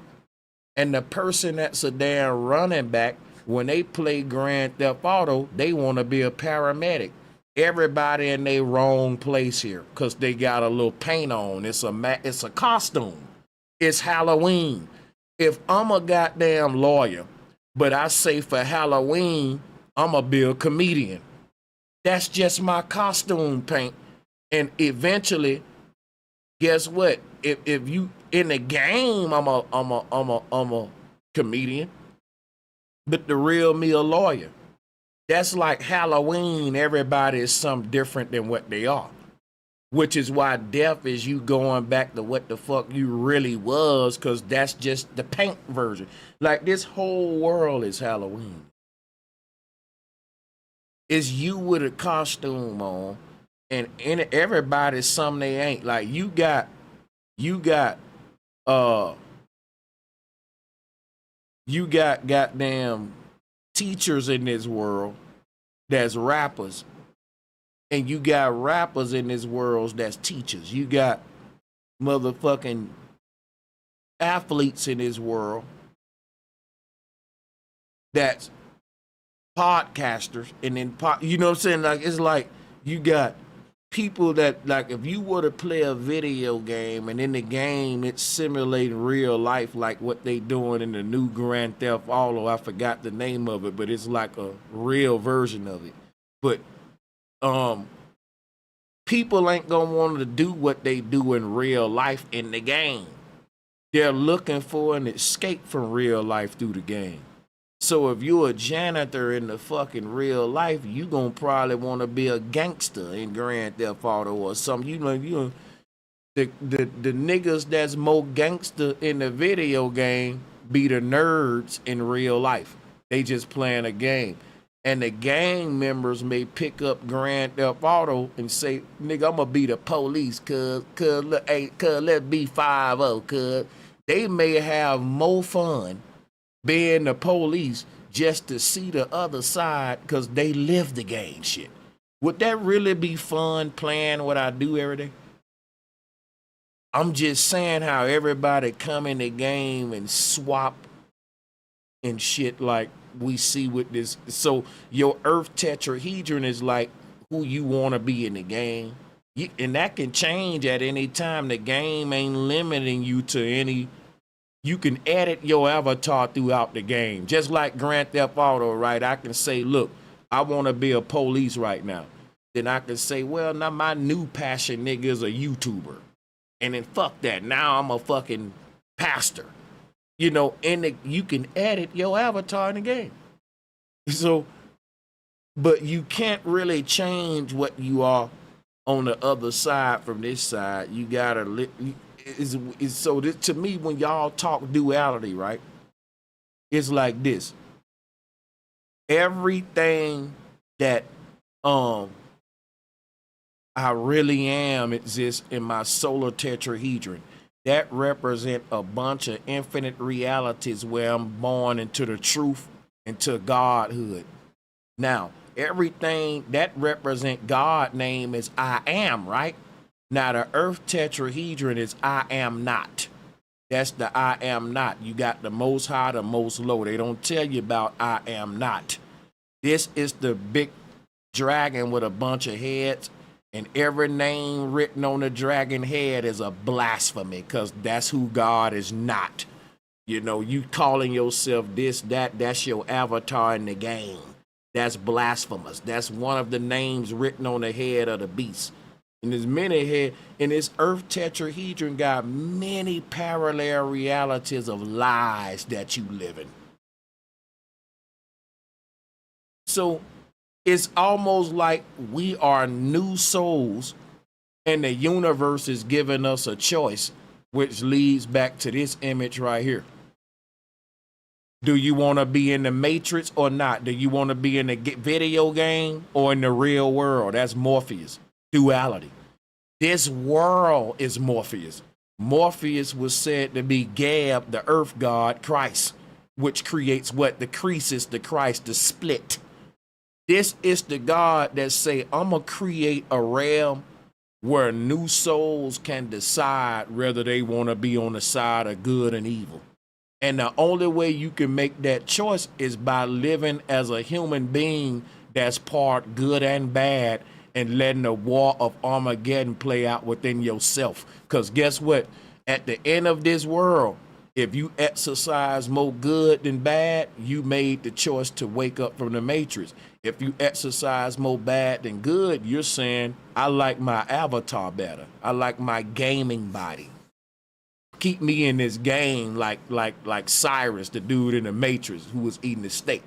And the person that's a damn running back, when they play Grand Theft Auto, they want to be a paramedic. Everybody in their wrong place here because they got a little paint on. It's a costume. It's Halloween. If I'm a goddamn lawyer, but I say for Halloween, I'm a be a comedian. That's just my costume paint. And eventually, guess what? If you in the game, I'm a comedian, but the real me a lawyer. That's like Halloween. Everybody is something different than what they are. which is why death is you going back to what the fuck you really was, because that's just the paint version. Like, this whole world is Halloween. It's you with a costume on, and everybody's something they ain't. Like, you got goddamn teachers in this world that's rappers, and you got rappers in this world that's teachers. You got motherfucking athletes in this world that's podcasters, and then you know what I'm saying? Like, it's like you got people that, like, if you were to play a video game and in the game it's simulating real life, like what they doing in the new Grand Theft Auto, I forgot the name of it, but it's like a real version of it. But people ain't gonna want to do what they do in real life in the game. They're looking for an escape from real life through the game. So if you're a janitor in the fucking real life, you gonna probably want to be a gangster in Grand Theft Auto or something. You know, the niggas that's more gangster in the video game be the nerds in real life. They just playing a game. And the gang members may pick up Grand Theft Auto and say, nigga, I'm gonna be the police, cuz let's be 5-0, cuz. They may have more fun being the police just to see the other side because they live the game shit. Would that really be fun playing what I do every day? I'm just saying how everybody come in the game and swap and shit like we see with this. So your Earth tetrahedron is like who you want to be in the game. And that can change at any time. The game ain't limiting you to any. You can edit your avatar throughout the game. Just like Grand Theft Auto, right? I can say, look, I want to be a police right now. Then I can say, well, now my new passion, nigga, is a YouTuber. And then fuck that. Now I'm a fucking pastor. You know, and you can edit your avatar in the game. So, but you can't really change what you are on the other side from this side. You gotta so this, to me, when y'all talk duality, right? It's like this. Everything that I really am exists in my solar tetrahedron. That represent a bunch of infinite realities where I'm born into the truth, into Godhood. Now, everything that represent God name is I am, right? Now, the Earth tetrahedron is I am not. That's the I am not. You got the most high, the most low. They don't tell you about I am not. This is the big dragon with a bunch of heads, and every name written on the dragon head is a blasphemy because that's who God is not. You know, you calling yourself this, that's your avatar in the game. That's blasphemous. That's one of the names written on the head of the beast. And there's many head, and this Earth tetrahedron got many parallel realities of lies that you live in. So it's almost like we are new souls, and the universe is giving us a choice, which leads back to this image right here. Do you want to be in the Matrix or not? Do you want to be in the video game or in the real world? That's Morpheus, duality. This world is Morpheus. Morpheus was said to be Gab, the earth god, Christ, which creates what? The creases, the Christ, the split. This is the God that say, I'm going to create a realm where new souls can decide whether they want to be on the side of good and evil. And the only way you can make that choice is by living as a human being that's part good and bad and letting the war of Armageddon play out within yourself. Because guess what? At the end of this world, if you exercise more good than bad, you made the choice to wake up from the Matrix. If you exercise more bad than good, you're saying, I like my avatar better. I like my gaming body. Keep me in this game like Cyrus, the dude in the Matrix who was eating the steak.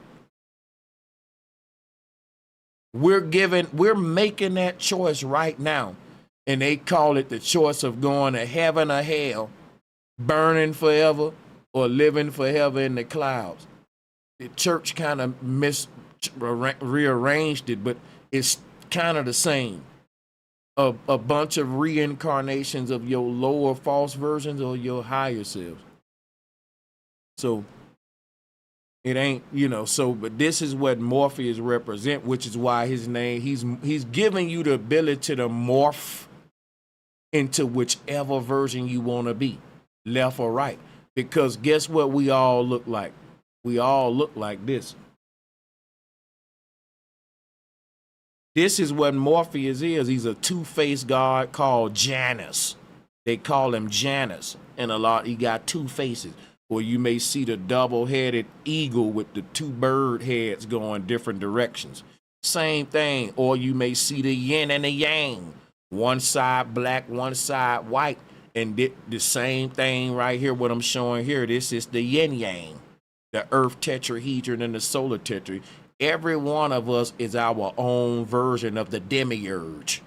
We're making that choice right now. And they call it the choice of going to heaven or hell, burning forever or living forever in the clouds. The church kind of rearranged it, but it's kind of the same. A bunch of reincarnations of your lower false versions or your higher selves. So it ain't, but this is what Morpheus represent, which is why his name, he's giving you the ability to morph into whichever version you want to be, left or right. Because guess what we all look like? We all look like this. This is what Morpheus is. He's a two-faced god called Janus. They call him Janus. And he got two faces. Or you may see the double-headed eagle with the two bird heads going different directions. Same thing. Or you may see the yin and the yang. One side black, one side white. And the same thing right here, what I'm showing here, this is the yin-yang. The earth tetrahedron and the solar tetrahedron. Every one of us is our own version of the demiurge.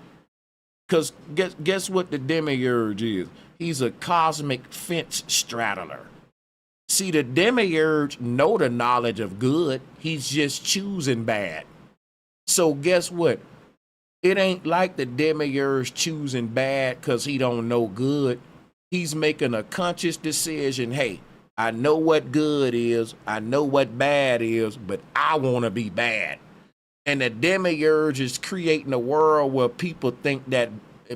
Because guess what the demiurge is? He's a cosmic fence straddler. See, the demiurge know the knowledge of good. He's just choosing bad. So guess what? It ain't like the demiurge choosing bad because he don't know good. He's making a conscious decision. Hey, I know what good is, I know what bad is, but I want to be bad. And the demiurge is creating a world where people think that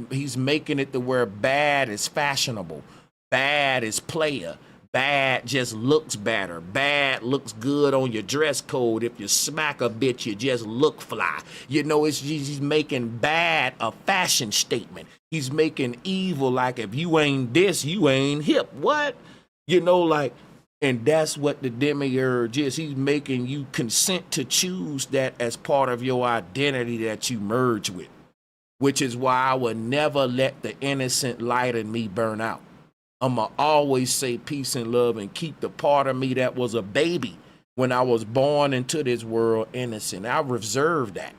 he's making it to where bad is fashionable, bad is player, bad just looks better, bad looks good on your dress code. If you smack a bitch, you just look fly. He's making bad a fashion statement. He's making evil like if you ain't this, you ain't hip. What? And that's what the demiurge is. He's making you consent to choose that as part of your identity that you merge with, which is why I would never let the innocent light in me burn out. I'm going to always say peace and love and keep the part of me that was a baby when I was born into this world innocent. I reserve that.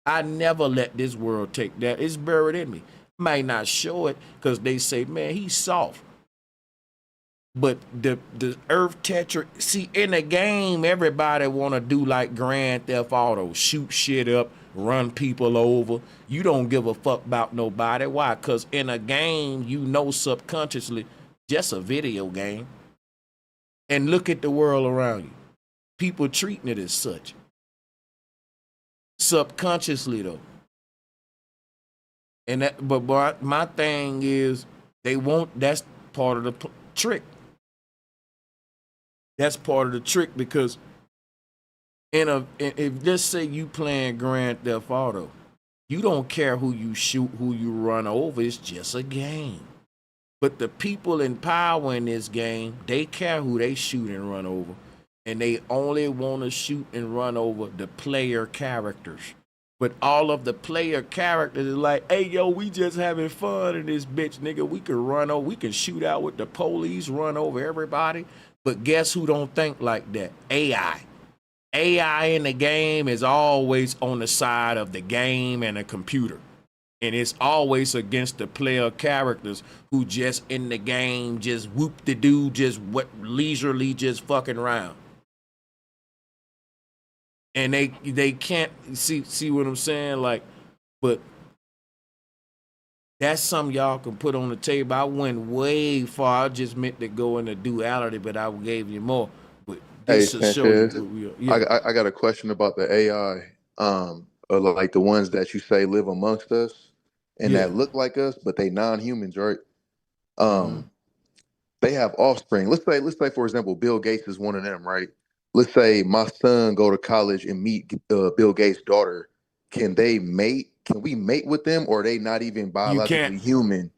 I never let this world take that. It's buried in me. Might not show it because they say, man, he's soft. But the Earth Tetra, see, in the game, everybody want to do like Grand Theft Auto, shoot shit up, run people over. You don't give a fuck about nobody. Why? Because in a game, subconsciously, just a video game. And look at the world around you. People treating it as such. Subconsciously, though. And but my thing is, that's part of the trick. That's part of the trick because if let's say you playing Grand Theft Auto, you don't care who you shoot, who you run over. It's just a game. But the people in power in this game, they care who they shoot and run over. And they only want to shoot and run over the player characters. But all of the player characters is like, hey, yo, we just having fun in this bitch, nigga. We can run over, we can shoot out with the police, run over everybody. But guess who don't think like that? AI. AI in the game is always on the side of the game and the computer. And it's always against the player characters who just in the game, just whoop-de-doo, just leisurely just fucking around. And they can't see what I'm saying? But that's something y'all can put on the table. I went way far. I just meant to go into duality, but I gave you more. But this Hey, will show you Sanchez, what we are. Yeah. I got a question about the AI, or like the ones that you say live amongst us and Yeah. that look like us, but they non-humans, right? Mm-hmm. They have offspring. Let's say, for example, Bill Gates is one of them, right? Let's say my son go to college and meet Bill Gates' daughter. Can they mate? Can we mate with them, or are they not even You can't. biologically human?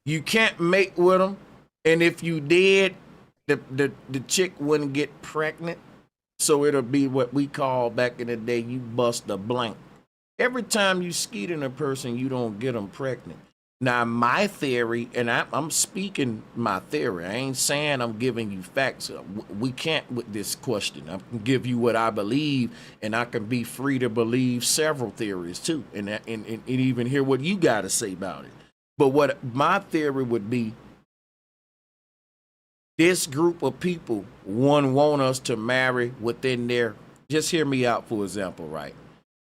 You can't mate with them. And if you did, the chick wouldn't get pregnant. So it'll be what we call back in the day, you bust a blank. Every time you skeet in a person, you don't get them pregnant. Now, my theory, and I'm speaking my theory. I ain't saying I'm giving you facts. We can't with this question. I can give you what I believe, and I can be free to believe several theories too, and even hear what you got to say about it. But what my theory would be, this group of people, one, want us to marry within their, just hear me out for example, right?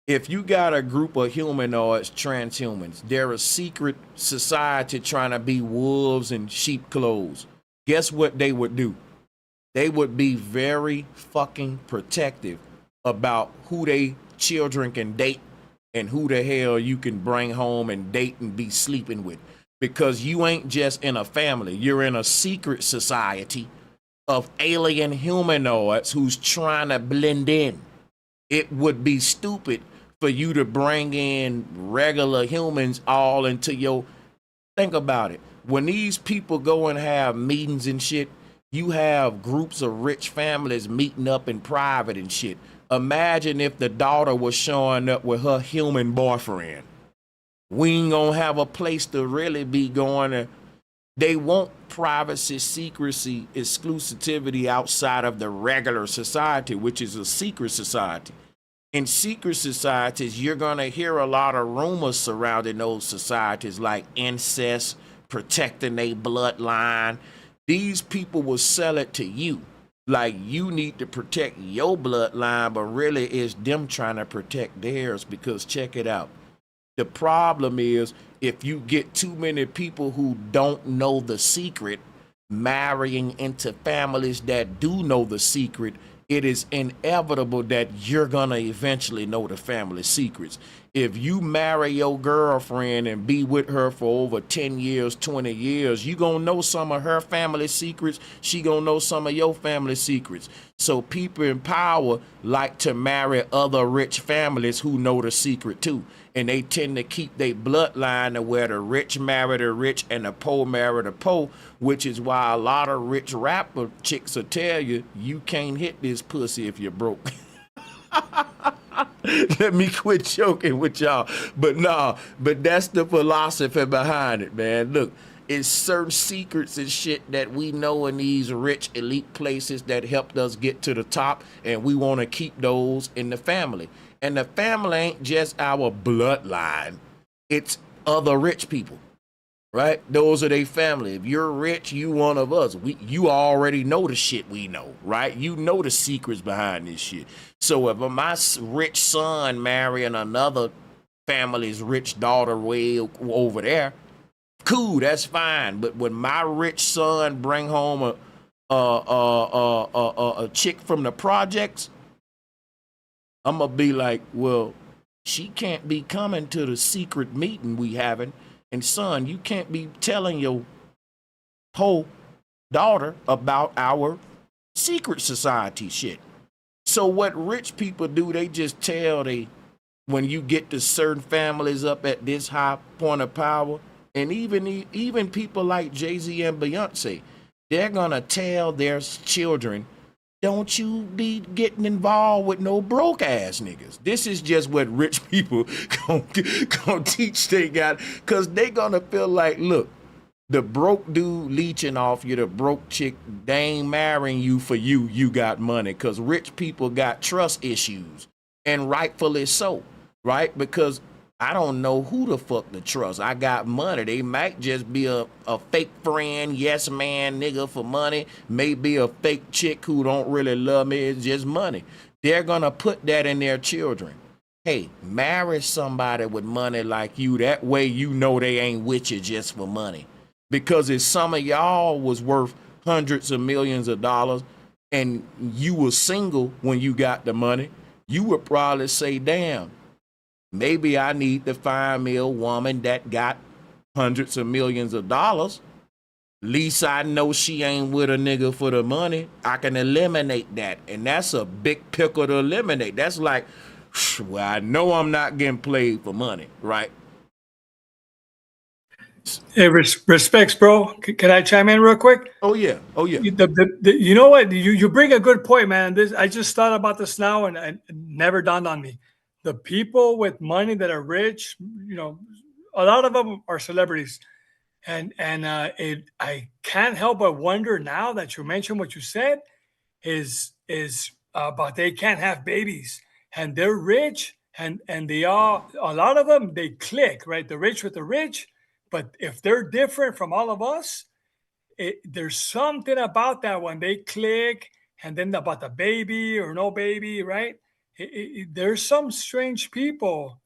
If you got a group of humanoids, transhumans, they're a secret society trying to be wolves in sheep clothes. Guess what they would do? They would be very fucking protective about who they children can date and who the hell you can bring home and date and be sleeping with. Because you ain't just in a family, you're in a secret society of alien humanoids who's trying to blend in. It would be stupid for you to bring in regular humans all into your, think about it. When these people go and have meetings and shit, you have groups of rich families meeting up in private and shit. Imagine if the daughter was showing up with her human boyfriend. We ain't gonna have a place to really be going to. They want privacy, secrecy, exclusivity outside of the regular society, which is a secret society. In secret societies, you're going to hear a lot of rumors surrounding those societies, like incest, protecting their bloodline. These people will sell it to you like you need to protect your bloodline, but really it's them trying to protect theirs. Because check it out. The problem is, if you get too many people who don't know the secret marrying into families that do know the secret, it is inevitable that you're gonna eventually know the family secrets. If you marry your girlfriend and be with her for over 10 years, 20 years, you gonna know some of her family secrets. She gonna know some of your family secrets. So people in power like to marry other rich families who know the secret too. And they tend to keep their bloodline to where the rich marry the rich and the poor marry the poor, which is why a lot of rich rapper chicks will tell you, you can't hit this pussy if you're broke. Let me quit joking with y'all. But that's the philosophy behind it, man. Look, it's certain secrets and shit that we know in these rich elite places that helped us get to the top, and we want to keep those in the family. And the family ain't just our bloodline. It's other rich people, right? Those are their family. If you're rich, you one of us. You already know the shit we know, right? You know the secrets behind this shit. So if my rich son marrying another family's rich daughter way over there, cool, that's fine. But when my rich son bring home a chick from the projects, I'm gonna be like, well, she can't be coming to the secret meeting we having, and son, you can't be telling your whole daughter about our secret society shit. So what rich people do, they just tell when you get to certain families up at this high point of power, and even people like Jay-Z and Beyonce, they're gonna tell their children, don't you be getting involved with no broke ass niggas. This is just what rich people gonna teach they got, because they gonna feel like, look, the broke dude leeching off you, the broke chick, they ain't marrying you for you got money, because rich people got trust issues, and rightfully so, right? Because I don't know who the fuck to trust. I got money. They might just be a fake friend, yes man nigga for money. Maybe a fake chick who don't really love me. It's just money. They're gonna put that in their children. Hey, marry somebody with money like you. That way you know they ain't with you just for money. Because if some of y'all was worth hundreds of millions of dollars and you were single when you got the money, you would probably say, damn, maybe I need to find me a woman that got hundreds of millions of dollars. Least I know she ain't with a nigga for the money. I can eliminate that. And that's a big pickle to eliminate. That's like, well, I know I'm not getting played for money, right? Hey, respects, bro. Can I chime in real quick? Oh yeah, oh yeah. You know what? You bring a good point, man. I just thought about this now, and it never dawned on me. The people with money that are rich, a lot of them are celebrities. And I can't help but wonder now that you mentioned what you said is but they can't have babies and they're rich and they are, a lot of them, they click, right? The rich with the rich. But if they're different from all of us, there's something about that when they click, and then about the baby or no baby, right? There's some strange people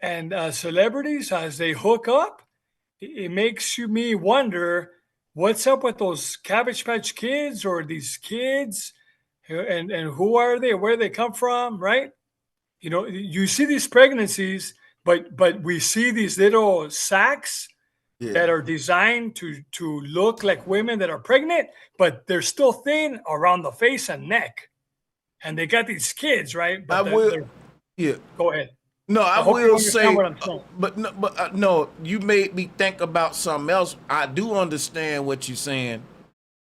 and celebrities as they hook up. It makes me wonder what's up with those Cabbage Patch Kids or these kids, and who are they? Where they come from, right? You know, you see these pregnancies, but we see these little sacs that are designed to look like women that are pregnant, but they're still thin around the face and neck, and they got these kids, right? But go ahead. No, I hope you will understand say, what I'm saying. No, you made me think about something else. I do understand what you're saying,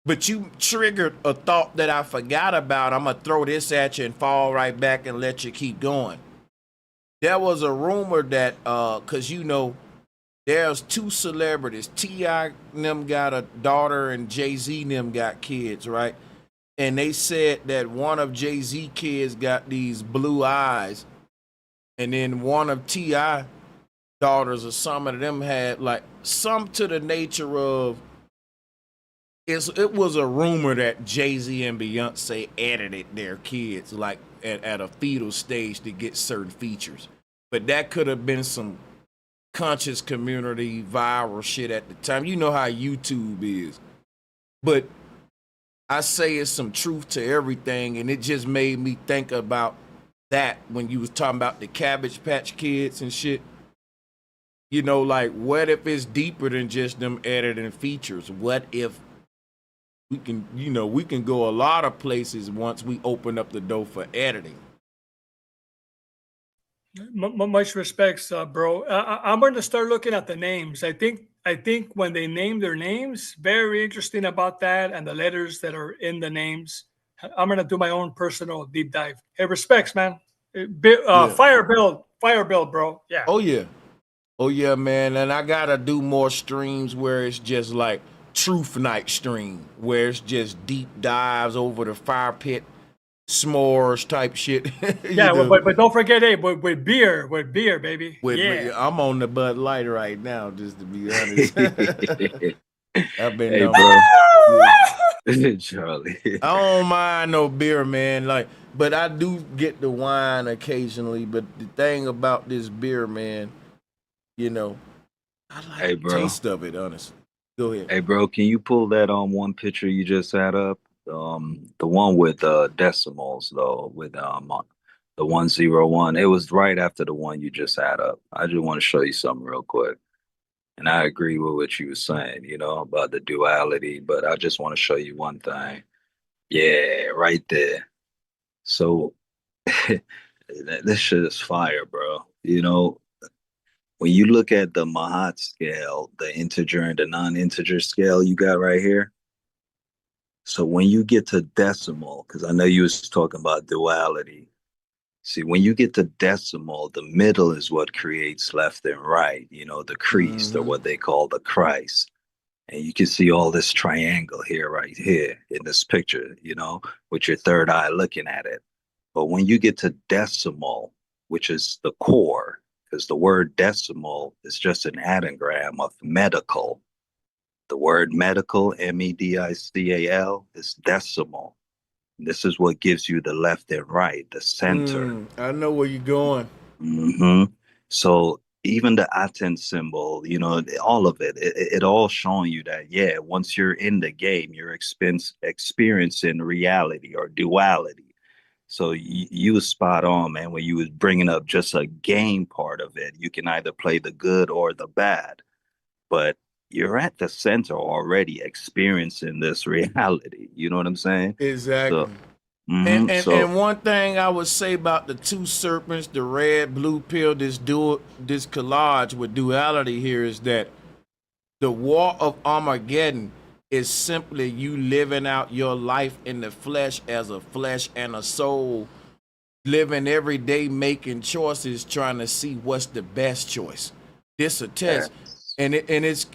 but you triggered a thought that I forgot about. I'm gonna throw this at you and fall right back and let you keep going. There was a rumor that, cause you know, there's two celebrities. T.I. them got a daughter and Jay-Z them got kids, right? And they said that one of Jay-Z kids got these blue eyes. And then one of T.I. daughters or some of them had like some to the nature of, it was a rumor that Jay-Z and Beyonce edited their kids like at a fetal stage to get certain features. But that could have been some conscious community viral shit at the time. You know how YouTube is. But I say it's some truth to everything, and it just made me think about that when you was talking about the Cabbage Patch Kids and shit. You know, like, what if it's deeper than just them editing features? What if we can, you know, we can go a lot of places once we open up the door for editing. Much respects, bro. I'm going to start looking at the names. I think when they name their names, very interesting about that, and the letters that are in the names. I'm going to do my own personal deep dive. Hey, respects, man. Fire bill, bro. Yeah. Oh yeah, man. And I gotta do more streams where it's just like truth night stream, where it's just deep dives over the fire pit, s'mores type shit. Yeah, but don't forget, hey, with beer, baby. I'm on the Bud Light right now, just to be honest. I've been Charlie. I don't mind no beer, man. Like, but I do get the wine occasionally. But the thing about this beer, man, you know, I like the taste of it, honestly. Go ahead. Hey, bro, can you pull that one picture you just had up? The one with decimals, though, with the 101. It was right after the one you just had up. I just want to show you something real quick. And I agree with what you were saying, you know, about the duality, but I just want to show you one thing. Yeah, right there. So this shit is fire, bro. You know, when you look at the Mahat scale, the integer and the non-integer scale you got right here. So when you get to decimal, because I know you was talking about duality. See, when you get to decimal, the middle is what creates left and right, you know, the crease, or what they call the Christ. And you can see all this triangle here, right here in this picture, you know, with your third eye looking at it. But when you get to decimal, which is the core, because the word decimal is just an anagram of medical. The word medical, medical, is decimal. This is what gives you the left and right, the center. I know where you're going. So even the Aten symbol, you know, all of it all showing you that, yeah, once you're in the game, you're experiencing reality or duality. So you was spot on, man, when you was bringing up just a game part of it. You can either play the good or the bad, but you're at the center already experiencing this reality. You know what I'm saying? Exactly. So, and one thing I would say about the two serpents, the red, blue pill, this collage with duality here is that the war of Armageddon is simply you living out your life in the flesh as a flesh and a soul, living every day, making choices, trying to see what's the best choice. This a test. And it's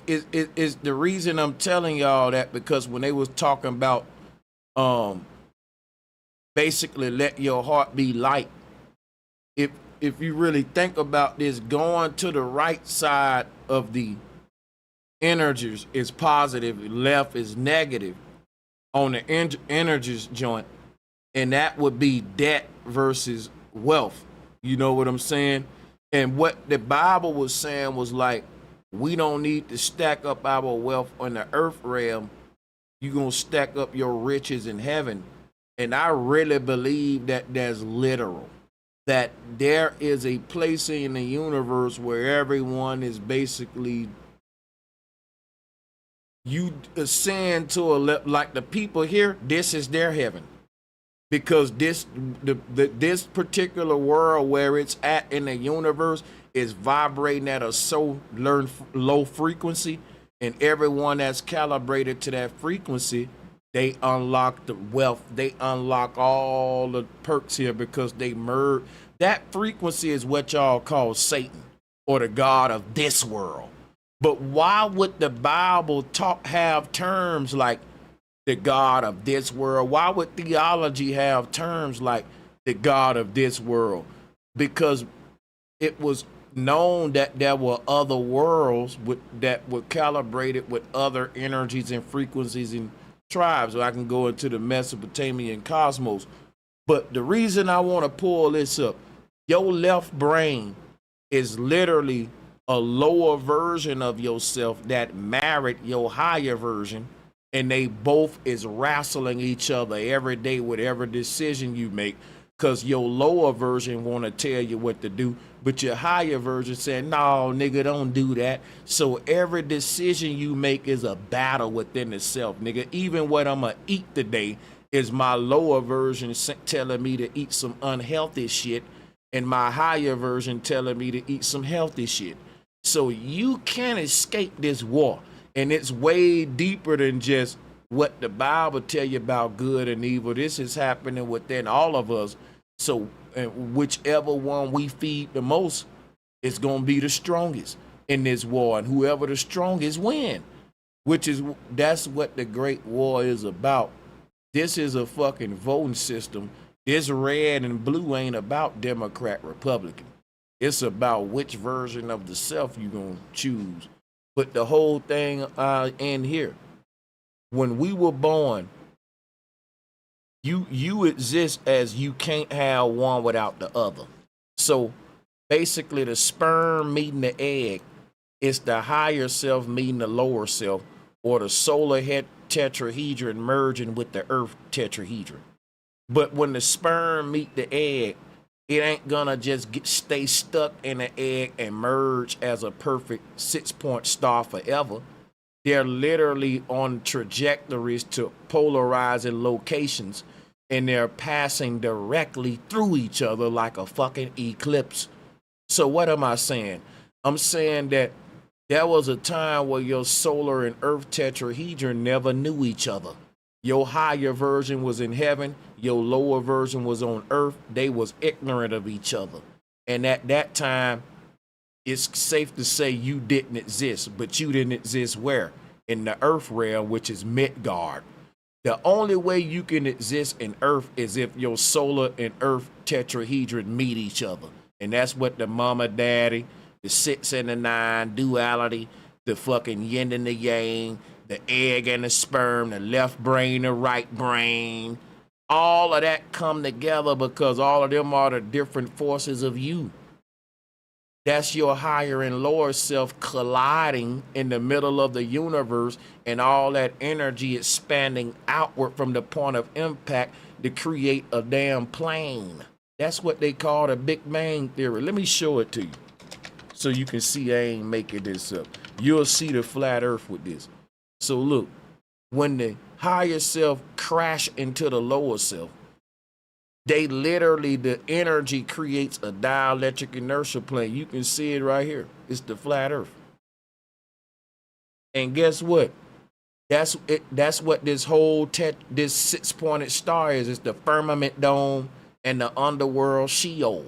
the reason I'm telling y'all that, because when they was talking about basically let your heart be light, if you really think about this, going to the right side of the energies is positive, left is negative on the energies joint, and that would be debt versus wealth. You know what I'm saying? And what the Bible was saying was like, we don't need to stack up our wealth on the earth realm. You're going to stack up your riches in heaven. And I really believe that that's literal. That there is a place in the universe where everyone is basically, you ascend to like the people here, this is their heaven. Because this particular world where it's at in the universe is vibrating at a so low frequency, and everyone that's calibrated to that frequency, they unlock the wealth, they unlock all the perks here, because they merge. That frequency is what y'all call Satan, or the god of this world. But why would the Bible have terms like the God of this world? Why would theology have terms like the God of this world? Because it was known that there were other worlds that were calibrated with other energies and frequencies and tribes. So I can go into the Mesopotamian cosmos. But the reason I want to pull this up, your left brain is literally a lower version of yourself that married your higher version, and they both is wrestling each other every day with every decision you make, because your lower version want to tell you what to do, but your higher version saying, no, nigga, don't do that. So every decision you make is a battle within itself, nigga. Even what I'm going to eat today is my lower version telling me to eat some unhealthy shit, and my higher version telling me to eat some healthy shit. So you can't escape this war. And it's way deeper than just what the Bible tell you about good and evil. This is happening within all of us. So whichever one we feed the most is going to be the strongest in this war. And whoever the strongest win, that's what the great war is about. This is a fucking voting system. This red and blue ain't about Democrat, Republican. It's about which version of the self you're going to choose. But the whole thing in here, when we were born, you exist as you can't have one without the other. So basically the sperm meeting the egg is the higher self meeting the lower self, or the solar head tetrahedron merging with the earth tetrahedron. But when the sperm meet the egg, it ain't gonna just stay stuck in the egg and merge as a perfect 6-point star forever. They're literally on trajectories to polarizing locations, and they're passing directly through each other like a fucking eclipse. So what am I saying? I'm saying that there was a time where your solar and earth tetrahedron never knew each other. Your higher version was in heaven, your lower version was on earth. They was ignorant of each other. And at that time, it's safe to say you didn't exist, but you didn't exist where? In the earth realm, which is Midgard. The only way you can exist in earth is if your solar and earth tetrahedron meet each other. And that's what the mama, daddy, the 6 and the 9 duality, the fucking yin and the yang, the egg and the sperm, the left brain, the right brain, all of that come together because all of them are the different forces of you. That's your higher and lower self colliding in the middle of the universe, and all that energy expanding outward from the point of impact to create a damn plane. That's what they call the Big Bang Theory. Let me show it to you so you can see I ain't making this up. You'll see the flat earth with this. So look, when the higher self crash into the lower self, they literally, the energy creates a dielectric inertia plane. You can see it right here. It's the flat earth. And guess what? That's it. That's what this whole this 6-pointed star is. It's the firmament dome and the underworld Sheol.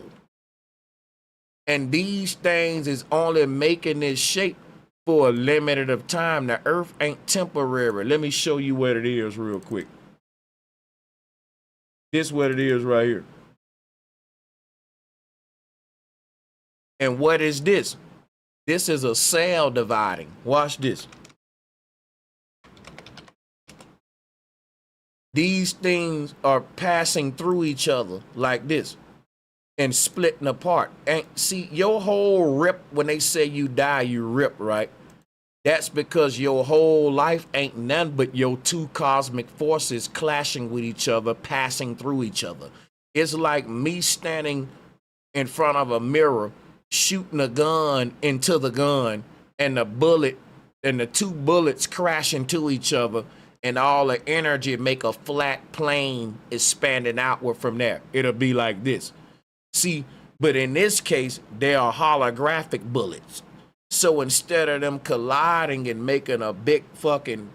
And these things is only making this shape for a limited of time. The earth ain't temporary. Let me show you what it is real quick. This is what it is right here. And what is this? This is a cell dividing. Watch this. These things are passing through each other like this and splitting apart. And see, your whole rip, when they say you die, you rip, right? That's because your whole life ain't none but your two cosmic forces clashing with each other, passing through each other. It's like me standing in front of a mirror, shooting a gun into the gun, and the bullet and the two bullets crash into each other, and all the energy make a flat plane expanding outward from there. It'll be like this. See, but in this case, they are holographic bullets. So instead of them colliding and making a big fucking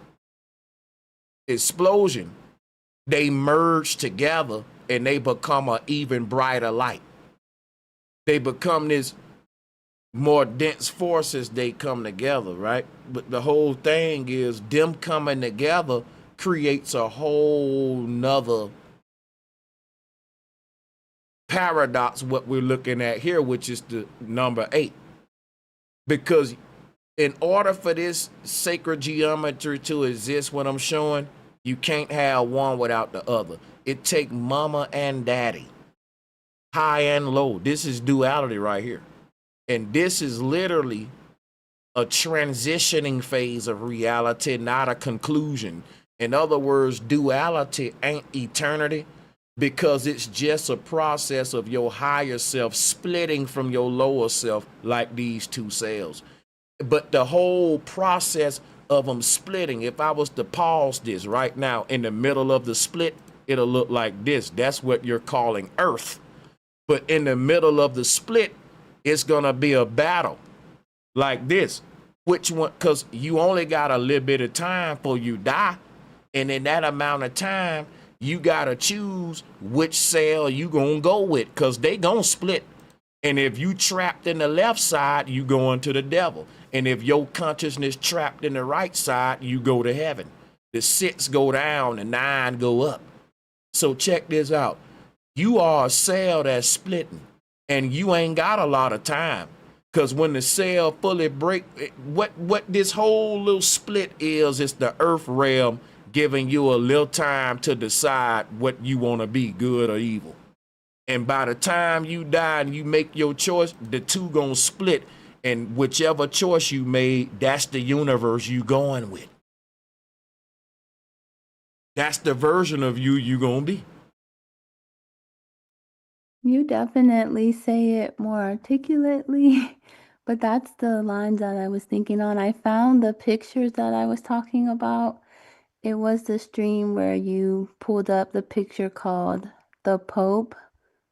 explosion, they merge together and they become an even brighter light. They become this more dense force as they come together, right? But the whole thing is them coming together creates a whole nother paradox, what we're looking at here, which is the number 8. Because in order for this sacred geometry to exist, what I'm showing, you can't have one without the other. It take mama and daddy, high and low. This is duality right here. And this is literally a transitioning phase of reality, not a conclusion. In other words, duality ain't eternity, because it's just a process of your higher self splitting from your lower self like these two cells. But the whole process of them splitting, if I was to pause this right now in the middle of the split, it'll look like this. That's what you're calling Earth. But in the middle of the split, it's gonna be a battle like this. Which one? Because you only got a little bit of time before you die. And in that amount of time, you gotta choose which cell you gonna go with, because they gonna split. And if you trapped in the left side, you going to the devil. And if your consciousness trapped in the right side, you go to heaven. The 6 go down, the 9 go up. So check this out. You are a cell that's splitting, and you ain't got a lot of time. Because when the cell fully break, what this whole little split is the earth realm giving you a little time to decide what you want to be, good or evil. And by the time you die and you make your choice, the two gonna split. And whichever choice you made, that's the universe you going with. That's the version of you gonna be. You definitely say it more articulately, but that's the lines that I was thinking on. I found the pictures that I was talking about. It was the stream where you pulled up the picture called The Pope,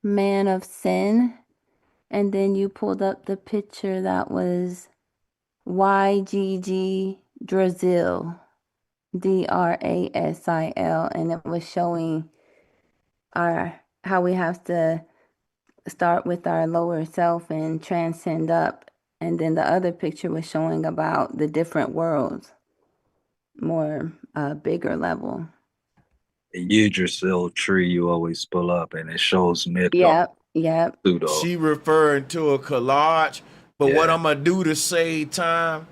Man of Sin, and then you pulled up the picture that was YGG Drasil, Drasil, and it was showing how we have to start with our lower self and transcend up. And then the other picture was showing about the different worlds, more bigger level. The Yggdrasil tree you always pull up, and it shows Midgard. Yep. Pseudo. She referring to a collage, but what I'm gonna do to save time,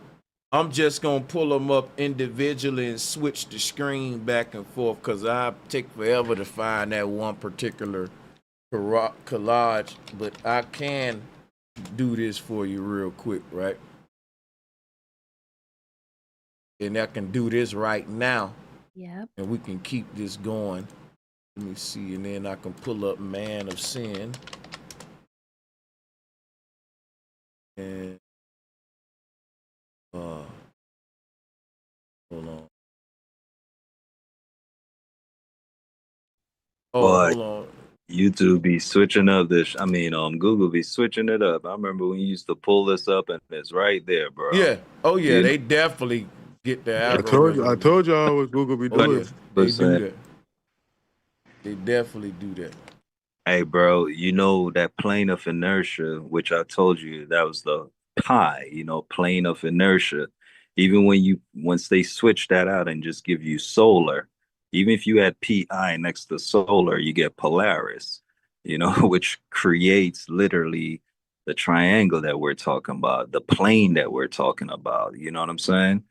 I'm just gonna pull them up individually and switch the screen back and forth, because I take forever to find that one particular collage. But I can do this for you real quick, right? And I can do this right now. Yep. And we can keep this going. Let me see, and then I can pull up Man of Sin. And hold on. But hold on. YouTube be switching up this. Google be switching it up. I remember when you used to pull this up, and it's right there, bro. Yeah. Oh yeah, You they definitely get the I algorithm. told y'all what Google be Oh doing. yeah, they do that. They definitely do that. Hey, bro, you know that plane of inertia, which I told you that was the pi, plane of inertia. Even once they switch that out and just give you solar, even if you add pi next to solar, you get Polaris, which creates literally the triangle that we're talking about, the plane that we're talking about. You know what I'm saying?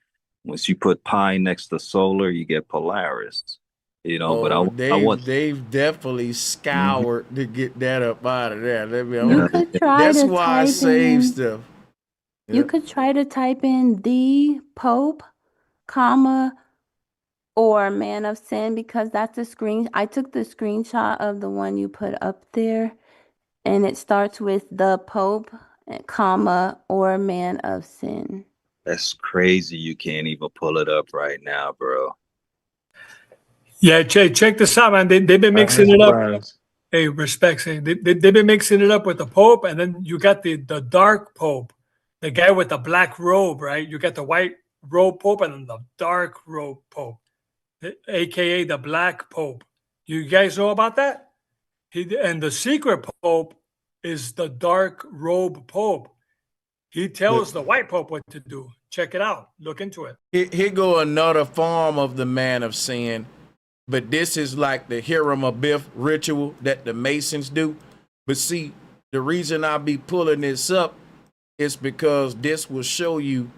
Once you put pi next to solar, you get Polaris. But Oh, I want. they've definitely Mhm. scoured to get that up out of there. You could try That's to why I type save in, stuff. you Yep. could try to type in the Pope, comma, or man of sin, because that's a screen. I took the screenshot of the one you put up there, and it starts with the Pope, comma, or man of sin. That's crazy. You can't even pull it up right now, bro. Yeah, check this out, man. They've been I ain't mixing it up. surprised. Hey, respect. They've been mixing it up with the Pope, and then you got the dark Pope, the guy with the black robe, right? You got the white robe Pope and then the dark robe Pope, aka the Black Pope. You guys know about that? And the secret Pope is the dark robe Pope. He tells the white Pope what to do. Check it out. Look into it. Here go another form of the man of sin, but this is like the Hiram Abiff ritual that the Masons do. But see, the reason I be pulling this up is because this will show you,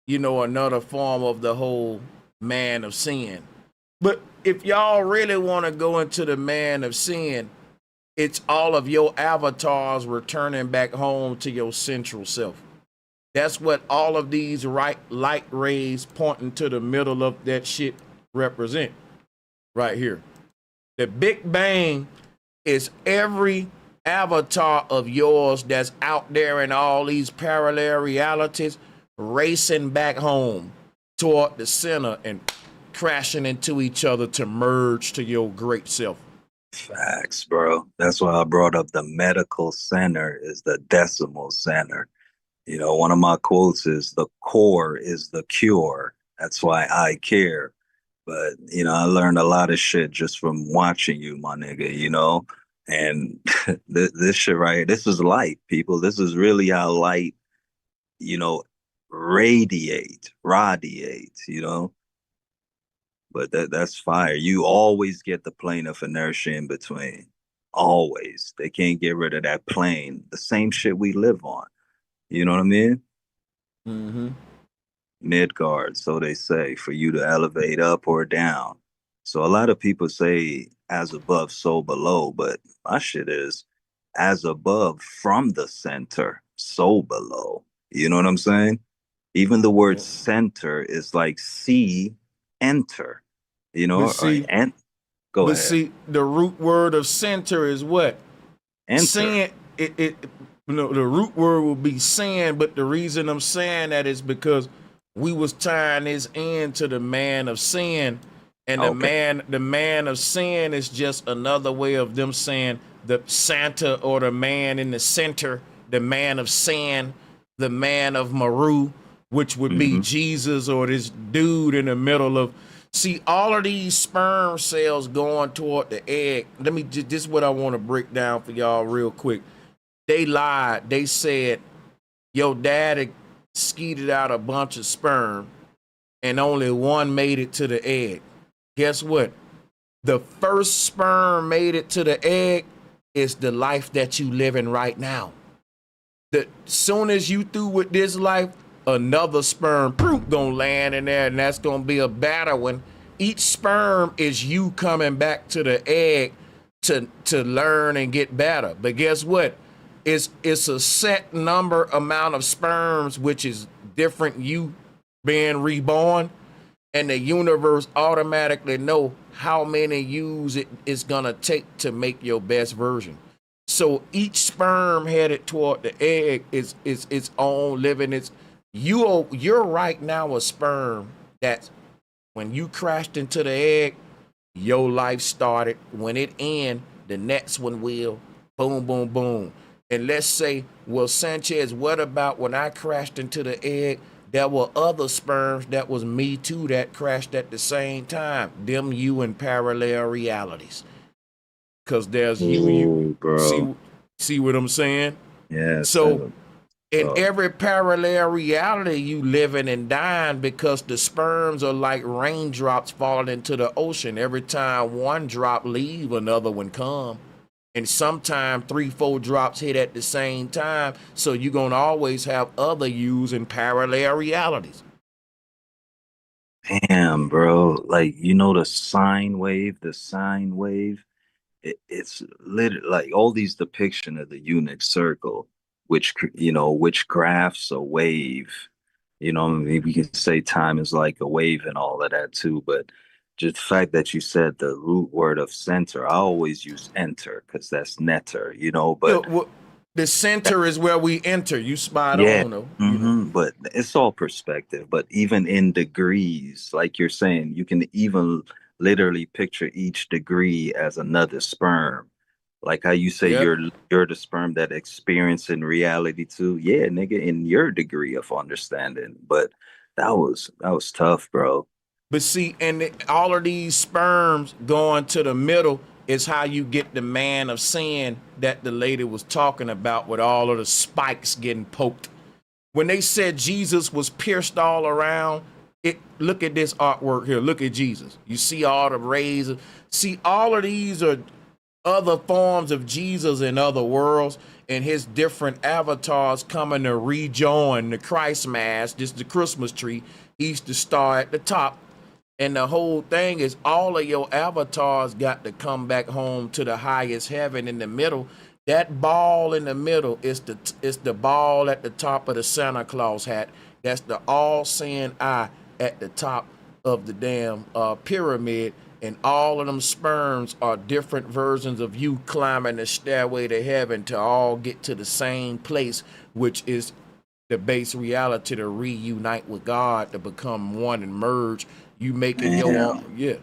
another form of the whole man of sin. But if y'all really want to go into the man of sin, it's all of your avatars returning back home to your central self. That's what all of these light rays pointing to the middle of that shit represent right here. The Big Bang is every avatar of yours that's out there in all these parallel realities racing back home toward the center and crashing into each other to merge to your great self. Facts, bro. That's why I brought up the medical center is the decimal center. One of my quotes is the core is the cure. That's why I care. But, I learned a lot of shit just from watching you, my nigga, and this shit right here, this is light, people. This is really how light, you know, radiate. But that's fire. You always get the plane of inertia in between. Always. They can't get rid of that plane. The same shit we live on. You know what I mean? Mm-hmm. Midgard, so they say, for you to elevate up or down. So a lot of people say as above, so below, but my shit is as above from the center, so below. You know what I'm saying? Even the word Yeah. center is like see, enter, But or see, and go ahead. the root word of center is what? Enter. Sin. The root word will be sin, but the reason I'm saying that is because we was tying this into the man of sin, and Okay. the man of sin is just another way of them saying the Santa or the man in the center, the man of sin, the man of Maru, which would be Mm-hmm. Jesus or this dude in the middle of. See, all of these sperm cells going toward the egg. This is what I want to break down for y'all real quick. They lied. They said your daddy skeeted out a bunch of sperm and only one made it to the egg. Guess what? The first sperm made it to the egg is the life that you living right now. The soon as you through with this life, another sperm gonna land in there, and that's gonna be a better one. Each sperm is you coming back to the egg to learn and get better. But guess what? It's a set number amount of sperms, which is different you being reborn, and the universe automatically know how many use it is gonna take to make your best version. So each sperm headed toward the egg is its own living. You're right now a sperm that when you crashed into the egg, your life started. When it end, the next one will. Boom, boom, boom. And let's say, well, Sanchez, what about when I crashed into the egg? There were other sperms that was me too that crashed at the same time. Them you in parallel realities. because there's Ooh, bro. see what I'm saying? Yeah, So in so every parallel reality, you living and dying because the sperms are like raindrops falling into the ocean. Every time one drop leave, another one come. And sometimes 3-4 drops hit at the same time. So you're gonna always have other yous in parallel realities. damn, bro. Like, you know, the sine wave, it's literally like all these depiction of the unit circle, which, you know, which graphs a wave. You know, maybe we can say time is like a wave and all of that too, but just the fact that you said the root word of center, I always use enter because that's netter, you know, but The center is where we enter. You spot yeah, on, though. You know. but it's all perspective. But even in degrees, like you're saying, you can even literally picture each degree as another sperm. Like how you say Yep. you're the sperm that experience in reality too. Yeah, nigga, in your degree of understanding. But that was tough, bro. But see, and all of these sperms going to the middle is how you get the man of sin that the lady was talking about with all of the spikes getting poked. When they said Jesus was pierced all around, look at this artwork here. Look at Jesus. You see all the rays. See, all of these are other forms of Jesus in other worlds, and his different avatars coming to rejoin the Christ mass. This is the Christmas tree. He's the star at the top. And the whole thing is all of your avatars got to come back home to the highest heaven in the middle. That ball in the middle is the ball at the top of the Santa Claus hat. That's the all-seeing eye at the top of the damn pyramid. And all of them sperms are different versions of you climbing the stairway to heaven to all get to the same place, which is the base reality to reunite with God, to become one and merge. You making your own, yeah.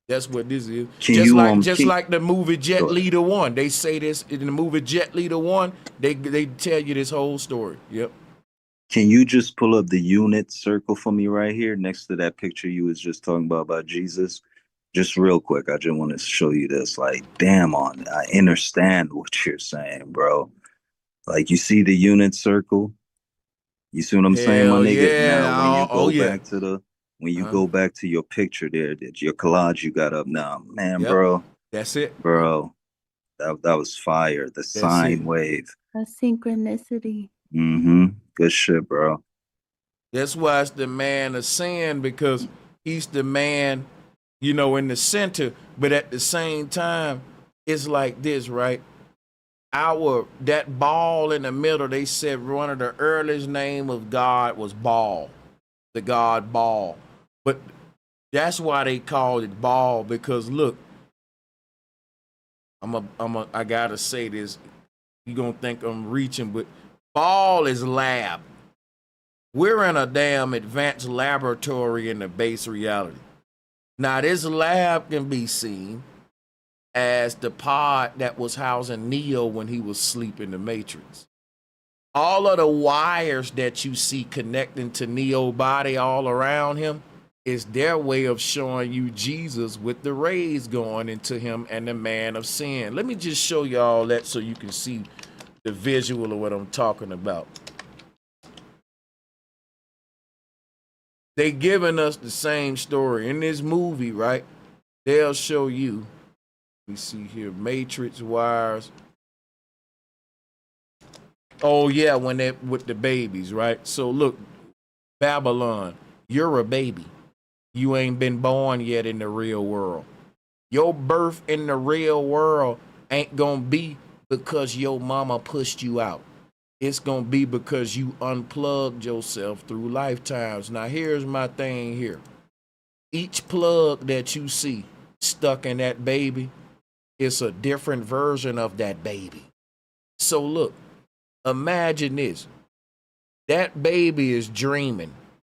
That's what this is. Just like the movie Jet Leader 1. They say this in the movie Jet Leader 1. They tell you this whole story. Yep. Can you just pull up the unit circle for me right here next to that picture you was just talking about Jesus? Just real quick, I just want to show you this. Like, damn, I understand what you're saying, bro. Like, you see the unit circle? You see what I'm saying, my Hell nigga? yeah. Now, when you go Yeah. back to go back to your picture there, your collage you got up now, man, Yep. bro. That's it. Bro, that was fire. The sine wave. A synchronicity. Good shit, bro. That's why it's the man of sin, because he's the man, you know, in the center. But at the same time, it's like this, right? That ball in the middle, they said one of the earliest name of God was Baal, the god Baal. But that's why they called it Baal, because look, I gotta say this. You're gonna think I'm reaching, but Baal is lab. We're in a damn advanced laboratory in the base reality. Now, this lab can be seen as the pod that was housing Neo when he was asleep in the Matrix. All of the wires that you see connecting to Neo's body all around him is their way of showing you Jesus with the rays going into him and the man of sin. Let me just show you all that so you can see the visual of what I'm talking about. They giving us the same story in this movie, right? They'll show you. We see here matrix wires. Oh yeah, when they with the babies, right? So look, Babylon, you're a baby. You ain't been born yet in the real world. Your birth in the real world ain't gonna be because your mama pushed you out. It's gonna be because you unplugged yourself through lifetimes. Now here's my thing here. Each plug that you see stuck in that baby is a different version of that baby. So look, imagine this. That baby is dreaming,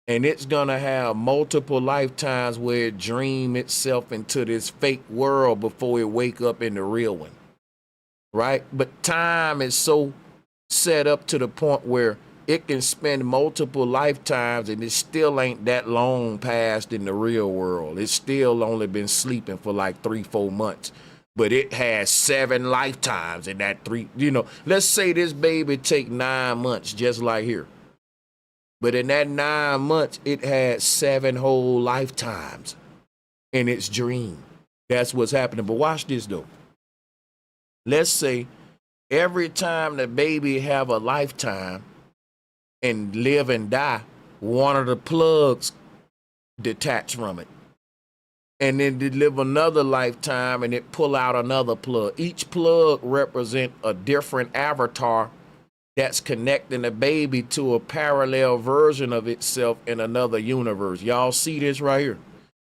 and it's gonna have multiple lifetimes where it dream itself into this fake world before it wake up in the real one. Right? But time is so set up to the point where it can spend multiple lifetimes and it still ain't that long past in the real world. It's still only been sleeping for like 3-4 months. but it has 7 lifetimes in that 3. Let's say this baby take 9 months, just like here. But in that 9 months, it had 7 whole lifetimes in its dream. That's what's happening. But watch this though. Let's say every time the baby have a lifetime and live and die, one of the plugs detach from it. And then they live another lifetime and it pull out another plug. Each plug represent a different avatar that's connecting the baby to a parallel version of itself in another universe. Y'all see this right here?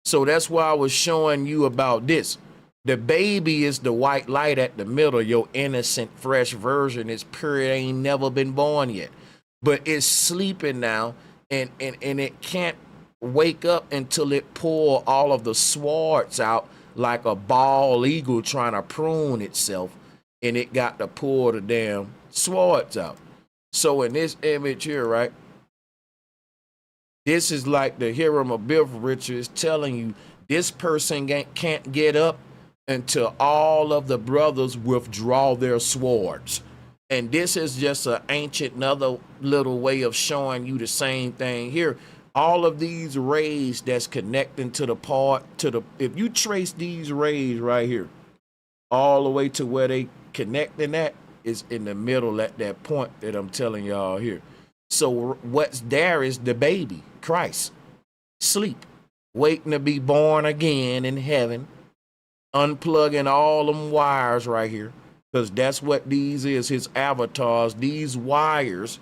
So that's why I was showing you about this. The baby is the white light at the middle, your innocent, fresh version. It's pure, it ain't never been born yet. But it's sleeping now, and it can't wake up until it pull all of the swords out like a bald eagle trying to prune itself, and it got to pull the damn swords out. So in this image here, right, this is like the Hiram Abiff Richard is telling you this person can't get up until all of the brothers withdraw their swords. And this is just an ancient, another little way of showing you the same thing here. All of these rays that's connecting to the part, if you trace these rays right here, all the way to where they connecting at is in the middle at that point that I'm telling y'all here. So what's there is the baby, Christ, sleep, waiting to be born again in heaven, unplugging all them wires right here, because that's what these is, his avatars. These wires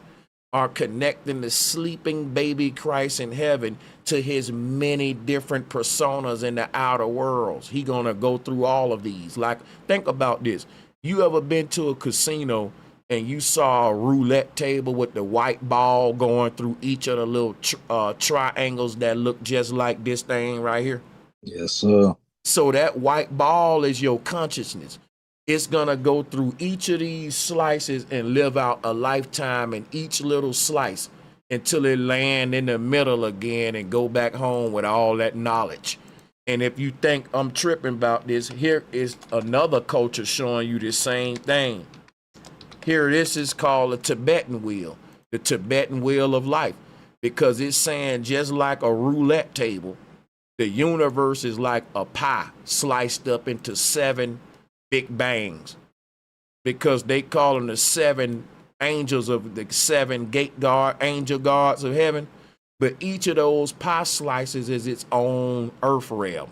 are connecting the sleeping baby Christ in heaven to his many different personas in the outer worlds. He gonna go through all of these. Like, think about this. You ever been to a casino and you saw a roulette table with the white ball going through each of the little triangles that look just like this thing right here? Yes, sir. So that white ball is your consciousness. It's gonna go through each of these slices and live out a lifetime in each little slice until it land in the middle again and go back home with all that knowledge. And if you think I'm tripping about this, here is another culture showing you the same thing. Here, this is called a Tibetan wheel, the Tibetan wheel of life, because it's saying just like a roulette table, the universe is like a pie sliced up into 7 big bangs, because they call them the 7 angels of the 7 angel guards of heaven. But each of those pie slices is its own earth realm.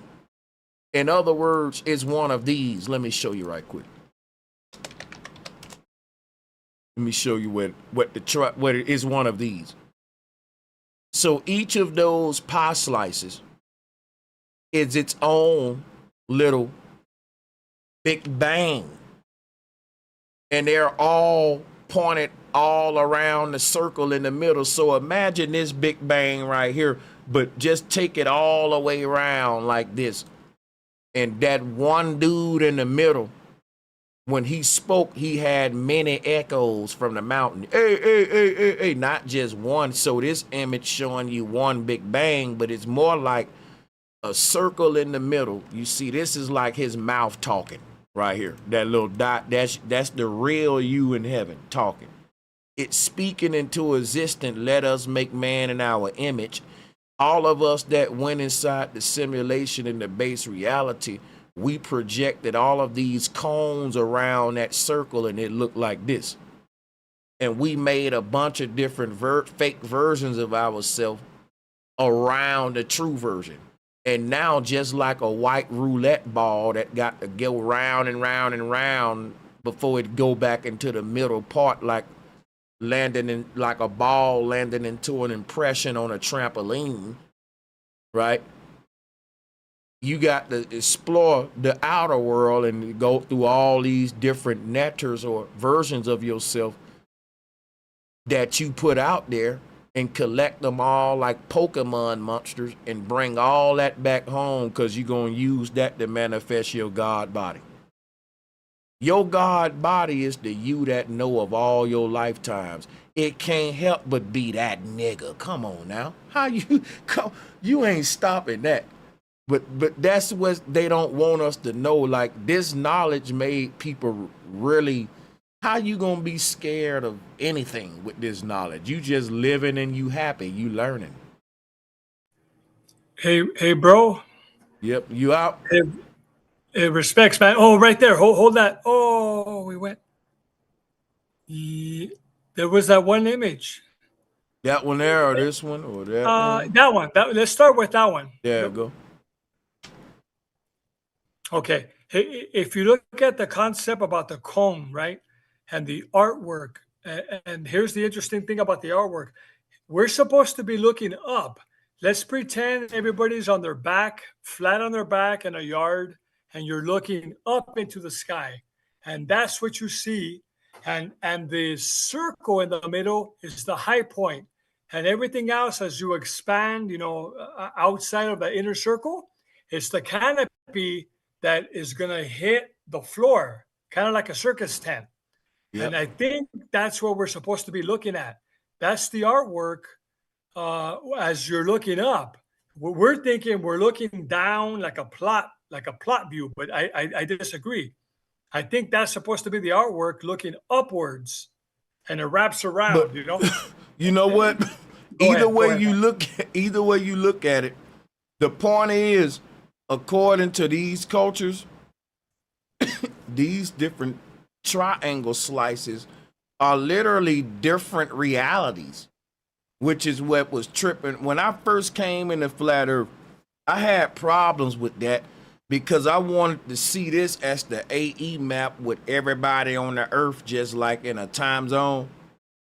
In other words, it's one of these. Let me show you right quick. Let me show you what it is, one of these. So each of those pie slices is its own little big bang. And they're all pointed all around the circle in the middle. So imagine this big bang right here, but just take it all the way around like this. And that one dude in the middle, when he spoke, he had many echoes from the mountain. Hey, hey, hey, hey, hey, not just one. So this image showing you one big bang, but it's more like a circle in the middle. You see, this is like his mouth talking right here. That little dot, that's the real you in heaven talking. It's speaking into existence. Let us make man in our image. All of us that went inside the simulation in the base reality, we projected all of these cones around that circle and it looked like this. And we made a bunch of different fake versions of ourselves around the true version. And now, just like a white roulette ball that got to go round and round and round before it go back into the middle part, like landing in, like a ball landing into an impression on a trampoline, right? You got to explore the outer world and go through all these different netters or versions of yourself that you put out there and collect them all like Pokemon monsters and bring all that back home, because you're going to use that to manifest your God body. Your God body is the you that know of all your lifetimes. It can't help but be that nigga. Come on now. How you ain't stopping that. But that's what they don't want us to know. Like, this knowledge made people really. How you gonna be scared of anything with this knowledge? You just living and you happy, you learning. Hey, bro. Yep, you out. Hey, respects, man. Oh, right there. Hold that. Oh, we went. There was that one image. That one there, or this one, or that one? That one. Let's start with that one. Yeah, go. Okay. If you look at the concept about the cone, right, and the artwork, and here's the interesting thing about the artwork. We're supposed to be looking up. Let's pretend everybody's on their back, flat on their back in a yard, and you're looking up into the sky. And that's what you see. And the circle in the middle is the high point. And everything else, as you expand, outside of the inner circle, it's the canopy that is going to hit the floor, kind of like a circus tent. Yep. And I think that's what we're supposed to be looking at. That's the artwork as you're looking up. We're thinking we're looking down like a plot view, but I disagree. I think that's supposed to be the artwork looking upwards, and it wraps around, You know what? Either way you look at it, the point is, according to these cultures, these different triangle slices are literally different realities, which is what was tripping. When I first came into Flat Earth, I had problems with that because I wanted to see this as the AE map with everybody on the Earth just like in a time zone.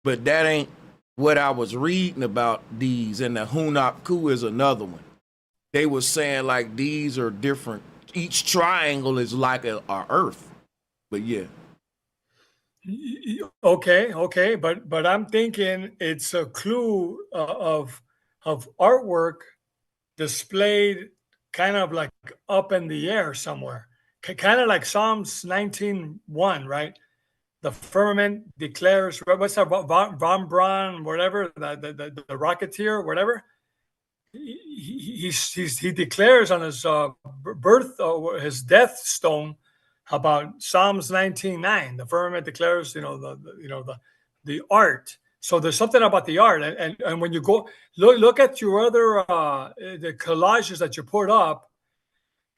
But that ain't what I was reading about these, and the Hunapku is another one. They were saying like these are different. Each triangle is like a Earth. But yeah. Okay, but I'm thinking it's a clue of artwork displayed kind of like up in the air somewhere, kind of like Psalms 19:1, right? The firmament declares, what's that, Von Braun, whatever, the Rocketeer, whatever. He declares on his his death stone about Psalms 19:9. The firmament declares, the art. So there's something about the art, and when you go look at your other the collages that you put up,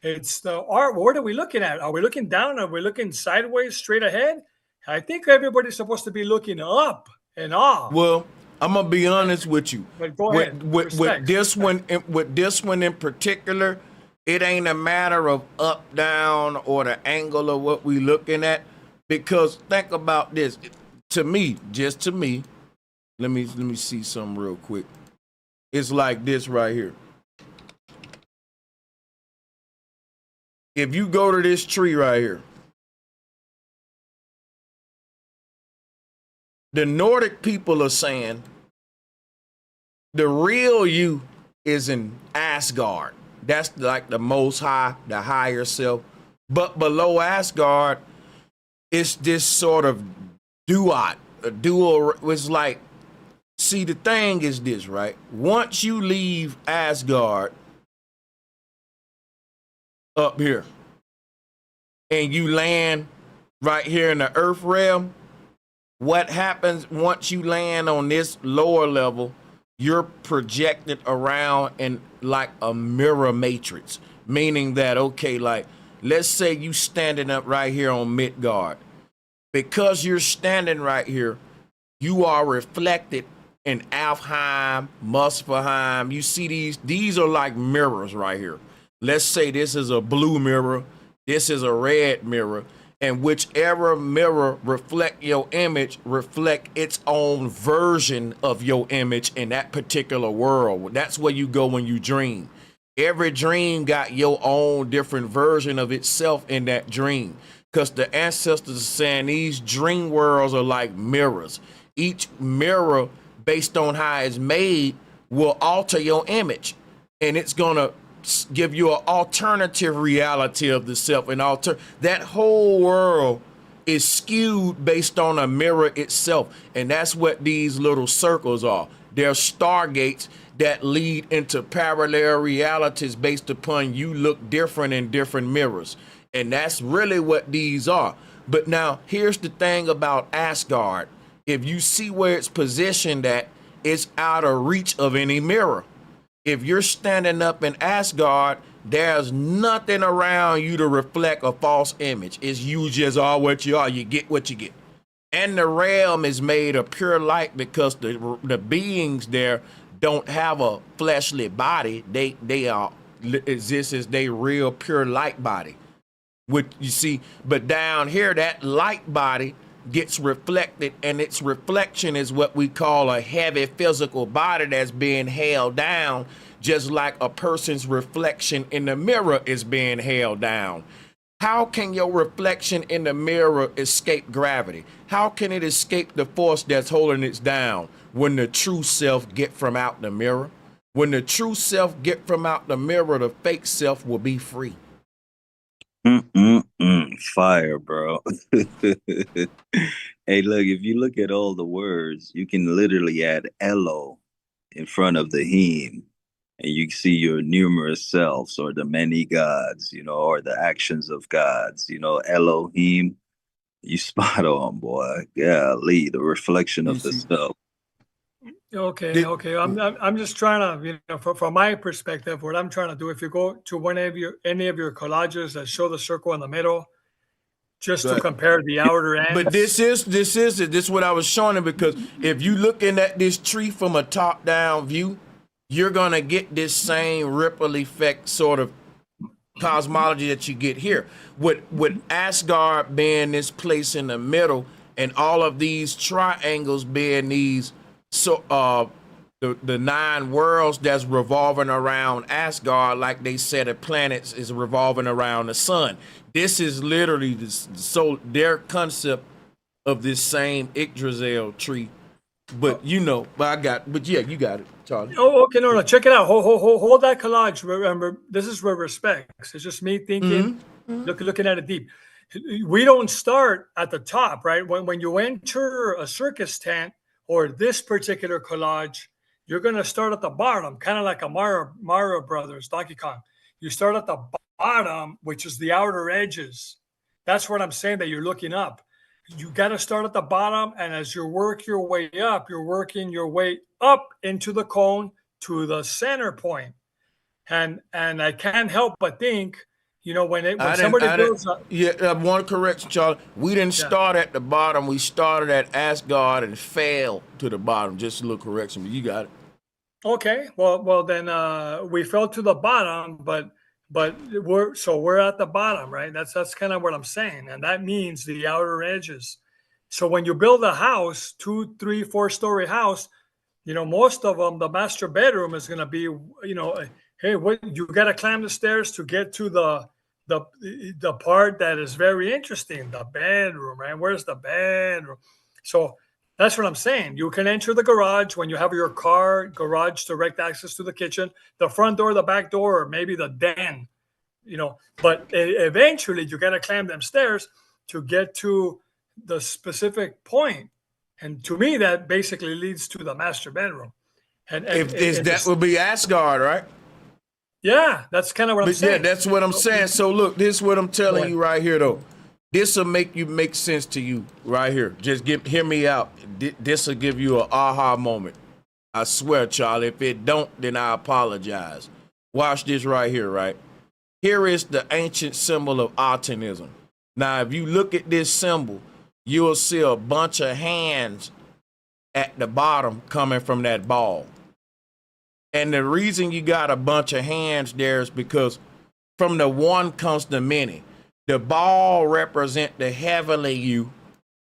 it's the art. What are we looking at? Are we looking down? Are we looking sideways, straight ahead? I think everybody's supposed to be looking up and off. Well, I'm gonna be honest with you. But go ahead. With this one in particular, it ain't a matter of up, down, or the angle of what we looking at. Because think about this. To me, just to me, let me see something real quick. It's like this right here. If you go to this tree right here, the Nordic people are saying the real you is in Asgard. That's like the most high, the higher self. But below Asgard, it's this sort of dual. It's like, see, the thing is this, right? Once you leave Asgard up here and you land right here in the Earth realm, what happens once you land on this lower level, you're projected around in like a mirror matrix, meaning that, okay, like, let's say you standing up right here on Midgard. Because you're standing right here, you are reflected in Alfheim, Muspelheim. You see these are like mirrors right here. Let's say this is a blue mirror, this is a red mirror, and whichever mirror reflect your image, reflect its own version of your image in that particular world. That's where you go when you dream. Every dream got your own different version of itself in that dream. Because the ancestors are saying these dream worlds are like mirrors. Each mirror, based on how it's made, will alter your image. And it's going to give you an alternative reality of the self. And that whole world is skewed based on a mirror itself. And that's what these little circles are. They're stargates that lead into parallel realities based upon you look different in different mirrors. And that's really what these are. But now here's the thing about Asgard. If you see where it's positioned at, it's out of reach of any mirror. If you're standing up in Asgard, there's nothing around you to reflect a false image. It's you just are what you are. You get what you get. And the realm is made of pure light because the beings there don't have a fleshly body. They are exist as they real pure light body. What you see, but down here, that light body gets reflected, and its reflection is what we call a heavy physical body that's being held down, just like a person's reflection in the mirror is being held down. How can your reflection in the mirror escape gravity? How can it escape the force that's holding it down when the true self get from out the mirror? When the true self get from out the mirror, the fake self will be free. Fire, bro. Hey, look, if you look at all the words, you can literally add Elo in front of the heme, and you see your numerous selves or the many gods, you know, or the actions of gods, you know, Elohim. You spot on, boy. Golly, the reflection of the self. Okay. I'm just trying to, from my perspective, what I'm trying to do, if you go to any of your collages that show the circle in the middle, just to compare the outer ends. But this is what I was showing him, because if you looking at this tree from a top-down view, you're gonna get this same ripple effect sort of cosmology that you get here. With Asgard being this place in the middle, and all of these triangles being these the 9 worlds that's revolving around Asgard, like they said, the planets is revolving around the sun. This is literally their concept of this same Yggdrasil tree. But you got it, Charlie. Oh, okay, no, check it out. Hold that collage. Remember, this is with respect. It's just me thinking, looking at it deep. We don't start at the top, right? When you enter a circus tent or this particular collage, you're going to start at the bottom, kind of like a Mario Brothers, Donkey Kong. You start at the bottom, which is the outer edges. That's what I'm saying, that you're looking up. You got to start at the bottom, and as you work your way up, you're working your way up into the cone to the center point. And I can't help but think, when somebody builds up. Yeah, I want to correct you, Charlie. We didn't start at the bottom. We started at Asgard and fell to the bottom. Just a little correction, but you got it. Okay, well then we fell to the bottom, but we're at the bottom, right? That's kind of what I'm saying, and that means the outer edges. So when you build a house, 2, 3, 4-story house, most of them, the master bedroom is going to be, hey, you got to climb the stairs to get to the part that is very interesting, the bedroom, right? Where's the bedroom? So that's what I'm saying. You can enter the garage when you have your car garage, direct access to the kitchen, the front door, the back door, or maybe the den, but eventually you got to climb them stairs to get to the specific point. And to me, that basically leads to the master bedroom. And that would be Asgard, right? Yeah, that's kind of what I'm saying. Yeah, that's what I'm saying. So look, this is what I'm telling you right here, though. This will make sense to you right here. Just hear me out. This will give you an aha moment. I swear, Charlie. If it don't, then I apologize. Watch this right here, right? Here is the ancient symbol of optimism. Now, if you look at this symbol, you'll see a bunch of hands at the bottom coming from that ball. And the reason you got a bunch of hands there is because from the one comes the many. The ball represent the heavenly you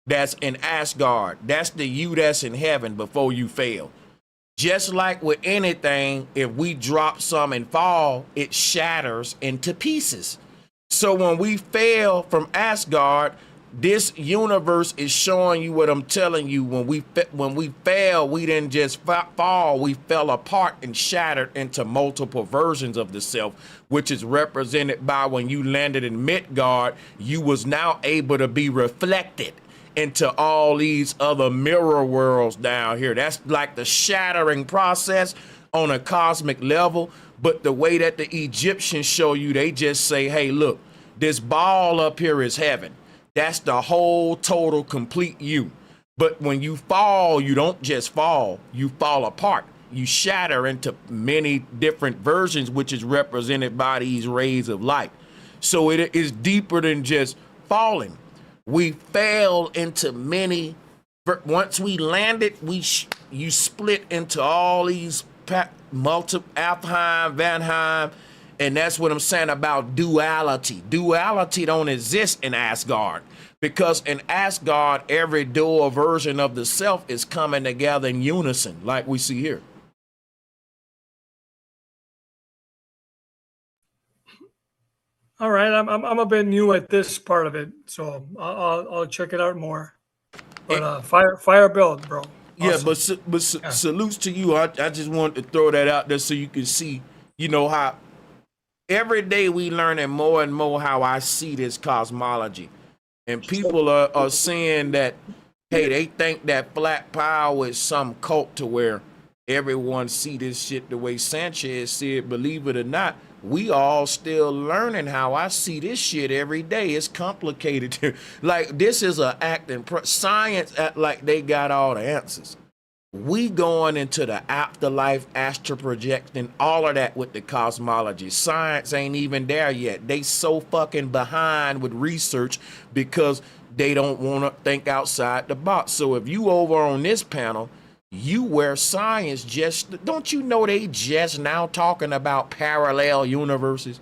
that's in Asgard. That's the you that's in heaven before you fail. Just like with anything, if we drop some and fall, it shatters into pieces. So when we fail from Asgard, this universe is showing you what I'm telling you. When we fail, we didn't just fall, we fell apart and shattered into multiple versions of the self, which is represented by when you landed in Midgard, you was now able to be reflected into all these other mirror worlds down here. That's like the shattering process on a cosmic level, but the way that the Egyptians show you, they just say, hey, look, this ball up here is heaven. That's the whole total complete you. But when you fall, you don't just fall, you fall apart. You shatter into many different versions, which is represented by these rays of light. So it is deeper than just falling. We fell into many. Once we landed, you split into all these multiple Alfheim, Vanheim, and that's what I'm saying about duality. Duality don't exist in Asgard, because in Asgard, every dual version of the self is coming together in unison, like we see here. All right, I'm a bit new at this part of it, so I'll check it out more. But fire build, bro. Yeah, Awesome. but salutes to you. I just wanted to throw that out there so you can see, you know, how every day we learning more and more how I see this cosmology. And people are saying that, hey, they think that flat power is some cult to where everyone see this shit the way Sanchez said. Believe it or not, we all still learning how I see this shit every day. It's complicated. Like, this is an acting science act like they got all the answers. We going into the afterlife, astral projecting, all of that with the cosmology. Science ain't even there yet. They so fucking behind with research because they don't want to think outside the box. So if you over on this panel, you wear science just, don't you know they just now talking about parallel universes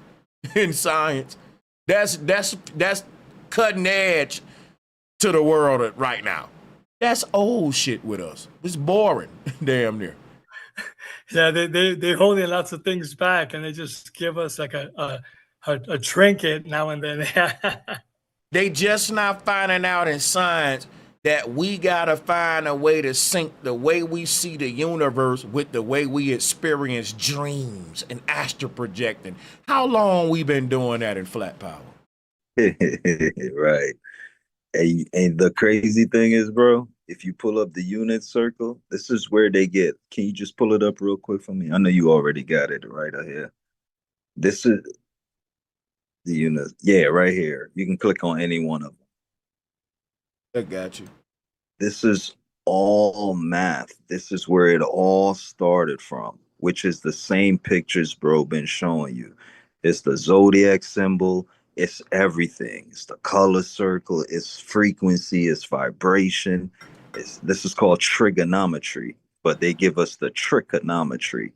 in science? That's cutting edge to the world right now. That's old shit with us. It's boring, damn near. Yeah, they holding lots of things back, and they just give us like a trinket now and then. They just not finding out in science that we gotta find a way to sync the way we see the universe with the way we experience dreams and astral projecting. How long we been doing that in flat power? Right. And the crazy thing is, bro, if you pull up the unit circle, this is where they get. Can you just pull it up real quick for me? I know you already got it right here. This is the unit. Yeah, right here. You can click on any one of them. I got you. This is all math. This is where it all started from, which is the same pictures bro been showing you. It's the zodiac symbol. It's everything. It's the color circle. It's frequency. It's vibration. This is called trigonometry, but they give us the trigonometry.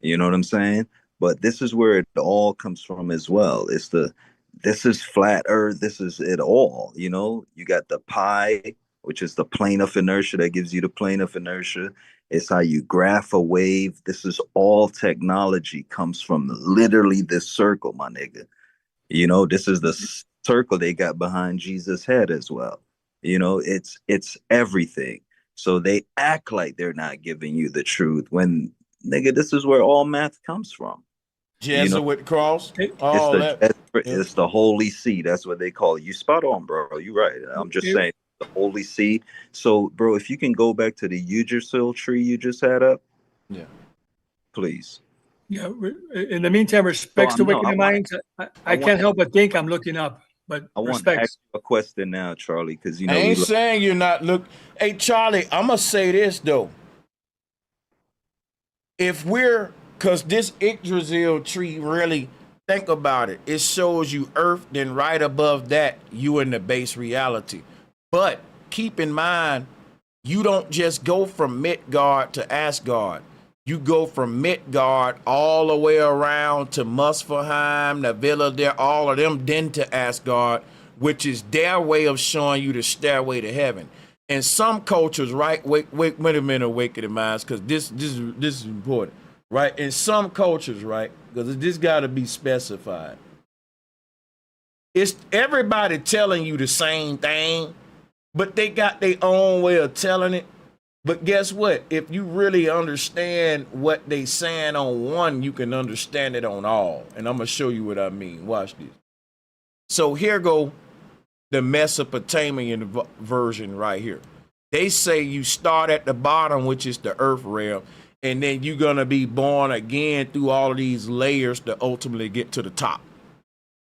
You know what I'm saying? But this is where it all comes from as well. This is flat Earth. This is it all. You know, you got the pi, which is the plane of inertia that gives you the plane of inertia. It's how you graph a wave. This is all technology comes from literally this circle, my nigga. You know, this is the circle they got behind Jesus' head as well. You know, it's everything. So they act like they're not giving you the truth when, nigga, this is where all math comes from. Jesuit cross. It's the Holy See. That's what they call it. You spot on, bro. You right. I'm just saying the Holy See. So, bro, if you can go back to the Yggdrasil tree you just had up, yeah, Yeah. please. In the meantime, respects to Wicked Minds. I can't help but think I'm looking up. But I want to ask you a question now, Charlie, because you know I ain't saying you're not. Look, hey Charlie, I'm gonna say this though. If we're, cause this Yggdrasil tree, really think about it. It shows you Earth, then right above that, you in the base reality. But keep in mind, you don't just go from Midgard to Asgard. You go from Midgard all the way around to Muspelheim, the Villa there, all of them, then to Asgard, which is their way of showing you the stairway to heaven. And some cultures, right? Wait a minute, Wicked Minds, because this is important, right? In some cultures, right? Because this got to be specified. It's everybody telling you the same thing, but they got their own way of telling it. But guess what? If you really understand what they saying on one, you can understand it on all. And I'm going to show you what I mean. Watch this. So here go the Mesopotamian version right here. They say you start at the bottom, which is the earth realm, And then you're going to be born again through all of these layers to ultimately get to the top.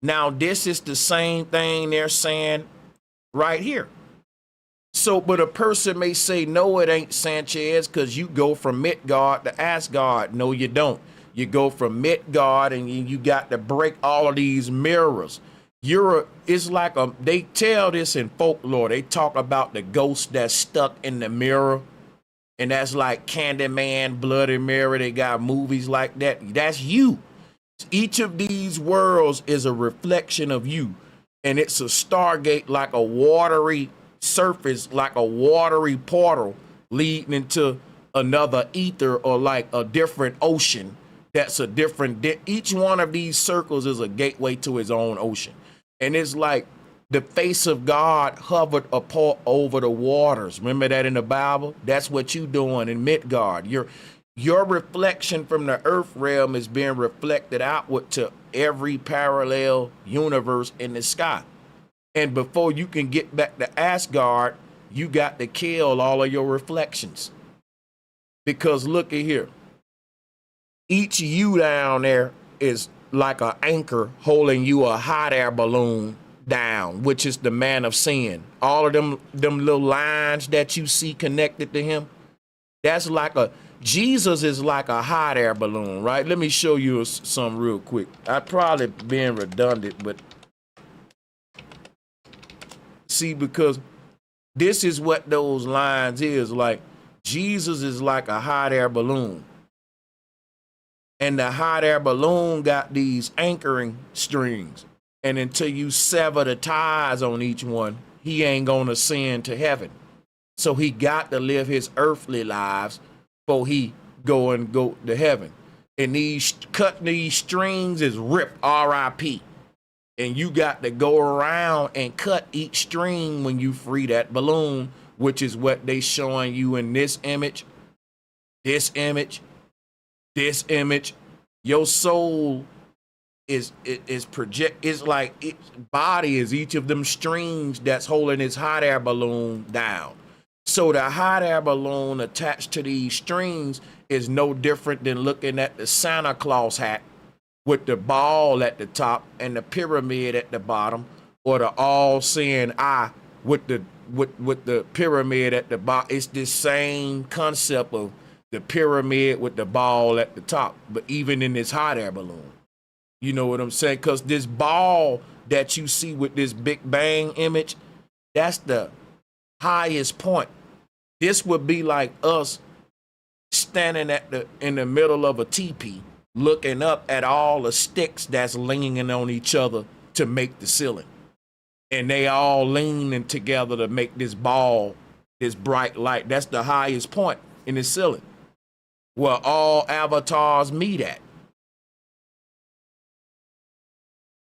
Now, this is the same thing they're saying right here. So, but a person may say, no, it ain't, Sanchez, because you go from Midgard to Asgard. No, you don't. You go from Midgard and you got to break all of these mirrors. It's like they tell this in folklore. They talk about the ghost that's stuck in the mirror. And that's like Candyman, Bloody Mary. They got movies like that. That's you. Each of these worlds is a reflection of you. And it's a stargate, like a watery surface, like a watery portal leading into another ether, or like a different ocean. That's a different, each one of these circles is a gateway to his own ocean. And it's like the face of God hovered over the waters. Remember that in the Bible? That's what you doing in Midgard. Your reflection from the earth realm is being reflected outward to every parallel universe in the sky. And before you can get back to Asgard, you got to kill all of your reflections. Because look at here. Each you down there is like an anchor holding you a hot air balloon down, which is the man of sin. All of them little lines that you see connected to him, that's like Jesus is like a hot air balloon, right? Let me show you some real quick. I probably being redundant, but see, because this is what those lines is like. Jesus is like a hot air balloon. And the hot air balloon got these anchoring strings. And until you sever the ties on each one, he ain't gonna ascend to heaven. So he got to live his earthly lives before he go to heaven. And cutting these strings is rip, R.I.P. And you got to go around and cut each string when you free that balloon, which is what they showing you in this image, this image, this image. Your soul is like its body is each of them strings that's holding his hot air balloon down. So the hot air balloon attached to these strings is no different than looking at the Santa Claus hat with the ball at the top and the pyramid at the bottom, or the all-seeing eye with the pyramid at the bottom. It's the same concept of the pyramid with the ball at the top, but even in this hot air balloon. You know what I'm saying? Because this ball that you see with this Big Bang image, that's the highest point. This would be like us standing in the middle of a teepee, looking up at all the sticks that's leaning on each other to make the ceiling. And they all leaning together to make this ball, this bright light. That's the highest point in the ceiling, where all avatars meet at.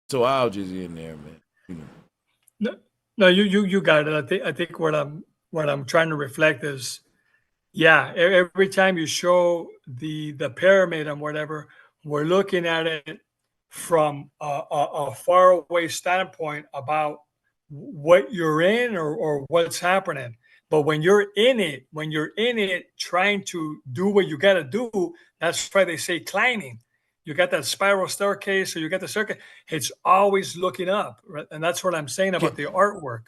So I was just in there, man. You know. No, you got it. I think what I'm trying to reflect is, yeah, every time you show the pyramid and whatever, we're looking at it from a far away standpoint about what you're in or what's happening. But when you're in it trying to do what you got to do, that's why they say climbing. You got that spiral staircase, or you got the circuit. It's always looking up, right? And that's what I'm saying about the artwork.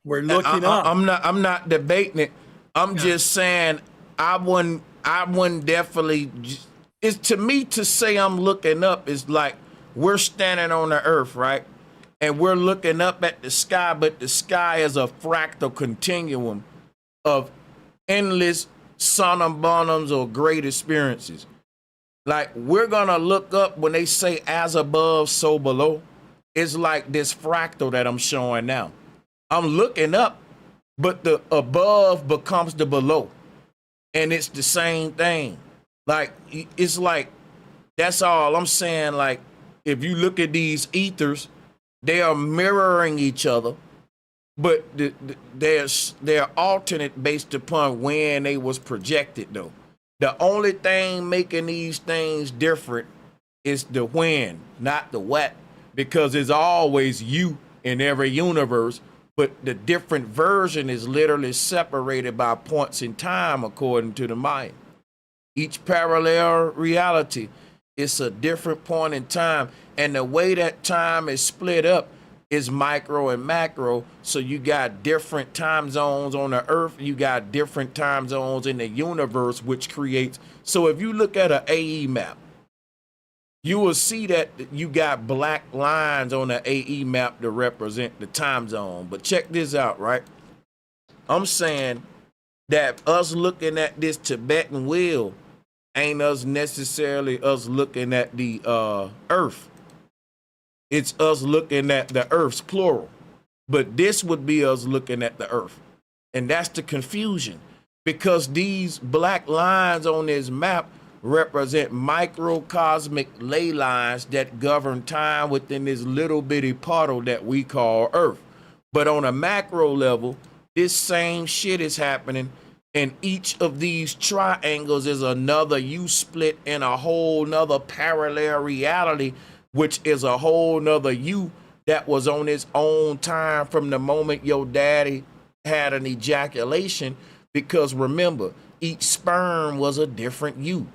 We're looking up. I'm not debating it. I'm just saying I wouldn't definitely. It's to me to say I'm looking up is like we're standing on the earth, right? And we're looking up at the sky, but the sky is a fractal continuum of endless sonum bonums or great experiences. Like we're gonna look up when they say as above, so below. It's like this fractal that I'm showing now. I'm looking up, but the above becomes the below. And it's the same thing. Like, it's like, that's all I'm saying. Like, if you look at these ethers, they are mirroring each other, but they're alternate based upon when they was projected, though. The only thing making these things different is the when, not the what, because it's always you in every universe, but the different version is literally separated by points in time according to the Maya. Each parallel reality is a different point in time. And the way that time is split up is micro and macro. So you got different time zones on the earth. You got different time zones in the universe, which creates. So if you look at an AE map, you will see that you got black lines on the AE map to represent the time zone. But check this out, right? I'm saying that us looking at this Tibetan wheel ain't us necessarily us looking at the earth. It's us looking at the earth's plural. But this would be us looking at the earth. And that's the confusion, because these black lines on this map represent microcosmic ley lines that govern time within this little bitty puddle that we call Earth. But on a macro level, this same shit is happening, and each of these triangles is another U split in a whole nother parallel reality, which is a whole nother you that was on its own time from the moment your daddy had an ejaculation. Because remember, each sperm was a different you.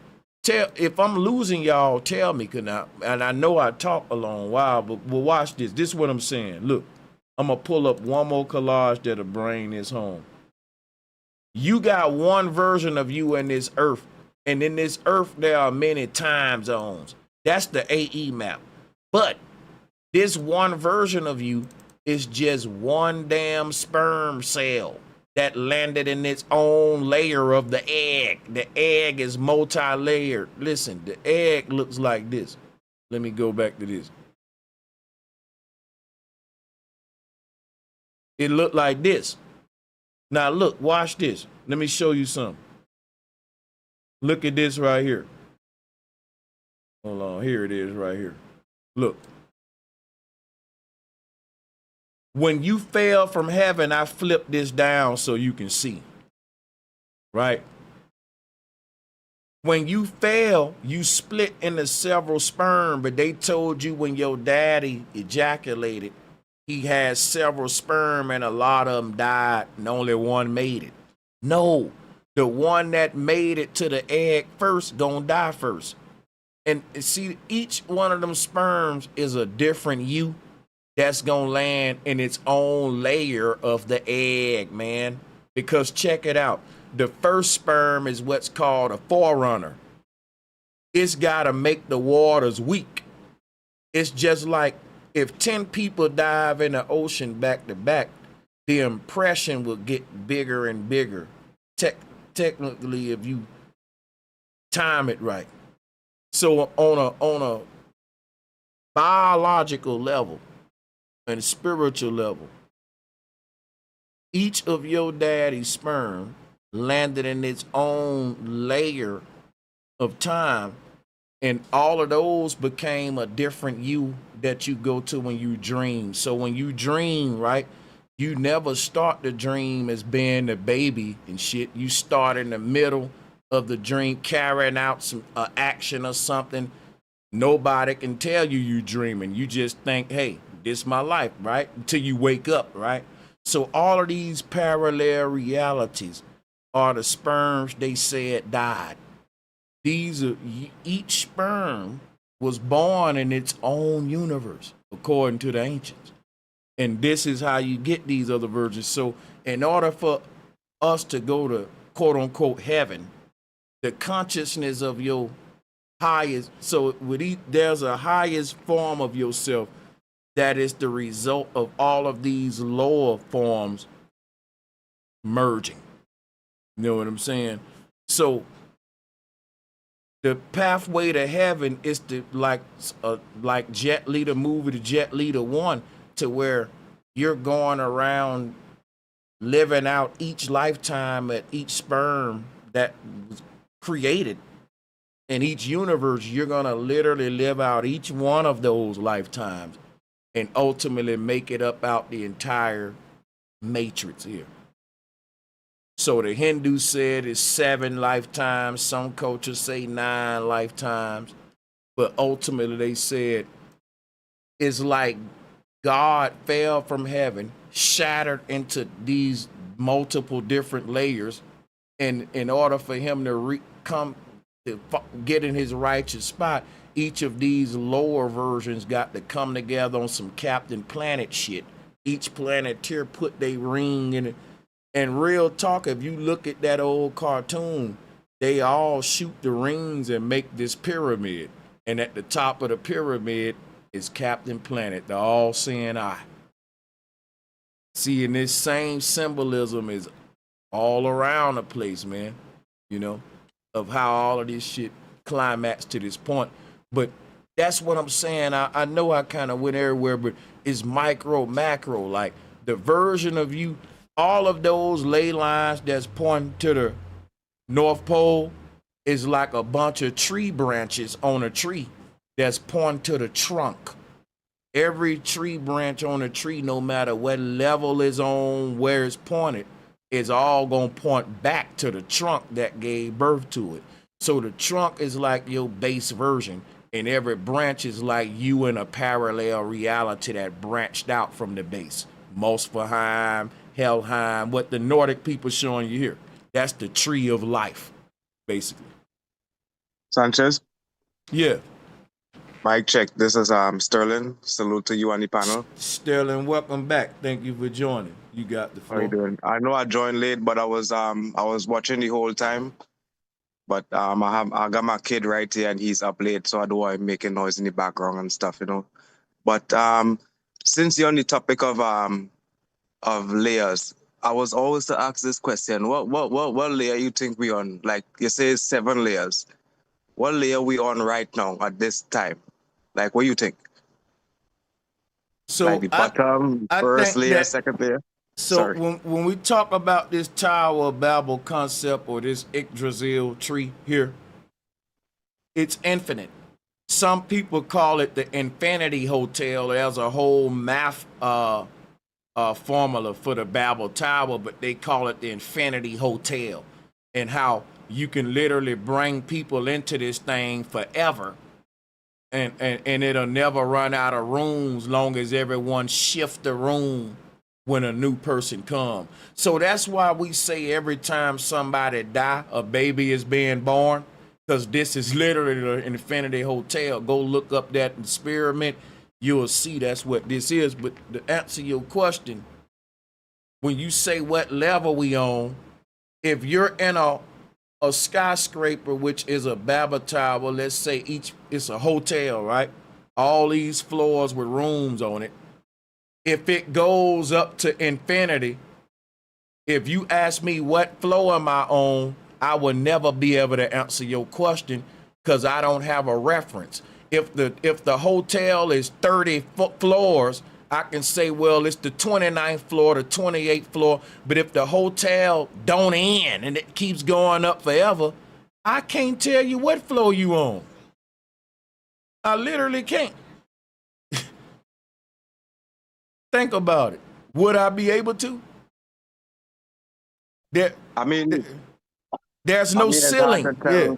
If I'm losing y'all, tell me, and I know I talk a long while, but watch this. This is what I'm saying. Look, I'm gonna pull up one more collage that'll bring this home. You got one version of you in this earth, and in this earth there are many time zones. That's the AE map. But this one version of you is just one damn sperm cell that landed in its own layer of the egg. The egg is multi-layered. Listen, the egg looks like this. Let me go back to this. It looked like this. Now look, watch this. Let me show you something. Look at this right here. Hold on, here it is right here. Look. When you fell from heaven, I flipped this down so you can see. Right? When you fell, you split into several sperm, but they told you when your daddy ejaculated, he had several sperm and a lot of them died and only one made it. No, the one that made it to the egg first gonna die first. And see, each one of them sperms is a different you that's gonna land in its own layer of the egg, man. Because check it out. The first sperm is what's called a forerunner. It's gotta make the waters weak. It's just like if 10 people dive in the ocean back to back, the impression will get bigger and bigger. Technically, if you time it right. So on a biological level and spiritual level, each of your daddy's sperm landed in its own layer of time, and all of those became a different you that you go to when you dream. So when you dream, right, you never start the dream as being a baby and shit. You start in the middle of the dream carrying out some action or something. Nobody can tell you dreaming. You just think, hey, this is my life, right? Until you wake up, right? So all of these parallel realities are the sperms they said died. These are, each sperm was born in its own universe, according to the ancients. And this is how you get these other versions. So in order for us to go to quote unquote heaven, the consciousness of your highest, so with there's a highest form of yourself that is the result of all of these lower forms merging. You know what I'm saying? So the pathway to heaven is to like Jet Li, the movie, the Jet Li, the one, to where you're going around living out each lifetime at each sperm that was created in each universe. You're gonna literally live out each one of those lifetimes and ultimately make it up out the entire matrix here. So the Hindu said it's 7 lifetimes. Some cultures say 9 lifetimes. But ultimately they said it's like God fell from heaven, shattered into these multiple different layers. And in order for him to come to get in his righteous spot, each of these lower versions got to come together on some Captain Planet shit. Each planeteer put their ring in it. And real talk, if you look at that old cartoon, they all shoot the rings and make this pyramid. And at the top of the pyramid is Captain Planet, the all-seeing eye. See, and this same symbolism is all around the place, man, you know, of how all of this shit climaxed to this point. But that's what I'm saying. I know I kind of went everywhere, but it's micro, macro. Like the version of you, all of those ley lines that's pointing to the North Pole is like a bunch of tree branches on a tree that's pointing to the trunk. Every tree branch on a tree, no matter what level is on, where it's pointed, is all gonna point back to the trunk that gave birth to it. So the trunk is like your base version, and every branch is like you in a parallel reality that branched out from the base. Muspelheim, Helheim, what the Nordic people showing you here. That's the tree of life, basically. Sanchez? Yeah. Mic check. This is Sterling. Salute to you on the panel. Sterling, welcome back. Thank you for joining. You got the floor. How you doing? I know I joined late, but I was watching the whole time. But I got my kid right here and he's up late, so I don't want him making noise in the background and stuff, you know. But since you're on the topic of layers, I was always to ask this question: what layer you think we on? Like you say, 7 layers. What layer we on right now at this time? Like, what do you think? So like the bottom, first layer, second layer. So when we talk about this Tower of Babel concept or this Yggdrasil tree here, it's infinite. Some people call it the Infinity Hotel. There's a whole math formula for the Babel Tower, but they call it the Infinity Hotel, and how you can literally bring people into this thing forever, and it'll never run out of rooms long as everyone shift the room when a new person come. So that's why we say every time somebody die, a baby is being born, because this is literally the Infinity Hotel. Go look up that experiment. You'll see that's what this is. But to answer your question, when you say what level we on, if you're in a skyscraper, which is a Babel Tower, let's say it's a hotel, right? All these floors with rooms on it. If it goes up to infinity, if you ask me what floor am I on, I will never be able to answer your question because I don't have a reference. If the hotel is 30 floors, I can say, well, it's the 29th floor, the 28th floor. But if the hotel don't end and it keeps going up forever, I can't tell you what floor you on. I literally can't. Think about it. Would I be able to? There's no ceiling. Yeah.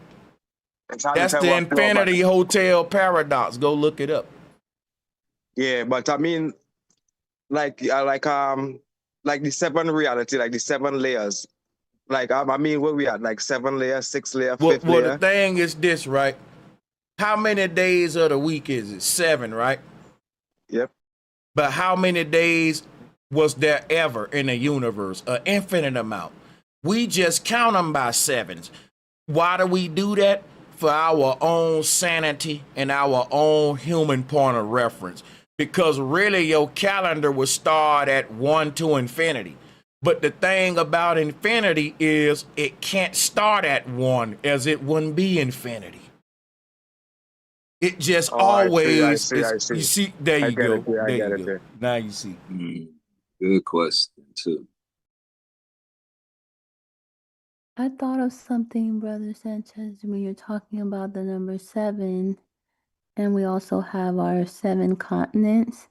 That's the Infinity Hotel paradox. Go look it up. Yeah, but I mean, like the 7 reality, like the 7 layers. Like I mean, where we at? Like 7 layers, 6 layer, 5th layer. Well, the thing is this, right? How many days of the week is it? 7, right? Yep. But how many days was there ever in the universe? An infinite amount. We just count them by 7s. Why do we do that? For our own sanity and our own human point of reference. Because really your calendar will start at 1 to infinity. But the thing about infinity is it can't start at 1, as it wouldn't be infinity. It just always I see. You see, there you go. There you go. Now you see. Good question too. I thought of something, Brother Sanchez, when you're talking about the number 7, and we also have our 7 continents.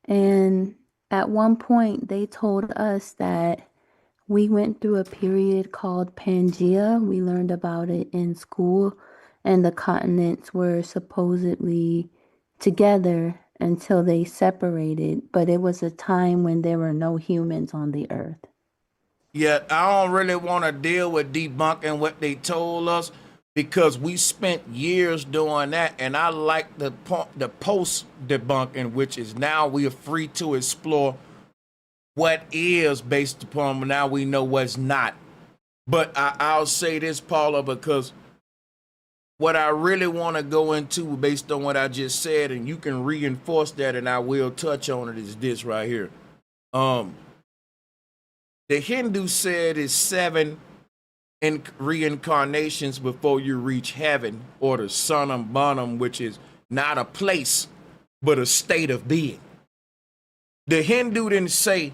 And at one point, they told us that we went through a period called Pangea. We learned about it in school, and the continents were supposedly together until they separated. But it was a time when there were no humans on the earth. Yeah, I don't really want to deal with debunking what they told us, because we spent years doing that. And I like the post debunking, which is now we are free to explore what is based upon now we know what's not. But I'll say this, Paula, because what I really want to go into based on what I just said, and you can reinforce that, and I will touch on it, is this right here. The Hindu said it's 7 reincarnations before you reach heaven, or the Sanam Banam, which is not a place, but a state of being. The Hindu didn't say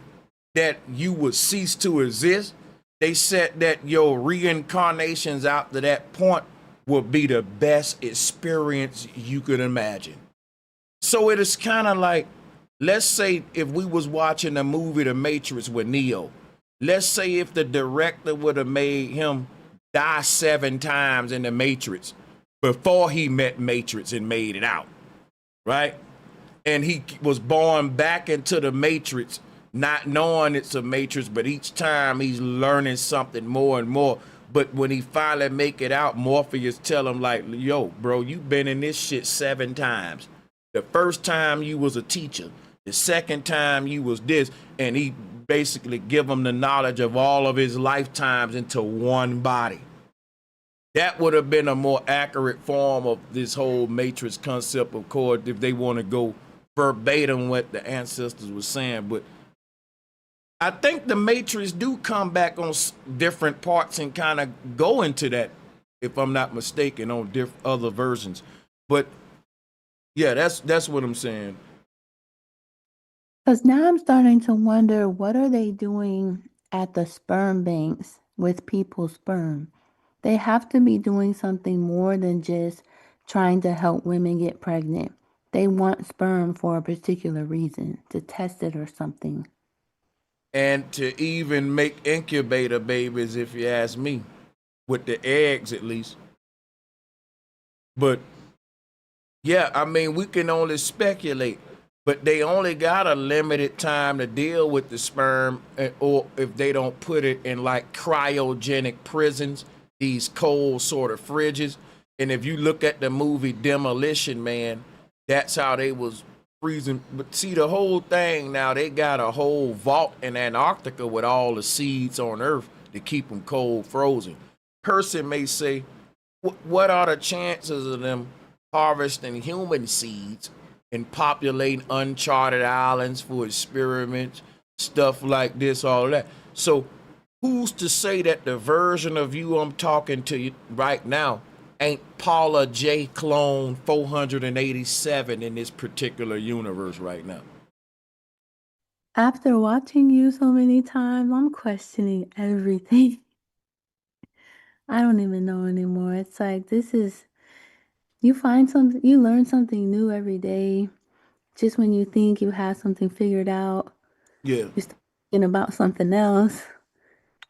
that you would cease to exist. They said that your reincarnations after that point will be the best experience you could imagine. So it is kind of like, let's say if we was watching the movie The Matrix with Neo, let's say if the director would have made him die 7 times in the Matrix before he met Matrix and made it out, right? And he was born back into the Matrix, not knowing it's a Matrix, but each time he's learning something more and more. But when he finally make it out, Morpheus tell him like, yo, bro, you've been in this shit 7 times. The first time you was a teacher, the second time you was this, and he basically give him the knowledge of all of his lifetimes into one body. That would have been a more accurate form of this whole Matrix concept, of course, if they want to go verbatim what the ancestors were saying. But I think the Matrix do come back on different parts and kind of go into that, if I'm not mistaken, on other versions. But yeah, that's what I'm saying. Because now I'm starting to wonder, what are they doing at the sperm banks with people's sperm? They have to be doing something more than just trying to help women get pregnant. They want sperm for a particular reason, to test it or something. And to even make incubator babies, if you ask me, with the eggs at least. But yeah, I mean, we can only speculate, but they only got a limited time to deal with the sperm, or if they don't put it in like cryogenic prisons, these cold sort of fridges. And if you look at the movie Demolition Man, that's how they was freezing. But see, the whole thing now, they got a whole vault in Antarctica with all the seeds on Earth to keep them cold frozen. Person may say, what are the chances of them harvesting human seeds and populating uncharted islands for experiments, stuff like this, all that? So who's to say that the version of you I'm talking to you right now ain't Paula J. Clone 487 in this particular universe right now? After watching you so many times, I'm questioning everything. I don't even know anymore. It's like, you find something, you learn something new every day. Just when you think you have something figured out, yeah, you're thinking about something else.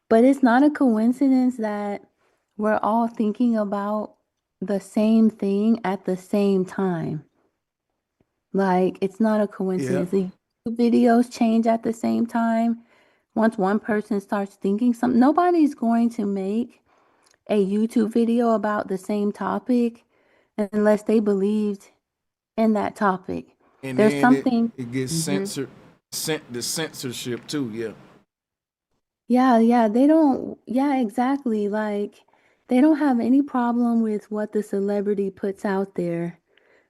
But it's not a coincidence that we're all thinking about the same thing at the same time. Like, it's not a coincidence. Yeah. The videos change at the same time. Once one person starts thinking something, nobody's going to make a YouTube video about the same topic unless they believed in that topic. And There's then something. it gets censored, the censorship too, yeah. Yeah, they don't, yeah, exactly. Like, they don't have any problem with what the celebrity puts out there.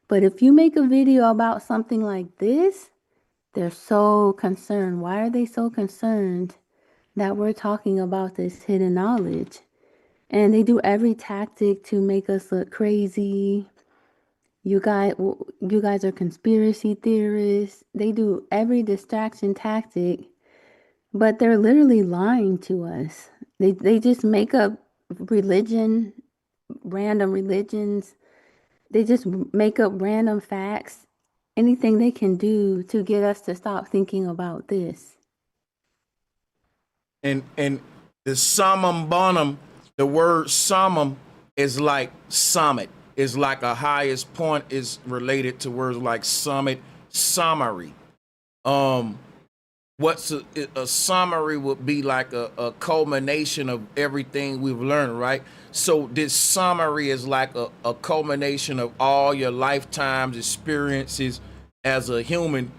But if you make a video about something like this, they're so concerned. Why are they so concerned that we're talking about this hidden knowledge? And they do every tactic to make us look crazy. You guys are conspiracy theorists. They do every distraction tactic, but they're literally lying to us. They just make up random religions. They just make up random facts, anything they can do to get us to stop thinking about this. And the summum bonum, the word summum is like summit. Is like a highest point, is related to words like summit, summary. what's a summary would be like a culmination of everything we've learned, right? So this summary is like a culmination of all your lifetime's experiences as a human,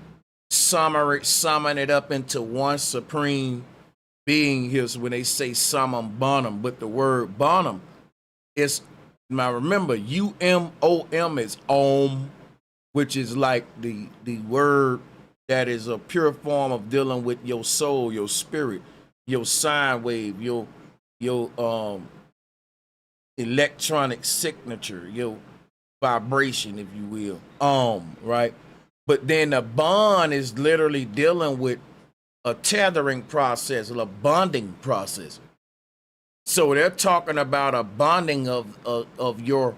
summing it up into one supreme being. Here's when they say summum bonum, but the word bonum is, now remember, UMOM is om, which is like the word that is a pure form of dealing with your soul, your spirit, your sine wave, your electronic signature, your vibration, if you will. Right? But then the bond is literally dealing with a tethering process, a bonding process. So they're talking about a bonding of your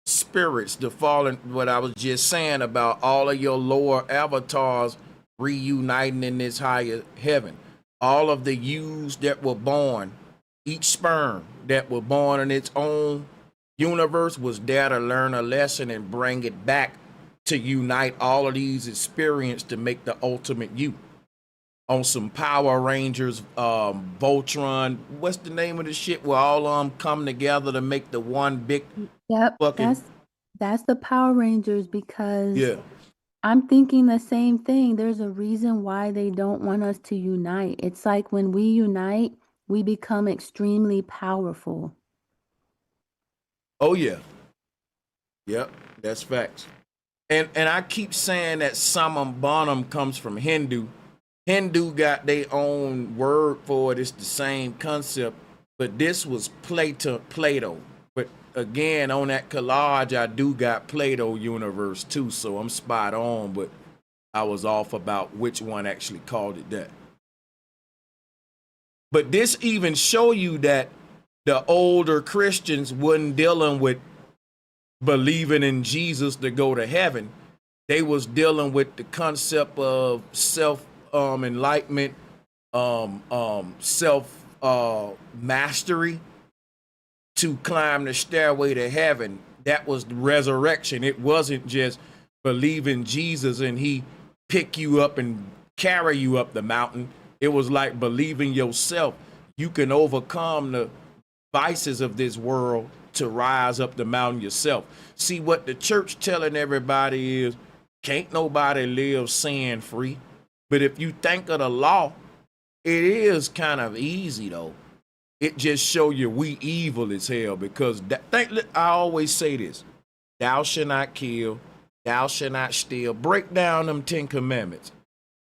spirits, the fallen, what I was just saying about all of your lower avatars reuniting in this higher heaven. All of the yous that were born, each sperm that were born in its own universe was there to learn a lesson and bring it back to unite all of these experiences to make the ultimate you. On some Power Rangers, Voltron, what's the name of the shit where all of them come together to make the one big Yep, fucking, that's the Power Rangers, because yeah. I'm thinking the same thing. There's a reason why they don't want us to unite. It's like when we unite, we become extremely powerful. Oh yeah. Yep, that's facts. And I keep saying that summum bonum comes from Hindu. Hindu got their own word for it. It's the same concept, but this was Plato. But again, on that collage, I do got Plato universe too, so I'm spot on, but I was off about which one actually called it that. But this even show you that the older Christians wasn't dealing with believing in Jesus to go to heaven. They was dealing with the concept of self enlightenment, self mastery to climb the stairway to heaven. That was the resurrection. It wasn't just believe in Jesus and he pick you up and carry you up the mountain. It was like believing yourself. You can overcome the vices of this world to rise up the mountain yourself. See, what the church telling everybody is, can't nobody live sin free. But if you think of the law, it is kind of easy though. It just show you we evil as hell, because I always say this: thou shalt not kill, thou shalt not steal. Break down them 10 commandments.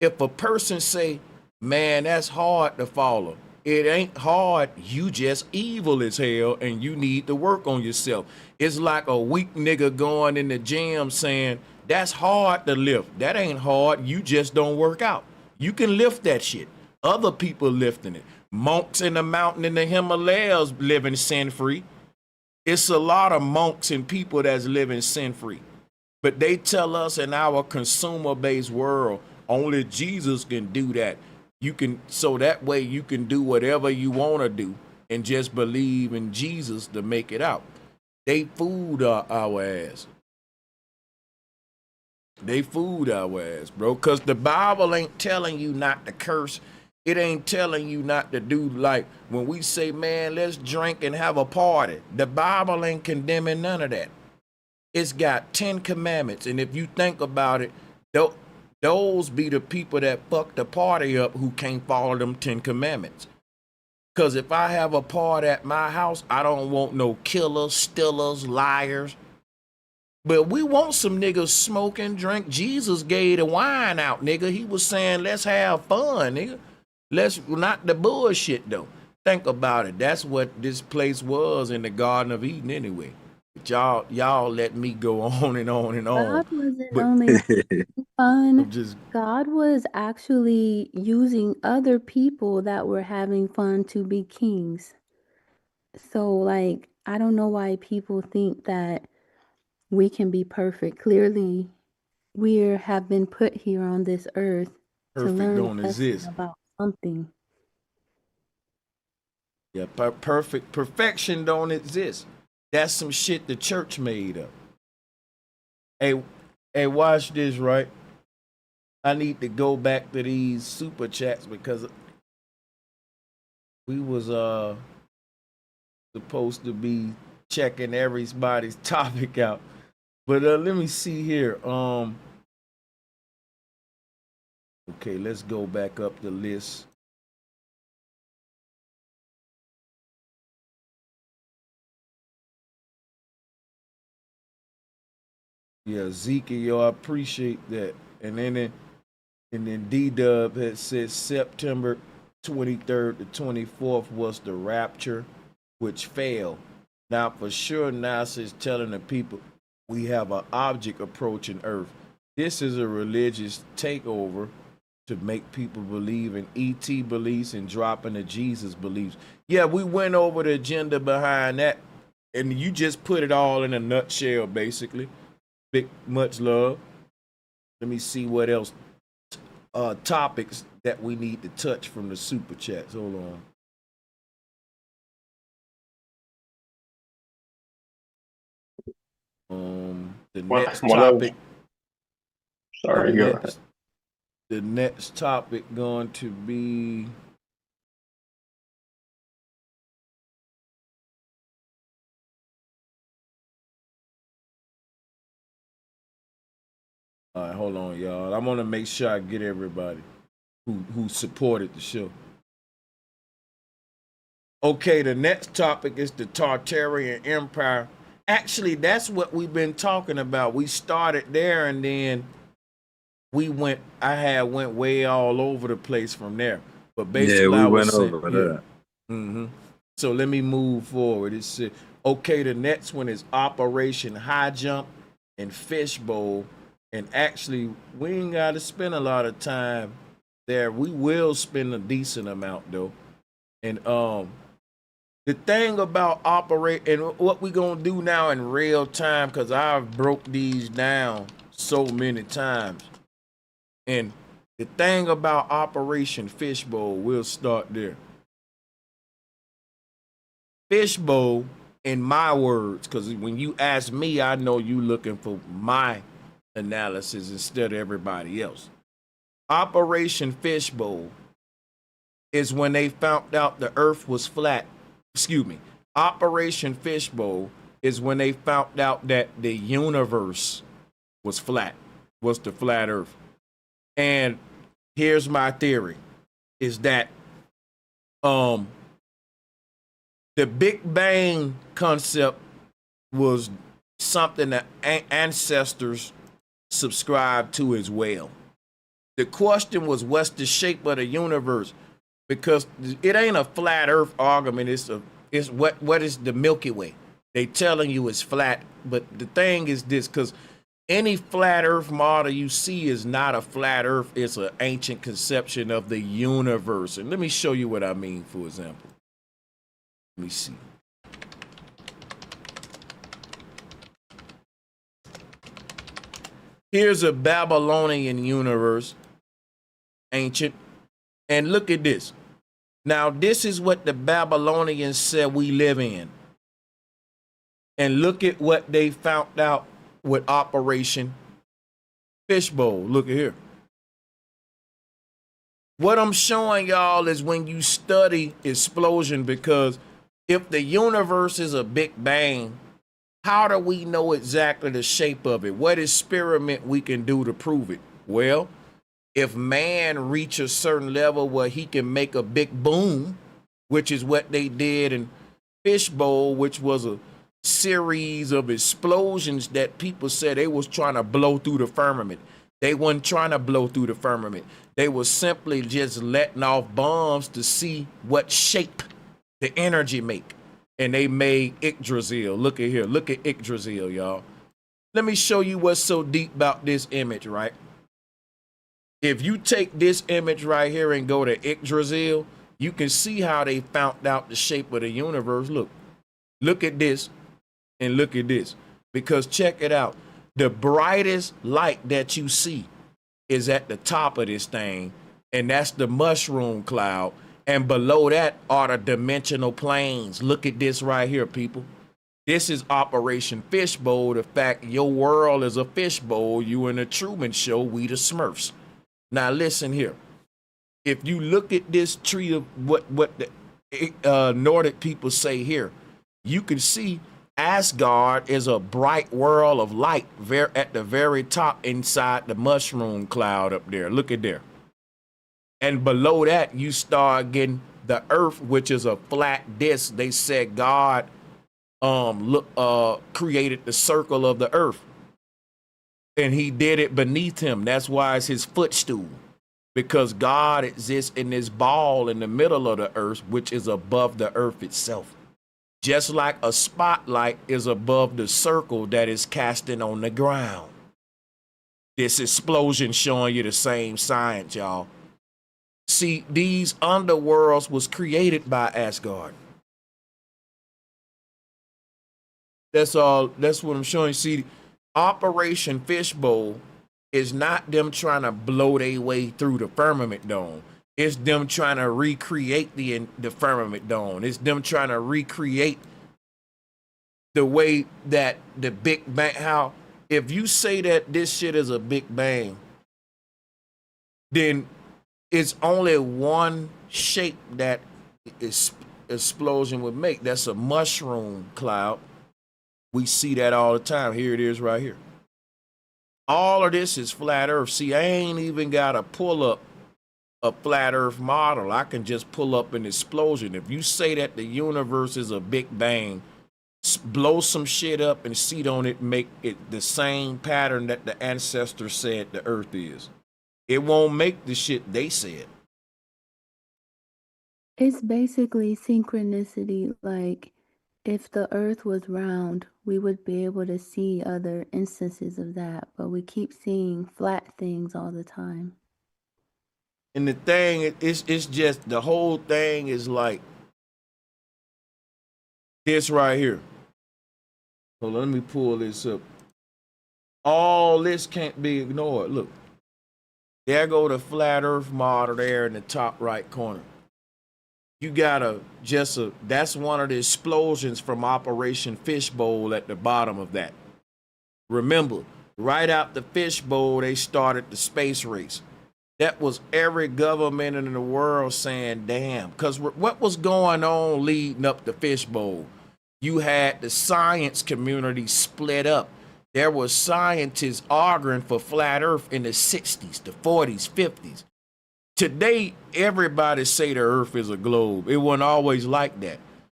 If a person say, man, that's hard to follow, it ain't hard. You just evil as hell and you need to work on yourself. It's like a weak nigga going in the gym saying, that's hard to lift. That ain't hard. You just don't work out. You can lift that shit. Other people lifting it. Monks in the mountain in the Himalayas living sin-free. It's a lot of monks and people that's living sin-free. But they tell us in our consumer-based world, only Jesus can do that. You can, so that way you can do whatever you want to do and just believe in Jesus to make it out. They fooled our ass. They fooled our ass, bro. Because the Bible ain't telling you not to curse. It ain't telling you not to do, like when we say, man, let's drink and have a party. The Bible ain't condemning none of that. It's got 10 commandments. And if you think about it, those be the people that fuck the party up who can't follow them 10 commandments. Because if I have a party at my house, I don't want no killers, stealers, liars. But we want some niggas smoking, drink. Jesus gave the wine out, nigga. He was saying, let's have fun, nigga. Let's not the bullshit, though. Think about it. That's what this place was in the Garden of Eden anyway. But y'all let me go on and on and on. God wasn't But only fun. just God was actually using other people that were having fun to be kings. So, like, I don't know why people think that we can be perfect. Clearly, we have been put here on this earth to perfect learn don't a lesson exist. about something. Yeah, perfection don't exist. That's some shit the church made up. Hey, watch this, right? I need to go back to these super chats because we was supposed to be checking everybody's topic out. But let me see here. Okay, let's go back up the list. Yeah, Ezekiel, I appreciate that. And then D-Dub had said September 23rd to 24th was the rapture, which failed. Now, for sure, NASA is telling the people we have an object approaching Earth. This is a religious takeover to make people believe in ET beliefs and dropping the Jesus beliefs. Yeah, we went over the agenda behind that, and you just put it all in a nutshell, basically. Big much love. Let me see what else. Topics that we need to touch from the super chats. Hold on. The next topic. Sorry, go ahead. The next topic going to be all right, hold on, y'all. I want to make sure I get everybody who supported the show. Okay, the next topic is the Tartarian Empire. Actually, that's what we've been talking about. We started there and then I went way all over the place from there. But basically, yeah, we went over that. Mm-hmm. So let me move forward. It's okay. The next one is Operation High Jump and Fishbowl. And actually, we ain't got to spend a lot of time there. We will spend a decent amount though. And the thing about operate and what we gonna do now in real time, because I've broke these down so many times. And the thing about Operation Fishbowl, we'll start there. Fishbowl, in my words, because when you ask me, I know you looking for my analysis instead of everybody else. Operation Fishbowl is when they found out the earth was flat. Excuse me. Operation Fishbowl is when they found out that the universe was flat, was the flat earth. And here's my theory, is that the Big Bang concept was something that ancestors subscribed to as well. The question was, what's the shape of the universe? Because it ain't a flat earth argument, it's what is the Milky Way? They telling you it's flat, but the thing is this, because any flat earth model you see is not a flat earth, it's an ancient conception of the universe. And let me show you what I mean, for example. Let me see. Here's a Babylonian universe, ancient, and look at this. Now, this is what the Babylonians said we live in. And look at what they found out with Operation Fishbowl. Look at here. What I'm showing y'all is when you study explosion, because if the universe is a Big Bang, how do we know exactly the shape of it? What experiment we can do to prove it? Well, if man reach a certain level where he can make a big boom, which is what they did in Fishbowl, which was a series of explosions that people said they was trying to blow through the firmament. They wasn't trying to blow through the firmament. They was simply just letting off bombs to see what shape the energy make. And they made Yggdrasil. Look at here. Look at Yggdrasil, y'all. Let me show you what's so deep about this image, right? If you take this image right here and go to Yggdrasil, you can see how they found out the shape of the universe. Look at this and look at this. Because check it out. The brightest light that you see is at the top of this thing, and that's the mushroom cloud. And below that are the dimensional planes. Look at this right here, people. This is Operation Fishbowl. The fact your world is a fishbowl. You in the Truman Show, we the Smurfs. Now listen here. If you look at this tree of what the Nordic people say here, you can see Asgard is a bright world of light at the very top inside the mushroom cloud up there. Look at there. And below that, you start getting the earth, which is a flat disc. They said God created the circle of the earth. And he did it beneath him. That's why it's his footstool. Because God exists in this ball in the middle of the earth, which is above the earth itself. Just like a spotlight is above the circle that is casting on the ground. This explosion showing you the same science, y'all. See, these underworlds was created by Asgard. That's all. That's what I'm showing. See, Operation Fishbowl is not them trying to blow their way through the firmament dome. It's them trying to recreate the firmament dome. It's them trying to recreate the way that the Big Bang, how if you say that this shit is a Big Bang, then it's only one shape that explosion would make. That's a mushroom cloud. We see that all the time. Here it is right here. All of this is flat earth. See, I ain't even got to pull up a flat earth model. I can just pull up an explosion. If you say that the universe is a Big Bang, blow some shit up and seed on it, make it the same pattern that the ancestors said the earth is. It won't make the shit they said. It's basically synchronicity. Like, if the earth was round, we would be able to see other instances of that, but we keep seeing flat things all the time. And the thing, it's just, the whole thing is like this right here. Hold on, let me pull this up. All this can't be ignored. Look, there go the flat earth model there in the top right corner. You got that's one of the explosions from Operation Fishbowl at the bottom of that. Remember, right out the fishbowl, they started the space race. That was every government in the world saying, damn, because what was going on leading up the fishbowl? You had the science community split up. There were scientists arguing for flat earth in the 60s, the 40s, 50s. Today, everybody say the earth is a globe. It wasn't always like that.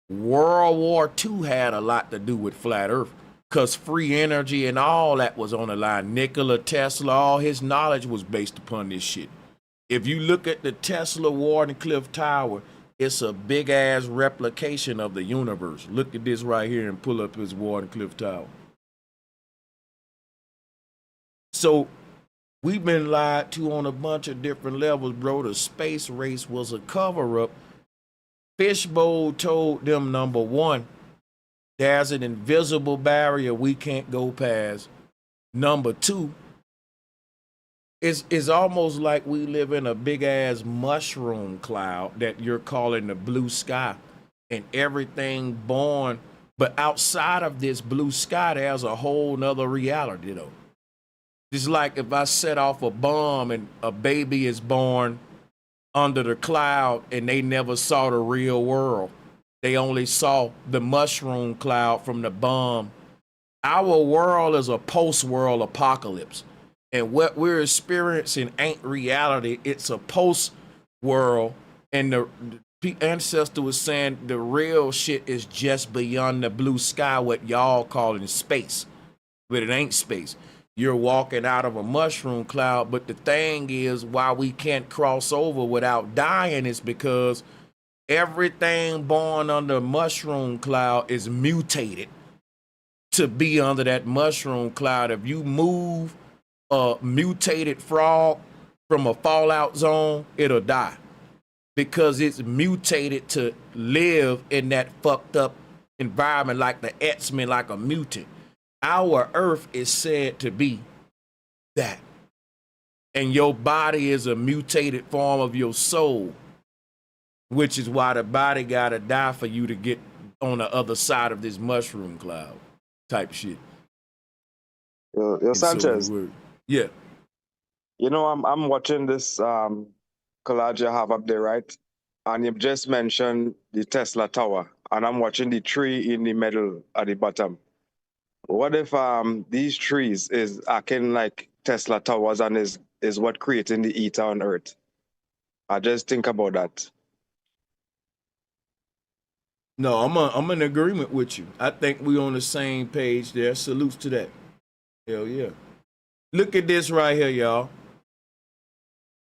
World War II had a lot to do with flat earth because free energy and all that was on the line. Nikola Tesla, all his knowledge was based upon this shit. If you look at the Tesla Wardenclyffe Tower, it's a big ass replication of the universe. Look at this right here and pull up his Wardenclyffe Tower. So we've been lied to on a bunch of different levels, bro. The space race was a cover-up. Fishbowl told them, number one, there's an invisible barrier we can't go past. Number two, it's almost like we live in a big-ass mushroom cloud that you're calling the blue sky, and everything born. But outside of this blue sky, there's a whole nother reality, though. It's like if I set off a bomb and a baby is born under the cloud and they never saw the real world. They only saw the mushroom cloud from the bomb. Our world is a post-world apocalypse. And what we're experiencing ain't reality. It's a post-world. And the ancestor was saying the real shit is just beyond the blue sky, what y'all calling space. But it ain't space. You're walking out of a mushroom cloud, but the thing is why we can't cross over without dying is because everything born under a mushroom cloud is mutated to be under that mushroom cloud. If you move a mutated frog from a fallout zone, it'll die because it's mutated to live in that fucked up environment like the X-Men, like a mutant. Our earth is said to be that. And your body is a mutated form of your soul, which is why the body gotta die for you to get on the other side of this mushroom cloud type shit. Yo, Sanchez. Yeah. You know, I'm watching this collage you have up there, right? And you've just mentioned the Tesla Tower, and I'm watching the tree in the middle at the bottom. What if these trees is acting like Tesla towers and is what creating the heat on Earth? I just think about that. No, I'm in agreement with you. I think we on the same page there. Salutes to that. Hell yeah. Look at this right here, y'all.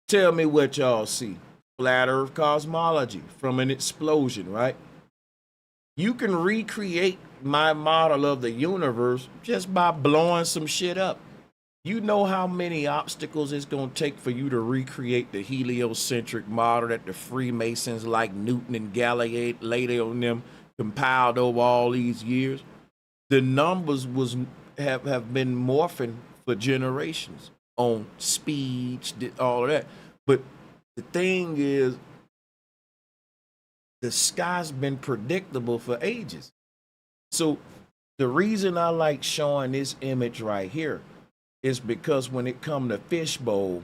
Tell me what y'all see. Flat Earth cosmology from an explosion, right? You can recreate my model of the universe just by blowing some shit up. You know how many obstacles it's going to take for you to recreate the heliocentric model that the Freemasons like Newton and Galileo and them compiled over all these years? The numbers have been morphing for generations on speeds, all of that. But the thing is, the sky's been predictable for ages. So the reason I like showing this image right here is because when it come to fishbowl,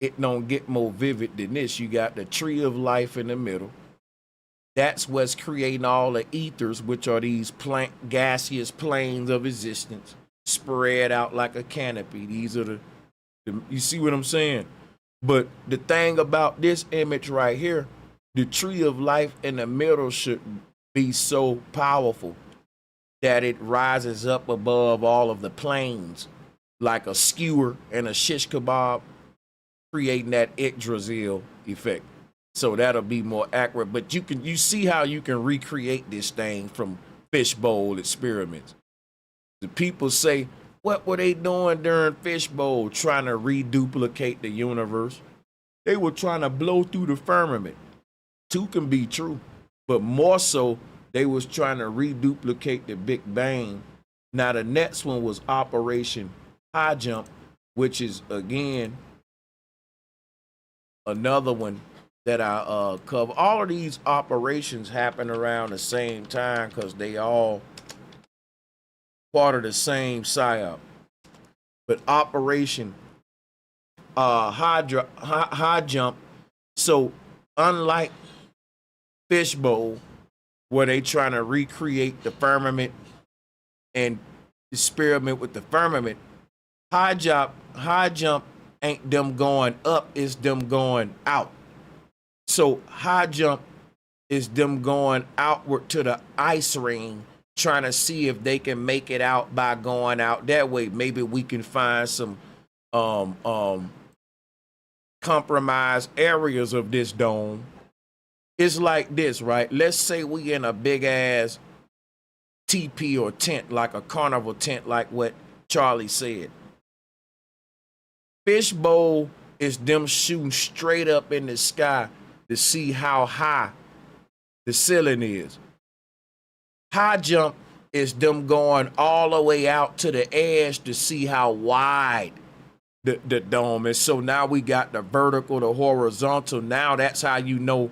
it don't get more vivid than this. You got the tree of life in the middle. That's what's creating all the ethers, which are these gaseous planes of existence spread out like a canopy. These are the you see what I'm saying? But the thing about this image right here, the tree of life in the middle should be so powerful that it rises up above all of the planes like a skewer and a shish kebab, creating that Yggdrasil effect. So that'll be more accurate. But you see how you can recreate this thing from fishbowl experiments. The people say, what were they doing during fishbowl? Trying to reduplicate the universe. They were trying to blow through the firmament. Two can be true, but more so, they was trying to reduplicate the Big Bang. Now the next one was Operation High Jump, which is again another one that I cover. All of these operations happen around the same time because they all part of the same Psyop. But Operation high Jump, so unlike Fishbowl, where they trying to recreate the firmament and experiment with the firmament, high jump ain't them going up, it's them going out. So high jump is them going outward to the ice ring, trying to see if they can make it out by going out that way. Maybe we can find some compromised areas of this dome. It's like this, right? Let's say we in a big ass TP or tent, like a carnival tent, like what Charlie said. Fishbowl is them shooting straight up in the sky to see how high the ceiling is. High jump is them going all the way out to the edge to see how wide the dome is. So now we got the vertical, the horizontal. Now that's how you know.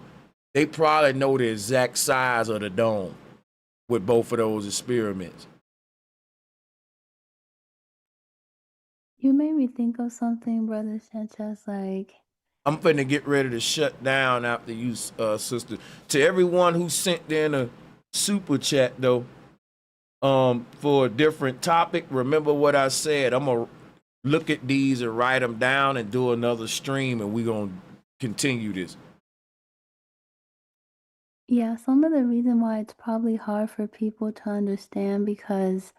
They probably know the exact size of the dome with both of those experiments. You made me think of something, Brother Sanchez, like I'm finna get ready to shut down after you, sister. To everyone who sent in a super chat though, for a different topic, remember what I said. I'm gonna look at these and write them down and do another stream, and we're gonna continue this. yeah, some of the reason why it's probably hard for people to understand because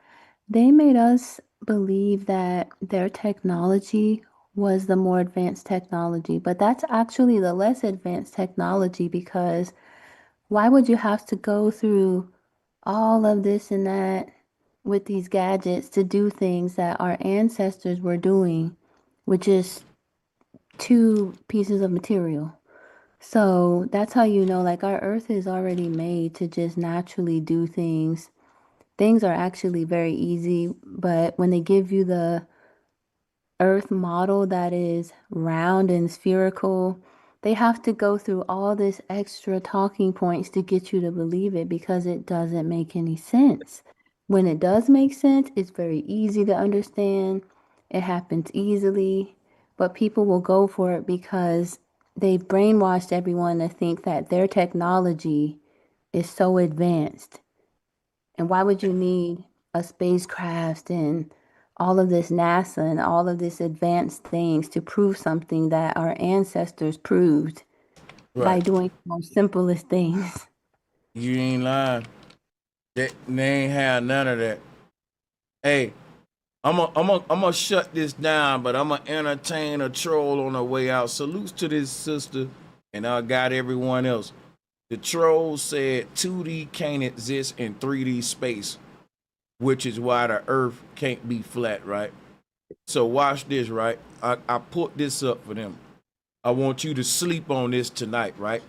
they made us believe that their technology was the more advanced technology, but that's actually the less advanced technology because why would you have to go through all of this and that with these gadgets to do things that our ancestors were doing with just two pieces of material? So that's how you know, like, our earth is already made to just naturally do things. Things are actually very easy, but when they give you the earth model that is round and spherical, they have to go through all this extra talking points to get you to believe it because it doesn't make any sense. When it does make sense, it's very easy to understand. It happens easily. but people will go for it because they've brainwashed everyone to think that their technology is so advanced. And why would you need a spacecraft and all of this NASA and all of this advanced things to prove something that our ancestors proved by Right. doing the most simplest things? You ain't lying. They ain't had none of that. Hey, I'm gonna shut this down, but I'm gonna entertain a troll on the way out. Salutes to this sister, and I got everyone else. The troll said 2D can't exist in 3D space, which is why the Earth can't be flat, right? So watch this, right? I put this up for them. I want you to sleep on this tonight, right?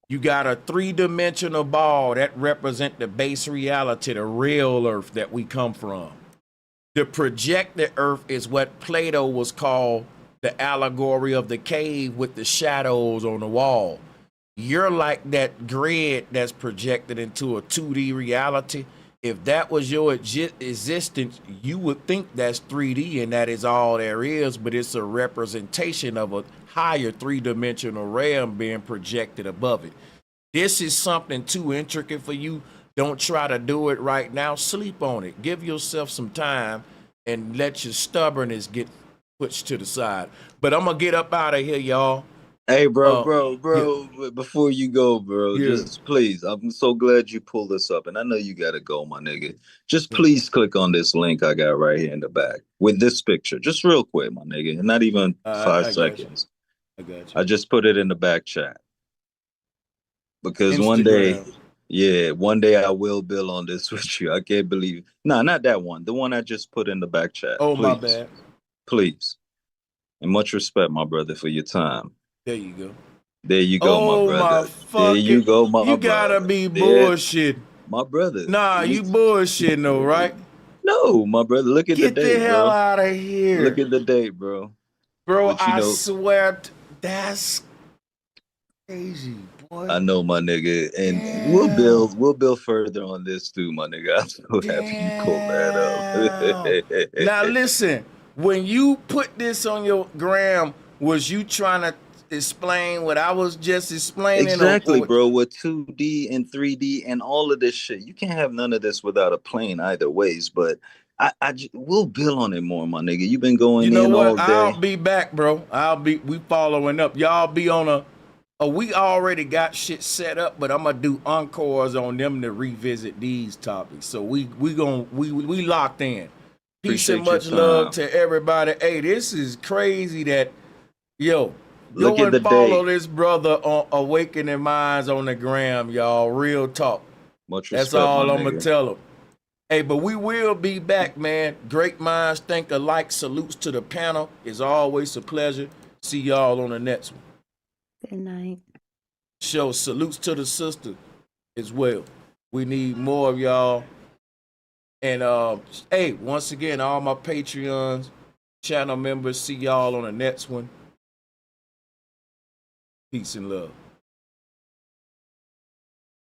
You got a 3-dimensional ball that represent the base reality, the real Earth that we come from. The projected Earth is what Plato was called the allegory of the cave with the shadows on the wall. You're like that grid that's projected into a 2D reality. If that was your existence, you would think that's 3D and that is all there is, but it's a representation of a higher 3-dimensional realm being projected above it. This is something too intricate for you. Don't try to do it right now. Sleep on it. Give yourself some time and let your stubbornness get pushed to the side. But I'm going to get up out of here, y'all. Hey, bro, Yeah. before you go, bro, Yeah. just please, I'm so glad you pulled this up, and I know you gotta go, my nigga. Just Yeah. please click on this link I got right here in the back with this picture, just real quick, my nigga, not even 5 I got you. seconds. I got you. I just put it in the back chat because one Instagram. day I will bill on this with you. I can't believe, no, not that one, the one I just put in the back chat. Oh, please, my bad. please, and much respect, my brother, for your time. There you go. There you go, my brother. There you go, my You brother. gotta be There, bullshit. my brother. Nah, you bullshitting though, right? No, my brother. Look at Get the date, the hell bro. out of here. Look at the date, bro. Bro, But you I know, swear that's crazy, boy. I know, my nigga, and Damn. we'll build further on this too, my nigga. I'm so happy you pulled that up. Now listen, when you put this on your gram, was you trying to explain what I was just explaining? Exactly, bro. With 2D and 3D and all of this shit, you can't have none of this without a plane either ways. But we'll build on it more, my nigga. You've been going You know in all what? day. I'll be back, bro. We following up. Y'all be on we already got shit set up, but I'm gonna do encores on them to revisit these topics. So we locked in. Peace and Appreciate much your love time. to everybody. Hey, this is crazy that Look go at and the follow date. this brother on Awakening Minds on the gram, y'all. Real talk. Much That's respect, all my I'm gonna nigga. tell him. Hey, but we will be back, man. Great minds think alike. Salutes to the panel. It's always a pleasure. See y'all on the next one. Good night. Show salutes to the sister as well. We need more of y'all. And hey, once again, all my Patreons, channel members, see y'all on the next one. Peace and love.